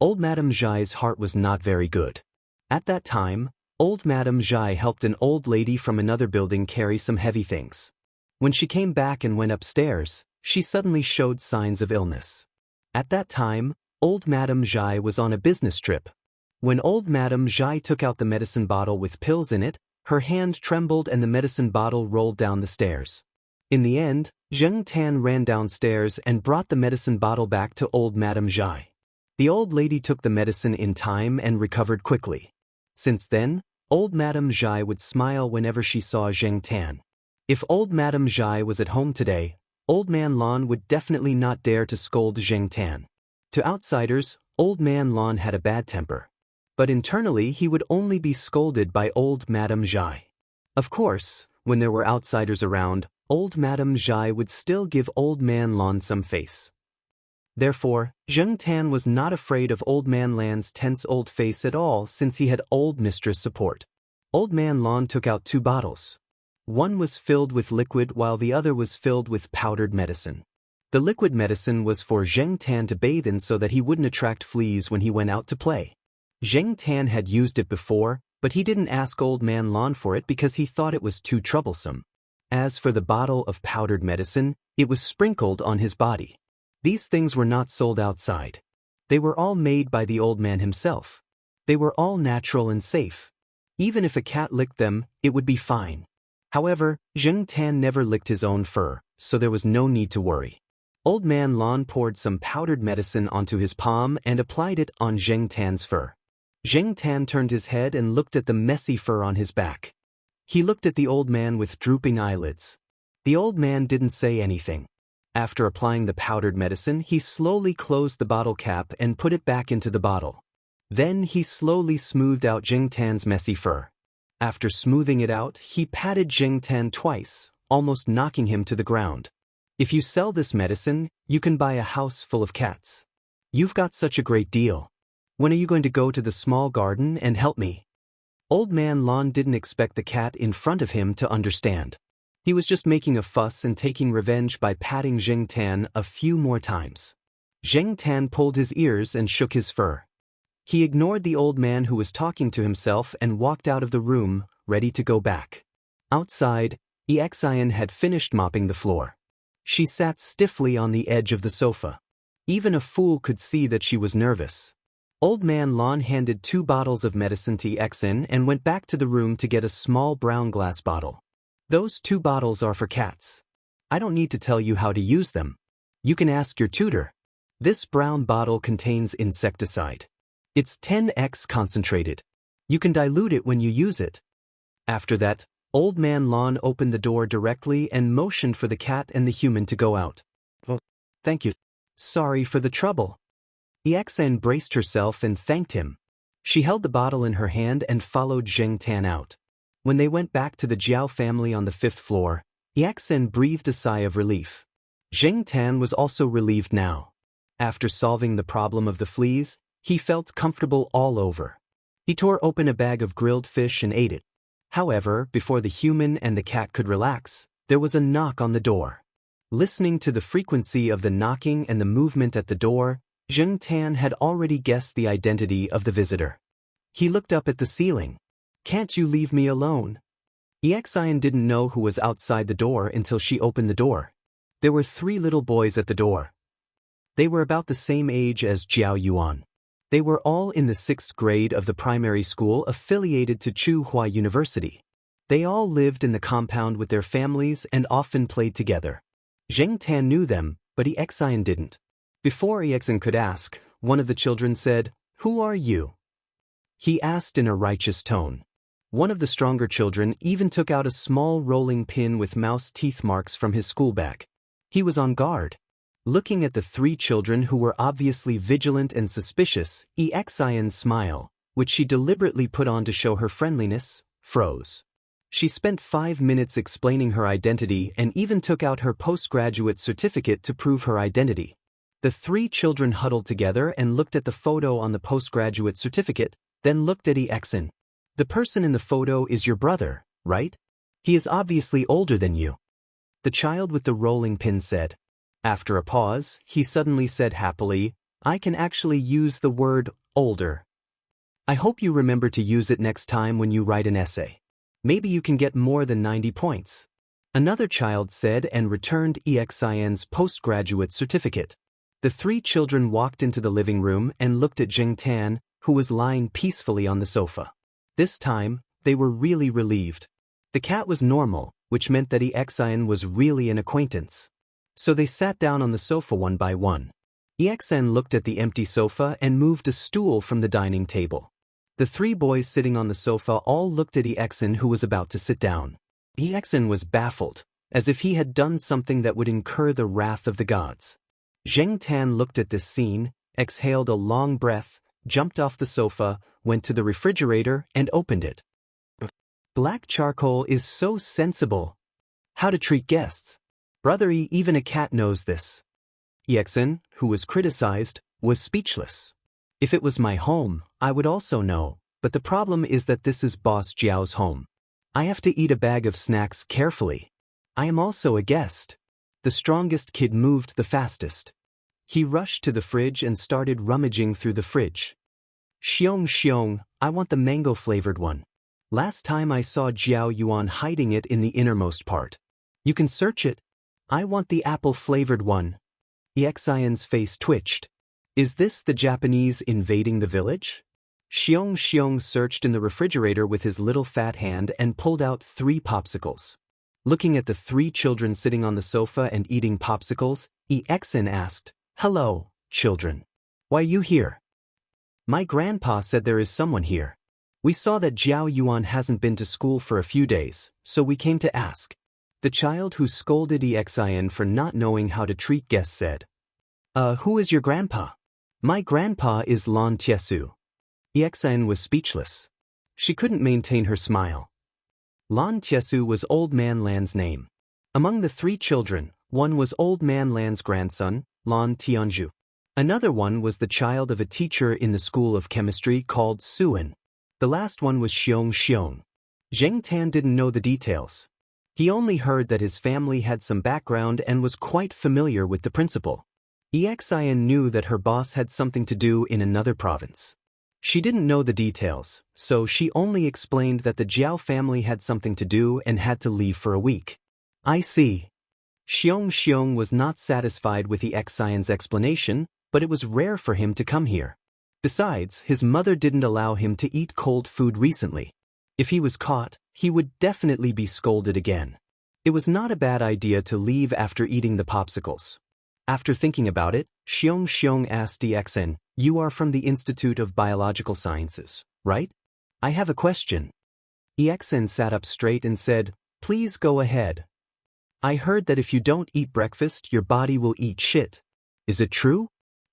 Speaker 1: Old Madame Zhai's heart was not very good. At that time, old Madame Zhai helped an old lady from another building carry some heavy things. When she came back and went upstairs, she suddenly showed signs of illness. At that time, old Madame Zhai was on a business trip. When old Madame Zhai took out the medicine bottle with pills in it, her hand trembled and the medicine bottle rolled down the stairs. In the end, Zheng Tan ran downstairs and brought the medicine bottle back to old Madame Zhai. The old lady took the medicine in time and recovered quickly. Since then, Old Madame Zhai would smile whenever she saw Zheng Tan. If old Madame Zhai was at home today, Old Man Lon would definitely not dare to scold Zheng Tan. To outsiders, Old Man Lon had a bad temper. But internally he would only be scolded by Old Madame Zhai. Of course, when there were outsiders around, Old Madame Zhai would still give Old Man Lon some face. Therefore, Zheng Tan was not afraid of Old Man Lan's tense old face at all since he had old mistress support. Old Man Lon took out 2 bottles. One was filled with liquid while the other was filled with powdered medicine. The liquid medicine was for Zheng Tan to bathe in so that he wouldn't attract fleas when he went out to play. Zheng Tan had used it before, but he didn't ask Old Man Lon for it because he thought it was too troublesome. As for the bottle of powdered medicine, it was sprinkled on his body. These things were not sold outside. They were all made by the old man himself. They were all natural and safe. Even if a cat licked them, it would be fine. However, Zheng Tan never licked his own fur, so there was no need to worry. Old Man Lon poured some powdered medicine onto his palm and applied it on Zheng Tan's fur. Zheng Tan turned his head and looked at the messy fur on his back. He looked at the old man with drooping eyelids. The old man didn't say anything. After applying the powdered medicine, he slowly closed the bottle cap and put it back into the bottle. Then he slowly smoothed out Zheng Tan's messy fur. After smoothing it out, he patted Zheng Tan twice, almost knocking him to the ground. If you sell this medicine, you can buy a house full of cats. You've got such a great deal. When are you going to go to the small garden and help me? Old Man Lon didn't expect the cat in front of him to understand. He was just making a fuss and taking revenge by patting Zheng Tan a few more times. Zheng Tan pulled his ears and shook his fur. He ignored the old man who was talking to himself and walked out of the room, ready to go back. Outside, Xianxia had finished mopping the floor. She sat stiffly on the edge of the sofa. Even a fool could see that she was nervous. Old Man Lon handed 2 bottles of medicine to Xianxia and went back to the room to get a small brown glass bottle. Those 2 bottles are for cats. I don't need to tell you how to use them. You can ask your tutor. This brown bottle contains insecticide. It's 10x concentrated. You can dilute it when you use it. After that, Old Man Lon opened the door directly and motioned for the cat and the human to go out. Oh, thank you. Sorry for the trouble. Xianxia braced herself and thanked him. She held the bottle in her hand and followed Zheng Tan out. When they went back to the Jiao family on the 5th floor, Xianxia breathed a sigh of relief. Zheng Tan was also relieved now. After solving the problem of the fleas, he felt comfortable all over. He tore open a bag of grilled fish and ate it. However, before the human and the cat could relax, there was a knock on the door. Listening to the frequency of the knocking and the movement at the door, Zheng Tan had already guessed the identity of the visitor. He looked up at the ceiling. Can't you leave me alone? Xianxia didn't know who was outside the door until she opened the door. There were 3 little boys at the door. They were about the same age as Jiao Yuan. They were all in the 6th grade of the primary school affiliated to Tsinghua University. They all lived in the compound with their families and often played together. Zheng Tan knew them, but Xianxia didn't. Before Xianxia could ask, one of the children said, "Who are you?" He asked in a righteous tone. One of the stronger children even took out a small rolling pin with mouse teeth marks from his school bag. He was on guard. Looking at the 3 children who were obviously vigilant and suspicious, Xianxia's smile, which she deliberately put on to show her friendliness, froze. She spent 5 minutes explaining her identity and even took out her postgraduate certificate to prove her identity. The 3 children huddled together and looked at the photo on the postgraduate certificate, then looked at Xianxia. The person in the photo is your brother, right? He is obviously older than you. The child with the rolling pin said. After a pause, he suddenly said happily, I can actually use the word older. I hope you remember to use it next time when you write an essay. Maybe you can get more than 90 points. Another child said and returned Xianxia's postgraduate certificate. The 3 children walked into the living room and looked at Zheng Tan, who was lying peacefully on the sofa. This time, they were really relieved. The cat was normal, which meant that Xianxia was really an acquaintance. So they sat down on the sofa one by one. Xianxia looked at the empty sofa and moved a stool from the dining table. The three boys sitting on the sofa all looked at Exen, who was about to sit down. Exen was baffled, as if he had done something that would incur the wrath of the gods. Zheng Tan looked at this scene, exhaled a long breath, jumped off the sofa, went to the refrigerator, and opened it. Black charcoal is so sensible. How to treat guests. Brother E, even a cat knows this. Exen, who was criticized, was speechless. If it was my home, I would also know, but the problem is that this is Boss Jiao's home. I have to eat a bag of snacks carefully. I am also a guest. The strongest kid moved the fastest. He rushed to the fridge and started rummaging through the fridge. Xiong, I want the mango-flavored one. Last time I saw Jiao Yuan hiding it in the innermost part. You can search it. I want the apple-flavored one. Xian's face twitched. Is this the Japanese invading the village? Xiong searched in the refrigerator with his little fat hand and pulled out 3 popsicles. Looking at the 3 children sitting on the sofa and eating popsicles, Exen asked, "Hello, children. Why are you here?" My grandpa said there is someone here. We saw that Jiao Yuan hasn't been to school for a few days, so we came to ask. The child who scolded Exen for not knowing how to treat guests said, Who is your grandpa? My grandpa is Lan Tiesu. Exen was speechless. She couldn't maintain her smile. Lan Tiesu was Old Man Lan's name. Among the 3 children, one was Old Man Lan's grandson, Lan Tianzhu. Another one was the child of a teacher in the school of chemistry called Suan. The last one was Xiong. Zheng Tan didn't know the details. He only heard that his family had some background and was quite familiar with the principal. Exen knew that her boss had something to do in another province. She didn't know the details, so she only explained that the Jiao family had something to do and had to leave for a week. I see. Xiong was not satisfied with Exen's explanation, but it was rare for him to come here. Besides, his mother didn't allow him to eat cold food recently. If he was caught, he would definitely be scolded again. It was not a bad idea to leave after eating the popsicles. After thinking about it, Xiong asked Exen, "You are from the Institute of Biological Sciences, right? I have a question." Exen sat up straight and said, "Please go ahead. I heard that if you don't eat breakfast, your body will eat shit. Is it true?"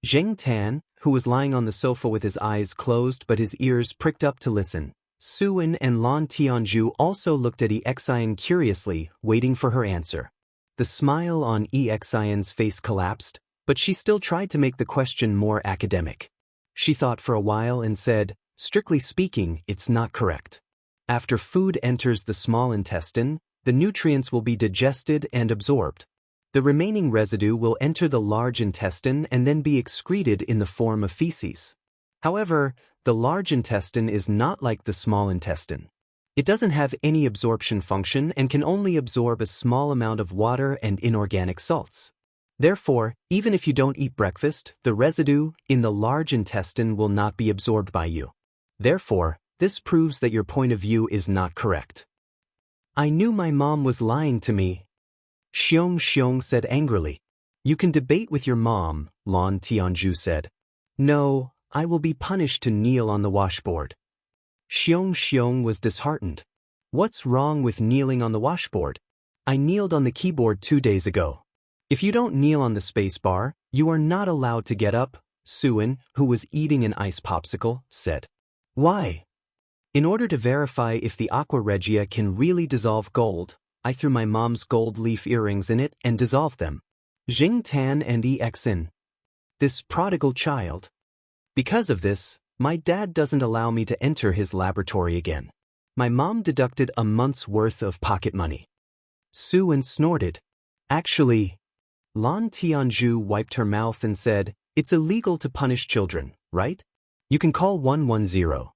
Speaker 1: Zheng Tan, who was lying on the sofa with his eyes closed but his ears pricked up to listen, Suan and Lan Tianzhu also looked at Exen curiously, waiting for her answer. The smile on Exen's face collapsed, but she still tried to make the question more academic. She thought for a while and said, "Strictly speaking, it's not correct. After food enters the small intestine, the nutrients will be digested and absorbed. The remaining residue will enter the large intestine and then be excreted in the form of feces. However, the large intestine is not like the small intestine. It doesn't have any absorption function and can only absorb a small amount of water and inorganic salts. Therefore, even if you don't eat breakfast, the residue in the large intestine will not be absorbed by you. Therefore, this proves that your point of view is not correct." "I knew my mom was lying to me," Xiong said angrily. "You can debate with your mom," Lan Tianzhu said. "No, I will be punished to kneel on the washboard." Xiong was disheartened. "What's wrong with kneeling on the washboard? I kneeled on the keyboard 2 days ago. If you don't kneel on the space bar, you are not allowed to get up," Suan, who was eating an ice popsicle, said. "Why?" "In order to verify if the aqua regia can really dissolve gold, I threw my mom's gold leaf earrings in it and dissolved them." Zheng Tan and Exen. "This prodigal child. Because of this, my dad doesn't allow me to enter his laboratory again. My mom deducted a month's worth of pocket money." Suan snorted. "Actually," Lan Tianzhu wiped her mouth and said, "It's illegal to punish children, right? You can call 110.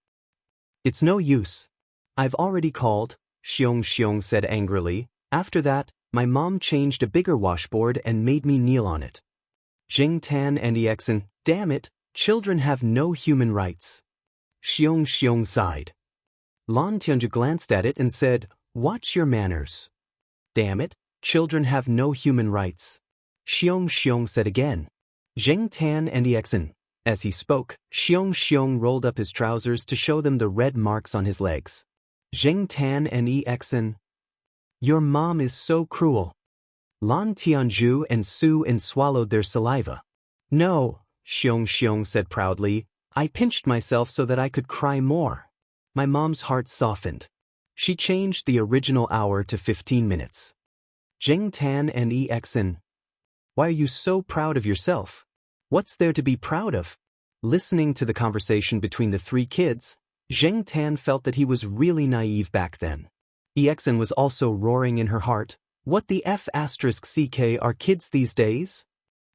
Speaker 1: "It's no use. I've already called," Xiong said angrily. "After that, my mom changed a bigger washboard and made me kneel on it." Zheng Tan and Exen, "Damn it, children have no human rights." Xiong sighed. Lan Tianzhu glanced at it and said, "Watch your manners." "Damn it, children have no human rights." Xiong said again. Zheng Tan and Exen, As he spoke, Xianxia rolled up his trousers to show them the red marks on his legs. Zheng Tan and Exen. Your mom is so cruel. Lan Tianzhu and Su En swallowed their saliva. No, Xianxia said proudly, I pinched myself so that I could cry more. My mom's heart softened. She changed the original hour to 15 minutes. Zheng Tan and Exen. Why are you so proud of yourself? What's there to be proud of? Listening to the conversation between the three kids, Zheng Tan felt that he was really naive back then. Exen was also roaring in her heart, what the F***ck are kids these days?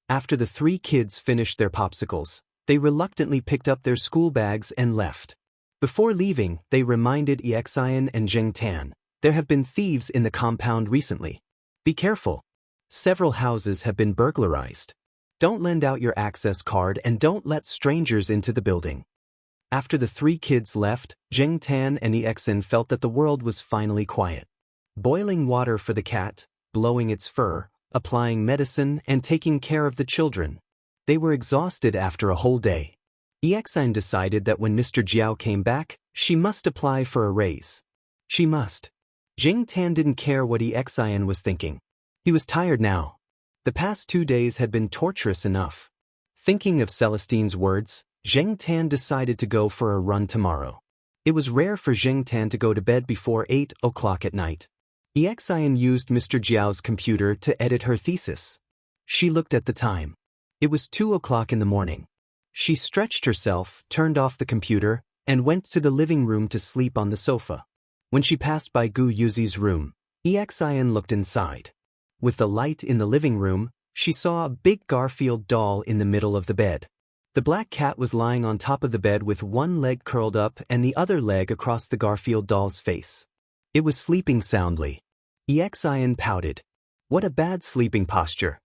Speaker 1: After the three kids finished their popsicles, they reluctantly picked up their school bags and left. Before leaving, they reminded Exen and Zheng Tan, there have been thieves in the compound recently. Be careful. Several houses have been burglarized. Don't lend out your access card and don't let strangers into the building. After the three kids left, Zheng Tan and Exen felt that the world was finally quiet. Boiling water for the cat, blowing its fur, applying medicine, and taking care of the children. They were exhausted after a whole day. Exen decided that when Mr. Jiao came back, she must apply for a raise. She must. Zheng Tan didn't care what Exen was thinking. He was tired now. The past 2 days had been torturous enough. Thinking of Celestine's words, Zheng Tan decided to go for a run tomorrow. It was rare for Zheng Tan to go to bed before 8 o'clock at night. Exen used Mr. Jiao's computer to edit her thesis. She looked at the time. It was 2 o'clock in the morning. She stretched herself, turned off the computer, and went to the living room to sleep on the sofa. When she passed by Gu Yuzi's room, Exen looked inside. With the light in the living room, she saw a big Garfield doll in the middle of the bed. The black cat was lying on top of the bed with one leg curled up and the other leg across the Garfield doll's face. It was sleeping soundly. Exen pouted. What a bad sleeping posture.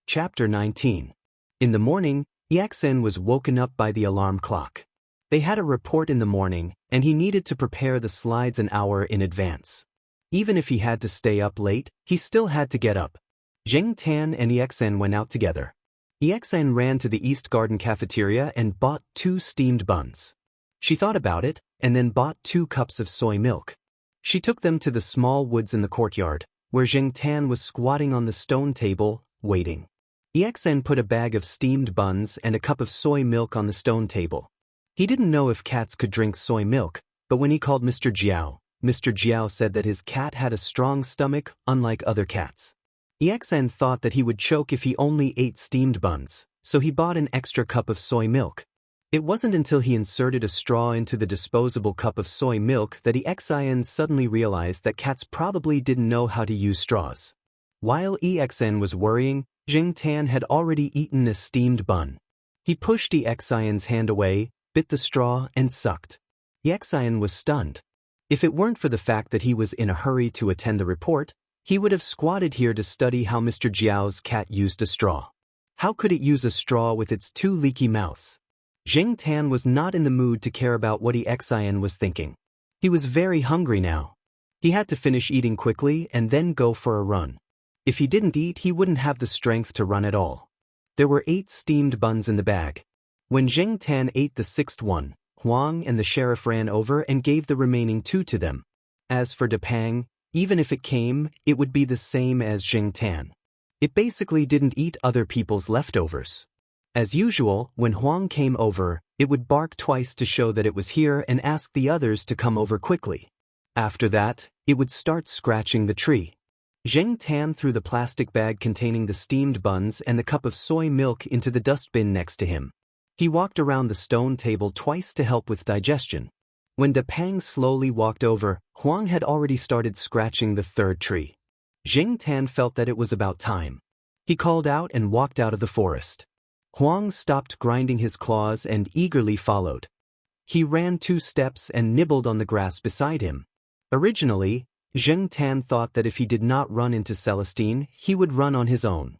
Speaker 1: Chapter 19. In the morning, Exen was woken up by the alarm clock. They had a report in the morning, and he needed to prepare the slides an hour in advance. Even if he had to stay up late, he still had to get up. Zheng Tan and Exen went out together. Exen ran to the East Garden cafeteria and bought 2 steamed buns. She thought about it, and then bought 2 cups of soy milk. She took them to the small woods in the courtyard, where Zheng Tan was squatting on the stone table, waiting. Exen put a bag of steamed buns and a cup of soy milk on the stone table. He didn't know if cats could drink soy milk, but when he called Mr. Jiao said that his cat had a strong stomach, unlike other cats. Exen thought that he would choke if he only ate steamed buns, so he bought an extra cup of soy milk. It wasn't until he inserted a straw into the disposable cup of soy milk that Exen suddenly realized that cats probably didn't know how to use straws. While Exen was worrying, Zheng Tan had already eaten a steamed bun. He pushed Exen's hand away, bit the straw, and sucked. Exen was stunned. If it weren't for the fact that he was in a hurry to attend the report, he would have squatted here to study how Mr. Jiao's cat used a straw. How could it use a straw with its 2 leaky mouths? Zheng Tan was not in the mood to care about what Exen was thinking. He was very hungry now. He had to finish eating quickly and then go for a run. If he didn't eat, he wouldn't have the strength to run at all. There were 8 steamed buns in the bag. When Zheng Tan ate the 6th one, Huang and the sheriff ran over and gave the remaining 2 to them. As for Depang, even if it came, it would be the same as Zheng Tan. It basically didn't eat other people's leftovers. As usual, when Huang came over, it would bark twice to show that it was here and ask the others to come over quickly. After that, it would start scratching the tree. Zheng Tan threw the plastic bag containing the steamed buns and the cup of soy milk into the dustbin next to him. He walked around the stone table twice to help with digestion. When Depang slowly walked over, Huang had already started scratching the 3rd tree. Zheng Tan felt that it was about time. He called out and walked out of the forest. Huang stopped grinding his claws and eagerly followed. He ran 2 steps and nibbled on the grass beside him. Originally, Zheng Tan thought that if he did not run into Celestine, he would run on his own.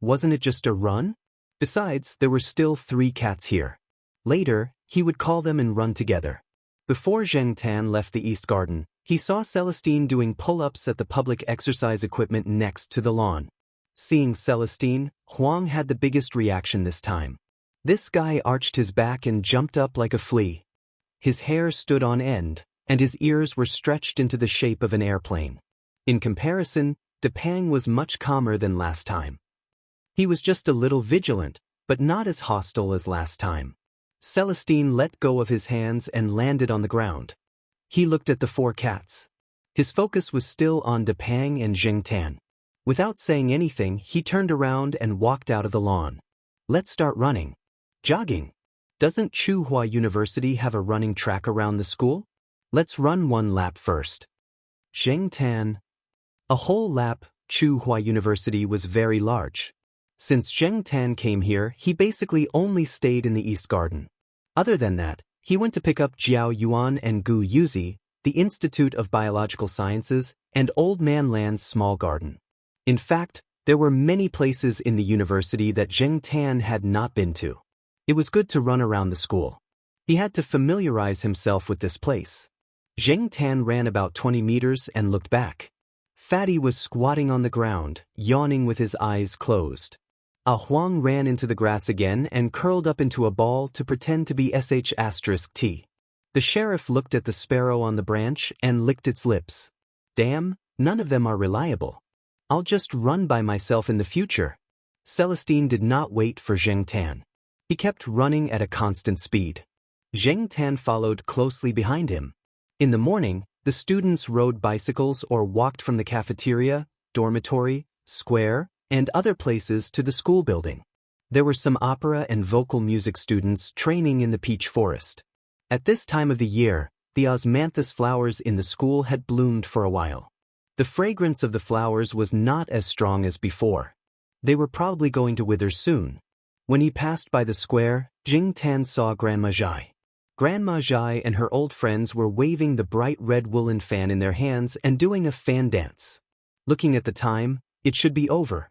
Speaker 1: Wasn't it just a run? Besides, there were still 3 cats here. Later, he would call them and run together. Before Zheng Tan left the East Garden, he saw Celestine doing pull-ups at the public exercise equipment next to the lawn. Seeing Celestine, Huang had the biggest reaction this time. This guy arched his back and jumped up like a flea. His hair stood on end, and his ears were stretched into the shape of an airplane. In comparison, Depang was much calmer than last time. He was just a little vigilant, but not as hostile as last time. Celestine let go of his hands and landed on the ground. He looked at the four cats. His focus was still on Depang and Jingtan. Without saying anything, he turned around and walked out of the lawn. Let's start running. Jogging. Doesn't Chuhua University have a running track around the school? Let's run one lap first. Jingtan. A whole lap. Chuhua University was very large. Since Jingtan came here, he basically only stayed in the East Garden. Other than that, he went to pick up Jiao Yuan and Gu Yuzi, the Institute of Biological Sciences, and Old Man Land's small garden. In fact, there were many places in the university that Jingtan had not been to. It was good to run around the school. He had to familiarize himself with this place. Jingtan ran about 20 meters and looked back. Fatty was squatting on the ground, yawning with his eyes closed. A Huang ran into the grass again and curled up into a ball to pretend to be sh*t. The sheriff looked at the sparrow on the branch and licked its lips. Damn, none of them are reliable. I'll just run by myself in the future. Celestine did not wait for Jingtan. He kept running at a constant speed. Jingtan followed closely behind him. In the morning, the students rode bicycles or walked from the cafeteria, dormitory, square, and other places to the school building. There were some opera and vocal music students training in the peach forest. At this time of the year, the osmanthus flowers in the school had bloomed for a while. The fragrance of the flowers was not as strong as before. They were probably going to wither soon. When he passed by the square, Jingtan saw Grandma Zhai. Grandma Zhai and her old friends were waving the bright red woolen fan in their hands and doing a fan dance. Looking at the time, it should be over.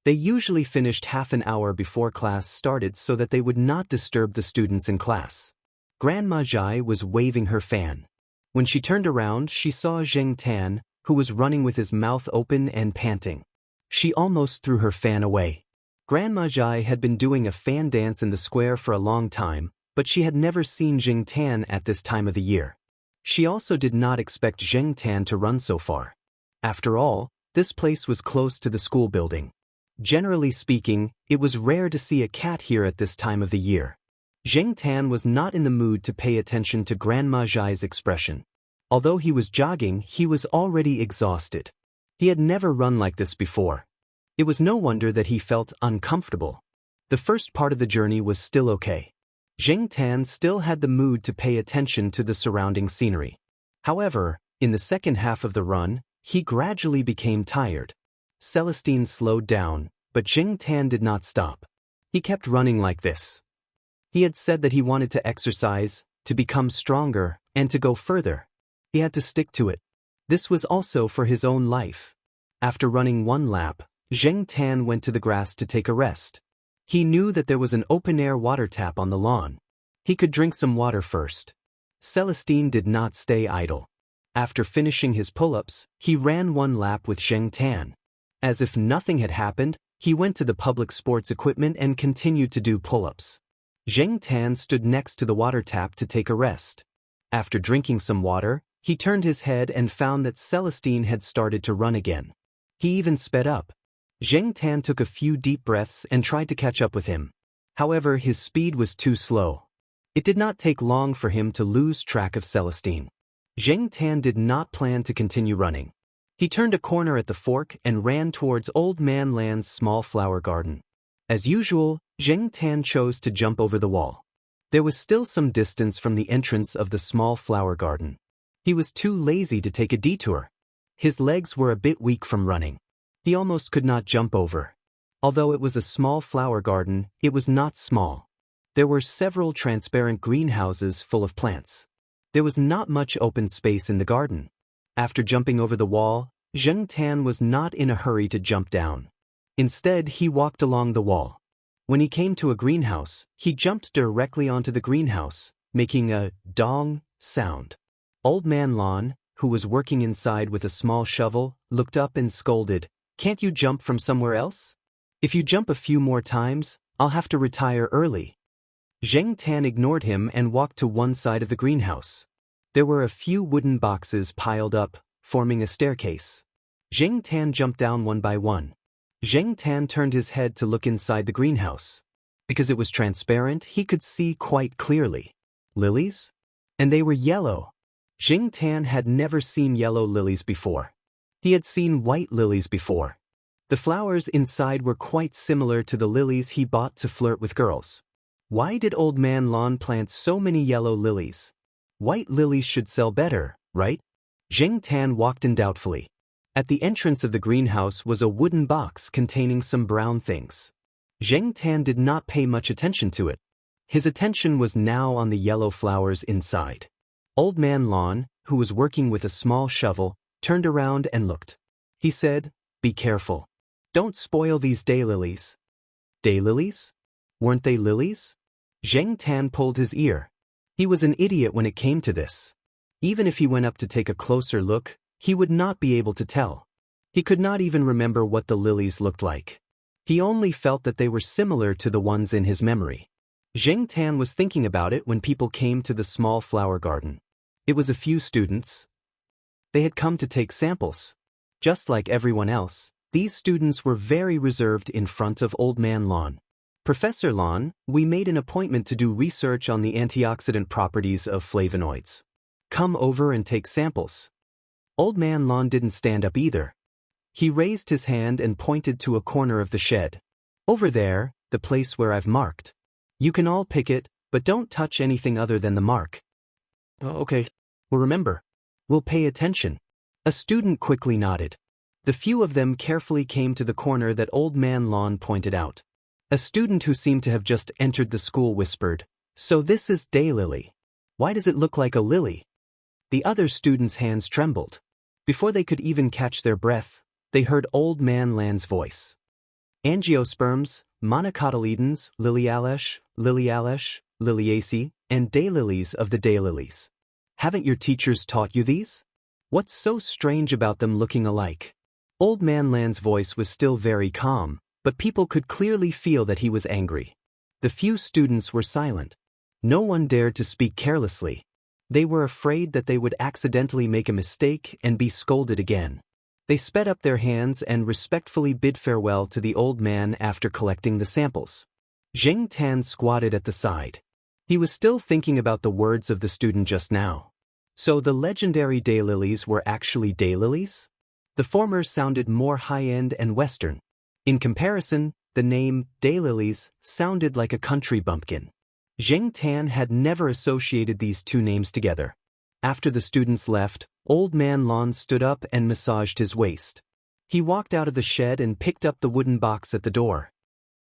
Speaker 1: They usually finished half an hour before class started so that they would not disturb the students in class. Grandma Zhai was waving her fan. When she turned around, she saw Jingtan, who was running with his mouth open and panting. She almost threw her fan away. Grandma Zhai had been doing a fan dance in the square for a long time, but she had never seen Jingtan at this time of the year. She also did not expect Jingtan to run so far. After all, this place was close to the school building. Generally speaking, it was rare to see a cat here at this time of the year. Jingtan was not in the mood to pay attention to Grandma Zhai's expression. Although he was jogging, he was already exhausted. He had never run like this before. It was no wonder that he felt uncomfortable. The first part of the journey was still okay. Jingtan still had the mood to pay attention to the surrounding scenery. However, in the second half of the run, he gradually became tired. Celestine slowed down, but Jingtan did not stop. He kept running like this. He had said that he wanted to exercise, to become stronger, and to go further. He had to stick to it. This was also for his own life. After running one lap, Jingtan went to the grass to take a rest. He knew that there was an open-air water tap on the lawn. He could drink some water first. Celestine did not stay idle. After finishing his pull-ups, he ran one lap with Jingtan. As if nothing had happened, he went to the public sports equipment and continued to do pull-ups. Jingtan stood next to the water tap to take a rest. After drinking some water, he turned his head and found that Celestine had started to run again. He even sped up. Jingtan took a few deep breaths and tried to catch up with him. However, his speed was too slow. It did not take long for him to lose track of Celestine. Jingtan did not plan to continue running. He turned a corner at the fork and ran towards Old Man Land's small flower garden. As usual, Jingtan chose to jump over the wall. There was still some distance from the entrance of the small flower garden. He was too lazy to take a detour. His legs were a bit weak from running. He almost could not jump over. Although it was a small flower garden, it was not small. There were several transparent greenhouses full of plants. There was not much open space in the garden. After jumping over the wall, Jingtan was not in a hurry to jump down. Instead, he walked along the wall. When he came to a greenhouse, he jumped directly onto the greenhouse, making a dong sound. Old Man Lan, who was working inside with a small shovel, looked up and scolded, "Can't you jump from somewhere else? If you jump a few more times, I'll have to retire early." Zheng Tan ignored him and walked to one side of the greenhouse. There were a few wooden boxes piled up, forming a staircase. Zheng Tan jumped down one by one. Zheng Tan turned his head to look inside the greenhouse. Because it was transparent, he could see quite clearly. Lilies? And they were yellow. Zheng Tan had never seen yellow lilies before. He had seen white lilies before. The flowers inside were quite similar to the lilies he bought to flirt with girls. Why did Old Man Lon plant so many yellow lilies? White lilies should sell better, right? Zheng Tan walked in doubtfully. At the entrance of the greenhouse was a wooden box containing some brown things. Zheng Tan did not pay much attention to it. His attention was now on the yellow flowers inside. Old Man Lon, who was working with a small shovel, turned around and looked. He said, "Be careful. Don't spoil these daylilies." Daylilies? Weren't they lilies? Zheng Tan pulled his ear. He was an idiot when it came to this. Even if he went up to take a closer look, he would not be able to tell. He could not even remember what the lilies looked like. He only felt that they were similar to the ones in his memory. Zheng Tan was thinking about it when people came to the small flower garden. It was a few students. They had come to take samples. Just like everyone else, these students were very reserved in front of Old Man Lon. "Professor Lon, we made an appointment to do research on the antioxidant properties of flavonoids. Come over and take samples." Old Man Lon didn't stand up either. He raised his hand and pointed to a corner of the shed. "Over there, the place where I've marked. You can all pick it, but don't touch anything other than the mark." "Oh, okay. We'll remember. We'll pay attention." A student quickly nodded. The few of them carefully came to the corner that Old Man Lon pointed out. A student who seemed to have just entered the school whispered, "So this is daylily. Why does it look like a lily?" The other students' hands trembled. Before they could even catch their breath, they heard Old Man Lon's voice. "Angiosperms, monocotyledons, lilialesh, liliaceae, and daylilies of the daylilies. Haven't your teachers taught you these? What's so strange about them looking alike?" Old Man Lon's voice was still very calm, but people could clearly feel that he was angry. The few students were silent. No one dared to speak carelessly. They were afraid that they would accidentally make a mistake and be scolded again. They sped up their hands and respectfully bid farewell to the old man after collecting the samples. Zheng Tan squatted at the side. He was still thinking about the words of the student just now. So the legendary daylilies were actually daylilies? The former sounded more high-end and Western. In comparison, the name daylilies sounded like a country bumpkin. Zheng Tan had never associated these two names together. After the students left, Old Man Lon stood up and massaged his waist. He walked out of the shed and picked up the wooden box at the door.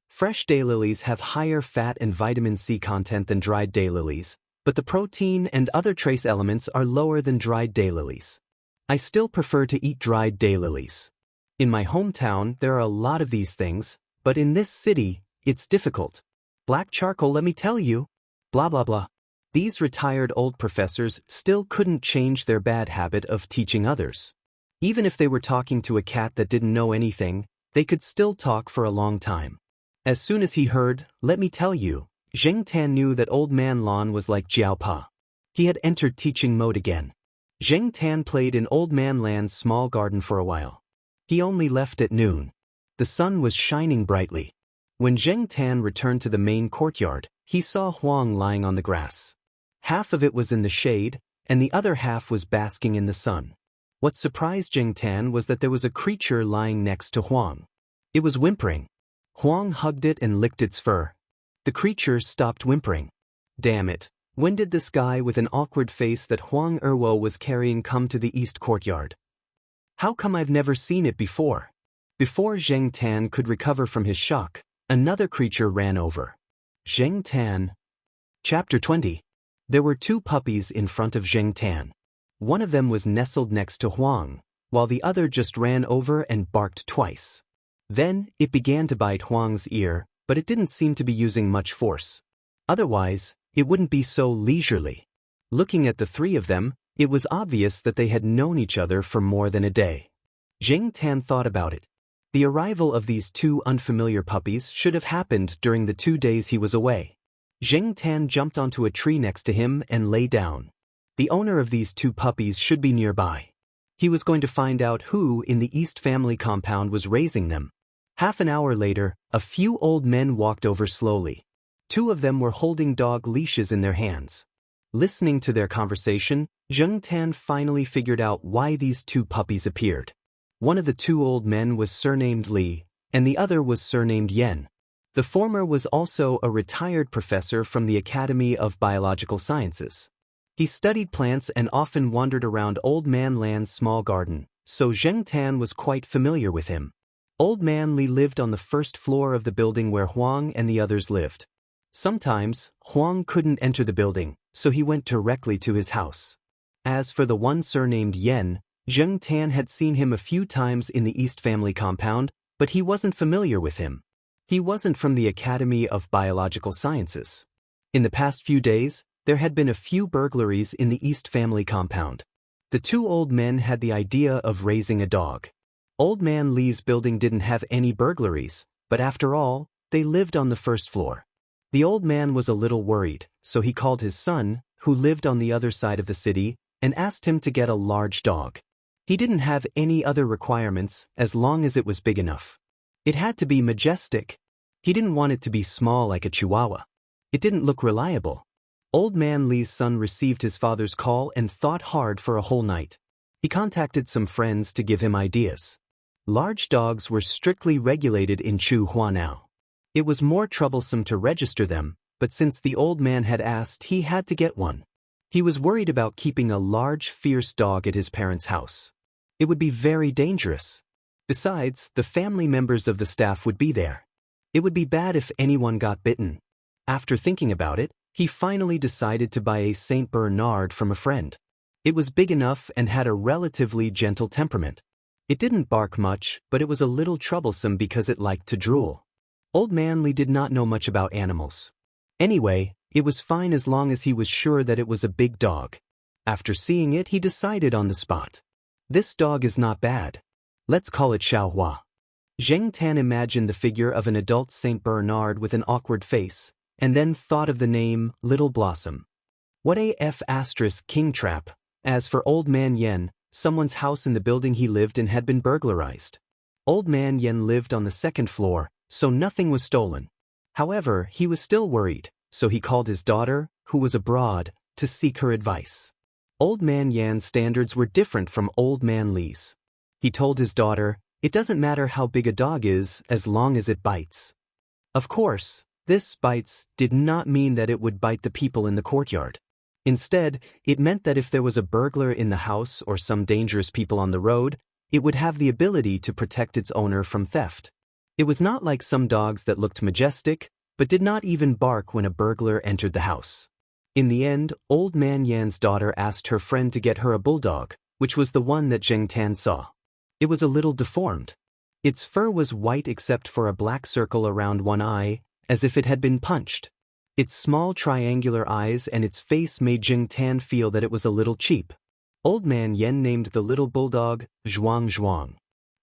Speaker 1: Fresh daylilies have higher fat and vitamin C content than dried daylilies, but the protein and other trace elements are lower than dried daylilies. I still prefer to eat dried daylilies. In my hometown, there are a lot of these things, but in this city, it's difficult. Black charcoal, let me tell you. Blah blah blah. These retired old professors still couldn't change their bad habit of teaching others. Even if they were talking to a cat that didn't know anything, they could still talk for a long time. As soon as he heard, "Let me tell you," Zheng Tan knew that Old Man Lon was like Jiao Pa. He had entered teaching mode again. Zheng Tan played in Old Man Lon's small garden for a while. He only left at noon. The sun was shining brightly. When Zheng Tan returned to the main courtyard, he saw Huang lying on the grass. Half of it was in the shade, and the other half was basking in the sun. What surprised Zheng Tan was that there was a creature lying next to Huang. It was whimpering. Huang hugged it and licked its fur. The creature stopped whimpering. Damn it, when did this guy with an awkward face that Huang Erwo was carrying come to the east courtyard? How come I've never seen it before? Before Zheng Tan could recover from his shock, another creature ran over. Zheng Tan. Chapter 20. There were two puppies in front of Zheng Tan. One of them was nestled next to Huang, while the other just ran over and barked twice. Then, it began to bite Huang's ear, but it didn't seem to be using much force. Otherwise, it wouldn't be so leisurely. Looking at the three of them, it was obvious that they had known each other for more than a day. Zheng Tan thought about it. The arrival of these two unfamiliar puppies should have happened during the 2 days he was away. Zheng Tan jumped onto a tree next to him and lay down. The owner of these two puppies should be nearby. He was going to find out who in the East family compound was raising them. Half an hour later, a few old men walked over slowly. Two of them were holding dog leashes in their hands. Listening to their conversation, Zheng Tan finally figured out why these two puppies appeared. One of the two old men was surnamed Li, and the other was surnamed Yen. The former was also a retired professor from the Academy of Biological Sciences. He studied plants and often wandered around Old Man Lan's small garden, so Zheng Tan was quite familiar with him. Old Man Li lived on the first floor of the building where Huang and the others lived. Sometimes, Huang couldn't enter the building, so he went directly to his house. As for the one surnamed Yen, Zheng Tan had seen him a few times in the East family compound, but he wasn't familiar with him. He wasn't from the Academy of Biological Sciences. In the past few days, there had been a few burglaries in the East family compound. The two old men had the idea of raising a dog. Old Man Li's building didn't have any burglaries, but after all, they lived on the first floor. The old man was a little worried, so he called his son, who lived on the other side of the city, and asked him to get a large dog. He didn't have any other requirements as long as it was big enough. It had to be majestic. He didn't want it to be small like a chihuahua. It didn't look reliable. Old Man Li's son received his father's call and thought hard for a whole night. He contacted some friends to give him ideas. Large dogs were strictly regulated in Chu Huanao. It was more troublesome to register them, but since the old man had asked, he had to get one. He was worried about keeping a large, fierce dog at his parents' house. It would be very dangerous. Besides, the family members of the staff would be there. It would be bad if anyone got bitten. After thinking about it, he finally decided to buy a Saint Bernard from a friend. It was big enough and had a relatively gentle temperament. It didn't bark much, but it was a little troublesome because it liked to drool. Old Man Li did not know much about animals. Anyway, it was fine as long as he was sure that it was a big dog. After seeing it, he decided on the spot. This dog is not bad. Let's call it Xiaohua. Zheng Tan imagined the figure of an adult Saint Bernard with an awkward face, and then thought of the name Little Blossom. What a King trap. As for Old Man Yen, someone's house in the building he lived in had been burglarized. Old Man Yen lived on the second floor, so nothing was stolen. However, he was still worried, so he called his daughter, who was abroad, to seek her advice. Old Man Yan's standards were different from Old Man Li's. He told his daughter, "It doesn't matter how big a dog is as long as it bites." Of course, this bites did not mean that it would bite the people in the courtyard. Instead, it meant that if there was a burglar in the house or some dangerous people on the road, it would have the ability to protect its owner from theft. It was not like some dogs that looked majestic, but did not even bark when a burglar entered the house. In the end, Old Man Yan's daughter asked her friend to get her a bulldog, which was the one that Zheng Tan saw. It was a little deformed. Its fur was white except for a black circle around one eye, as if it had been punched. Its small triangular eyes and its face made Zheng Tan feel that it was a little cheap. Old Man Yen named the little bulldog Zhuang Zhuang.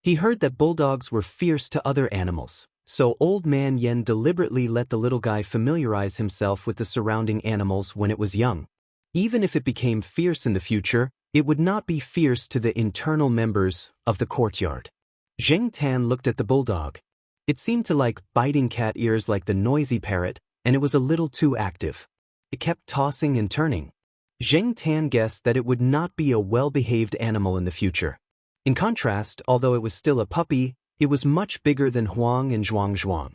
Speaker 1: He heard that bulldogs were fierce to other animals, so Old Man Yen deliberately let the little guy familiarize himself with the surrounding animals when it was young. Even if it became fierce in the future, it would not be fierce to the internal members of the courtyard. Zheng Tan looked at the bulldog. It seemed to like biting cat ears like the noisy parrot, and it was a little too active. It kept tossing and turning. Zheng Tan guessed that it would not be a well-behaved animal in the future. In contrast, although it was still a puppy, it was much bigger than Huang and Zhuang Zhuang.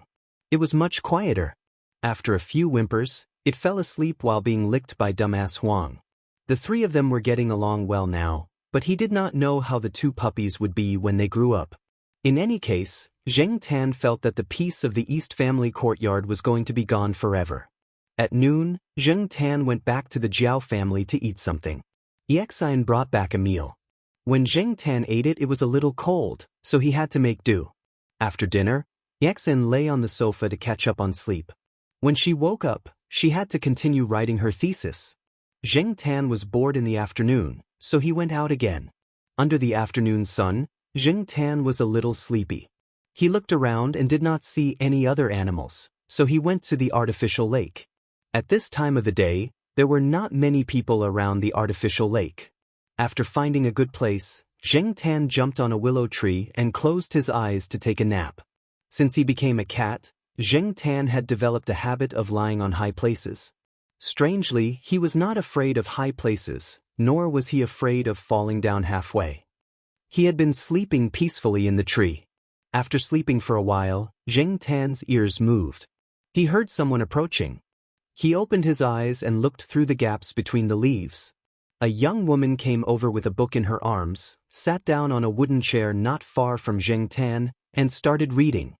Speaker 1: It was much quieter. After a few whimpers, it fell asleep while being licked by dumbass Huang. The three of them were getting along well now, but he did not know how the two puppies would be when they grew up. In any case, Zheng Tan felt that the peace of the East family courtyard was going to be gone forever. At noon, Zheng Tan went back to the Jiao family to eat something. Xianxia brought back a meal. When Zheng Tan ate it, it was a little cold, so he had to make do. After dinner, Xianxia lay on the sofa to catch up on sleep. When she woke up, she had to continue writing her thesis. Zheng Tan was bored in the afternoon, so he went out again. Under the afternoon sun, Zheng Tan was a little sleepy. He looked around and did not see any other animals, so he went to the artificial lake. At this time of the day, there were not many people around the artificial lake. After finding a good place, Zheng Tan jumped on a willow tree and closed his eyes to take a nap. Since he became a cat, Zheng Tan had developed a habit of lying on high places. Strangely, he was not afraid of high places, nor was he afraid of falling down halfway. He had been sleeping peacefully in the tree. After sleeping for a while, Zheng Tan's ears moved. He heard someone approaching. He opened his eyes and looked through the gaps between the leaves. A young woman came over with a book in her arms, sat down on a wooden chair not far from Zheng Tan, and started reading.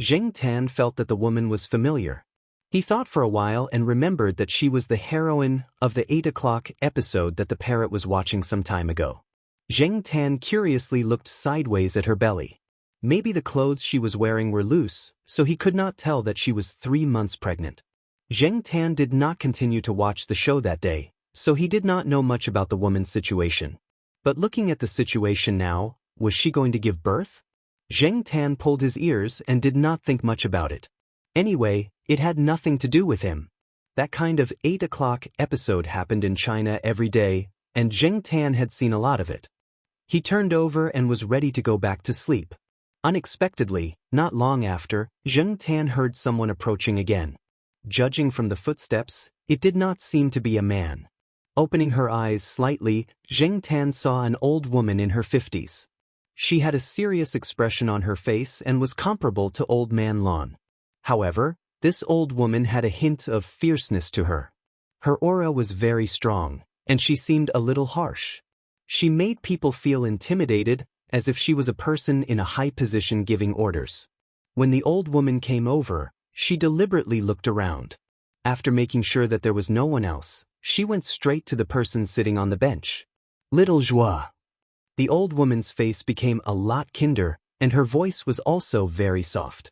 Speaker 1: Zheng Tan felt that the woman was familiar. He thought for a while and remembered that she was the heroine of the 8 o'clock episode that the parrot was watching some time ago. Zheng Tan curiously looked sideways at her belly. Maybe the clothes she was wearing were loose, so he could not tell that she was 3 months pregnant. Zheng Tan did not continue to watch the show that day, so he did not know much about the woman's situation. But looking at the situation now, was she going to give birth? Zheng Tan pulled his ears and did not think much about it. Anyway, it had nothing to do with him. That kind of 8 o'clock episode happened in China every day, and Zheng Tan had seen a lot of it. He turned over and was ready to go back to sleep. Unexpectedly, not long after, Zheng Tan heard someone approaching again. Judging from the footsteps, it did not seem to be a man. Opening her eyes slightly, Zheng Tan saw an old woman in her 50s. She had a serious expression on her face and was comparable to Old Man Lon. However, this old woman had a hint of fierceness to her. Her aura was very strong, and she seemed a little harsh. She made people feel intimidated, as if she was a person in a high position giving orders. When the old woman came over, she deliberately looked around. After making sure that there was no one else, she went straight to the person sitting on the bench. Little Joie. The old woman's face became a lot kinder, and her voice was also very soft.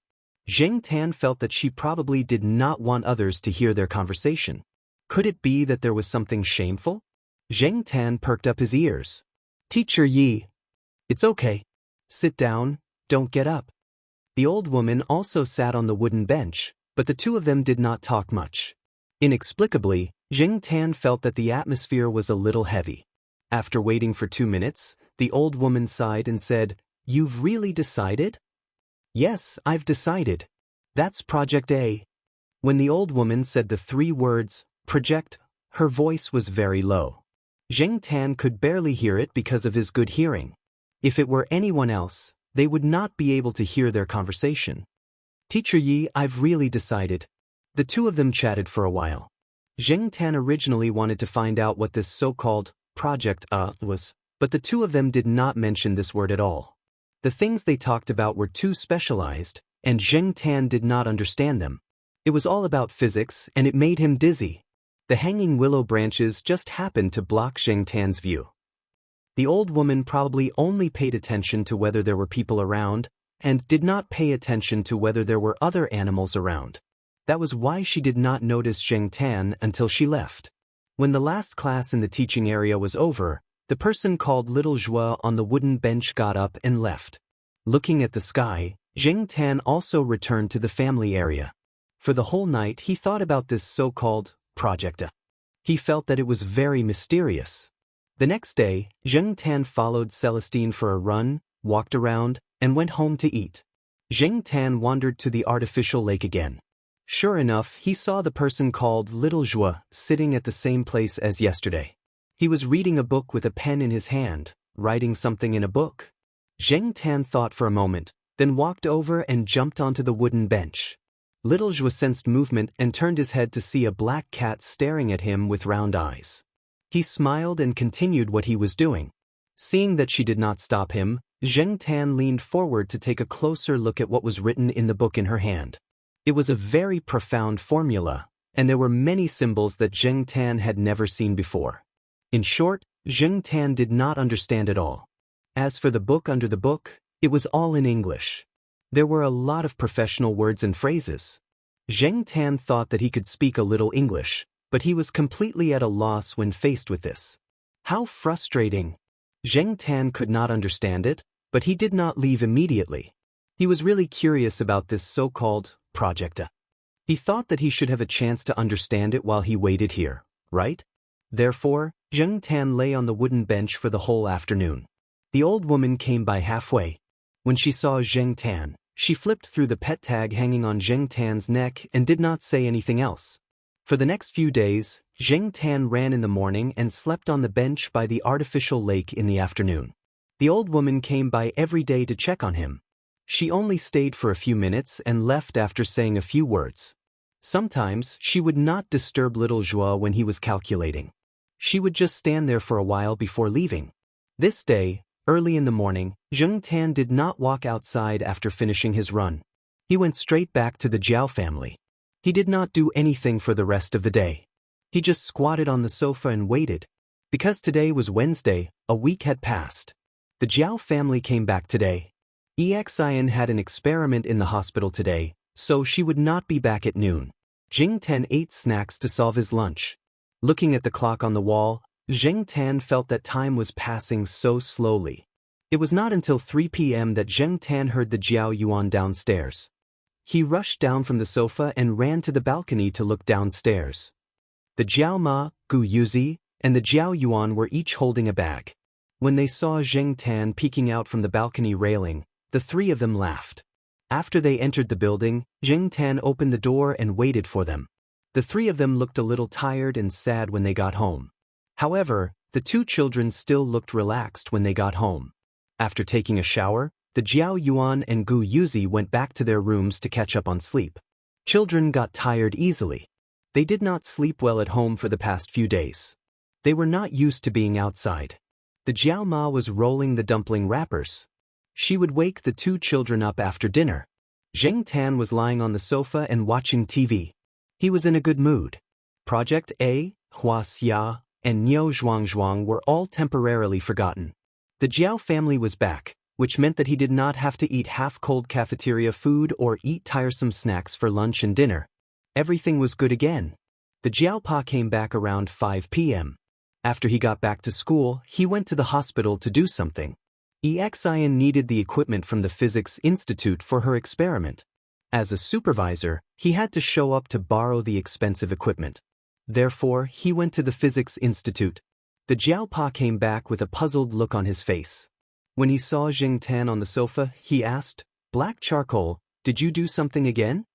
Speaker 1: Zheng Tan felt that she probably did not want others to hear their conversation. Could it be that there was something shameful? Zheng Tan perked up his ears. Teacher Yi. It's okay. Sit down, don't get up. The old woman also sat on the wooden bench, but the two of them did not talk much. Inexplicably, Zheng Tan felt that the atmosphere was a little heavy. After waiting for 2 minutes, the old woman sighed and said, You've really decided? Yes, I've decided. That's Project A. When the old woman said the 3 words, project, her voice was very low. Zheng Tan could barely hear it because of his good hearing. If it were anyone else, they would not be able to hear their conversation. Teacher Yi, I've really decided. The two of them chatted for a while. Zheng Tan originally wanted to find out what this so-called Project A was, but the two of them did not mention this word at all. The things they talked about were too specialized, and Zheng Tan did not understand them. It was all about physics, and it made him dizzy. The hanging willow branches just happened to block Zheng Tan's view. The old woman probably only paid attention to whether there were people around, and did not pay attention to whether there were other animals around. That was why she did not notice Zheng Tan until she left. When the last class in the teaching area was over, the person called Little Joie on the wooden bench got up and left. Looking at the sky, Zheng Tan also returned to the family area. For the whole night he thought about this so-called Project A. He felt that it was very mysterious. The next day, Zheng Tan followed Celestine for a run, walked around, and went home to eat. Zheng Tan wandered to the artificial lake again. Sure enough, he saw the person called Little Joie sitting at the same place as yesterday. He was reading a book with a pen in his hand, writing something in a book. Zheng Tan thought for a moment, then walked over and jumped onto the wooden bench. Little Joie sensed movement and turned his head to see a black cat staring at him with round eyes. He smiled and continued what he was doing. Seeing that she did not stop him, Zheng Tan leaned forward to take a closer look at what was written in the book in her hand. It was a very profound formula, and there were many symbols that Zheng Tan had never seen before. In short, Zheng Tan did not understand it all. As for the book under the book, it was all in English. There were a lot of professional words and phrases. Zheng Tan thought that he could speak a little English, but he was completely at a loss when faced with this. How frustrating! Zheng Tan could not understand it, but he did not leave immediately. He was really curious about this so-called Project A. He thought that he should have a chance to understand it while he waited here, right? Therefore, Zheng Tan lay on the wooden bench for the whole afternoon. The old woman came by halfway. When she saw Zheng Tan, she flipped through the pet tag hanging on Zheng Tan's neck and did not say anything else. For the next few days, Zheng Tan ran in the morning and slept on the bench by the artificial lake in the afternoon. The old woman came by every day to check on him. She only stayed for a few minutes and left after saying a few words. Sometimes, she would not disturb little Joie when he was calculating. She would just stand there for a while before leaving. This day, early in the morning, Zheng Tan did not walk outside after finishing his run. He went straight back to the Jiao family. He did not do anything for the rest of the day. He just squatted on the sofa and waited. Because today was Wednesday, a week had passed. The Jiao family came back today. Xian had an experiment in the hospital today, so she would not be back at noon. Zheng Tan ate snacks to solve his lunch. Looking at the clock on the wall, Zheng Tan felt that time was passing so slowly. It was not until 3 p.m. that Zheng Tan heard the Jiao Yuan downstairs. He rushed down from the sofa and ran to the balcony to look downstairs. The Jiao Ma, Gu Yuzi, and the Jiao Yuan were each holding a bag. When they saw Zheng Tan peeking out from the balcony railing, the three of them laughed. After they entered the building, Zheng Tan opened the door and waited for them. The three of them looked a little tired and sad when they got home. However, the two children still looked relaxed when they got home. After taking a shower, the Jiao Yuan and Gu Yuzi went back to their rooms to catch up on sleep. Children got tired easily. They did not sleep well at home for the past few days. They were not used to being outside. The Jiao Ma was rolling the dumpling wrappers. She would wake the two children up after dinner. Zheng Tan was lying on the sofa and watching TV. He was in a good mood. Project A, Wuxia, and Niu Zhuangzhuang were all temporarily forgotten. The Jiao family was back, which meant that he did not have to eat half-cold cafeteria food or eat tiresome snacks for lunch and dinner. Everything was good again. The Jiao Pa came back around 5 p.m. After he got back to school, he went to the hospital to do something. Xian needed the equipment from the Physics Institute for her experiment. As a supervisor, he had to show up to borrow the expensive equipment. Therefore, he went to the Physics Institute. The Jiao Pa came back with a puzzled look on his face. When he saw Zheng Tan on the sofa, he asked, "Black charcoal, did you do something again?"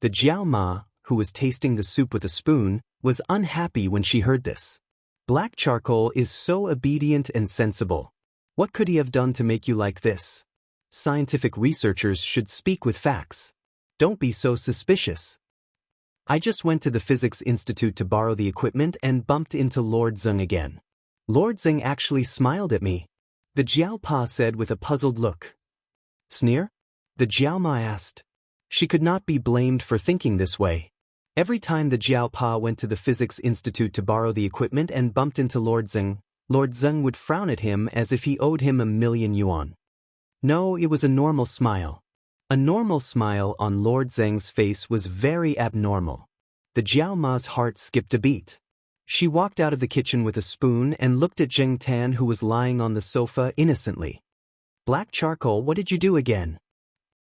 Speaker 1: The Jiao Ma, who was tasting the soup with a spoon, was unhappy when she heard this. Black charcoal is so obedient and sensible. What could he have done to make you like this? Scientific researchers should speak with facts. Don't be so suspicious. I just went to the Physics Institute to borrow the equipment and bumped into Lord Zeng again. Lord Zeng actually smiled at me. The Jiao Pa said with a puzzled look. Sneer? The Jiao Ma asked. She could not be blamed for thinking this way. Every time the Jiao Pa went to the Physics Institute to borrow the equipment and bumped into Lord Zeng would frown at him as if he owed him 1,000,000 yuan. No, it was a normal smile. A normal smile on Lord Zeng's face was very abnormal. The Jiao Ma's heart skipped a beat. She walked out of the kitchen with a spoon and looked at Zheng Tan, who was lying on the sofa innocently. Black charcoal, what did you do again?